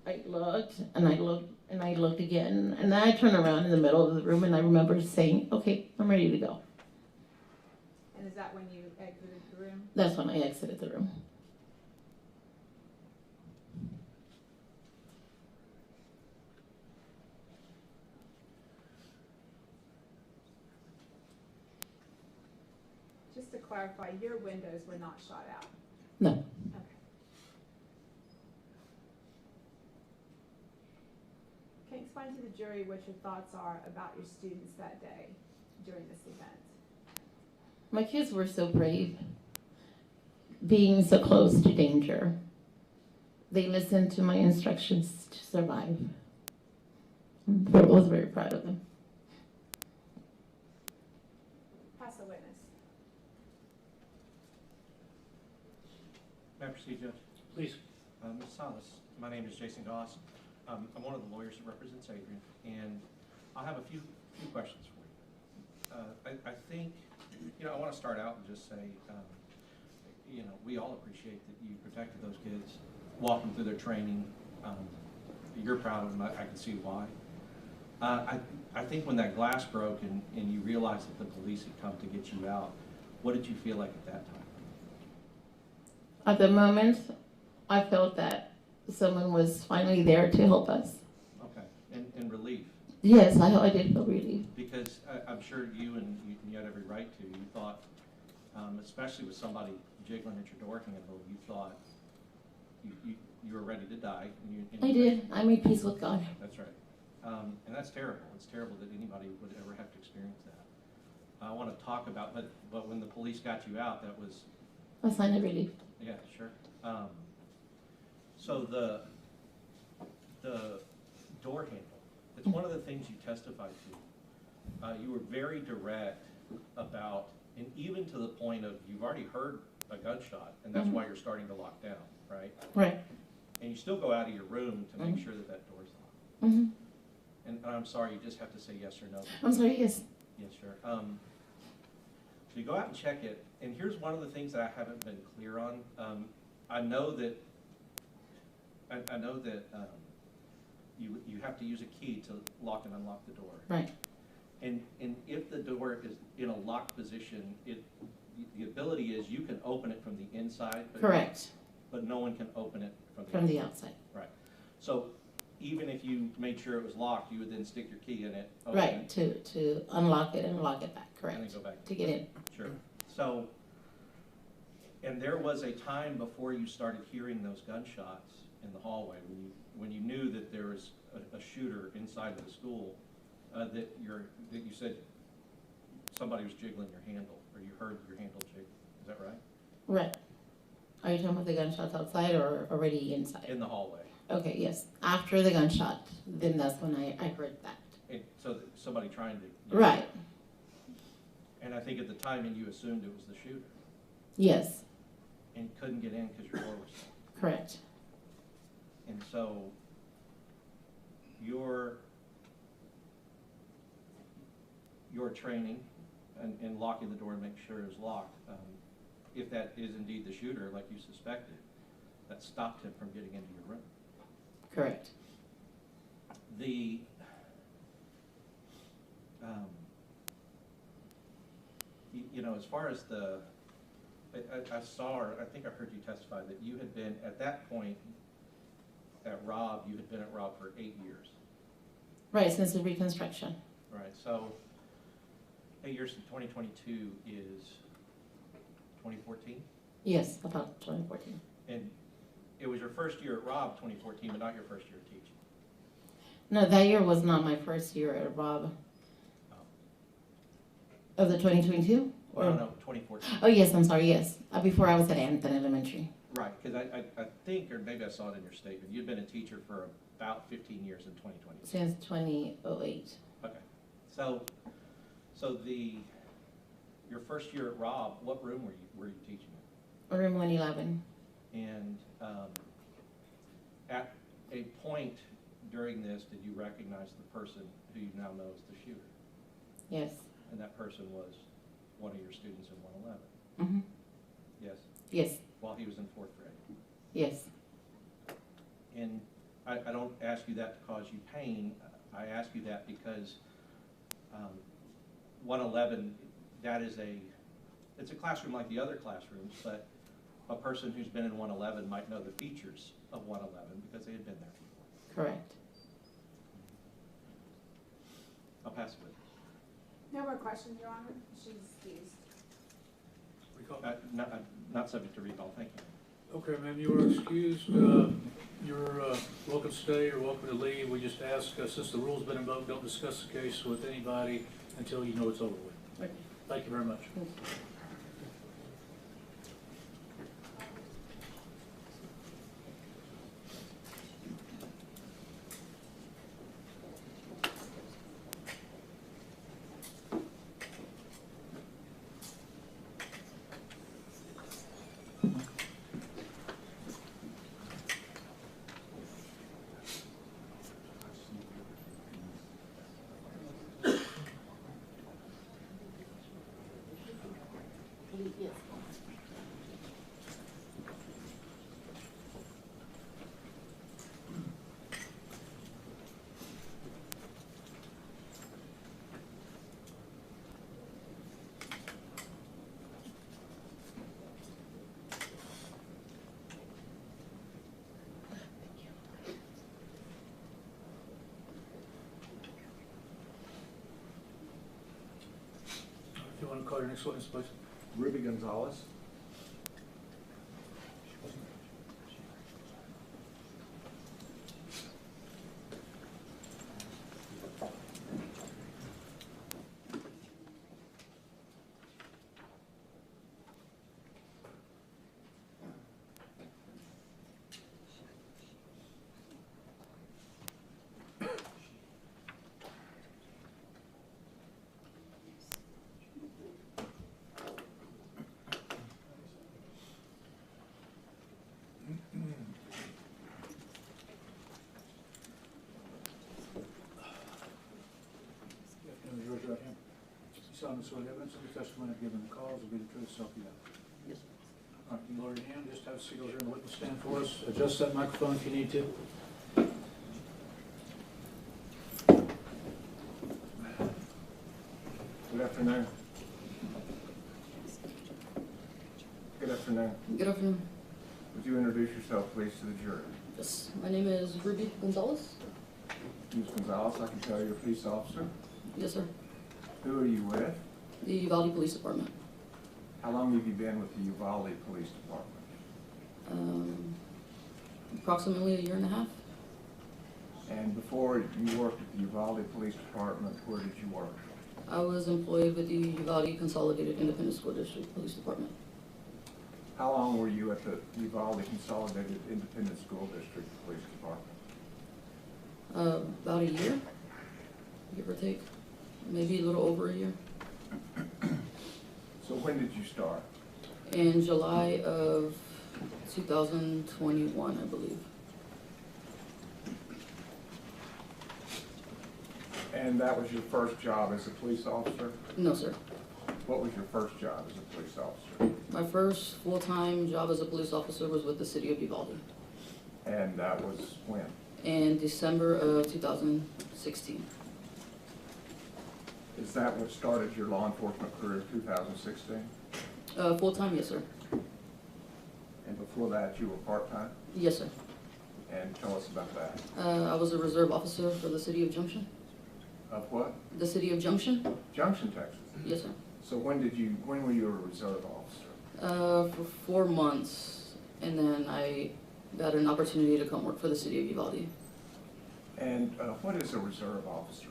I looked and I looked and I looked again, and then I turned around in the middle of the room and I remember saying, "Okay, I'm ready to go." And is that when you exited the room? That's when I exited the room. Just to clarify, your windows were not shot out? No. Okay. Can you explain to the jury what your thoughts are about your students that day during this event? My kids were so brave, being so close to danger. They listened to my instructions to survive. I was very proud of them. Pass the witness. May I proceed, Judge? Please. Ms. Salas, my name is Jason Goss. I'm one of the lawyers that represents Adrian, and I have a few questions for you. I think, I want to start out and just say, we all appreciate that you protected those kids, walking through their training. You're proud of them. I can see why. I think when that glass broke and you realized that the police had come to get you out, what did you feel like at that time? At the moment, I felt that someone was finally there to help us. Okay, and relief. Yes, I did feel relief. Because I'm sure you had every right to, you thought, especially with somebody jiggling at your door handle, you thought you were ready to die. I did. I made peace with God. That's right. And that's terrible. It's terrible that anybody would ever have to experience that. I want to talk about, but when the police got you out, that was... A sign of relief. Yeah, sure. So the door handle, it's one of the things you testified to. You were very direct about, and even to the point of, you've already heard a gunshot, and that's why you're starting to lock down, right? Right. And you still go out of your room to make sure that that door's locked. And I'm sorry, you just have to say yes or no. I'm sorry, yes. Yes, sure. So you go out and check it, and here's one of the things that I haven't been clear on. I know that you have to use a key to lock and unlock the door. Right. And if the door is in a locked position, the ability is you can open it from the inside. Correct. But no one can open it from the outside. Right. So even if you made sure it was locked, you would then stick your key in it. Right, to unlock it and lock it back, correct. And then go back. To get in. Sure. So, and there was a time before you started hearing those gunshots in the hallway, when you knew that there was a shooter inside of the school, that you said somebody was jiggling your handle, or you heard your handle jiggle. Is that right? Right. Are you talking about the gunshots outside or already inside? In the hallway. Okay, yes. After the gunshot, then that's when I heard that. And so somebody trying to... Right. And I think at the time you assumed it was the shooter. Yes. And couldn't get in because your door was locked. Correct. And so your training and locking the door and making sure it was locked, if that is indeed the shooter, like you suspected, that stopped him from getting into your room. Correct. The you know, as far as the, I saw, or I think I heard you testify that you had been, at that point at Rob, you had been at Rob for 8 years. Right, since the reconstruction. Right, so 8 years in 2022 is 2014? Yes, about 2014. And it was your first year at Rob, 2014, but not your first year teaching. No, that year was not my first year at Rob. Of the 2022? No, 2014. Oh, yes, I'm sorry, yes. Before I was at Anthony Elementary. Right, because I think, or maybe I saw it in your statement, you'd been a teacher for about 15 years in 2020. Since 2008. Okay, so your first year at Rob, what room were you teaching in? Room 111. And at a point during this, did you recognize the person who you now know as the shooter? Yes. And that person was one of your students in 111? Mm-hmm. Yes? Yes. While he was in 4th grade? Yes. And I don't ask you that to cause you pain. I ask you that because 111, that is it's a classroom like the other classrooms, but a person who's been in 111 might know the features of 111 because they had been there before. Correct. I'll pass it. No more questions, Your Honor. She's excused. Not subject to recall, thank you. Okay, ma'am, you are excused. You're welcome to stay or welcome to leave. We just ask, since the rule's been invoked, don't discuss the case with anybody until you know it's over with. Okay. Thank you very much. Yes. If you want to call your next witness, please. Ruby Gonzales. George, right hand. You solemnly swear the evidence of the testimony given in the cause will be the truth, self you know. Yes. All right, you lower your hand, just have a seat over here in the witness stand for us. Adjust that microphone if you need to. Good afternoon. Good afternoon. Good afternoon. Would you introduce yourself, please, to the jury? Yes, my name is Ruby Gonzales. Ms. Gonzales, I can tell you're a police officer. Yes, sir. Who are you with? The Uvalde Police Department. How long have you been with the Uvalde Police Department? Approximately a year and a half. And before you worked at the Uvalde Police Department, where did you work? I was employed with the Uvalde Consolidated Independent School District Police Department. How long were you at the Uvalde Consolidated Independent School District Police Department? About a year, give or take. Maybe a little over a year. So when did you start? In July of 2021, I believe. And that was your first job as a police officer? No, sir. What was your first job as a police officer? My first full-time job as a police officer was with the city of Uvalde And that was when? in December of 2016. Is that what started your law enforcement career in 2016? Full-time, yes, sir. And before that, you were part-time? Yes, sir. And tell us about that. I was a reserve officer for the city of Junction. Of what? The city of Junction? Junction, Texas? Yes, sir. So when were you a reserve officer? For 4 months, and then I got an opportunity to come work for the city of Uvalde. And what is a reserve officer?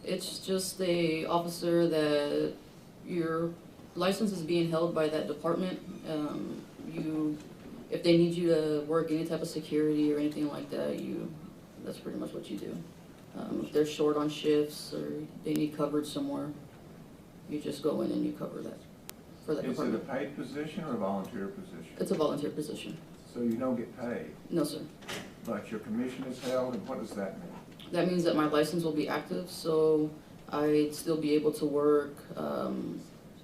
It's just a officer that your license is being held by that department. If they need you to work any type of security or anything like that, that's pretty much what you do. If they're short on shifts or they need coverage somewhere, you just go in and you cover that for that department. Is it a paid position or a volunteer position? It's a volunteer position. So you don't get paid? No, sir. But your commission is held, and what does that mean? That means that my license will be active, so I'd still be able to work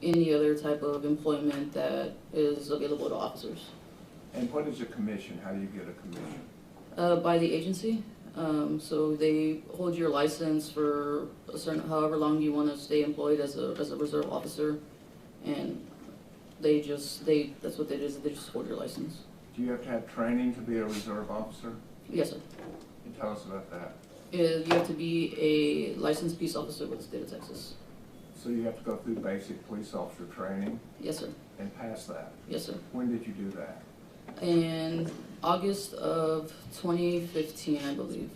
any other type of employment that is available to officers. And what is a commission? How do you get a commission? By the agency. So they hold your license for a certain, however long you want to stay employed as a reserve officer, and that's what they do, is they just hold your license. Do you have to have training to be a reserve officer? Yes, sir. Can you tell us about that? You have to be a licensed peace officer with the state of Texas. So you have to go through basic police officer training? Yes, sir. And pass that? Yes, sir. When did you do that? In August of 2015, I believe.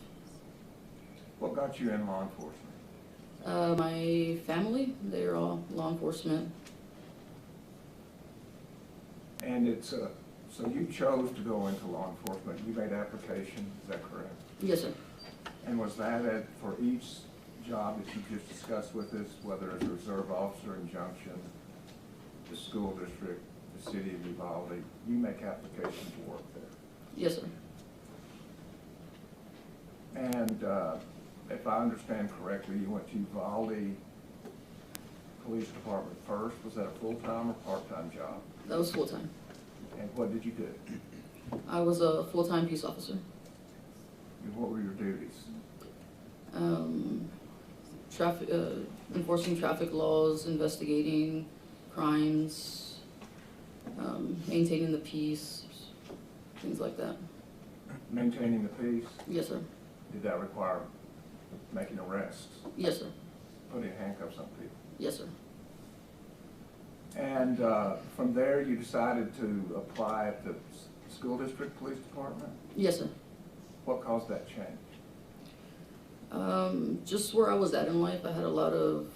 What got you in law enforcement? My family, they're all law enforcement. And so you chose to go into law enforcement. You made application, is that correct? Yes, sir. And was that for each job that you just discussed with us, whether as a reserve officer in Junction, the school district, the city of Uvalde, you make application to work there? Yes, sir. And if I understand correctly, you went to Uvalde Police Department first. Was that a full-time or part-time job? That was full-time. And what did you do? I was a full-time peace officer. And what were your duties? Enforcing traffic laws, investigating crimes, maintaining the peace, things like that. Maintaining the peace? Yes, sir. Did that require making arrests? Yes, sir. Putting handcuffs on people? Yes, sir. And from there, you decided to apply at the school district police department? Yes, sir. What caused that change? Just where I was at in life, I had a lot of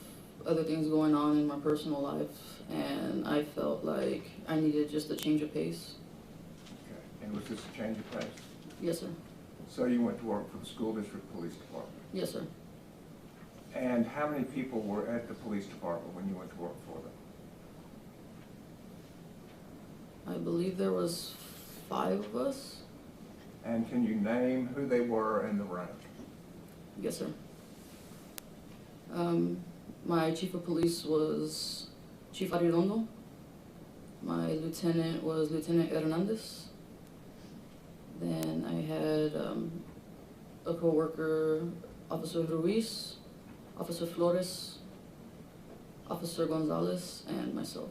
other things going on in my personal life, and I felt like I needed just a change of pace. Okay. And was this a change of pace? Yes, sir. So you went to work for the school district police department? Yes, sir. And how many people were at the police department when you went to work for them? I believe there was 5 of us. And can you name who they were and the rank? Yes, sir. My chief of police was Chief Arredondo. My lieutenant was Lieutenant Hernandez. Then I had a co-worker, Officer Ruiz, Officer Flores, Officer Gonzales, and myself.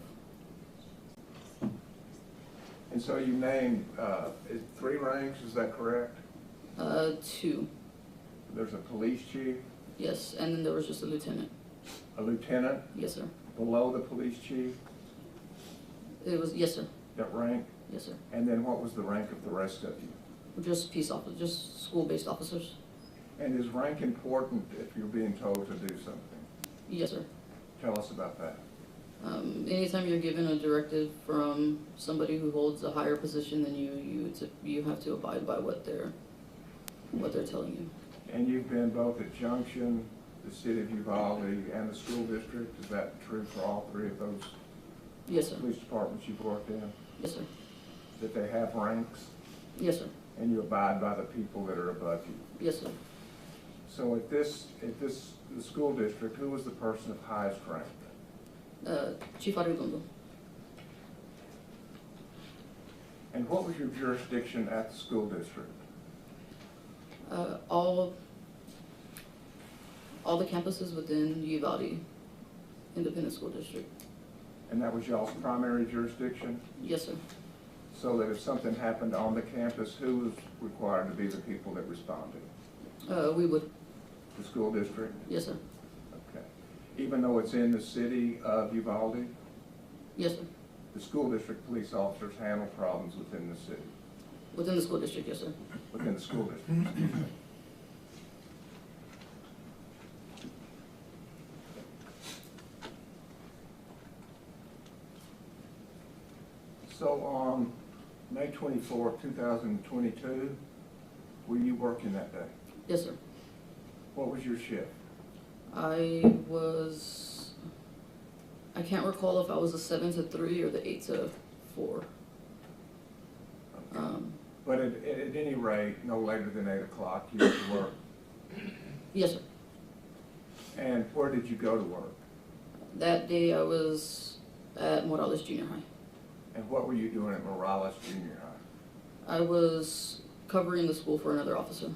And so you named 3 ranks, is that correct? 2. There's a police chief? Yes, and then there was just a lieutenant. A lieutenant? Yes, sir. Below the police chief? It was, yes, sir. That rank? Yes, sir. And then what was the rank of the rest of you? Just peace officers, just school-based officers. And is rank important if you're being told to do something? Yes, sir. Tell us about that. Anytime you're given a directive from somebody who holds a higher position than you have to abide by what they're telling you. And you've been both at Junction, the city of Uvalde, and the school district. Is that true for all 3 of those? Yes, sir. Police departments you've worked in? Yes, sir. That they have ranks? Yes, sir. And you abide by the people that are above you? Yes, sir. So at the school district, who was the person of highest rank? Chief Arredondo. And what was your jurisdiction at the school district? All the campuses within Uvalde Independent School District. And that was y'all's primary jurisdiction? Yes, sir. So that if something happened on the campus, who was required to be the people that responded? We would. The school district? Yes, sir. Okay. Even though it's in the city of Uvalde? Yes, sir. The school district police officers handle problems within the city? Within the school district, yes, sir. Within the school district? So on May 24, 2022, were you working that day? Yes, sir. What was your shift? I can't recall if I was a 7 to 3 or the 8 to 4. But at any rate, no later than 8 o'clock, you went to work? Yes, sir. And where did you go to work? That day I was at Morales Junior High. And what were you doing at Morales Junior High? I was covering the school for another officer.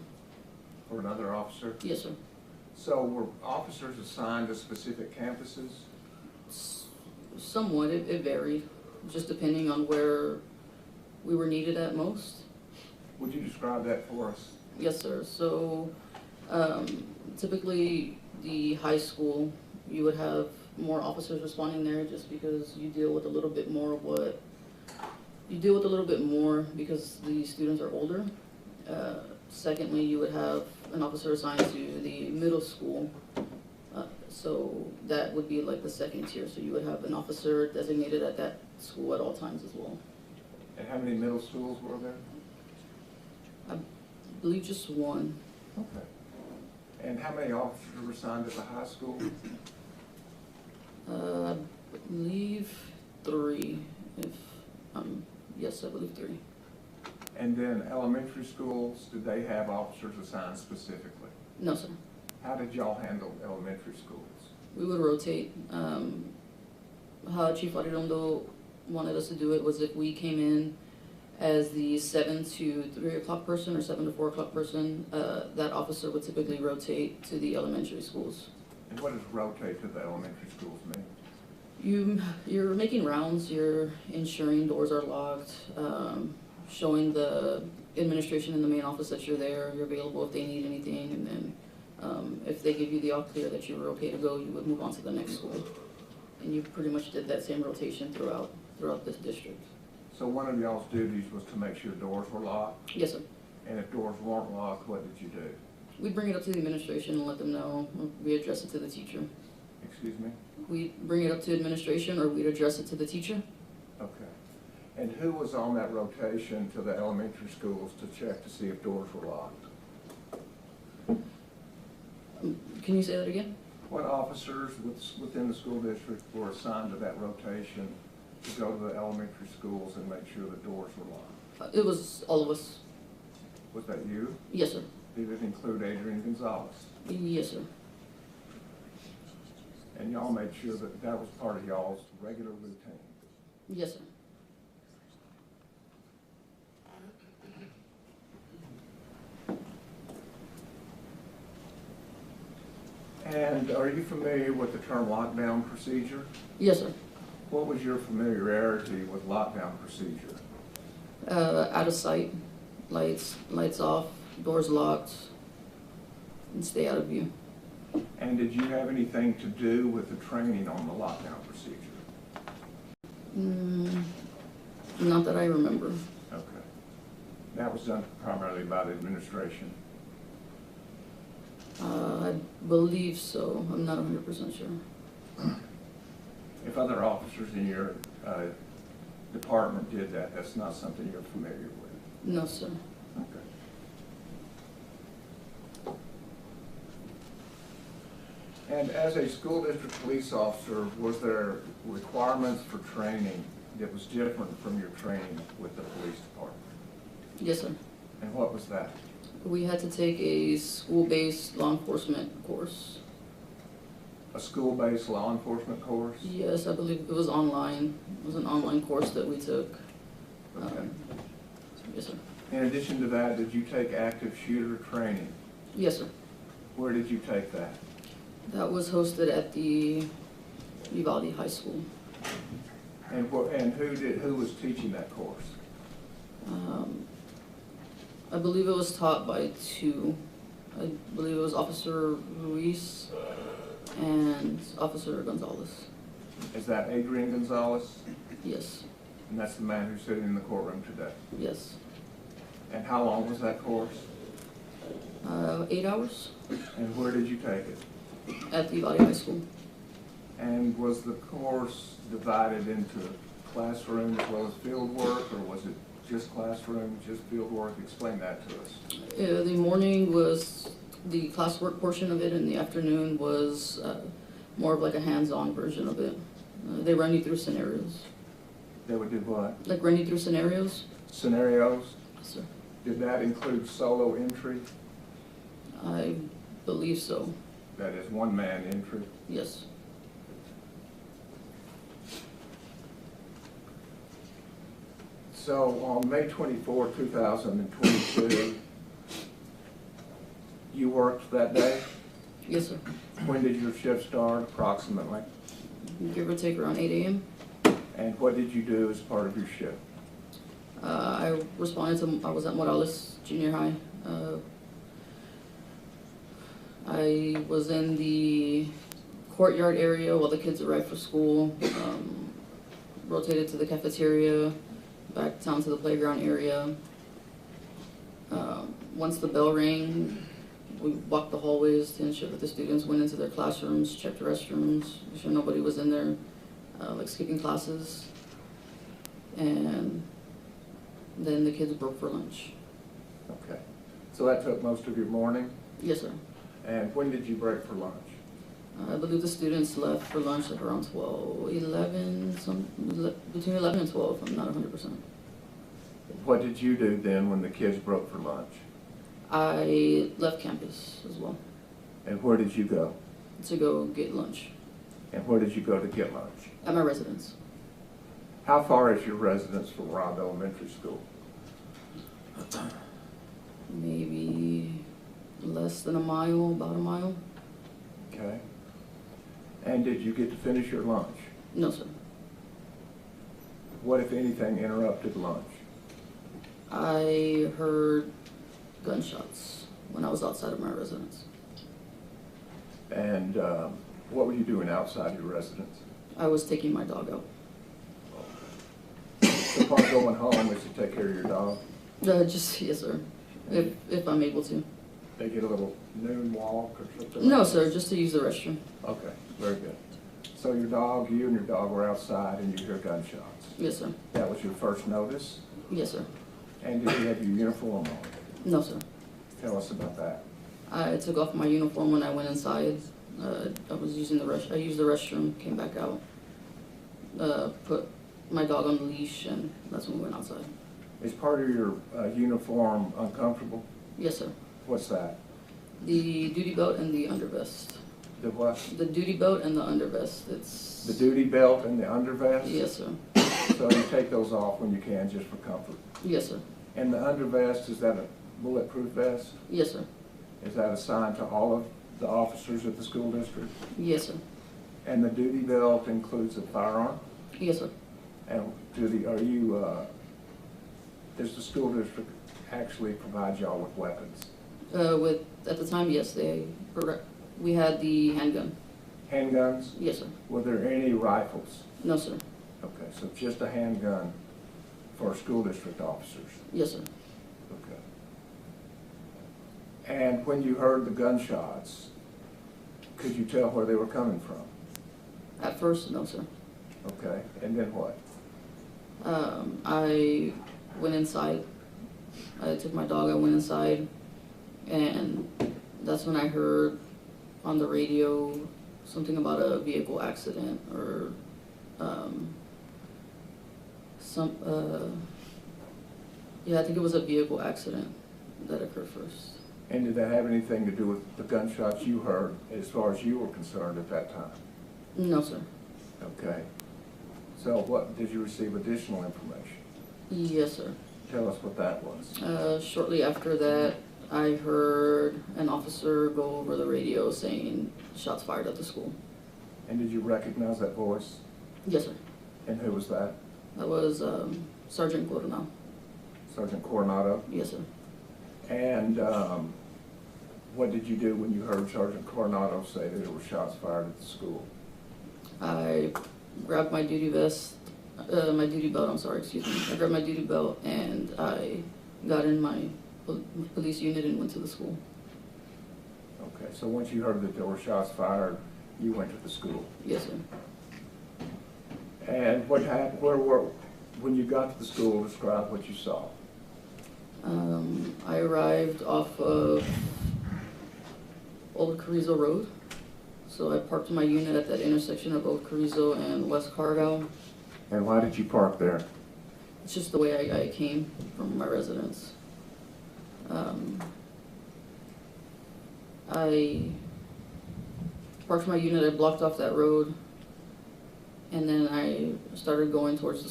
For another officer? Yes, sir. So were officers assigned to specific campuses? Somewhat, it varied, just depending on where we were needed at most. Would you describe that for us? Yes, sir. So typically the high school, you would have more officers responding there just because you deal with a little bit more of what, you deal with a little bit more because the students are older. Secondly, you would have an officer assigned to the middle school. So that would be like the second tier. So you would have an officer designated at that school at all times as well. And how many middle schools were there? I believe just one. Okay. And how many officers were assigned at the high school? I believe 3. Yes, I believe 3. And then elementary schools, did they have officers assigned specifically? No, sir. How did y'all handle elementary schools? We would rotate. How Chief Arredondo wanted us to do it was if we came in as the 7 to 3 o'clock person or 7 to 4 o'clock person, that officer would typically rotate to the elementary schools. And what does rotate to the elementary schools mean? You're making rounds, you're ensuring doors are locked, showing the administration in the main office that you're there, you're available if they need anything, and then if they give you the all clear that you were okay to go, you would move on to the next school. And you pretty much did that same rotation throughout this district. So one of y'all's duties was to make sure doors were locked? Yes, sir. And if doors weren't locked, what did you do? We'd bring it up to the administration and let them know. We address it to the teacher. Excuse me? We'd bring it up to administration or we'd address it to the teacher. Okay. And who was on that rotation to the elementary schools to check to see if doors were locked? Can you say that again? What officers within the school district were assigned to that rotation to go to the elementary schools and make sure the doors were locked? It was all of us. Was that you? Yes, sir. Did it include Adrián Gonzales? Yes, sir. And y'all made sure that that was part of y'all's regular routine? Yes, sir. And are you familiar with the term lockdown procedure? Yes, sir. What was your familiarity with lockdown procedure? Out of sight, lights off, doors locked, and stay out of view. And did you have anything to do with the training on the lockdown procedure? Not that I remember. Okay. That was done primarily by the administration? I believe so. I'm not 100% sure. If other officers in your department did that, that's not something you're familiar with? No, sir. Okay. And as a school district police officer, was there requirements for training that was different from your training with the police department? Yes, sir. And what was that? We had to take a school-based law enforcement course. A school-based law enforcement course? Yes, I believe it was online. It was an online course that we took. Okay. Yes, sir. In addition to that, did you take active shooter training? Yes, sir. Where did you take that? That was hosted at the Uvalde High School. And who was teaching that course? I believe it was taught by two. I believe it was Officer Ruiz and Officer Gonzales. Is that Adrián Gonzales? Yes. And that's the man who's sitting in the courtroom today? Yes. And how long was that course? 8 hours And where did you take it? at the Uvalde High School. And was the course divided into classroom as well as field work, or was it just classroom, just field work? Explain that to us. The morning was the classwork portion of it, and the afternoon was more of like a hands-on version of it. They run you through scenarios. They would do what? Like run you through scenarios? Scenarios? Yes, sir. Did that include solo entry? I believe so. That is one-man entry? Yes. So on May 24, 2022, you worked that day? Yes, sir. When did your shift start approximately? Give or take around 8 a.m. And what did you do as part of your shift? I responded to, I was at Morales Junior High. I was in the courtyard area while the kids arrived for school, rotated to the cafeteria, back down to the playground area. Once the bell rang, we walked the hallways to ensure that the students went into their classrooms, checked the restrooms, make sure nobody was in there, like skipping classes. And then the kids broke for lunch. Okay. So that took most of your morning? Yes, sir. And when did you break for lunch? I believe the students left for lunch like around 11, between 11 and 12, I'm not 100%. What did you do then when the kids broke for lunch? I left campus as well And where did you go? to go get lunch And where did you go to get lunch? at my residence. How far is your residence from Robb Elementary School? Maybe less than a mile, about a mile. Okay. And did you get to finish your lunch? No, sir. What, if anything, interrupted lunch? I heard gunshots when I was outside of my residence. And what were you doing outside your residence? I was taking my dog out. So upon going home, is to take care of your dog? Just, yes, sir, if I'm able to. They get a little noon walk or something? No, like sir, that? just to use the restroom. Okay, very good. So your dog, you and your dog were outside and you hear gunshots? Yes, sir. That was your first notice? Yes, sir. And did you have your uniform on? No, sir. Tell us about that. I took off my uniform when I went inside. I used the restroom, came back out, put my dog on the leash, and that's when we went outside. Is part of your uniform uncomfortable? Yes, sir. What's that? The duty belt and the undervest. The what? The duty belt and the undervest. It's The duty belt and the undervest? Yes, sir. So you take those off when you can, just for comfort? Yes, sir. And the undervest, is that a bulletproof vest? Yes, sir. Is that assigned to all of the officers at the school district? Yes, sir. And the duty belt includes a firearm? Yes, sir. And does the school district actually provide y'all with weapons? At the time, yes, we had the handgun. Handguns? Yes, sir. Were there any rifles? No, sir. Okay, so just a handgun for school district officers? Yes, sir. Okay. And when you heard the gunshots, could you tell where they were coming from? At first, no, sir. Okay, and then what? I went inside. I took my dog, I went inside, and that's when I heard on the radio something about a vehicle accident or yeah, I think it was a vehicle accident. that occurred first. And did that have anything to do with the gunshots you heard as far as you were concerned at that time? No, sir. Okay. So what, did you receive additional information? Yes, sir. Tell us what that was. Shortly after that, I heard an officer go over the radio saying shots fired at the school. And did you recognize that voice? Yes, sir. And who was that? That was Sergeant Coronel. Sergeant Coronado? Yes, sir. And what did you do when you heard Sergeant Coronado say that there were shots fired at the school? I grabbed my duty vest, my duty belt, I'm sorry, excuse me. I grabbed my duty belt and I got in my police unit and went to the school. Okay, so once you heard that there were shots fired, you went to the school? Yes, sir. And what happened, when you got to the school, describe what you saw. I arrived off of Old Carrizo Road. So I parked my unit at that intersection of Old Carrizo and West Cargill. And why did you park there? It's just the way I came from my residence. I parked my unit, I blocked off that road, and then I started going towards the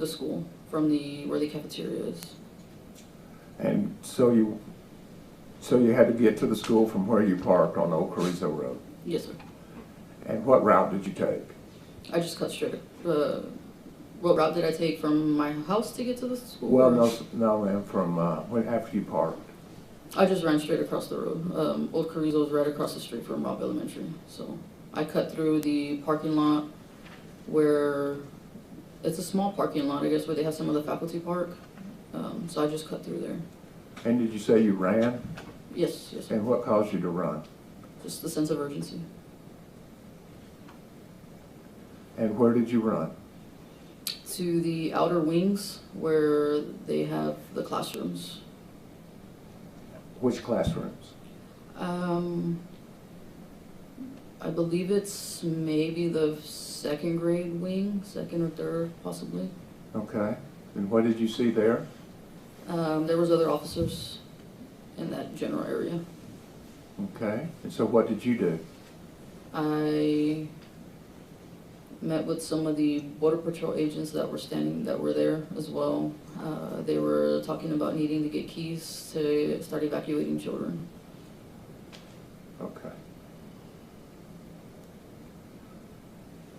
school from where the cafeteria is. And so you had to get to the school from where you parked on Old Carrizo Road? Yes, sir. And what route did you take? I just cut straight. What route did I take from my house to get to the school? Well, no, ma'am, from after you parked. I just ran straight across the road. Old Carrizo is right across the street from Robb Elementary. So I cut through the parking lot where it's a small parking lot, I guess, where they have some of the faculty park. So I just cut through there. And did you say you ran? Yes, yes, sir. And what caused you to run? Just the sense of urgency. And where did you run? To the outer wings where they have the classrooms. Which classrooms? I believe it's maybe the second grade wing, second or third, possibly. Okay. And what did you see there? There was other officers in that general area. Okay. And so what did you do? I met with some of the Border Patrol agents that were there as well. They were talking about needing to get keys to start evacuating children. Okay.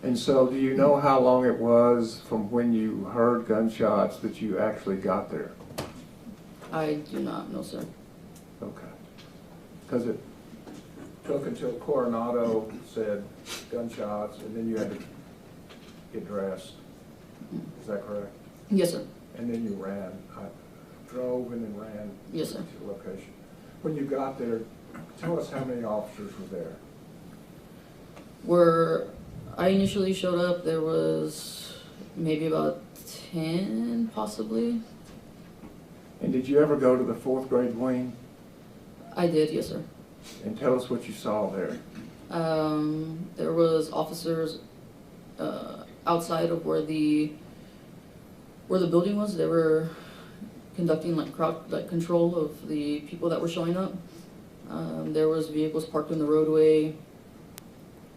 And so do you know how long it was from when you heard gunshots that you actually got there? I do not know, sir. Okay. Because it took until Coronado said gunshots, and then you had to get dressed. Is that correct? Yes, sir. And then you ran. Drove and then ran. Yes, sir. To the location. When you got there, tell us how many officers were there. Where I initially showed up, there was maybe about 10, possibly. And did you ever go to the 4th grade wing? I did, yes, sir. And tell us what you saw there. There was officers outside of where the building was. They were conducting crowd control of the people that were showing up. There was vehicles parked in the roadway.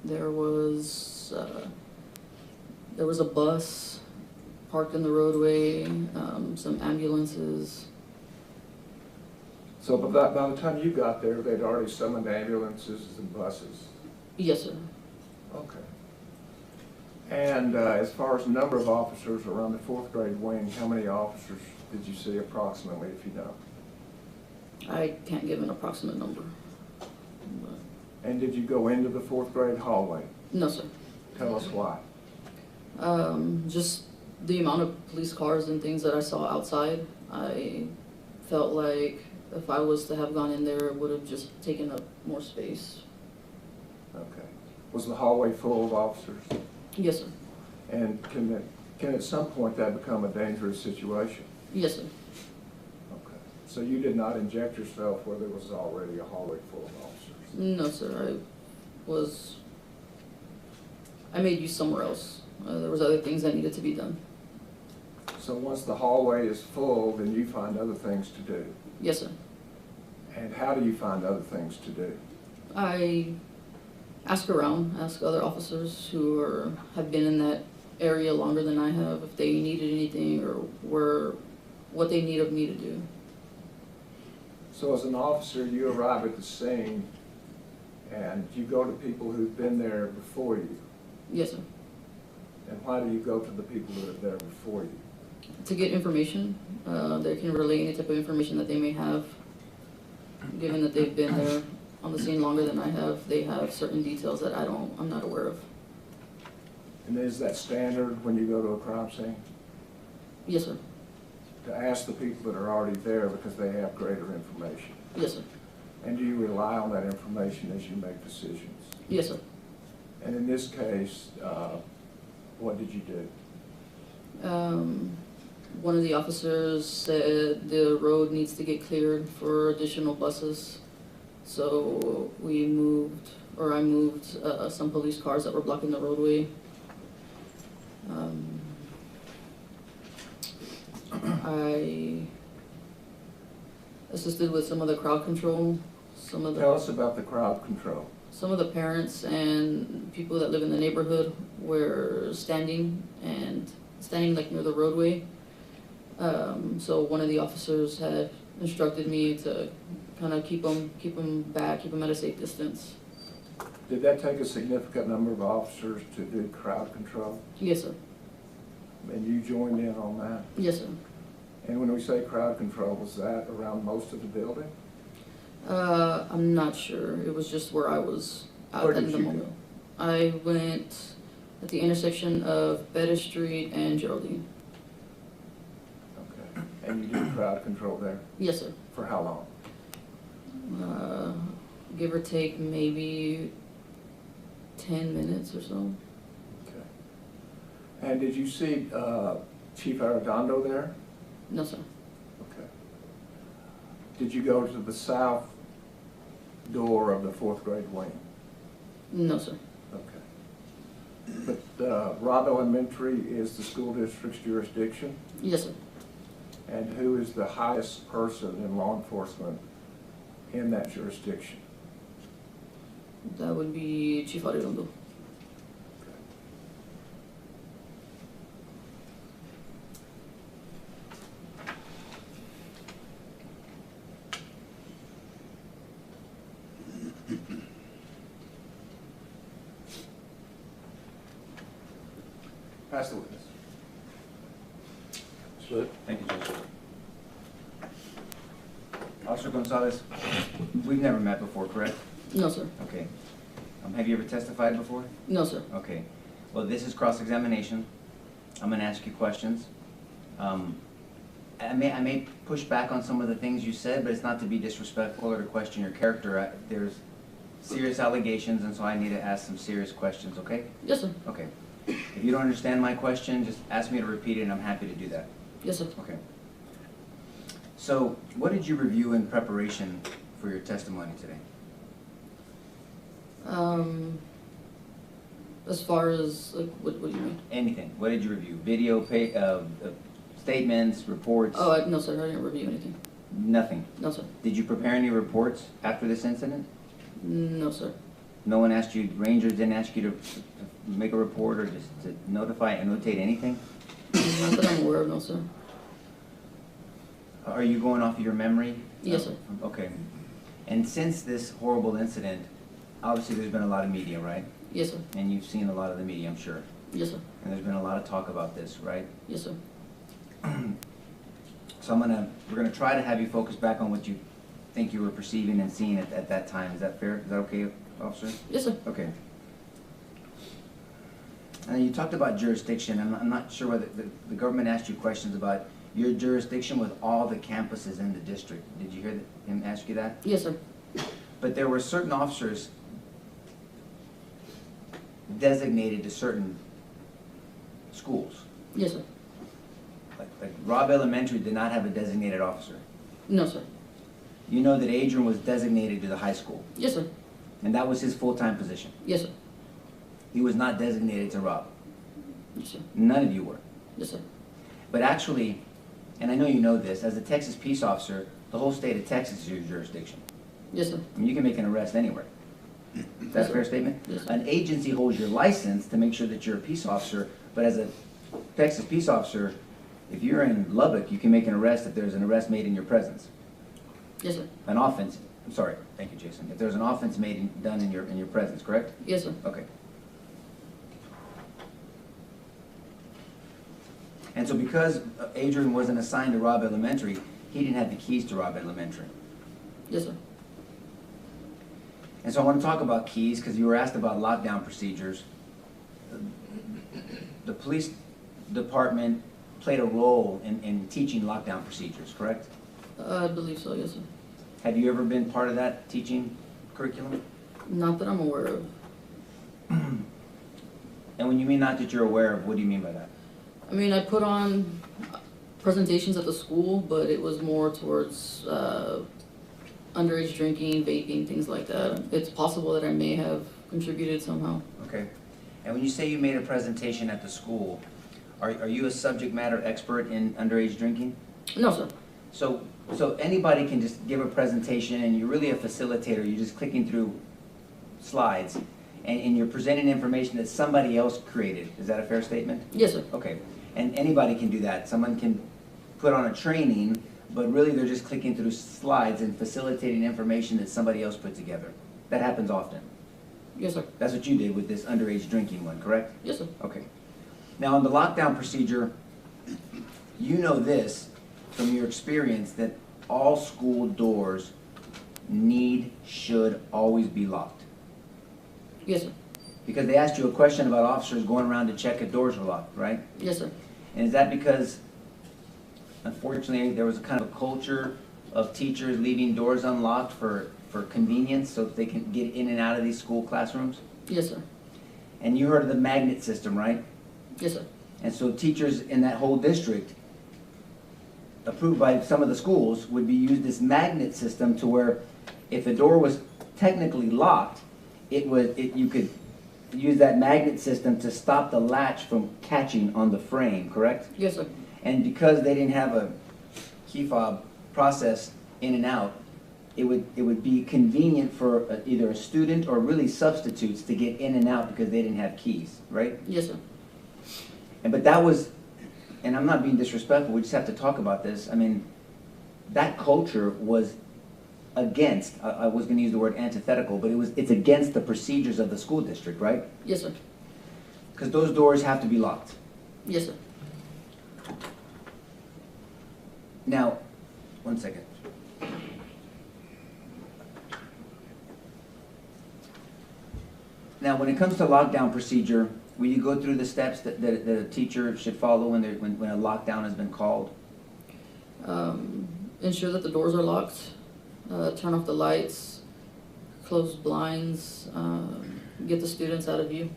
There was a bus parked in the roadway. Some ambulances. So by the time you got there, they'd already summoned ambulances and buses? Yes, sir. Okay. And as far as the number of officers around the 4th grade wing, how many officers did you see approximately, if you know? I can't give an approximate number. And did you go into the 4th grade hallway? No, sir. Tell us why. Just the amount of police cars and things that I saw outside. I felt like if I was to have gone in there, it would have just taken up more space. Okay. Was the hallway full of officers? Yes, sir. And can at some point that become a dangerous situation? Yes, sir. Okay. So you did not inject yourself where there was already a hallway full of officers? No, sir. I made use somewhere else. There was other things that needed to be done. So once the hallway is full, then you find other things to do? Yes, sir. And how do you find other things to do? I ask around, ask other officers who have been in that area longer than I have if they needed anything or what they need of me to do. So as an officer, you arrive at the scene and you go to people who've been there before you. Yes, sir. And why do you go to the people that are there before you? To get information, they can relay any type of information that they may have. Given that they've been there on the scene longer than I have, they have certain details that I'm not aware of. And is that standard when you go to a crime scene? Yes, sir. To ask the people that are already there because they have greater information? Yes, sir. And do you rely on that information as you make decisions? Yes, sir. And in this case, what did you do? One of the officers said the road needs to get cleared for additional buses. So I moved some police cars that were blocking the roadway. I assisted with some of the crowd control. Tell us about the crowd control. Some of the parents and people that live in the neighborhood were standing like near the roadway. So one of the officers had instructed me to kind of keep them back, keep them at a safe distance. Did that take a significant number of officers to do crowd control? Yes, sir. And you joined in on that? Yes, sir. And when we say crowd control, was that around most of the building? I'm not sure. It was just where I was Where at did the you moment. go? I went at the intersection of Bettis Street and Geraldine. Okay. And you did crowd control there? Yes, sir. For how long? Give or take maybe 10 minutes or so. Okay. And did you see Chief Arredondo there? No, sir. Okay. Did you go to the south door of the 4th grade wing? No, sir. Okay. But Robb Elementary is the school district's jurisdiction? Yes, sir. And who is the highest person in law enforcement in that jurisdiction? That would be Chief Arredondo. Pass the witness. Thank you, Judge. Officer Gonzales, we've never met before, correct? No, sir. Okay. Have you ever testified before? No, sir. Okay. Well, this is cross-examination. I'm going to ask you questions. I may push back on some of the things you said, but it's not to be disrespectful or to question your character. There's serious allegations, and so I need to ask some serious questions, okay? Yes, sir. Okay. If you don't understand my question, just ask me to repeat it, and I'm happy to do that. Yes, sir. Okay. So, what did you review in preparation for your testimony today? As far as, like, what do you mean? Anything. What did you review? Video, statements, reports? Oh, no, sir. I didn't review anything. Nothing? No, sir. Did you prepare any reports after this incident? No, sir. No one asked you, Rangers didn't ask you to make a report or just to notify, annotate anything? Not that I'm aware of, no, sir. Are you going off of your memory? Yes, sir. Okay. And since this horrible incident, obviously there's been a lot of media, right? Yes, sir. And you've seen a lot of the media, I'm sure. Yes, sir. And there's been a lot of talk about this, right? Yes, sir. So we're gonna try to have you focus back on what you think you were perceiving and seeing at that time. Is that fair? Is that okay, officer? Yes, sir. Okay. And you talked about jurisdiction. I'm not sure whether the government asked you questions about your jurisdiction with all the campuses in the district. Did you hear him ask you that? Yes, sir. But there were certain officers designated to certain schools. Yes, sir. Like Robb Elementary did not have a designated officer. No, sir. You know that Adrián was designated to the high school. Yes, sir. And that was his full-time position. Yes, sir. He was not designated to Robb. Yes, sir. None of you were. Yes, sir. But actually, and I know you know this, as a Texas peace officer, the whole state of Texas is your jurisdiction. Yes, sir. I mean, you can make an arrest anywhere. That's a fair statement? Yes, sir. An agency holds your license to make sure that you're a peace officer, but as a Texas peace officer, if you're in Lubbock, you can make an arrest if there's an arrest made in your presence. Yes, sir. An offense, I'm sorry, thank you, Jason. If there's an offense done in your presence, correct? Yes, sir. Okay. And so because Adrian wasn't assigned to Robb Elementary, he didn't have the keys to Robb Elementary. Yes, sir. And so I want to talk about keys because you were asked about lockdown procedures. The police department played a role in teaching lockdown procedures, correct? I believe so, yes, sir. Have you ever been part of that teaching curriculum? Not that I'm aware of. And when you mean not that you're aware of, what do you mean by that? I mean, I put on presentations at the school, but it was more towards underage drinking, vaping, things like that. It's possible that I may have contributed somehow. Okay. And when you say you made a presentation at the school, are you a subject matter expert in underage drinking? No, sir. So anybody can just give a presentation and you're really a facilitator, you're just clicking through slides and you're presenting information that somebody else created. Is that a fair statement? Yes, sir. Okay. And anybody can do that. Someone can put on a training, but really they're just clicking through slides and facilitating information that somebody else put together. That happens often. Yes, sir. That's what you did with this underage drinking one, correct? Yes, sir. Okay. Now, on the lockdown procedure, you know this from your experience that all school doors should always be locked. Yes, sir. Because they asked you a question about officers going around to check if doors were locked, right? Yes, sir. And is that because, unfortunately, there was a kind of a culture of teachers leaving doors unlocked for convenience so that they can get in and out of these school classrooms? Yes, sir. And you heard of the magnet system, right? Yes, sir. And so teachers in that whole district, approved by some of the schools, would be used this magnet system to where if a door was technically locked, you could use that magnet system to stop the latch from catching on the frame, correct? Yes, sir. And because they didn't have a key fob process in and out, it would be convenient for either a student or really substitutes to get in and out because they didn't have keys, right? Yes, sir. But that was, and I'm not being disrespectful, we just have to talk about this. I mean, that culture was against, I was going to use the word antithetical, but it's against the procedures of the school district, right? Yes, sir. Because those doors have to be locked. Yes, sir. Now, one second. Now, when it comes to lockdown procedure, will you go through the steps that a teacher should follow when a lockdown has been called? Ensure that the doors are locked, turn off the lights, close blinds, get the students out of view.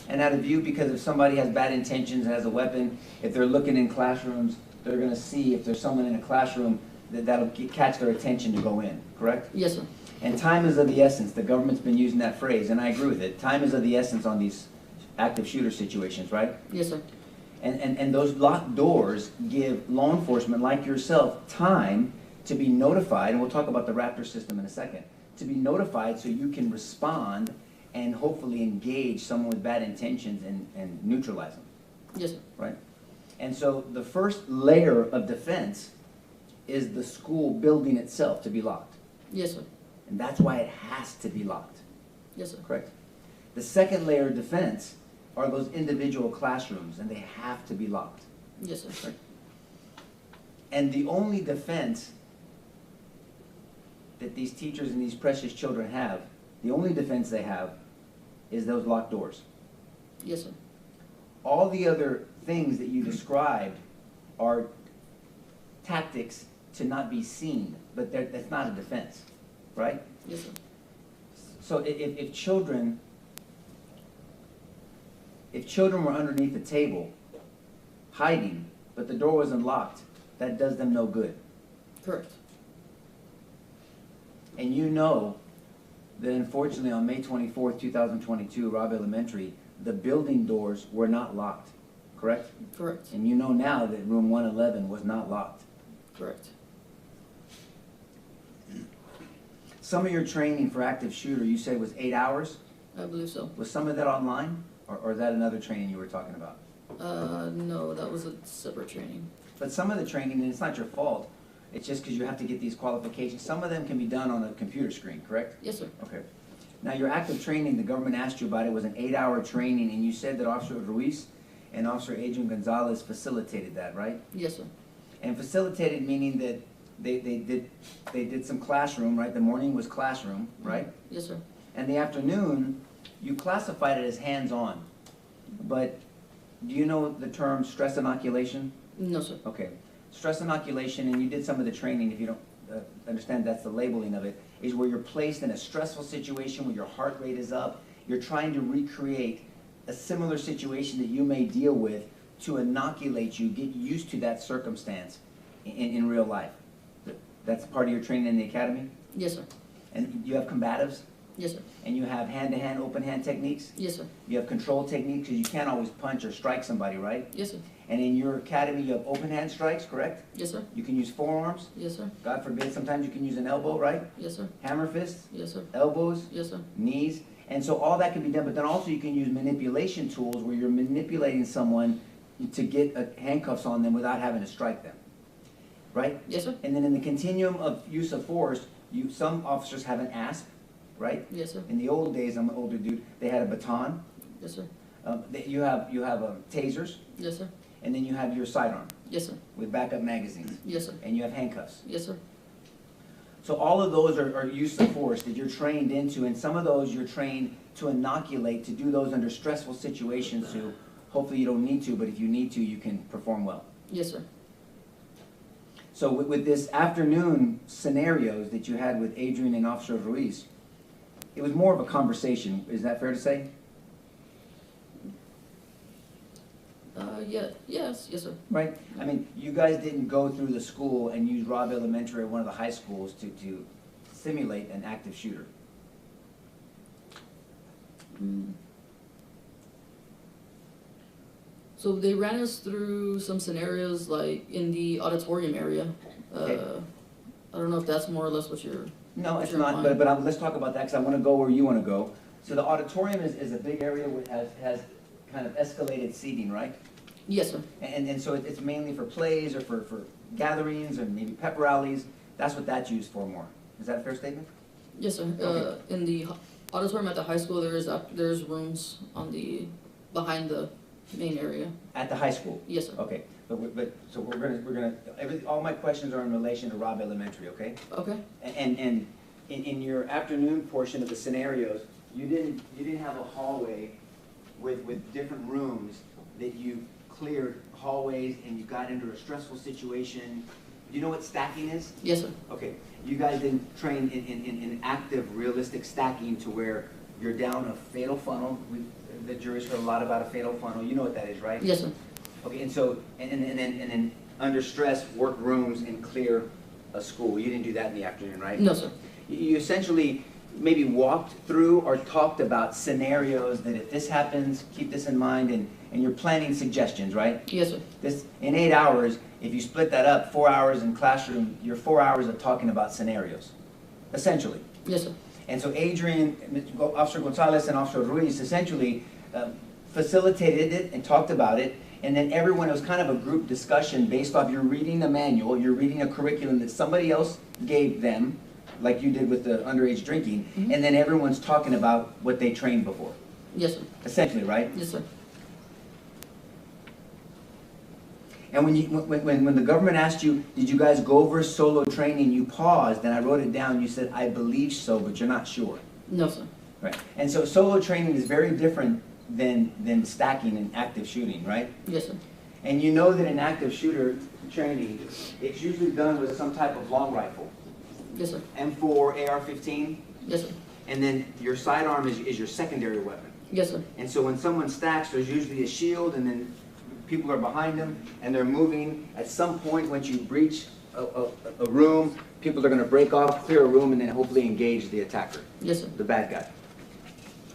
And out of view because if somebody has bad intentions and has a weapon, if they're looking in classrooms, they're going to see if there's someone in a classroom that'll catch their attention to go in, correct? Yes, sir. And time is of the essence. The government's been using that phrase, and I agree with it. Time is of the essence on these active shooter situations, right? Yes, sir. And those locked doors give law enforcement like yourself time to be notified, and we'll talk about the Raptor system in a second, to be notified so you can respond and hopefully engage someone with bad intentions and neutralize them. Yes, sir. Right? And so the first layer of defense is the school building itself to be locked. Yes, sir. And that's why it has to be locked. Yes, sir. Correct. The second layer of defense are those individual classrooms, and they have to be locked. Yes, sir. Right? And the only defense that these teachers and these precious children have, the only defense they have is those locked doors. Yes, sir. All the other things that you described are tactics to not be seen, but that's not a defense, right? Yes, sir. So if children were underneath the table hiding, but the door wasn't locked, that does them no good. Correct. And you know that unfortunately on May 24th, 2022, Robb Elementary, the building doors were not locked, correct? Correct. And you know now that room 111 was not locked. Correct. Some of your training for active shooter, you said was 8 hours? I believe so. Was some of that online, or is that another training you were talking about? No, that was a separate training. But some of the training, and it's not your fault, it's just because you have to get these qualifications. Some of them can be done on a computer screen, correct? Yes, sir. Okay. Now, your active training, the government asked you about it, was an 8-hour training, and you said that Officer Ruiz and Officer Adrián Gonzales facilitated that, right? Yes, sir. And facilitated meaning that they did some classroom, right? The morning was classroom, right? Yes, sir. And the afternoon, you classified it as hands-on. But do you know the term stress inoculation? No, sir. Okay. Stress inoculation, and you did some of the training, if you don't understand that's the labeling of it, is where you're placed in a stressful situation where your heart rate is up. You're trying to recreate a similar situation that you may deal with to inoculate you, get used to that circumstance in real life. That's part of your training in the academy? Yes, sir. And you have combatives? Yes, sir. And you have hand-to-hand, open-hand techniques? Yes, sir. You have control techniques, because you can't always punch or strike somebody, right? Yes, sir. And in your academy, you have open-hand strikes, correct? Yes, sir. You can use forearms? Yes, sir. God forbid, sometimes you can use an elbow, right? Yes, sir. Hammer fists? Yes, sir. Elbows? Yes, sir. Knees? And so all that can be done, but then also you can use manipulation tools where you're manipulating someone to get handcuffs on them without having to strike them, right? Yes, sir. And then in the continuum of use of force, some officers have an ASP, right? Yes, sir. In the old days, I'm an older dude, they had a baton. Yes, sir. You have tasers, Yes, sir. and then you have your sidearm Yes, sir. with backup magazines, Yes, sir. and you have handcuffs. Yes, sir. So all of those are use of force that you're trained into, and some of those you're trained to inoculate, to do those under stressful situations, to hopefully you don't need to, but if you need to, you can perform well. Yes, sir. So with this afternoon scenarios that you had with Adrian and Officer Ruiz, it was more of a conversation, is that fair to say? Yeah. Yes, yes, sir. Right? I mean, you guys didn't go through the school and use Robb Elementary or one of the high schools to simulate an active shooter. So they ran us through some scenarios like in the auditorium area. Okay. I don't know if that's more or less what you're. No, what it's you're not, implying. but let's talk about that, because I want to go where you want to go. So the auditorium is a big area which has kind of escalated seating, right? Yes, sir. And so it's mainly for plays or for gatherings or maybe pep rallies. That's what that's used for more. Is that a fair statement? Yes, sir. Okay. In the auditorium at the high school, there's rooms on the behind the main area. At the high school? Yes, sir. Okay, so we're gonna all my questions are in relation to Robb Elementary, okay? Okay. And in your afternoon portion of the scenarios, you didn't have a hallway with different rooms that you cleared hallways and you got into a stressful situation. Do you know what stacking is? Yes, sir. Okay, you guys didn't train in active, realistic stacking to where you're down a fatal funnel. The jury's heard a lot about a fatal funnel. You know what that is, right? Yes, sir. Okay, and so, and then under stress, work rooms and clear a school. You didn't do that in the afternoon, right? No, sir. You essentially maybe walked through or talked about scenarios that if this happens, keep this in mind, and you're planning suggestions, right? Yes, sir. This, in 8 hours, if you split that up, 4 hours in classroom, you're 4 hours of talking about scenarios, essentially. Yes, sir. And so Adrian, Officer Gonzales and Officer Ruiz essentially facilitated it and talked about it, and then everyone, it was kind of a group discussion based off you're reading a manual, you're reading a curriculum that somebody else gave them, like you did with the underage drinking, and then everyone's talking about what they trained before. Yes, sir. Essentially, right? Yes, sir. And when the government asked you, did you guys go over solo training, you paused, and I wrote it down, you said, I believe so, but you're not sure. No, sir. Right. And so solo training is very different than stacking and active shooting, right? Yes, sir. And you know that in active shooter training, it's usually done with some type of long rifle. Yes, sir. M4, AR-15. Yes, sir. And then your sidearm is your secondary weapon. Yes, sir. And so when someone stacks, there's usually a shield, and then people are behind them, and they're moving. At some point, once you breach a room, people are going to break off, clear a room, and then hopefully engage the attacker. Yes, sir. The bad guy.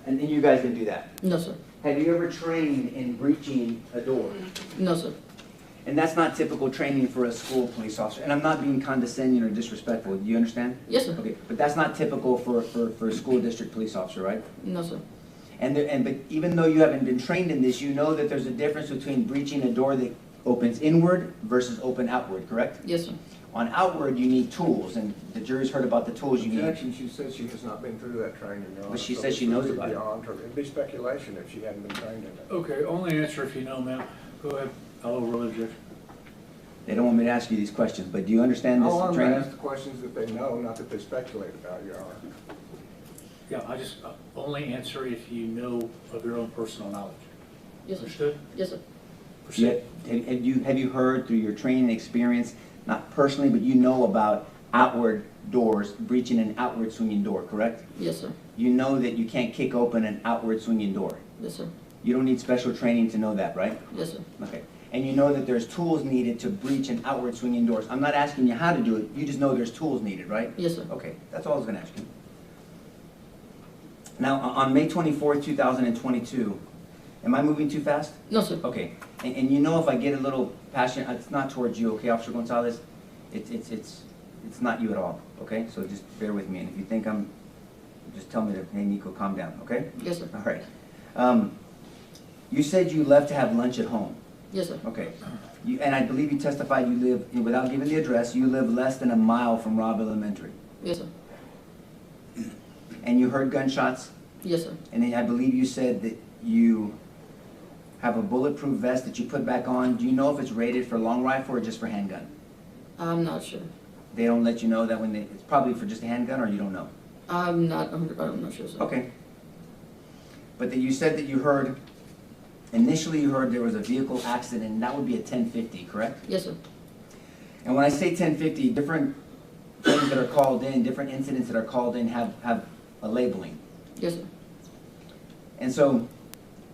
And you guys didn't do that. No, sir. Have you ever trained in breaching a door? No, sir. And that's not typical training for a school police officer. And I'm not being condescending or disrespectful. Do you understand? Yes, sir. Okay, but that's not typical for a school district police officer, right? No, sir. But even though you haven't been trained in this, you know that there's a difference between breaching a door that opens inward versus open outward, correct? Yes, sir. On outward, you need tools, and the jury's heard about the tools you need. Objection, she said she has not been through that training, Your Honor. But she so says this she would knows be about it. beyond her. It'd be speculation if she hadn't been trained in it. Okay, only answer if you know, ma'am. Go ahead. I'll overrule the objection. They don't want me to ask you these questions, but do you understand this All I'm training? gonna ask the questions that they know, not that they speculate about, Your Honor. Yeah, I just, only answer if you know of your own personal knowledge. Yes, sir. Understood? Yes, sir. Proceed. Have you heard through your training experience, not personally, but you know about outward doors, breaching an outward swinging door, correct? Yes, sir. You know that you can't kick open an outward swinging door. Yes, sir. You don't need special training to know that, right? Yes, sir. Okay. And you know that there's tools needed to breach an outward swinging doors. I'm not asking you how to do it, you just know there's tools needed, right? Yes, sir. Okay, that's all I was gonna ask you. Now, on May 24th, 2022, am I moving too fast? No, sir. Okay, and you know if I get a little passionate, it's not towards you, okay, Officer Gonzalez? It's not you at all, okay? So just bear with me, and if you think I'm, just tell me to, hey, Nico, calm down, okay? Yes, sir. All right. You said you left to have lunch at home. Yes, sir. Okay. And I believe you testified you live, without giving the address, you live less than a mile from Robb Elementary. Yes, sir. And you heard gunshots? Yes, sir. And then I believe you said that you have a bulletproof vest that you put back on. Do you know if it's rated for long rifle or just for handgun? I'm not sure. They don't let you know that when it's probably for just a handgun, or you don't know? I'm not sure, sir. Okay. But that you said that you heard, initially you heard there was a vehicle accident, and that would be a 1050, correct? Yes, sir. And when I say 1050, different things that are called in, different incidents that are called in have a labeling. Yes, sir. And so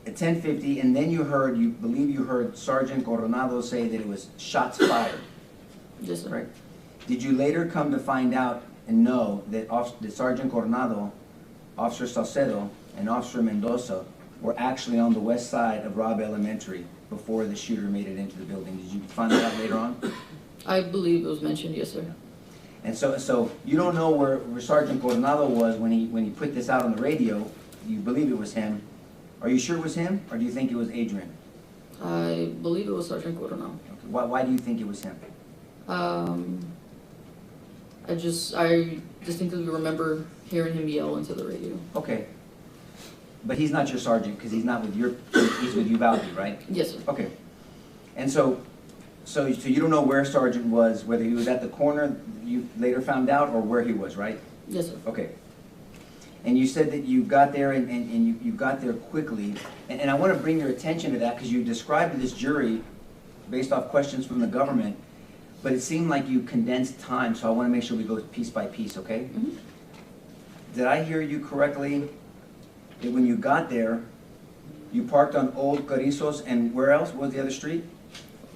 at 1050, and then you believe you heard Sergeant Coronado say that it was shots fired. Yes, sir. Right? Did you later come to find out and know that Sergeant Coronado, Officer Salcedo, and Officer Mendoza were actually on the west side of Robb Elementary before the shooter made it into the building? Did you find that out later on? I believe it was mentioned, yes, sir. And so you don't know where Sergeant Coronado was when he put this out on the radio. You believe it was him. Are you sure it was him, or do you think it was Adrian? I believe it was Sergeant Coronado. Okay. Why do you think it was him? I distinctly remember hearing him yell into the radio. Okay. But he's not your sergeant, because he's not with he's with Uvalde, right? Yes, sir. Okay. And so you don't know where Sergeant was, whether he was at the corner, you later found out, or where he was, right? Yes, sir. Okay. And you said that you got there and you got there quickly. And I want to bring your attention to that, because you described to this jury, based off questions from the government, but it seemed like you condensed time, so I want to make sure we go piece by piece, okay? Mm-hmm. Did I hear you correctly, that when you got there, you parked on Old Carrizos, and where else? What was the other street?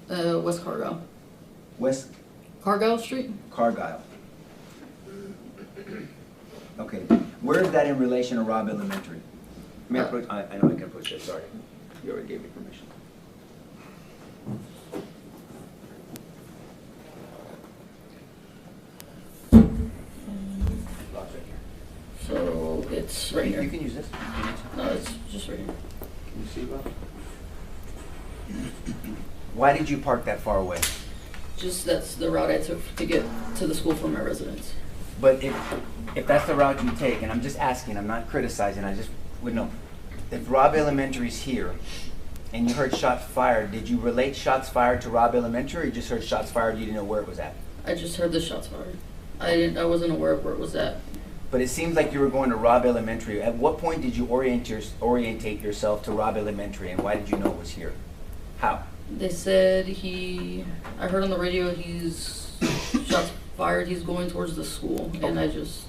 West Cargyle. West Cargyle Street? Cargyle. Okay. Where is that in relation to Robb Elementary? May I approach? I know I can approach that, sorry. You already gave me permission. So it's right here. You can use this. No, it's just right here. Can you see, Bob? Why did you park that far away? Just that's the route I took to get to the school from my residence. But if that's the route you take, and I'm just asking, I'm not criticizing, I just would know. If Robb Elementary's here, and you heard shots fired, did you relate shots fired to Robb Elementary, or you just heard shots fired, you didn't know where it was at? I just heard the shots fired. I wasn't aware of where it was at. But it seems like you were going to Robb Elementary. At what point did you orientate yourself to Robb Elementary, and why did you know it was here? How? They said I heard on the radio he's shots fired, he's going towards the school, and I just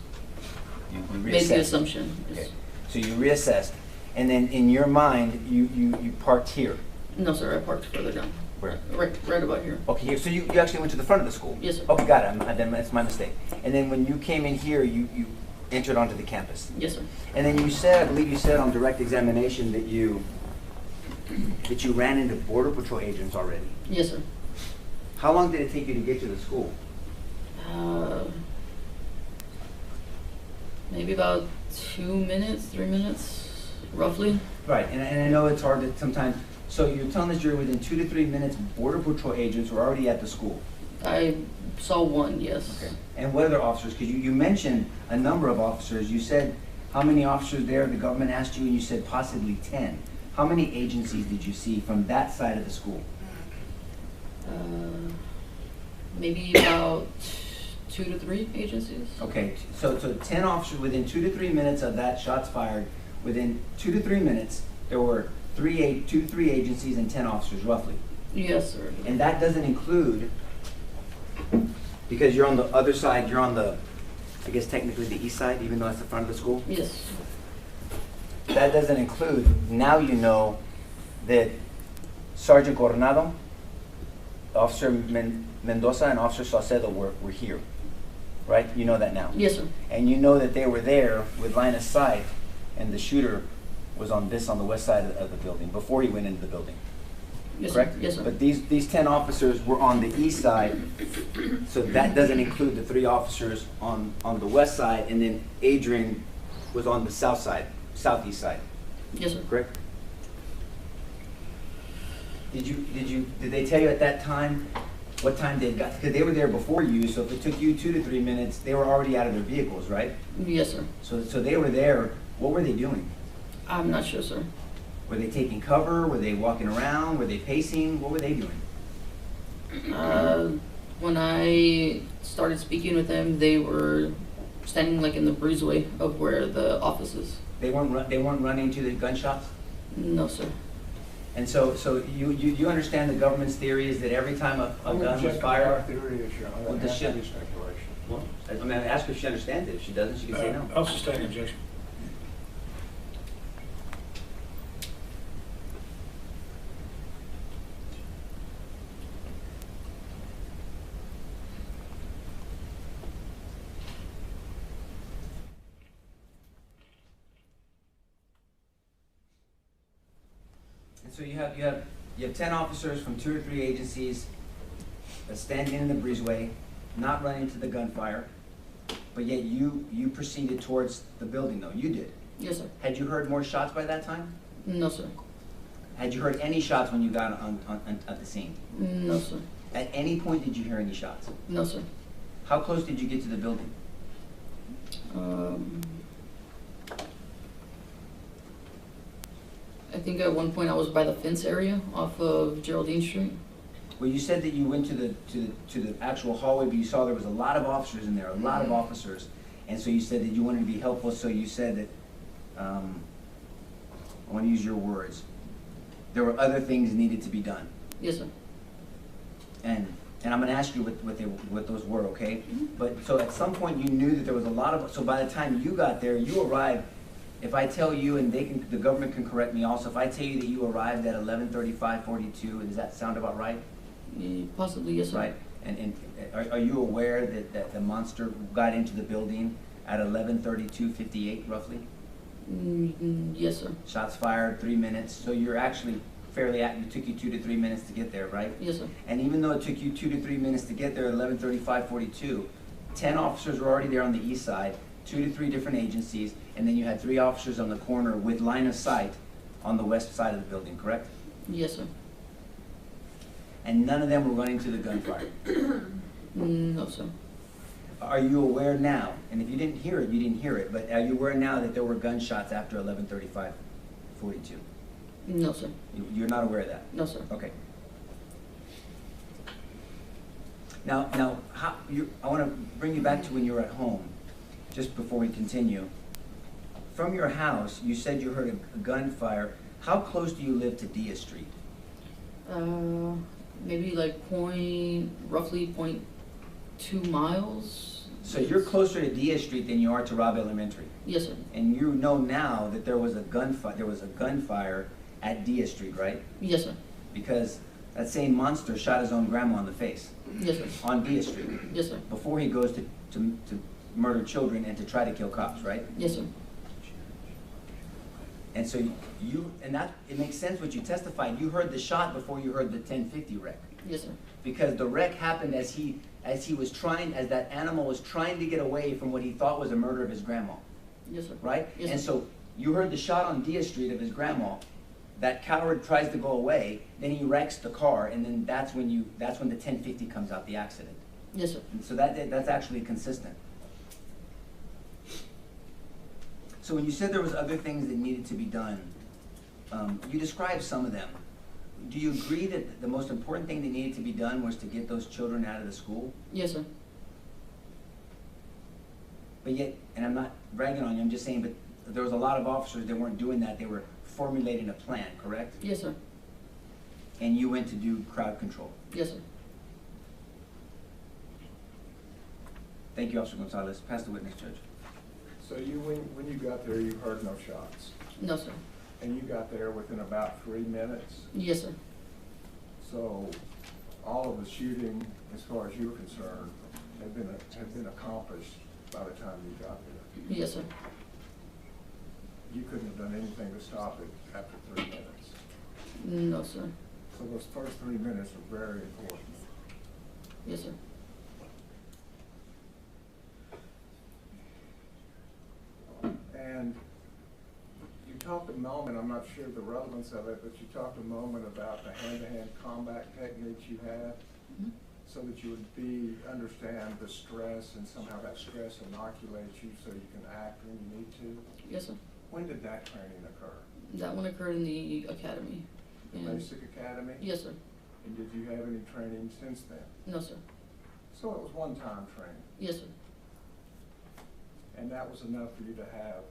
made the assumption. Okay. So you reassessed, and then in your mind, you parked here? No, sir, I parked further down. Where? Right about here. Okay, here. So you actually went to the front of the school? Yes, sir. Okay, got it. Then that's my mistake. And then when you came in here, you entered onto the campus? Yes, sir. And then you said, I believe you said on direct examination that you ran into Border Patrol agents already. Yes, sir. How long did it take you to get to the school? Maybe about 2 minutes, 3 minutes, roughly. Right, and I know it's hard to sometimes, so you're telling us you're within 2 to 3 minutes, Border Patrol agents were already at the school? I saw one, yes. Okay. And what other officers? Because you mentioned a number of officers. You said how many officers there, the government asked you, and you said possibly 10. How many agencies did you see from that side of the school? Maybe about 2 to 3 agencies. Okay, so 10 officers within 2 to 3 minutes of that shots fired. Within 2 to 3 minutes, there were 3 agencies and 10 officers roughly. Yes, sir. And that doesn't include, because you're on the other side, you're on the, I guess technically the east side, even though that's the front of the school? Yes. That doesn't include, now you know that Sergeant Coronado, Officer Mendoza, and Officer Saucedo were here, right? You know that now? Yes, sir. And you know that they were there with line of sight, and the shooter was on the west side of the building, before he went into the building. Yes, Correct? sir. Yes, sir. But these 10 officers were on the east side, so that doesn't include the 3 officers on the west side, and then Adrian was on the south side, southeast side. Yes, sir. Correct? Did they tell you at that time what time they got? Because they were there before you, so if it took you 2 to 3 minutes, they were already out of their vehicles, right? Yes, sir. So they were there. What were they doing? I'm not sure, sir. Were they taking cover? Were they walking around? Were they pacing? What were they doing? When I started speaking with them, they were standing like in the breezeway of where the office is. They weren't running to the gunshots? No, sir. And so you understand the government's theory is that every time a gun was fired? Our theory is, Your Honor, With that the has to ship. be speculation. Well, I mean, I ask her if she understands it. If she doesn't, she can say no. I'll sustain objection. And so you have 10 officers from 2 or 3 agencies standing in the breezeway, not running to the gunfire, but yet you proceeded towards the building though. You did. Yes, sir. Had you heard more shots by that time? No, sir. Had you heard any shots when you got at the scene? No, sir. At any point did you hear any shots? No, sir. How close did you get to the building? I think at one point I was by the fence area off of Geraldine Street. Well, you said that you went to the actual hallway, but you saw there was a lot of officers in there, a lot of officers, and so you said that you wanted to be helpful. So you said that I want to use your words. There were other things needed to be done. Yes, sir. And I'm going to ask you what those were, okay? But so at some point you knew that there was a lot of. So by the time you got there, you arrived. If I tell you, and the government can correct me also, if I tell you that you arrived at 11:35:42, does that sound about right? Possibly, yes, sir. Right. And are you aware that the monster got into the building at 11:32:58 roughly? Yes, sir. Shots fired, 3 minutes. So you're actually fairly it took you 2 to 3 minutes to get there, right? Yes, sir. And even though it took you 2 to 3 minutes to get there at 11:35:42, 10 officers were already there on the east side, 2 to 3 different agencies, and then you had 3 officers on the corner with line of sight on the west side of the building, correct? Yes, sir. And none of them were running to the gunfire. No, sir. Are you aware now, and if you didn't hear it, you didn't hear it, but are you aware now that there were gunshots after 11:35:42? No, sir. You're not aware of that? No, sir. Okay. Now, I want to bring you back to when you were at home, just before we continue. From your house, you said you heard a gunfire. How close do you live to Dia Street? Maybe like roughly 0.2 miles. So you're closer to Dia Street than you are to Robb Elementary. Yes, sir. And you know now that there was a gunfire at Dia Street, right? Yes, sir. Because that same monster shot his own grandma in the face. Yes, sir. On Dia Street. Yes, sir. Before he goes to murder children and to try to kill cops, right? Yes, sir. And so it makes sense what you testified. You heard the shot before you heard the 1050 wreck. Yes, sir. because the wreck happened as that animal was trying to get away from what he thought was a murder of his grandma. Yes, sir. Right? Yes, And sir. so you heard the shot on Dia Street of his grandma. That coward tries to go away, then he wrecks the car, and then that's when the 1050 comes out, the accident. Yes, sir. And so that's actually consistent. So when you said there was other things that needed to be done, you described some of them. Do you agree that the most important thing that needed to be done was to get those children out of the school? Yes, sir. But yet, and I'm not bragging on you, I'm just saying, but there was a lot of officers that weren't doing that. They were formulating a plan, correct? Yes, sir. And you went to do crowd control. Yes, sir. Thank you, Officer Gonzalez. Pass the witness, Judge. So when you got there, you heard no shots? No, sir. And you got there within about 3 minutes? Yes, sir. So all of the shooting, as far as you were concerned, had been accomplished by the time you got there? Yes, sir. You couldn't have done anything to stop it after 3 minutes? No, sir. So those first 3 minutes are very important. Yes, sir. And you talked a moment, I'm not sure the relevance of it, but you talked a moment about the hand-to-hand combat techniques you had, so that you would understand the stress, and somehow that stress inoculates you so you can act when you need to. Yes, sir. When did that training occur? That one occurred in the academy. The And- basic academy? Yes, sir. And did you have any training since then? No, sir. So it was one-time training, Yes, sir. and that was enough for you to have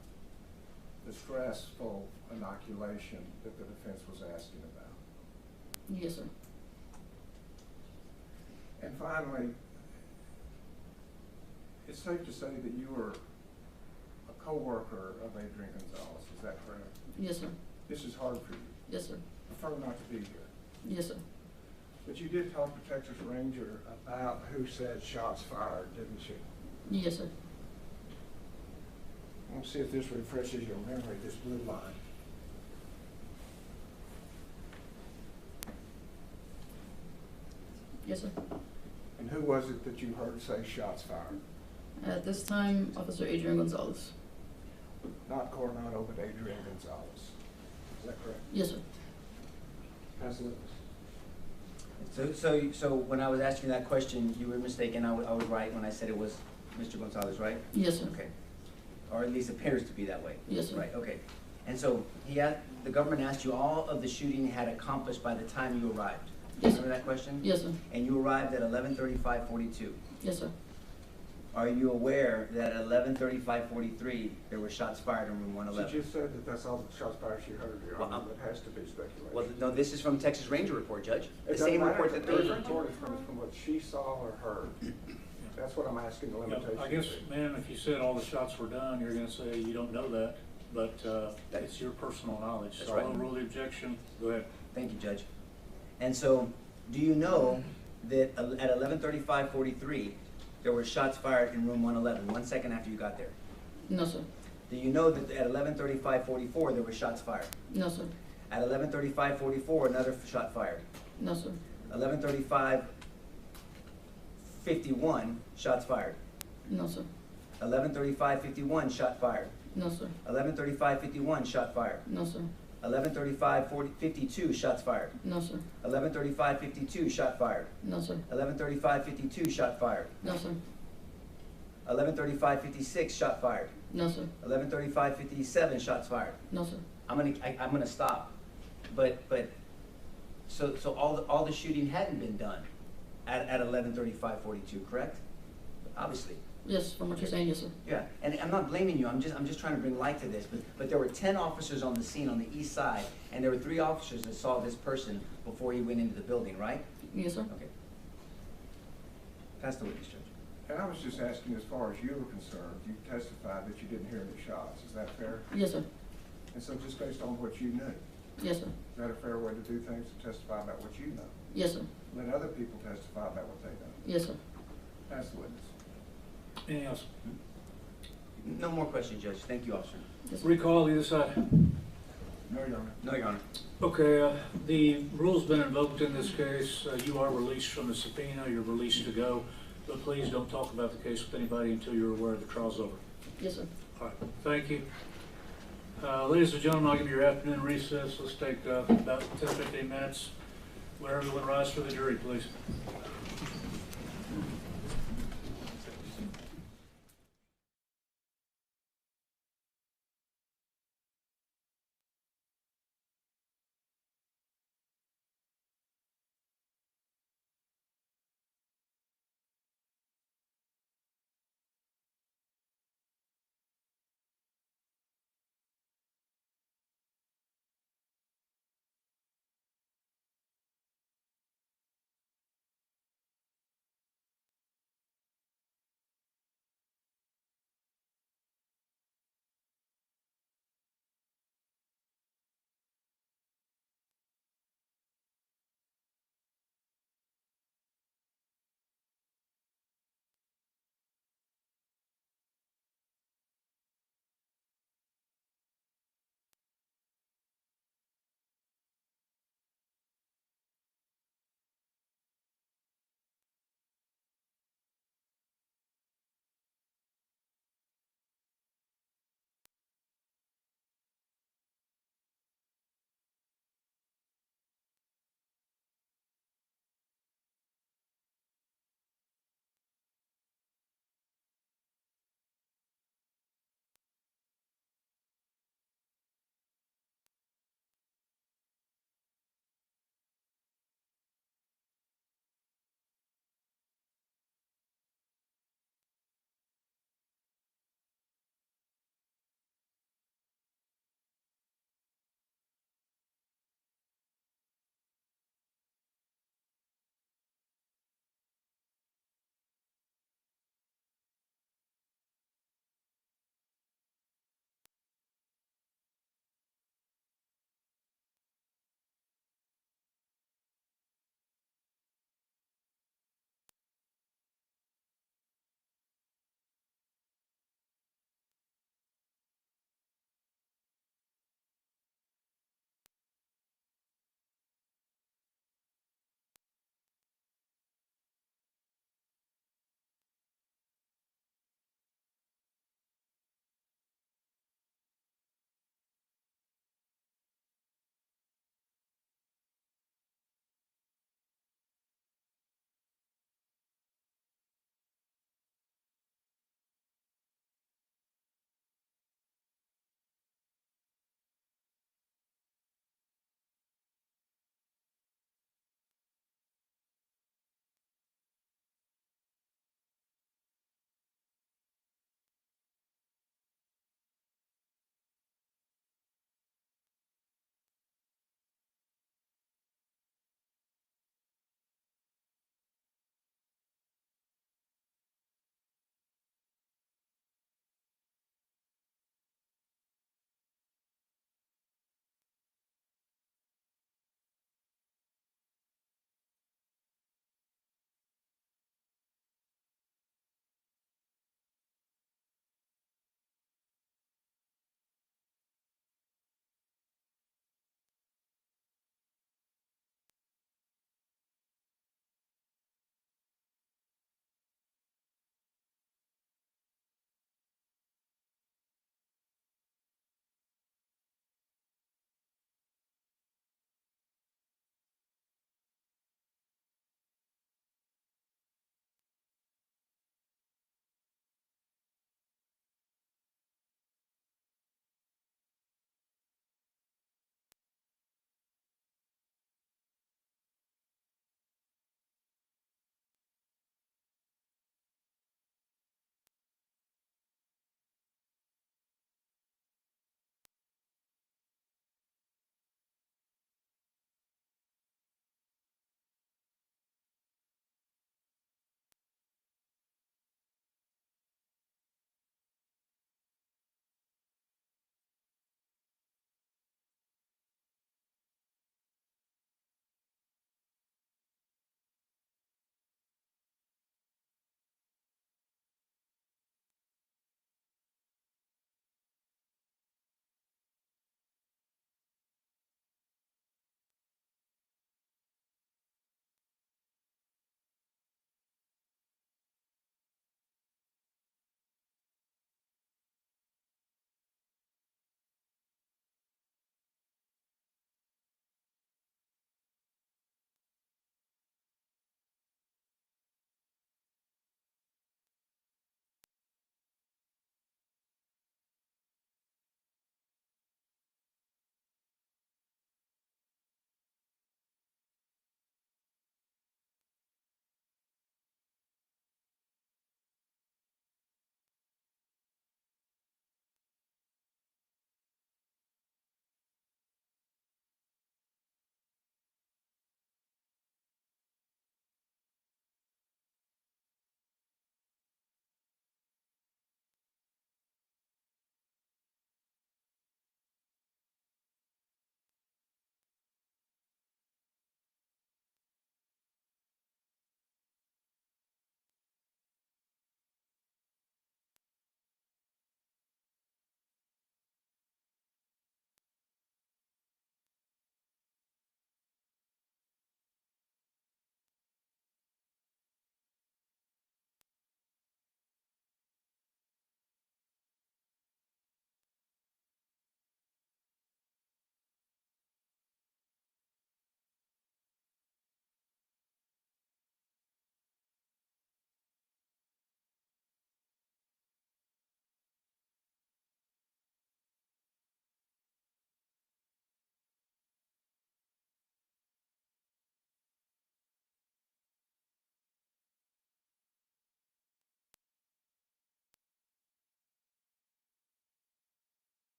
the stressful inoculation that the defense was asking about. Yes, sir. And finally, it's safe to say that you were a co-worker of Adrián Gonzales, is that correct? Yes, sir. This is hard for you. Yes, sir. Prefer not to be here. Yes, sir. But you did talk to Texas Ranger about who said shots fired, didn't you? Yes, sir. Let's see if this refreshes your memory, this blue line. Yes, sir. And who was it that you heard say shots fired? At this time, Officer Adrián Gonzales. Not Coronado, but Adrián Gonzales. Is that correct? Yes, sir. Pass the witness. So when I was asking that question, you were mistaken. I was right when I said it was Mr. Gonzalez, right? Yes, sir. Okay. Or at least appears to be that way. Yes, sir. Right, okay. And so the government asked you all of the shooting had accomplished by the time you arrived. Yes, Remember that question? Yes, sir. And you arrived at 11:35:42. Yes, sir. Are you aware that at 11:35:43 there were shots fired in room She 111? just said that that's all the shots fired she heard, Your Well, Honor. That has to be speculation. Well, no, this is from Texas Ranger report, Judge. The It doesn't same matter report if that the they. report is from what she saw or heard. That's what I'm asking the Yeah, limitation. I guess, ma'am, if you said all the shots were done, you're gonna say you don't know that, but, it's your personal knowledge. That's So right. I'll rule the objection. Go ahead. Thank you, Judge. And so, do you know that at 11:35:43 there were shots fired in room 111, 1 second after you got there? No, sir. Do you know that at 11:35:44 there were shots fired? No, sir. At 11:35:44 another shot fired. No, sir. 11:35:51 shots fired. No, sir. 11:35:51 shot fired. No, sir. 11:35:51 shot fired. No, sir. 11:35:52 shots fired. No, sir. 11:35:52 shot fired. No, sir. 11:35:52 shot fired. No, sir. 11:35:56 shot fired. No, sir. 11:35:57 shots fired. No, sir. I'm gonna stop, so all the shooting hadn't been done at 11:35:42, correct? Obviously. Yes, from what you're saying, yes, sir. Yeah, and I'm not blaming you. I'm just trying to bring light to this. But there were 10 officers on the scene on the east side, and there were 3 officers that saw this person before he went into the building, right? Yes, sir. Okay. Pass the witness, Judge. And I was just asking, as far as you were concerned, you testified that you didn't hear any shots. Is that fair? Yes, sir. And so just based on what you knew, Yes, sir. is that a fair way to do things, to testify about what you know? Yes, sir. Let other people testify about what they know. Yes, sir. Pass the witness. Anything else? No more questions, Judge. Thank you, officer. Yes, sir. Recall either side. No, Your Honor. No, Your Honor. Okay, the rule's been invoked in this case. You are released from the subpoena, you're released to go, but please don't talk about the case with anybody until you're aware the trial's over. Yes, sir. All right, thank you. Ladies and gentlemen, I'll give you your afternoon recess. Let's take about 10, 15 minutes. Will everyone rise for the jury, please?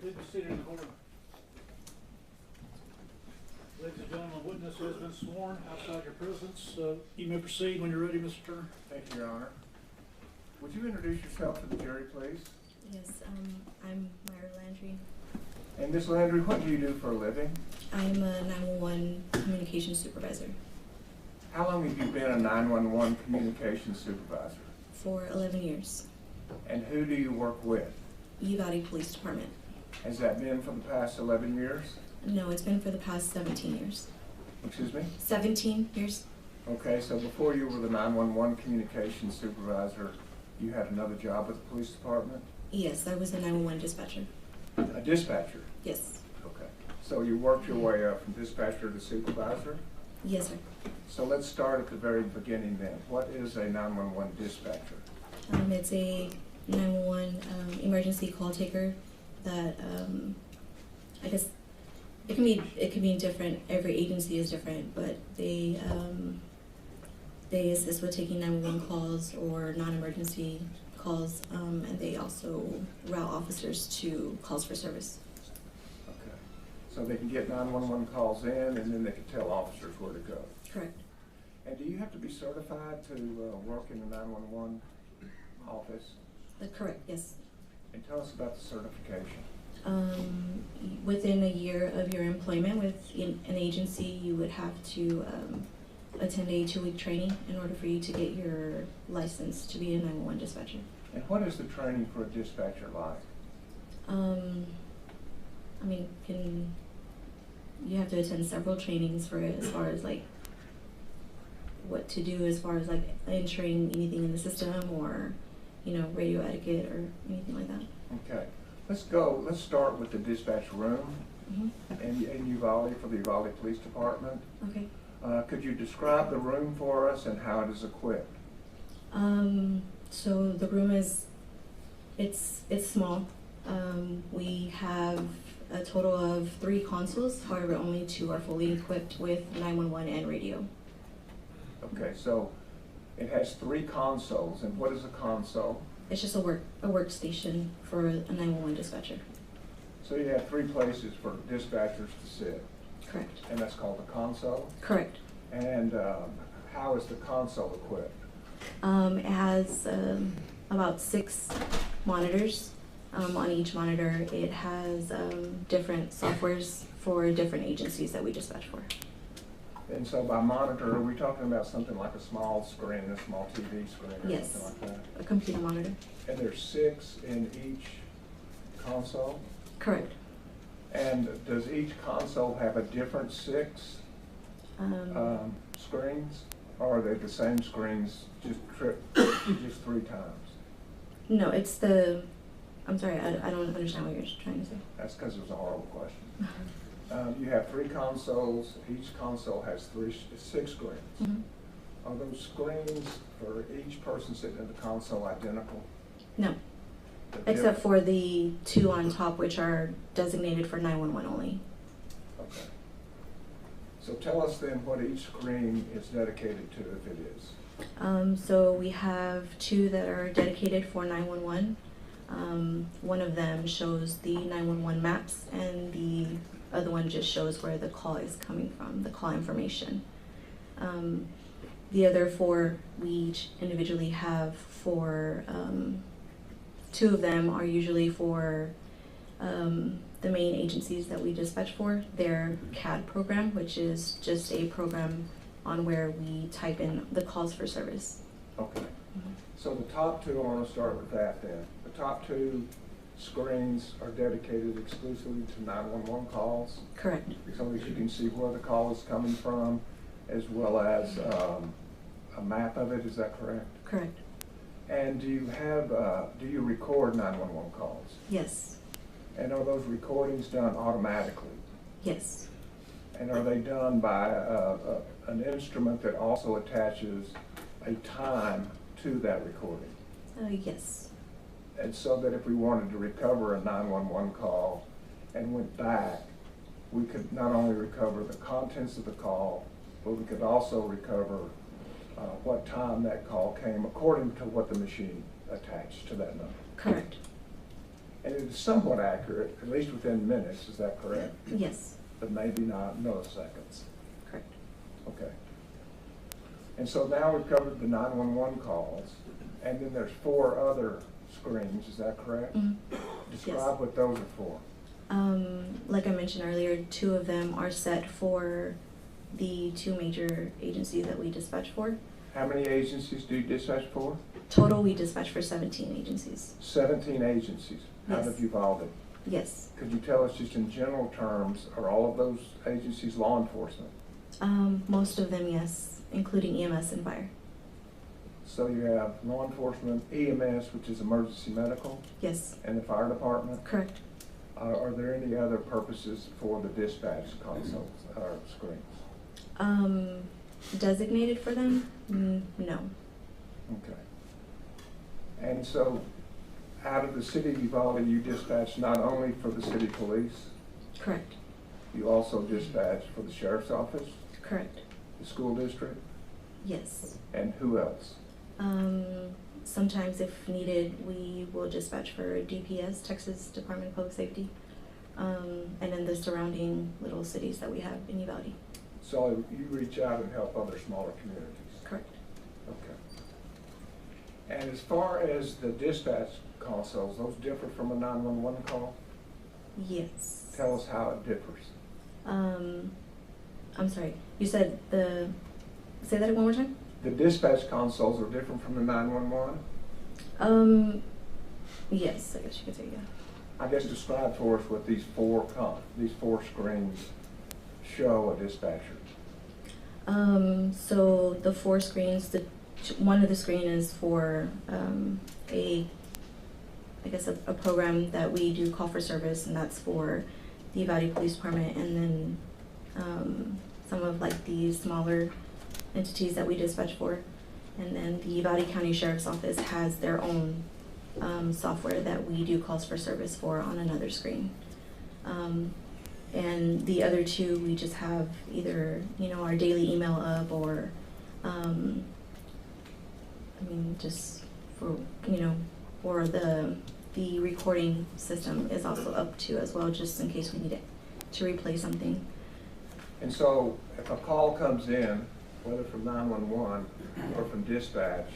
Please be seated in order. Ladies and gentlemen, the witness has been sworn outside your presence. You may proceed when you're ready, Mr. Turner. Thank you, Your Honor. Would you introduce yourself to the jury, please? Yes, I'm Myra Landry. And Ms. Landry, what do you do for a living? I'm a 911 communications supervisor How long have you been a 911 communications supervisor? for 11 years. And who do you work with? Uvalde Police Department. Has that been for the past 11 years? No, it's been for the past 17 years. Excuse me? 17 years? Okay, so before you were the 911 communications supervisor, you had another job with the police department? Yes, I was a 911 dispatcher. A dispatcher? Yes. Okay. So you worked your way up from dispatcher to supervisor? Yes, sir. So let's start at the very beginning then. What is a 911 dispatcher? It's a 911 emergency call taker that I guess it can be different. Every agency is different, but they assist with taking 911 calls or non-emergency calls, and they also route officers to calls for service. Okay. So they can get 911 calls in and then they can tell officers where to go. Correct. And do you have to be certified to work in the 911 office? Correct, yes. And tell us about the certification. Within a year of your employment with an agency, you would have to attend a 2-week training in order for you to get your license to be a 911 dispatcher. And what is the training for a dispatcher like? I mean, you have to attend several trainings for it as far as like what to do as far as like entering anything in the system or, you know, radio etiquette or anything like that. Okay. Let's start with the dispatch room in Uvalde for the Uvalde Police Department. Okay. Could you describe the room for us and how it is equipped? So the room it's small. We have a total of 3 consoles, however only 2 are fully equipped with 911 and radio. Okay, so it has 3 consoles, and what is a console? It's just a workstation for a 911 dispatcher. So you have 3 places for dispatchers to sit. Correct. And that's called a console? Correct. And how is the console equipped? It has about 6 monitors. On each monitor, it has different softwares for different agencies that we dispatch for. And so by monitor, are we talking about something like a small screen, a small TV screen or Yes, something like that? a computer monitor. And there's 6 in each console? Correct. And does each console have a different 6 screens? Or are they the same screens, just 3 times? No, it's I'm sorry, I don't understand what you're trying to say. That's because it was a horrible question. You have 3 consoles. Each console has 6 screens. Are those screens for each person sitting in the console identical? No, except for the 2 on top, which are designated for 911 only. Okay. So tell us then what each screen is dedicated to, if it is. So we have 2 that are dedicated for 911. One of them shows the 911 maps, and the other one just shows where the call is coming from, the call information. The other 4 we each individually have for 2 of them are usually for the main agencies that we dispatch for. Their CAD program, which is just a program on where we type in the calls for service. Okay. So the top 2, I want to start with that then. The top 2 screens are dedicated exclusively to 911 calls? Correct. So that you can see where the call is coming from, as well as a map of it, is that correct? Correct. And do you record 911 calls? Yes. And are those recordings done automatically? Yes. And are they done by an instrument that also attaches a time to that recording? Yes. And so that if we wanted to recover a 911 call and went back, we could not only recover the contents of the call, but we could also recover what time that call came according to what the machine attached to that number. Correct. And is somewhat accurate, at least within minutes, is that correct? Yes, But maybe not milliseconds. correct. Okay. And so now we've covered the 911 calls, and then there's 4 other screens, is that correct? Describe what those are for. Like I mentioned earlier, 2 of them are set for the 2 major agencies that we dispatch for. How many agencies do you dispatch for? Total, we dispatch for 17 agencies. 17 agencies out Yes. of Uvalde. Yes. Could you tell us just in general terms, are all of those agencies law enforcement? Most of them, yes, including EMS and fire. So you have law enforcement, EMS, which is emergency medical, Yes, and the fire department? correct. Are there any other purposes for the dispatch consoles or screens? Designated for them? No. Okay. And so, out of the city of Uvalde, you dispatch not only for the city police, Correct. you also dispatch for the sheriff's office, Correct. the school district, Yes. and who else? Sometimes if needed, we will dispatch for DPS, Texas Department of Public Safety, and in the surrounding little cities that we have in Uvalde. So you reach out and help other smaller communities? Correct. Okay. And as far as the dispatch consoles, those differ from a 911 call? Yes. Tell us how it differs. I'm sorry, you said say that one more time? The dispatch consoles are different from the 911? Yes, I guess you could say, yeah. I guess describe for us what these four screens show a dispatcher. So the 4 screens, one of the screen is for a program that we do call for service, and that's for the Uvalde Police Department, and then some of like the smaller entities that we dispatch for. And then the Uvalde County Sheriff's Office has their own software that we do calls for service for on another screen. And the other 2, we just have either, our daily email up or, just for, or the recording system is also up too as well, just in case we need it to replay something. And so if a call comes in, whether from 911 or from dispatch,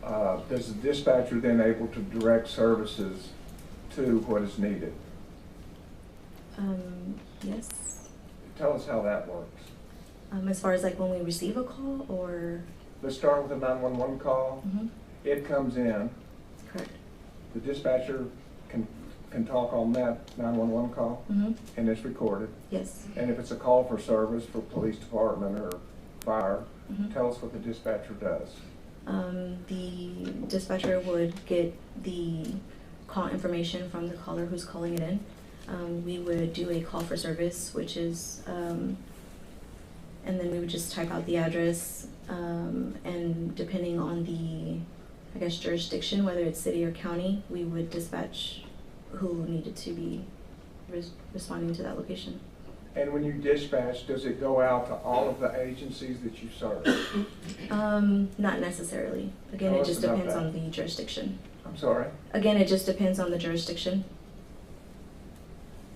does the dispatcher then able to direct services to what is needed? Yes. Tell us how that works. As far as like when we receive a call, or? Let's start with a 911 call. It comes in. Correct. The dispatcher can talk on that 911 call, and it's recorded. Yes. And if it's a call for service for police department or fire, tell us what the dispatcher does. The dispatcher would get the call information from the caller who's calling it in. We would do a call for service, which is, and then we would just type out the address, and depending on the, jurisdiction, whether it's city or county, we would dispatch who needed to be responding to that location. And when you dispatch, does it go out to all of the agencies that you serve? Not necessarily. Again, it just depends on the jurisdiction. I'm sorry? Again, it just depends on the jurisdiction.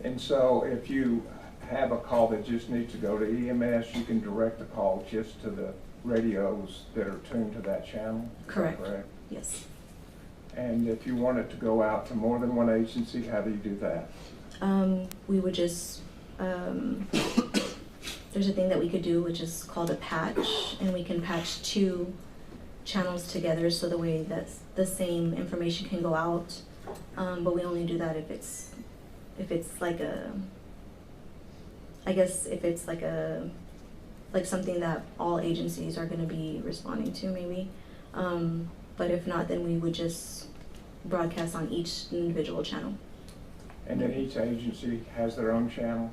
And so if you have a call that just needs to go to EMS, you can direct the call just to the radios that are tuned to that channel? Correct. Correct? Yes. And if you want it to go out to more than one agency, how do you do that? We would just, there's a thing that we could do which is called a patch, and we can patch 2 channels together so the way that the same information can go out. But we only do that if it's like like something that all agencies are going to be responding to, maybe. But if not, then we would just broadcast on each individual channel. And then each agency has their own channel?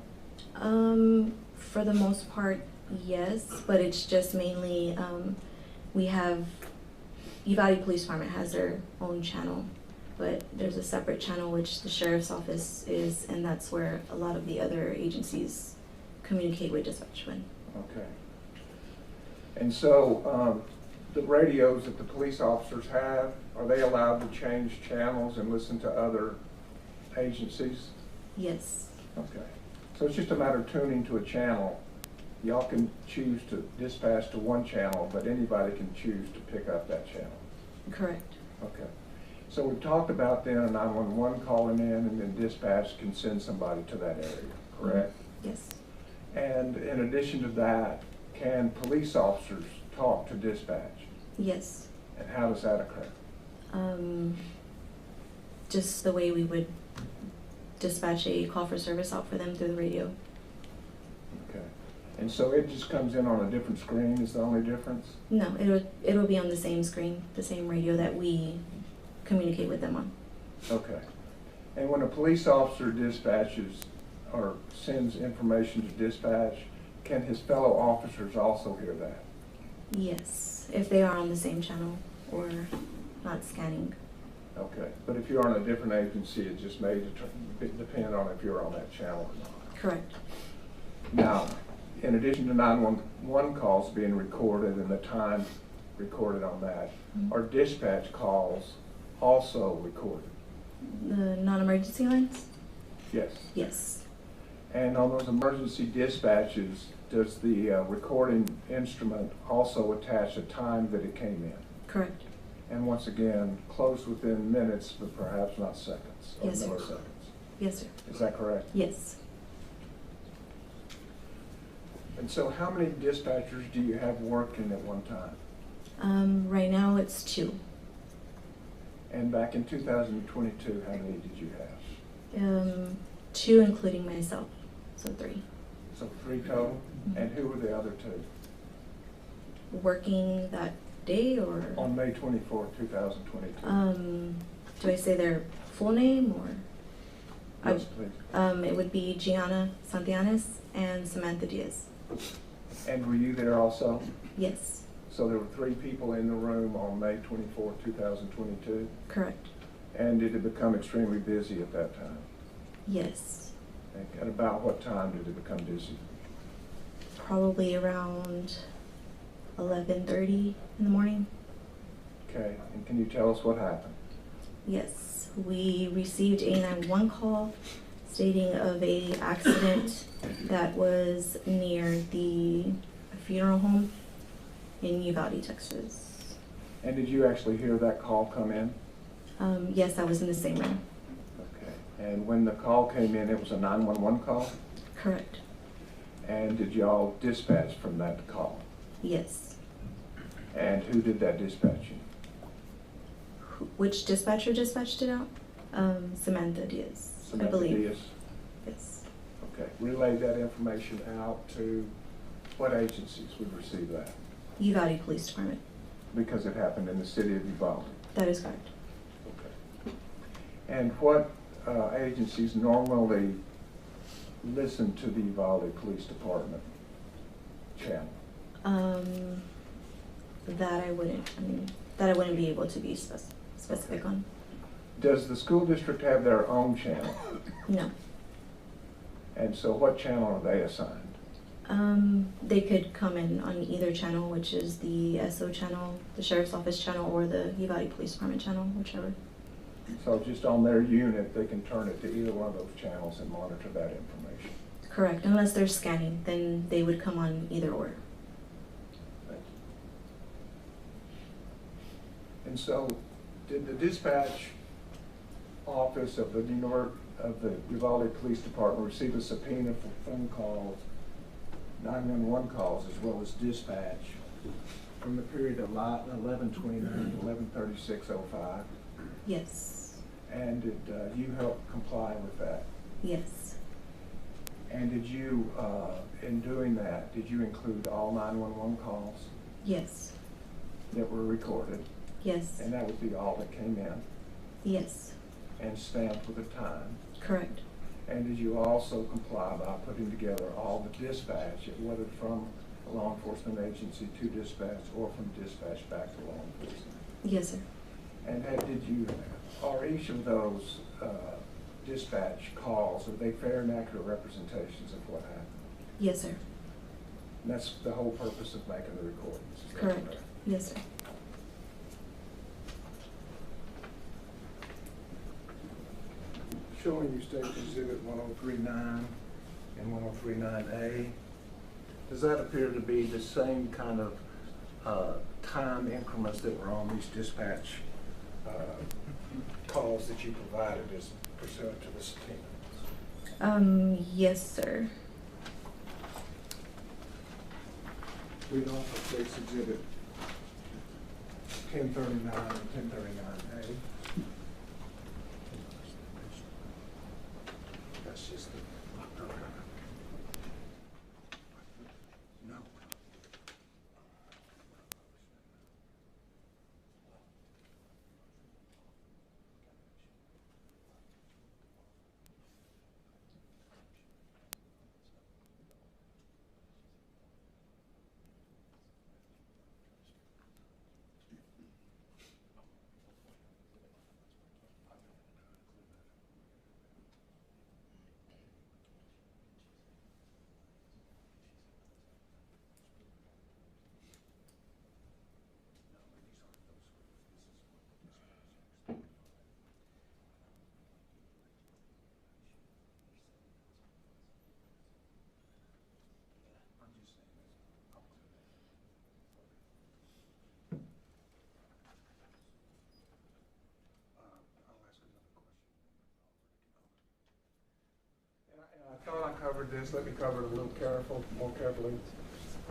For the most part, yes, but it's just mainly, we have, Uvalde Police Department has their own channel, but there's a separate channel which the Sheriff's Office is, and that's where a lot of the other agencies communicate with dispatch with. Okay. And so, the radios that the police officers have, are they allowed to change channels and listen to other agencies? Yes. Okay. So it's just a matter of tuning to a channel. Y'all can choose to dispatch to one channel, but anybody can choose to pick up that channel. Correct. Okay. So we've talked about then a 911 calling in, and then dispatch can send somebody to that area, correct? Yes. And in addition to that, can police officers talk to dispatch? Yes. And how does that occur? Just the way we would dispatch a call for service out for them through the radio. Okay. And so it just comes in on a different screen is the only difference? No, it'll be on the same screen, the same radio that we communicate with them on. Okay. And when a police officer dispatches or sends information to dispatch, can his fellow officers also hear that? Yes, if they are on the same channel or not scanning. Okay. But if you're on a different agency, it just may depend on if you're on that channel or not. Correct. Now, in addition to 911 calls being recorded and the time recorded on that, are dispatch calls also recorded? The non-emergency lines? Yes. Yes. And on those emergency dispatches, does the recording instrument also attach a time that it came in? Correct. And once again, close within minutes, but perhaps not seconds or Yes, sir. milliseconds. Yes, sir. Is that correct? Yes. And so how many dispatchers do you have working at one time? Right now it's 2. And back in 2022, how many did you have? 2 including myself, so 3. So 3 total? And who were the other 2? Working that day or? On May 24, 2022. Do I say their full name or? Yes, please. It would be Gianna Santianes and Samantha Diaz. And were you there also? Yes. So there were 3 people in the room on May 24, 2022? Correct. And did it become extremely busy at that time? Yes. And at about what time did it become busy? Probably around 11:30 in the morning. Okay, and can you tell us what happened? Yes, we received a 911 call stating of a accident that was near the funeral home in Uvalde, Texas. And did you actually hear that call come in? Yes, I was in the same room. Okay, and when the call came in, it was a 911 call? Correct. And did y'all dispatch from that call? Yes. And who did that dispatching? Which dispatcher dispatched it out? Samantha Diaz, I believe. Diaz? Yes. Okay, relay that information out to what agencies would receive that? Uvalde Police Department. Because it happened in the city of Uvalde? That is correct. Okay. And what agencies normally listen to the Uvalde Police Department channel? That I wouldn't be able to be specific on. Does the school district have their own channel? No. And so what channel are they assigned? They could come in on either channel, which is the SO channel, the Sheriff's Office channel, or the Uvalde Police Department channel, whichever. So just on their unit, they can turn it to either one of those channels and monitor that information? Correct, unless they're scanning, then they would come on either or. Thank you. And so, did the dispatch office of the Uvalde Police Department receive a subpoena for phone calls, 911 calls, as well as dispatch from the period of 11/29 to 11/36/05? Yes. And did you help comply with that? Yes. And did you, in doing that, did you include all 911 calls Yes. that were recorded? Yes. And that would be all that came in? Yes. And stamped with a time? Correct. And did you also comply by putting together all the dispatch, whether from a law enforcement agency to dispatch or from dispatch back to law enforcement? Yes, sir. And are each of those dispatch calls, are they fair and accurate representations of what happened? Yes, sir. And that's the whole purpose of making the recordings? Is that Correct. Yes, sir. showing you State Exhibit 1039 and 1039A, does that appear to be the same kind of time increments that were on these dispatch calls that you provided as pursuant to the subpoena? Yes, sir. Read off of State's Exhibit 1039 and 1039A. That's just the... No. I thought I covered this. Let me cover it a little more carefully.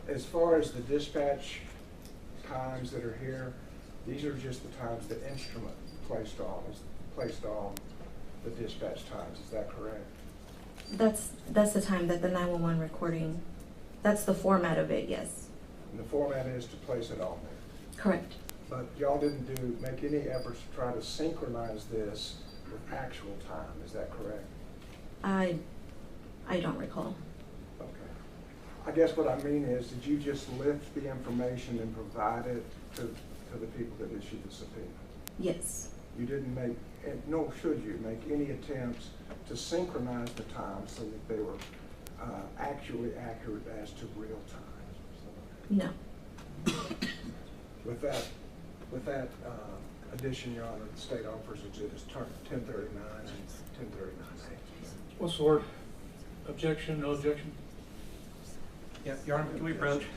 As far as the dispatch times that are here, these are just the times the instrument placed on the dispatch times. Is that correct? That's the time that the 911 recording, that's the format of it, yes. And the format is to place it on there. Correct. But y'all didn't make any efforts to try to synchronize this with actual time. Is that correct? I don't recall. Okay. I guess what I mean is, did you just lift the information and provide it to the people that issued the subpoena? Yes. You didn't make, nor should you, make any attempts to synchronize the times so that they were actually accurate as to real time? No. With that addition, Your Honor, the state offers exhibits 1039 and 1039A. What's the word? Objection, no objection? Yeah, Your Honor, can we approach?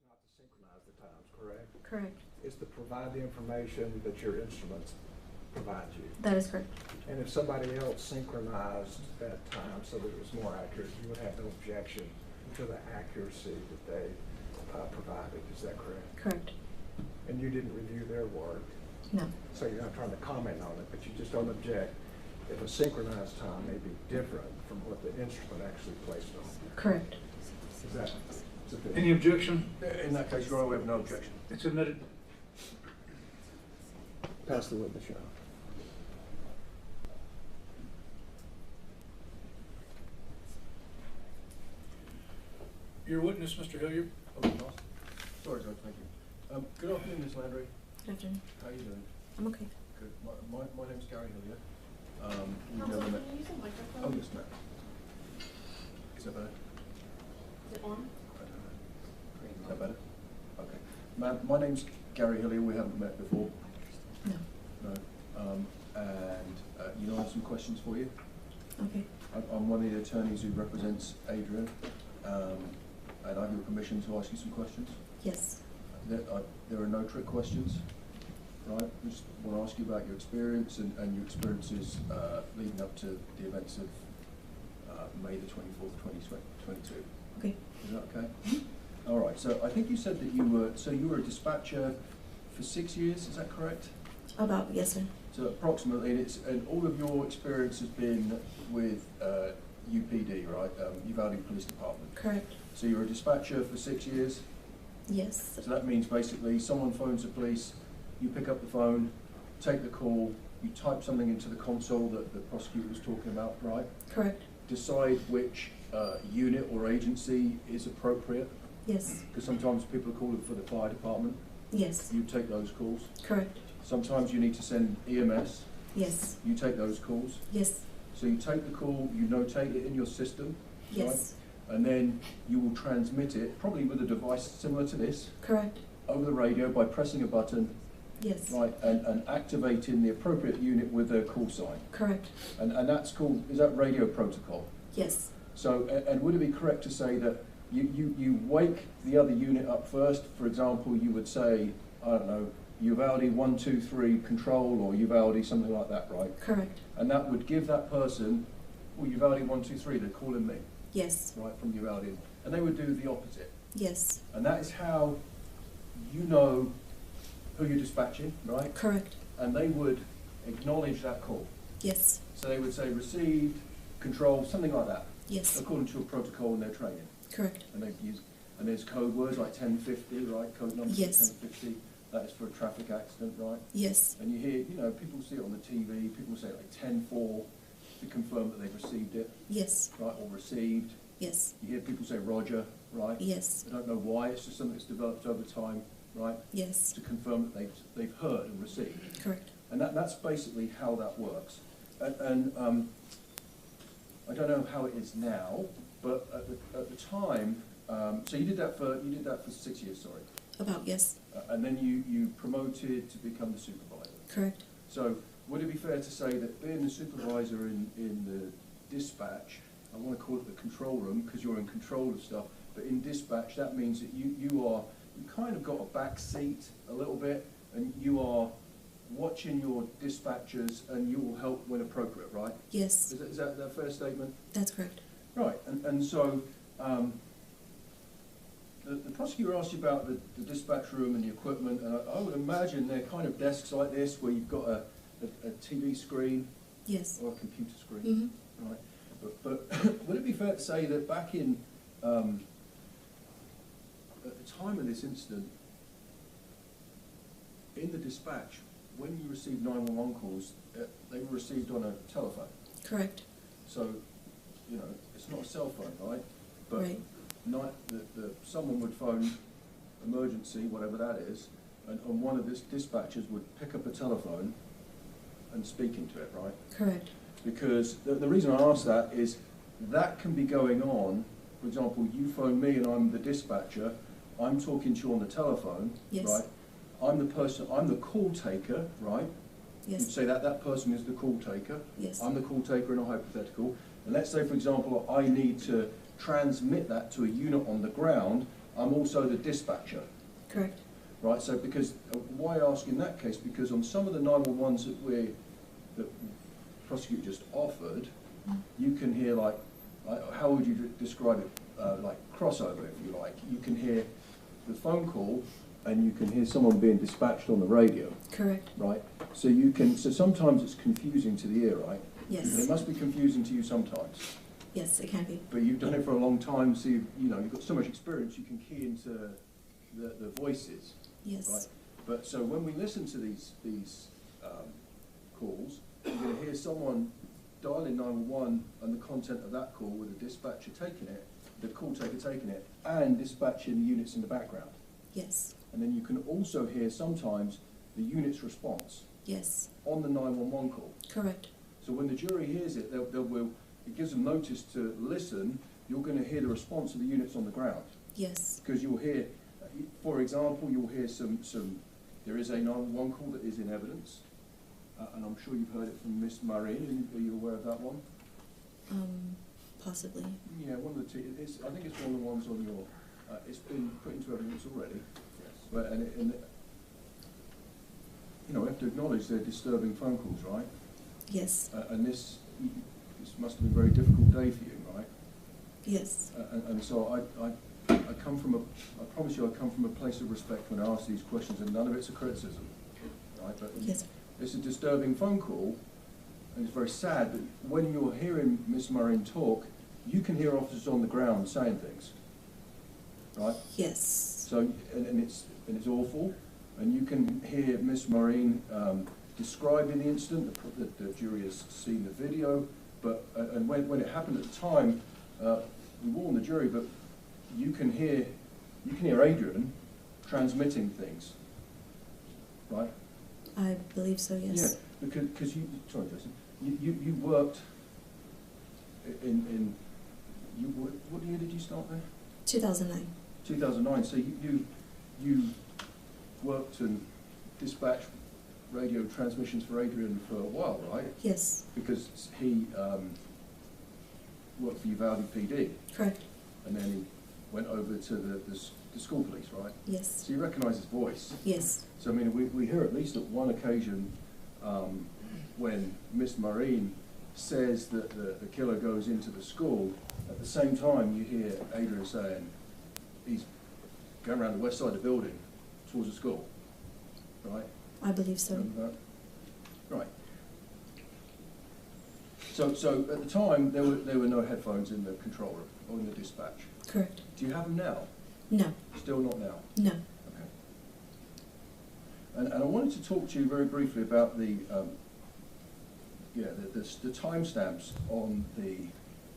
Not to synchronize the times, correct? Correct. It's to provide the information that your instruments provide you. That is correct. And if somebody else synchronized that time so that it was more accurate, you would have no objection to the accuracy that they provided. Is that correct? Correct. And you didn't review their work? No. So you're not trying to comment on it, but you just don't object if a synchronized time may be different from what the instrument actually placed on there. Correct. Is that sufficient? Any objection? In that case, Your Honor, we have no objection. It's admitted. Pass the witness, Your Honor. Your witness, Mr. Hilliard. Sorry, Judge, thank you. Good afternoon, Ms. Landry. Good afternoon. How are you doing? I'm okay. Good. My name's Gary Hilliard. We've Counsel, never met. can you use a microphone? Oh, yes, ma'am. Is that better? Is it on? I don't know. Is that better? Okay. Ma'am, my name's Gary Hilliard. We haven't met before. No. No. You know, I have some questions for you. Okay. I'm one of the attorneys who represents Adrian, and I have your permission to ask you some questions. Yes. There are no trick questions, right? I just want to ask you about your experience and your experiences leading up to the events of May the 24th, 2022. Okay. Is that okay? Mm-hmm. All right. So I think you said that you were a dispatcher for 6 years. Is that correct? About, yes, sir. So approximately, and all of your experience has been with UPD, right? Uvalde Police Department. Correct. So you're a dispatcher for 6 years. Yes. So that means basically someone phones the police, you pick up the phone, take the call, you type something into the console that the prosecutor was talking about, right? Correct. decide which unit or agency is appropriate? Yes. Because sometimes people are calling for the fire department. Yes. You take those calls. Correct. Sometimes you need to send EMS. Yes. You take those calls. Yes. So you take the call, you notate it in your system. Yes. Right? And then you will transmit it, probably with a device similar to this, Correct. over the radio by pressing a button. Yes. Right, and activating the appropriate unit with a call sign. Correct. And that's called, is that radio protocol? Yes. So, and would it be correct to say that you wake the other unit up first? For example, you would say, I don't know, Uvalde 123 control, or Uvalde something like that, right? Correct. And that would give that person, well, Uvalde 123, they're calling me. Yes. Right, from Uvalde. And they would do the opposite. Yes. And that is how you know who you're dispatching, right? Correct. And they would acknowledge that call. Yes. So they would say received, control, something like that. Yes. According to a protocol in their training. Correct. And they use, and there's code words like 1050, right? Code number Yes. 1050. That is for a traffic accident, right? Yes. And you hear, you know, people see it on the TV. People say like 10-4 to confirm that they've received it. Yes. Right, or received. Yes. You hear people say Roger, right? Yes. I don't know why. It's just something that's developed over time, right? Yes. To confirm that they've heard and received. Correct. And that's basically how that works. And I don't know how it is now, but at the time, so you did that for 6 years, sorry. About, yes. And then you promoted to become the supervisor. Correct. So would it be fair to say that being the supervisor in the dispatch, I want to call it the control room because you're in control of stuff, but in dispatch that means that you kind of got a back seat a little bit, and you are watching your dispatchers and you will help when appropriate, right? Yes. Is that a fair statement? That's correct. Right, and so the prosecutor asked you about the dispatch room and the equipment, and I would imagine they're kind of desks like this where you've got a TV screen. Yes. Or a computer screen, Mm-hmm. right? But would it be fair to say that back in, at the time of this incident, in the dispatch, when you received 911 calls, they were received on a telephone? Correct. So, you know, it's not a cell phone, right? But right. Someone would phone emergency, whatever that is, and one of the dispatchers would pick up a telephone and speak into it, right? Correct. Because the reason I ask that is that can be going on. For example, you phone me and I'm the dispatcher, I'm talking to you on the telephone, yes. right? I'm the call taker, right? Yes. You'd say that person is the call taker. Yes. I'm the call taker in a hypothetical. And let's say, for example, I need to transmit that to a unit on the ground, I'm also the dispatcher. Correct. Right, so because, why ask in that case? Because on some of the 911s that the prosecutor just offered, you can hear like how would you describe it? Like crossover, if you like. You can hear the phone call and you can hear someone being dispatched on the radio. Correct. Right? So sometimes it's confusing to the ear, right? Yes. And it must be confusing to you sometimes. Yes, it can be. But you've done it for a long time, so you've got so much experience, you can key into the voices. Yes. Right? But so when we listen to these calls, you're going to hear someone dialing 911 and the content of that call with the dispatcher taking it, the call taker taking it, and dispatching the units in the background. Yes. And then you can also hear sometimes the unit's response. Yes. On the 911 call. Correct. So when the jury hears it, it gives them notice to listen. You're going to hear the response of the units on the ground. Yes. Because you'll hear, for example, you'll hear there is a 911 call that is in evidence. And I'm sure you've heard it from Miss Maureen. Are you aware of that one? Possibly. Yeah, one of the two. I think it's one of the ones on your. It's been put into evidence already. Yes. But we have to acknowledge they're disturbing phone calls, right? Yes. And this must have been a very difficult day for you, right? Yes. And so I come from I promise you I come from a place of respect when I ask these questions, and none of it's a criticism, right? But yes. It's a disturbing phone call, and it's very sad that when you're hearing Miss Maureen talk, you can hear officers on the ground saying things, right? Yes. So and it's awful, and you can hear Miss Maureen describing the incident. The jury has seen the video, but, and when it happened at the time, we warned the jury, but you can hear Adrian transmitting things, right? I believe so, yes. Yeah, because you, sorry, Jason, you worked in what year did you start there? 2009. 2009. So you worked and dispatched radio transmissions for Adrian for a while, right? Yes. Because he worked for Uvalde PD. Correct. And then he went over to the school police, right? Yes. So you recognise his voice. Yes. So I mean, we hear at least at one occasion when Miss Marine says that the killer goes into the school. At the same time, you hear Adrian saying he's going around the west side of the building towards the school, right? I believe so. Remember that? Right. So at the time, there were no headphones in the control room or in the dispatch. Correct. Do you have them now? No. Still not now? No. Okay. And I wanted to talk to you very briefly about the timestamps on the,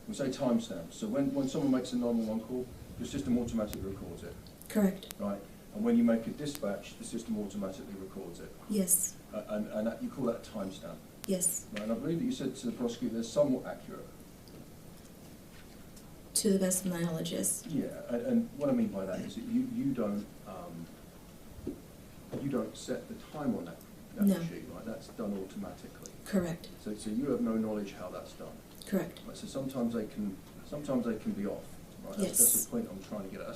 we say timestamps. So when someone makes a 911 call, the system automatically records it. Correct. Right. And when you make a dispatch, the system automatically records it. Yes. And that, you call that a timestamp. Yes. Right. And I believe that you said to the prosecutor they're somewhat accurate. To the best of my knowledge, yes. Yeah. And what I mean by that is that you don't set the time on that No. machine, right? That's done automatically. Correct. So you have no knowledge how that's done. Correct. Right, so sometimes they can be off. Right? Yes. That's the point I'm trying to get at.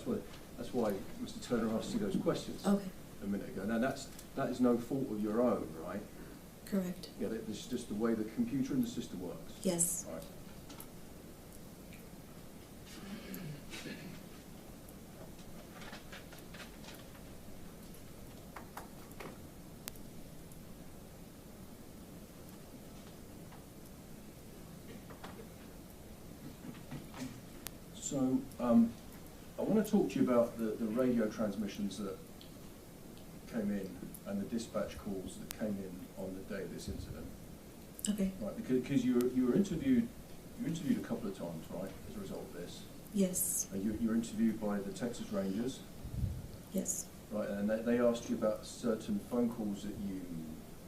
That's why Mr. Turner asked you those questions Okay. a minute ago. Now that is no fault of your own, right? Correct. Yeah, it's just the way the computer and the system works. Yes. Right. So I want to talk to you about the radio transmissions that came in and the dispatch calls that came in on the day of this incident. Okay. Right, because you were interviewed a couple of times, right, as a result of this. Yes. You were interviewed by the Texas Rangers. Yes. Right, and they asked you about certain phone calls that you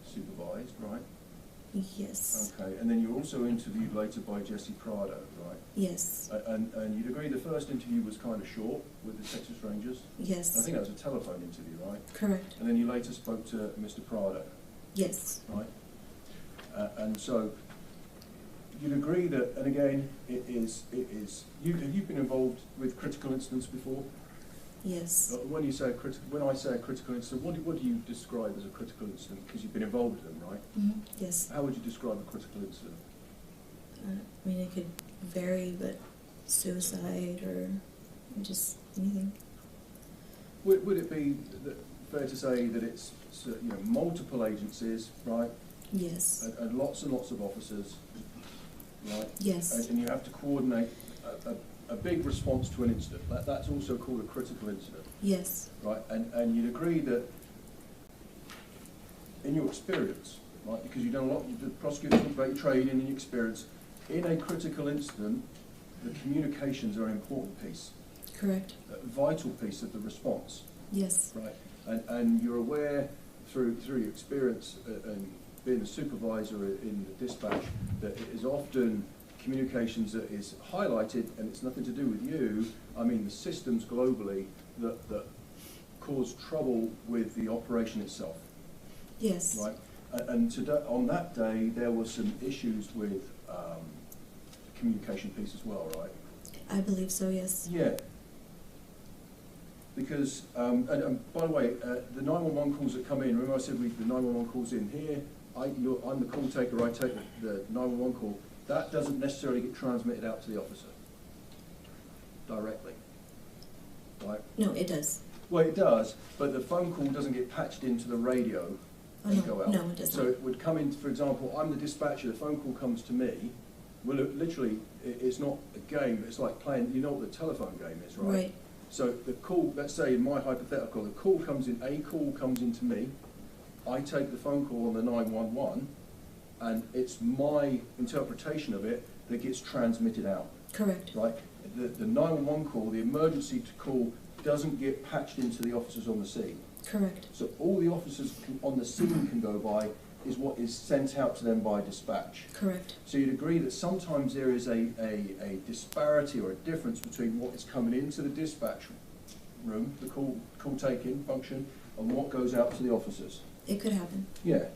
supervised, right? Yes. Okay, and then you were also interviewed later by Jesse Prado, right? Yes. And you'd agree the first interview was kind of short with the Texas Rangers? Yes. I think that was a telephone interview, right? Correct. And then you later spoke to Mr. Prado? Yes. Right? And so you'd agree that, and again, have you been involved with critical incidents before? Yes. When I say a critical incident, what do you describe as a critical incident? Because you've been involved with them, right? Mm-hmm. Yes. How would you describe a critical incident? I mean, it could vary, but suicide or just anything. Would it be fair to say that it's multiple agencies, right? Yes. And lots of officers, right? Yes. And you have to coordinate a big response to an incident. That's also called a critical incident. Yes. Right, and you'd agree that in your experience, right, because you've done a lot, the prosecutor talked about your training and your experience, in a critical incident, the communications are an important piece. Correct. A vital piece of the response. Yes. Right, and you're aware through your experience and being a supervisor in the dispatch that it is often communications that is highlighted, and it's nothing to do with you. I mean the systems globally that cause trouble with the operation itself. Yes. Right, and on that day there were some issues with the communication piece as well, right? I believe so. Yes. Yeah. Because and by the way, the 911 calls that come in. Remember I said the 911 calls in here. I'm the call taker. I take the 911 call. That doesn't necessarily get transmitted out to the officer directly, right? No, it does. Well, it does, but the phone call doesn't get patched into the radio and go out. No, it doesn't. So it would come in, for example, I'm the dispatcher, the phone call comes to me. Well, literally, it's not a game, it's like playing, you know what the telephone game is, right? Right. So the call, let's say in my hypothetical, the call comes in, a call comes into me, I take the phone call on the 911, and it's my interpretation of it that gets transmitted out. Correct. Right? The 911 call, the emergency call, doesn't get patched into the officers on the scene. Correct. So all the officers on the scene can go by is what is sent out to them by dispatch. Correct. So you'd agree that sometimes there is a disparity or a difference between what is coming into the dispatch room, the call taking function, and what goes out to the officers. It could happen. Yeah.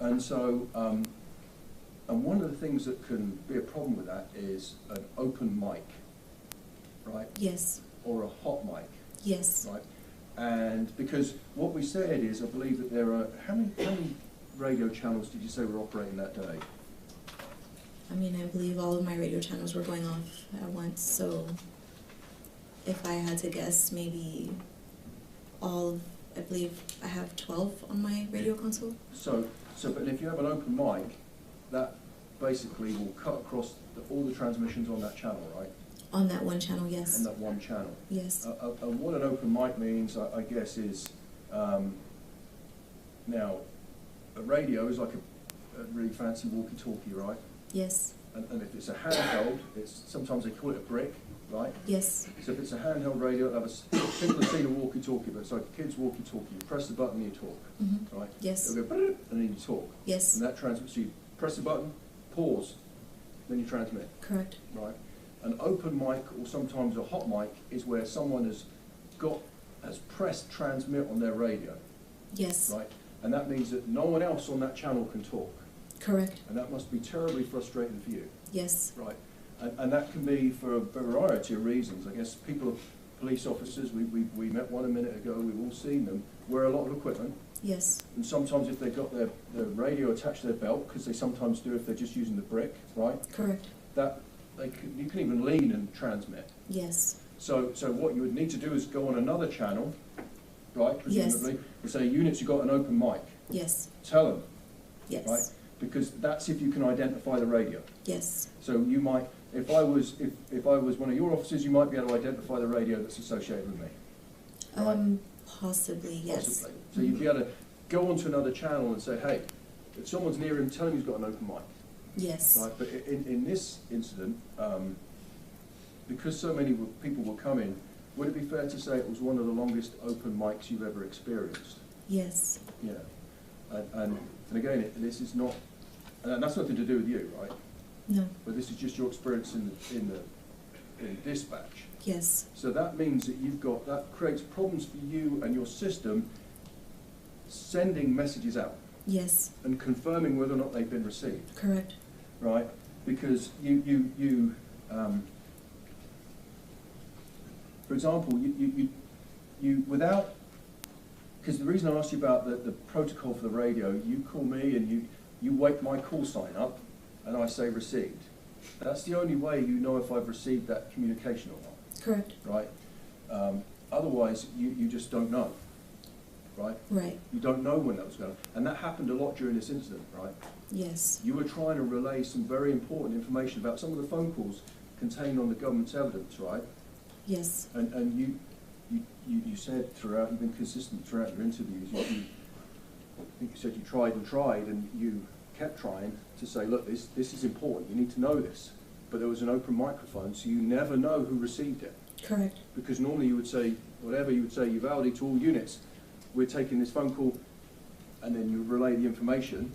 And so, and one of the things that can be a problem with that is an open mic, right? Yes. Or a hot mic. Yes. Right? And because what we said is, I believe that there are, how many radio channels did you say were operating that day? I mean, I believe all of my radio channels were going off at once, so if I had to guess, maybe I believe I have 12 on my radio console. So, but if you have an open mic, that basically will cut across all the transmissions on that channel, right? On that one channel, yes. On that one channel. Yes. And what an open mic means, I guess, is now a radio is like a really fancy walkie-talkie, right? Yes. And if it's a handheld, sometimes they call it a brick, right? Yes. So if it's a handheld radio, it'll have people have seen a walkie-talkie, but it's like a kid's walkie-talkie. You press the button, you talk, right? Yes. It'll go, and then you talk. Yes. And that transmits. So you press the button, pause, then you transmit. Correct. Right. An open mic, or sometimes a hot mic, is where someone has pressed transmit on their radio. Yes. Right. And that means that no one else on that channel can talk. Correct. And that must be terribly frustrating for you. Yes. Right. And that can be for a variety of reasons. I guess police officers, we met one a minute ago, we've all seen them, wear a lot of equipment. Yes. And sometimes if they've got their radio attached to their belt, because they sometimes do if they're just using the brick, right? Correct. You can even lean and transmit. Yes. So what you would need to do is go on another channel, right, presumably, and say, units, you've got an open mic. Yes. Tell them. Yes. Right? Because that's if you can identify the radio. Yes. So you might, if I was one of your officers, you might be able to identify the radio that's associated with me. Right? Possibly, yes. Possibly. So you'd be able to go onto another channel and say, hey, if someone's near him, tell him he's got an open mic. Yes. Right, but in this incident, because so many people were coming, would it be fair to say it was one of the longest open mics you've ever experienced? Yes. Yeah. And again, this is not, and that's nothing to do with you, right? No. But this is just your experience in dispatch. Yes. So that means that that creates problems for you and your system sending messages out. Yes. And confirming whether or not they've been received. Correct. Right? Because for example, you without, because the reason I asked you about the protocol for the radio, you call me and you wake my call sign up and I say received. That's the only way you know if I've received that communication or not. Correct. Right? Otherwise, you just don't know. Right? Right. You don't know when that was going on. And that happened a lot during this incident, right? Yes. You were trying to relay some very important information about some of the phone calls contained on the government's evidence, right? Yes. And you said throughout, you've been consistent throughout your interviews, I think you said you tried and you kept trying to say, look, this is important, you need to know this. But there was an open microphone, so you never know who received it. Correct. Because normally you would say, you would say, Uvalde to all units, we're taking this phone call, and then you relay the information,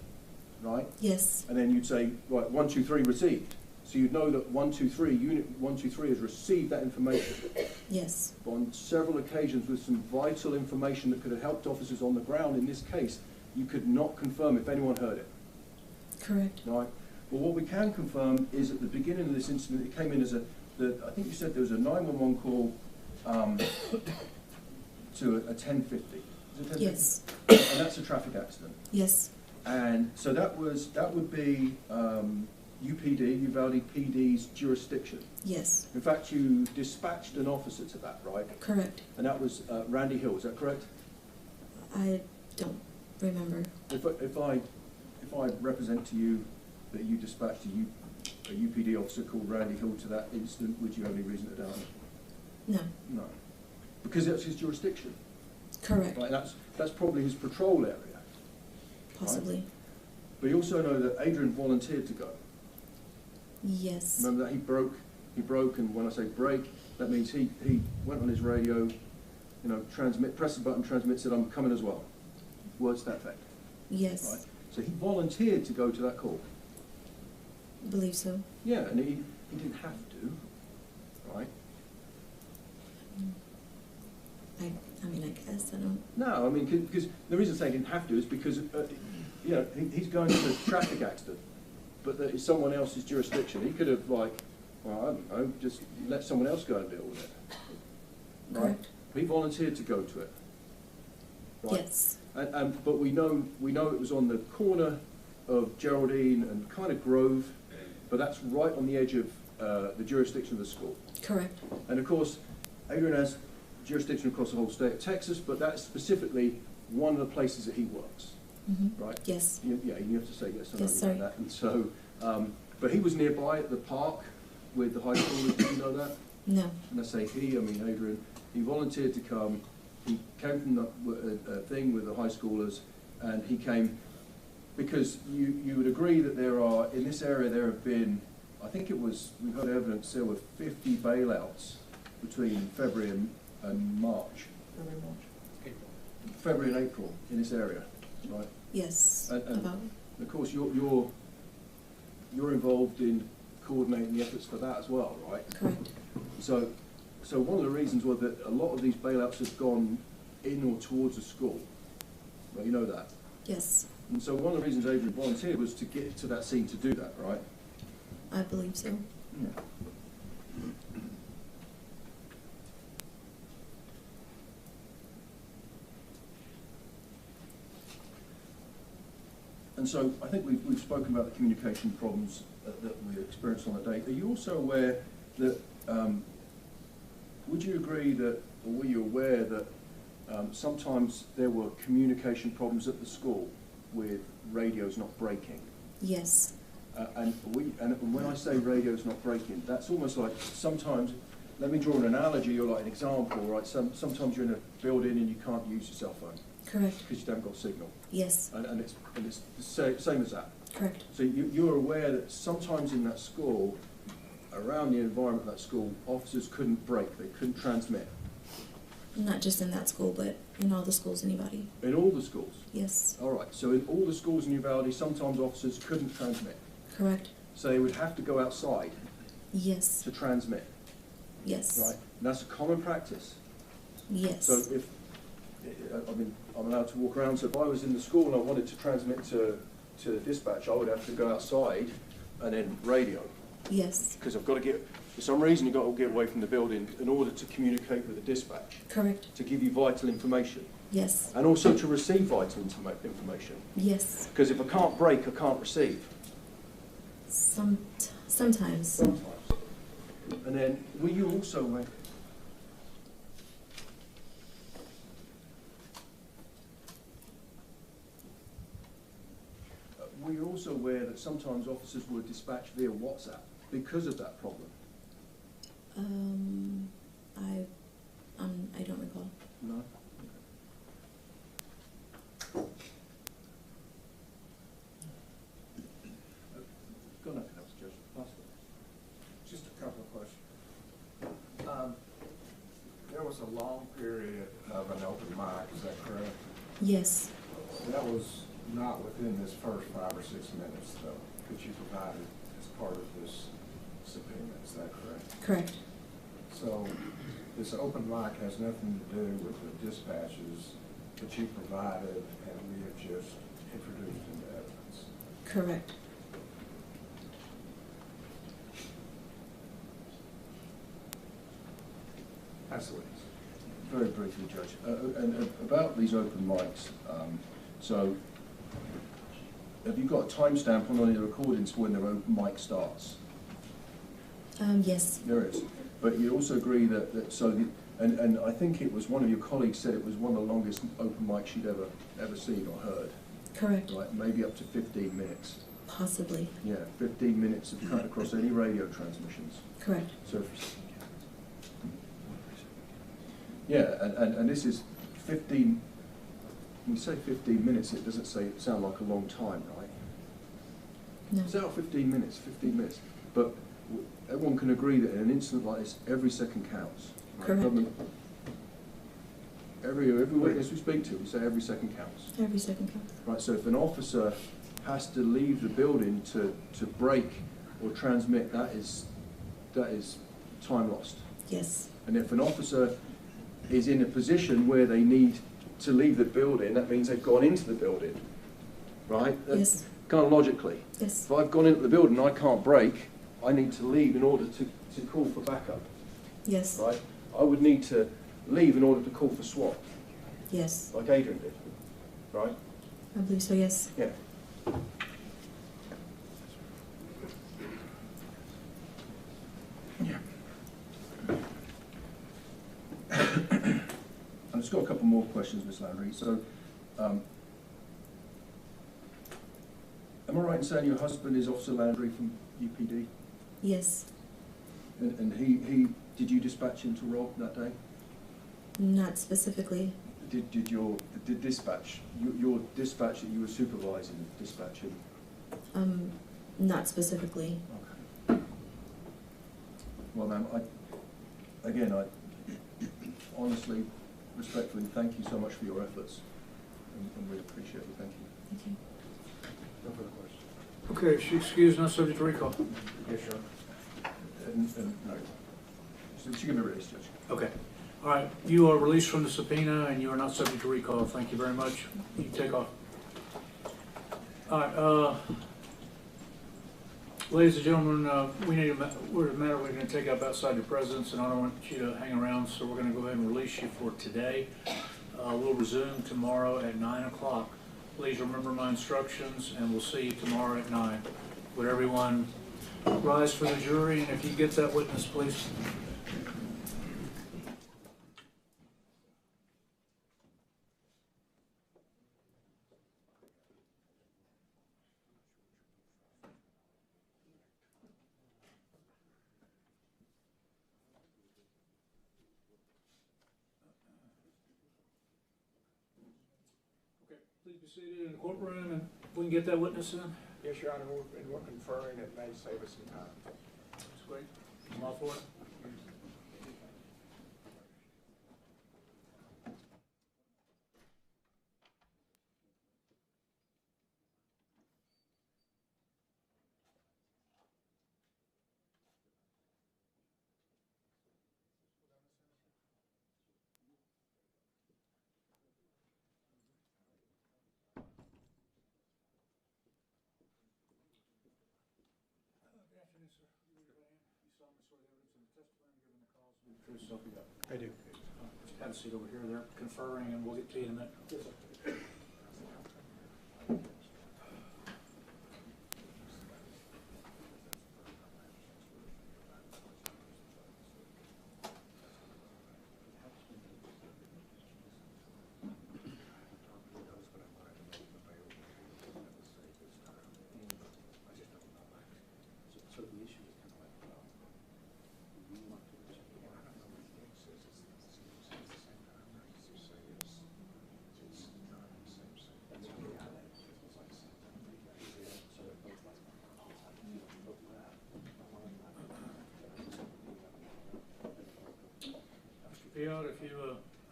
right? Yes. And then you'd say, right, 1, 2, 3 received. So you'd know that 1, 2, 3, unit 1, 2, 3 has received that information. Yes. But on several occasions with some vital information that could have helped officers on the ground, in this case, you could not confirm if anyone heard it. Correct. Right? But what we can confirm is at the beginning of this incident, it came in as I think you said there was a 911 call to a 1050. Yes. And that's a traffic accident. Yes. And so that would be UPD, Uvalde PD's jurisdiction. Yes. In fact, you dispatched an officer to that, right? Correct. And that was Randy Hill. Is that correct? I don't remember. If I represent to you that you dispatched a UPD officer called Randy Hill to that incident, would you have any reason to doubt it? No. No. Because that's his jurisdiction. Correct. Right, that's probably his patrol area. Possibly. Right? But you also know that Adrian volunteered to go. Yes. Remember that? He broke, and when I say break, that means he went on his radio, you know, pressed the button, transmit, said, I'm coming as well. Words to that effect. Yes. Right? So he volunteered to go to that call. Believe so. Yeah, and he didn't have to, right? I mean, I guess, I don't... No, I mean, because the reason I say he didn't have to is because, you know, he's going to a traffic accident, but that is someone else's jurisdiction. He could have, like, well, I don't know, just let someone else go and deal with it. Right? Correct. He volunteered to go to it. Right? Yes. But we know it was on the corner of Geraldine and kind of Grove, but that's right on the edge of the jurisdiction of the school. Correct. And of course, Adrian has jurisdiction across the whole state of Texas, but that's specifically one of the places that he works. Mm-hmm. Right? Yes. Yeah, you have to say yes or no Yes, to sorry. that. And so, but he was nearby at the park with the high schoolers. Did you know that? No. And I say he, I mean Adrian. He volunteered to come. He came from the thing with the high schoolers, and he came because you would agree that there are, in this area, there have been, I think it was, we've heard evidence, there were 50 bailouts between February and March. February and April in this area, right? Yes. And About... of course, you're involved in coordinating the efforts for that as well, right? Correct. So one of the reasons was that a lot of these bailouts have gone in or towards the school. Well, you know that. Yes. And so one of the reasons Adrian volunteered was to get to that scene to do that, right? I believe so. Yeah. And so I think we've spoken about the communication problems that we experienced on the day. Are you also aware that, would you agree that, or were you aware that sometimes there were communication problems at the school with radios not breaking? Yes. And when I say radios not breaking, that's almost like sometimes, let me draw an analogy or like an example, right? Sometimes you're in a building and you can't use your cell phone. Correct. Because you haven't got signal. Yes. And it's the same as that. Correct. So you're aware that sometimes in that school, around the environment of that school, officers couldn't break, they couldn't transmit. Not just in that school, but in all the schools in Uvalde. In all the schools? Yes. All right, so in all the schools in Uvalde, sometimes officers couldn't transmit. Correct. So they would have to go outside. Yes. To transmit. Yes. Right, and that's a common practice. Yes. So if, I mean, I'm allowed to walk around, so if I was in the school and I wanted to transmit to the dispatch, I would have to go outside and then radio. Yes. Because I've got to get, for some reason, you've got to get away from the building in order to communicate with the dispatch. Correct. To give you vital information. Yes. And also to receive vital information. Yes. Because if I can't break, I can't receive. Sometimes. Sometimes. And then, were you also aware? Were you also aware that sometimes officers were dispatched via WhatsApp because of that problem? I don't recall. No? Go on, Judge. Just a couple of questions. There was a long period of an open mic, is that correct? Yes. That was not within this first 5 or 6 minutes, though, that you provided as part of this subpoena, is that correct? Correct. So this open mic has nothing to do with the dispatches that you provided and we have just introduced into evidence? Correct. Absolutely. Very briefly, Judge. And about these open mics, so have you got a timestamp on any of the recordings for when the open mic starts? Yes. There is. But you also agree that and I think it was one of your colleagues said it was one of the longest open mics she'd ever seen or heard. Correct. Right, maybe up to 15 minutes. Possibly. Yeah, 15 minutes of cut across any radio transmissions. Correct. So, yeah, and this is 15, when we say 15 minutes, it doesn't sound like a long time, right? No. It's out 15 minutes, 15 minutes. But everyone can agree that in an incident like this, every second counts. Right? Correct. Government, every witness we speak to, we say every second counts. Every second counts. Right, so if an officer has to leave the building to break or transmit, that is time lost. Yes. And if an officer is in a position where they need to leave the building, that means they've gone into the building, right? Yes. Kind of logically. Yes. If I've gone into the building and I can't break, I need to leave in order to call for backup. Yes. Right? I would need to leave in order to call for SWAT. Yes. Like Adrian did. Right? I believe so, yes. Yeah. Yeah. I've just got a couple more questions, Ms. Landry. So, am I right in saying your husband is Officer Landry from UPD? Yes. And he did you dispatch him to Rob that day? Not specifically. Did dispatch your dispatch that you were supervising dispatch him? Not specifically. Okay. Well, ma'am, I honestly, respectfully, thank you so much for your efforts, and we appreciate it. Thank you. Thank you. No further questions. Okay, she excused, not subject to recall. Yes, sir. No. So she can be released, Judge. Okay. All right, you are released from the subpoena and you are not subject to recall. Thank you very much. You can take off. All right, ladies and gentlemen, we're a matter we're going to take up outside your presence, and I don't want you to hang around, so we're going to go ahead and release you for today. We'll resume tomorrow at 9 o'clock. Please remember my instructions, and we'll see you tomorrow at 9. Would everyone rise for the jury, and if you get that witness, please. Okay, please be seated in the courtroom, and we can get that witness in. Yes, Your Honor, we're conferring, it may save us some time. That's great. I'm all for it. Good afternoon, sir. You solemnly swear the evidence in the testimony given the cause will be the truth, so help you God. I do. Have a seat over here. They're conferring, and we'll get to you in a minute. Yes, sir. So the issue is kind of like, we want to Mr. Piot, if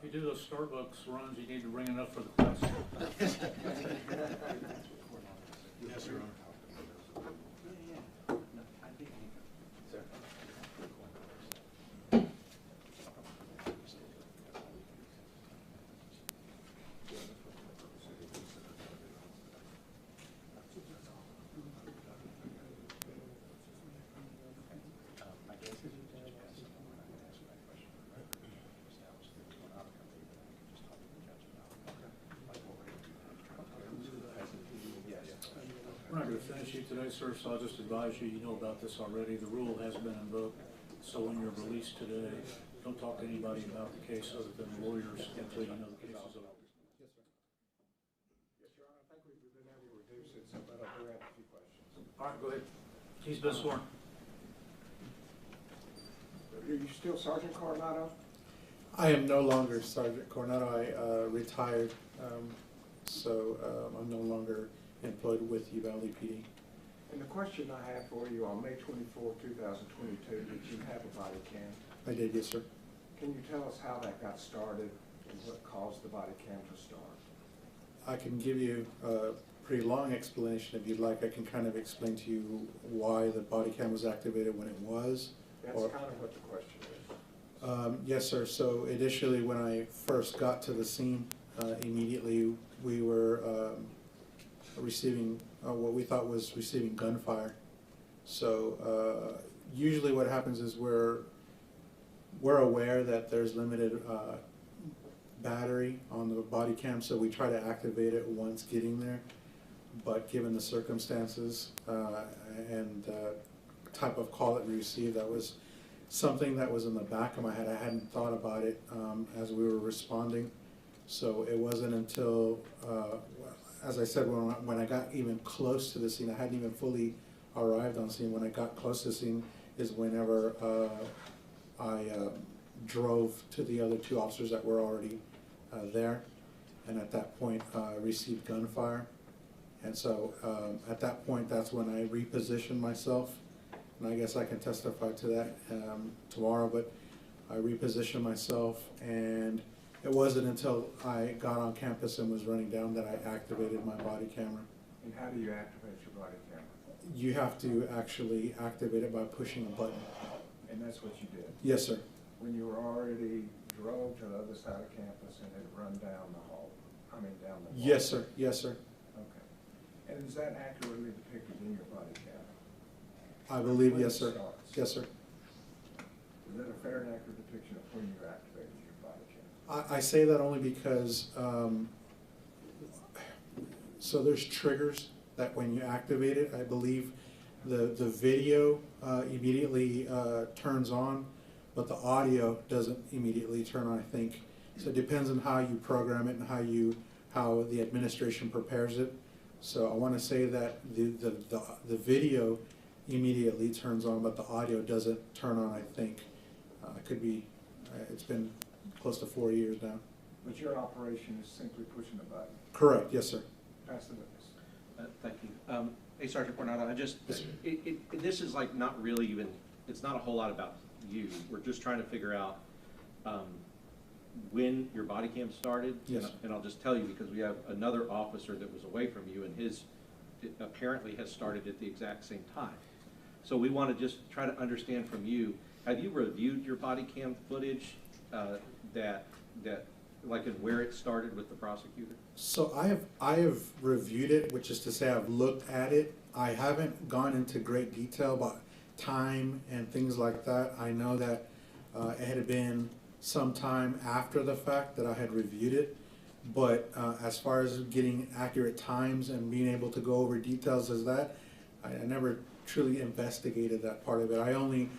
you do those Starbucks runs, you need to bring enough for the class. Yes, Your Honor. We're not going to finish you today, sir, so I'll just advise you, you know about this already. The rule has been invoked, so when you're released today, don't talk to anybody about the case other than lawyers until you know the case is over. Yes, sir. Yes, Your Honor, I think we've been able to reduce it, so, but I do have a few questions. All right, go ahead. He's been sworn. Are you still Sergeant Coronado? I am no longer Sergeant Coronado. I retired, so I'm no longer employed with Uvalde PD. And the question I have for you, on May 24, 2022, did you have a body cam? I did, yes, sir. Can you tell us how that got started and what caused the body cam to start? I can give you a pretty long explanation if you'd like. I can kind of explain to you why the body cam was activated when it was. That's or- kind of what the question is. Yes, sir. So initially, when I first got to the scene, immediately we were receiving what we thought was receiving gunfire. So usually what happens is we're aware that there's limited battery on the body cam, so we try to activate it once getting there. But given the circumstances and type of call that we received, that was something that was in the back of my head. I hadn't thought about it as we were responding. So it wasn't until, as I said, when I got even close to the scene, I hadn't even fully arrived on scene. When I got close to the scene is whenever I drove to the other two officers that were already there. And at that point, received gunfire. And so at that point, that's when I repositioned myself. And I guess I can testify to that tomorrow, but I repositioned myself, and it wasn't until I got on campus and was running down that I activated my body camera. And how do you activate your body camera? You have to actually activate it by pushing a button. And that's what you did? Yes, sir. When you were already drove to the other side of campus and had run down the hall, down the hall? Yes, sir. Yes, sir. Okay. And is that accurately depicted in your body camera? I believe, When yes, it sir. starts? Yes, sir. Is that a fair and accurate depiction of when you activated your body camera? I say that only because, so there's triggers that when you activate it, I believe the video immediately turns on, but the audio doesn't immediately turn on, I think. So it depends on how you program it and how the administration prepares it. So I want to say that the video immediately turns on, but the audio doesn't turn on, I think. It could be, it's been close to 4 years now. But your operation is simply pushing a button? Correct, yes, sir. Pass the witness. Thank you. Hey, Sergeant Coronado, this is like not really even, it's not a whole lot about you. We're just trying to figure out when your body cam started. Yes. And I'll just tell you, because we have another officer that was away from you, and his apparently has started at the exact same time. So we want to just try to understand from you, have you reviewed your body cam footage like in where it started with the prosecutor? So I have reviewed it, which is to say I've looked at it. I haven't gone into great detail about time and things like that. I know that it had been some time after the fact that I had reviewed it, but as far as getting accurate times and being able to go over details as that, I never truly investigated that part of it.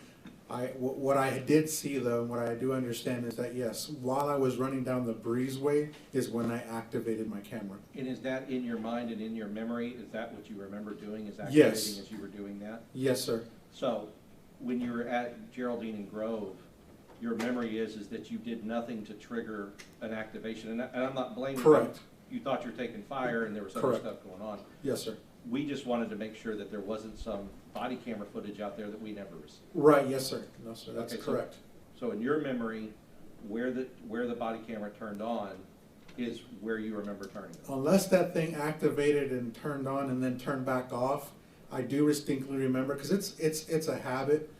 What I did see though, and what I do understand is that yes, while I was running down the breezeway is when I activated my camera. And is that in your mind and in your memory? Is that what you remember doing, is activating Yes. as you were doing that? Yes, sir. So when you were at Geraldine and Grove, your memory is that you did nothing to trigger an activation. And I'm not blaming you. Correct. You thought you were taking fire and there was other Correct. stuff going on. Yes, sir. We just wanted to make sure that there wasn't some body camera footage out there that we never received. Right, yes, sir. No, sir, that's Okay, correct. So in your memory, where the body camera turned on is where you remember turning it. Unless that thing activated and turned on and then turned back off, I do distinctly remember, because it's a habit.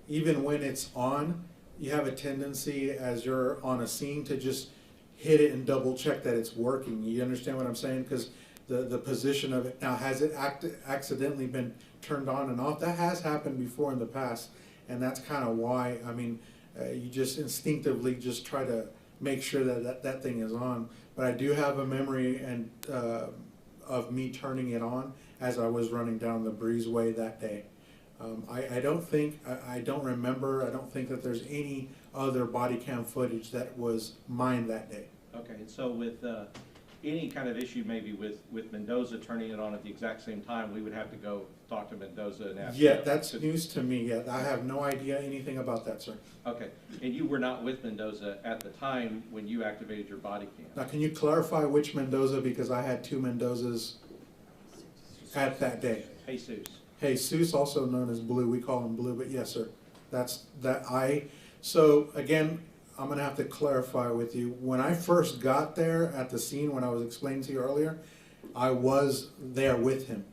Even when it's on, you have a tendency as you're on a scene to just hit it and double check that it's working. You understand what I'm saying? Because the position of it. Now, has it accidentally been turned on and off? That has happened before in the past, and that's kind of why, I mean, you just instinctively just try to make sure that thing is on. But I do have a memory and of me turning it on as I was running down the breezeway that day. I don't remember, I don't think that there's any other body cam footage that was mine that day. Okay, and so with any kind of issue maybe with Mendoza turning it on at the exact same time, we would have to go talk to Mendoza and ask Yeah, him that's news to me. Yeah, I have no idea anything about that, sir. Okay, and you were not with Mendoza at the time when you activated your body cam? Now, can you clarify which Mendoza, because I had two Mendozas at that day. Jesus, also known as Blue, we call him Blue, but yes, sir. So again, I'm gonna have to clarify with you. When I first got there at the scene, when I was explaining to you earlier, I was there with him.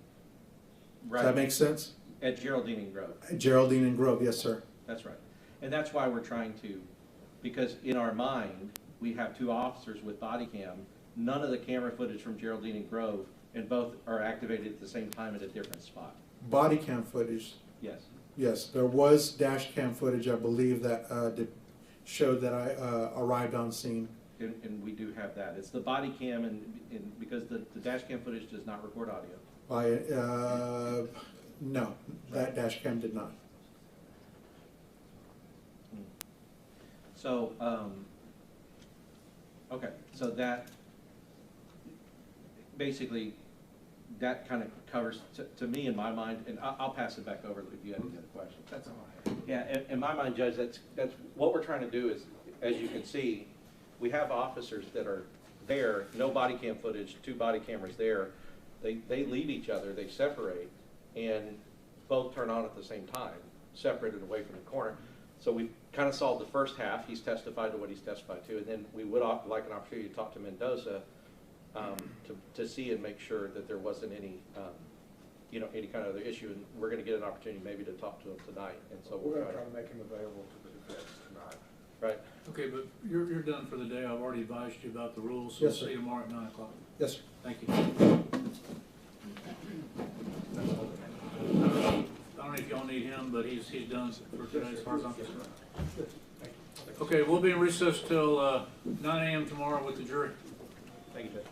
Right. Does that make sense? At Geraldine and Grove. Geraldine and Grove, yes, sir. That's right. And that's why we're trying to, because in our mind, we have 2 officers with body cam, none of the camera footage from Geraldine and Grove, and both are activated at the same time at a different spot. Body cam footage. Yes. Yes, there was dash cam footage, I believe, that showed that I arrived on scene. And we do have that. It's the body cam, and because the dash cam footage does not record audio. No, that dash cam did not. So, okay, so that, basically, that kind of covers, to me, in my mind, and I'll pass it back over if you have any other questions. That's all I have. Yeah, in my mind, Judge, that's what we're trying to do is, as you can see, we have officers that are there, no body cam footage, 2 body cameras there. They leave each other, they separate, and both turn on at the same time, separated away from the corner. So we've kind of solved the first half. He's testified to what he's testified to, and then we would like an opportunity to talk to Mendoza to see and make sure that there wasn't any, any kind of other issue. And we're going to get an opportunity maybe to talk to him tonight. And so We're going to try to make him available to the defense tonight. Right. Okay, but you're done for the day. I've already advised you about the rules, so Yes, we'll sir. see you tomorrow at 9 o'clock. Yes, sir. Thank you. I don't know if y'all need him, but he's done for today as far as I'm concerned. Okay, we'll be in recess till 9 a.m. tomorrow with the jury. Thank you, Judge.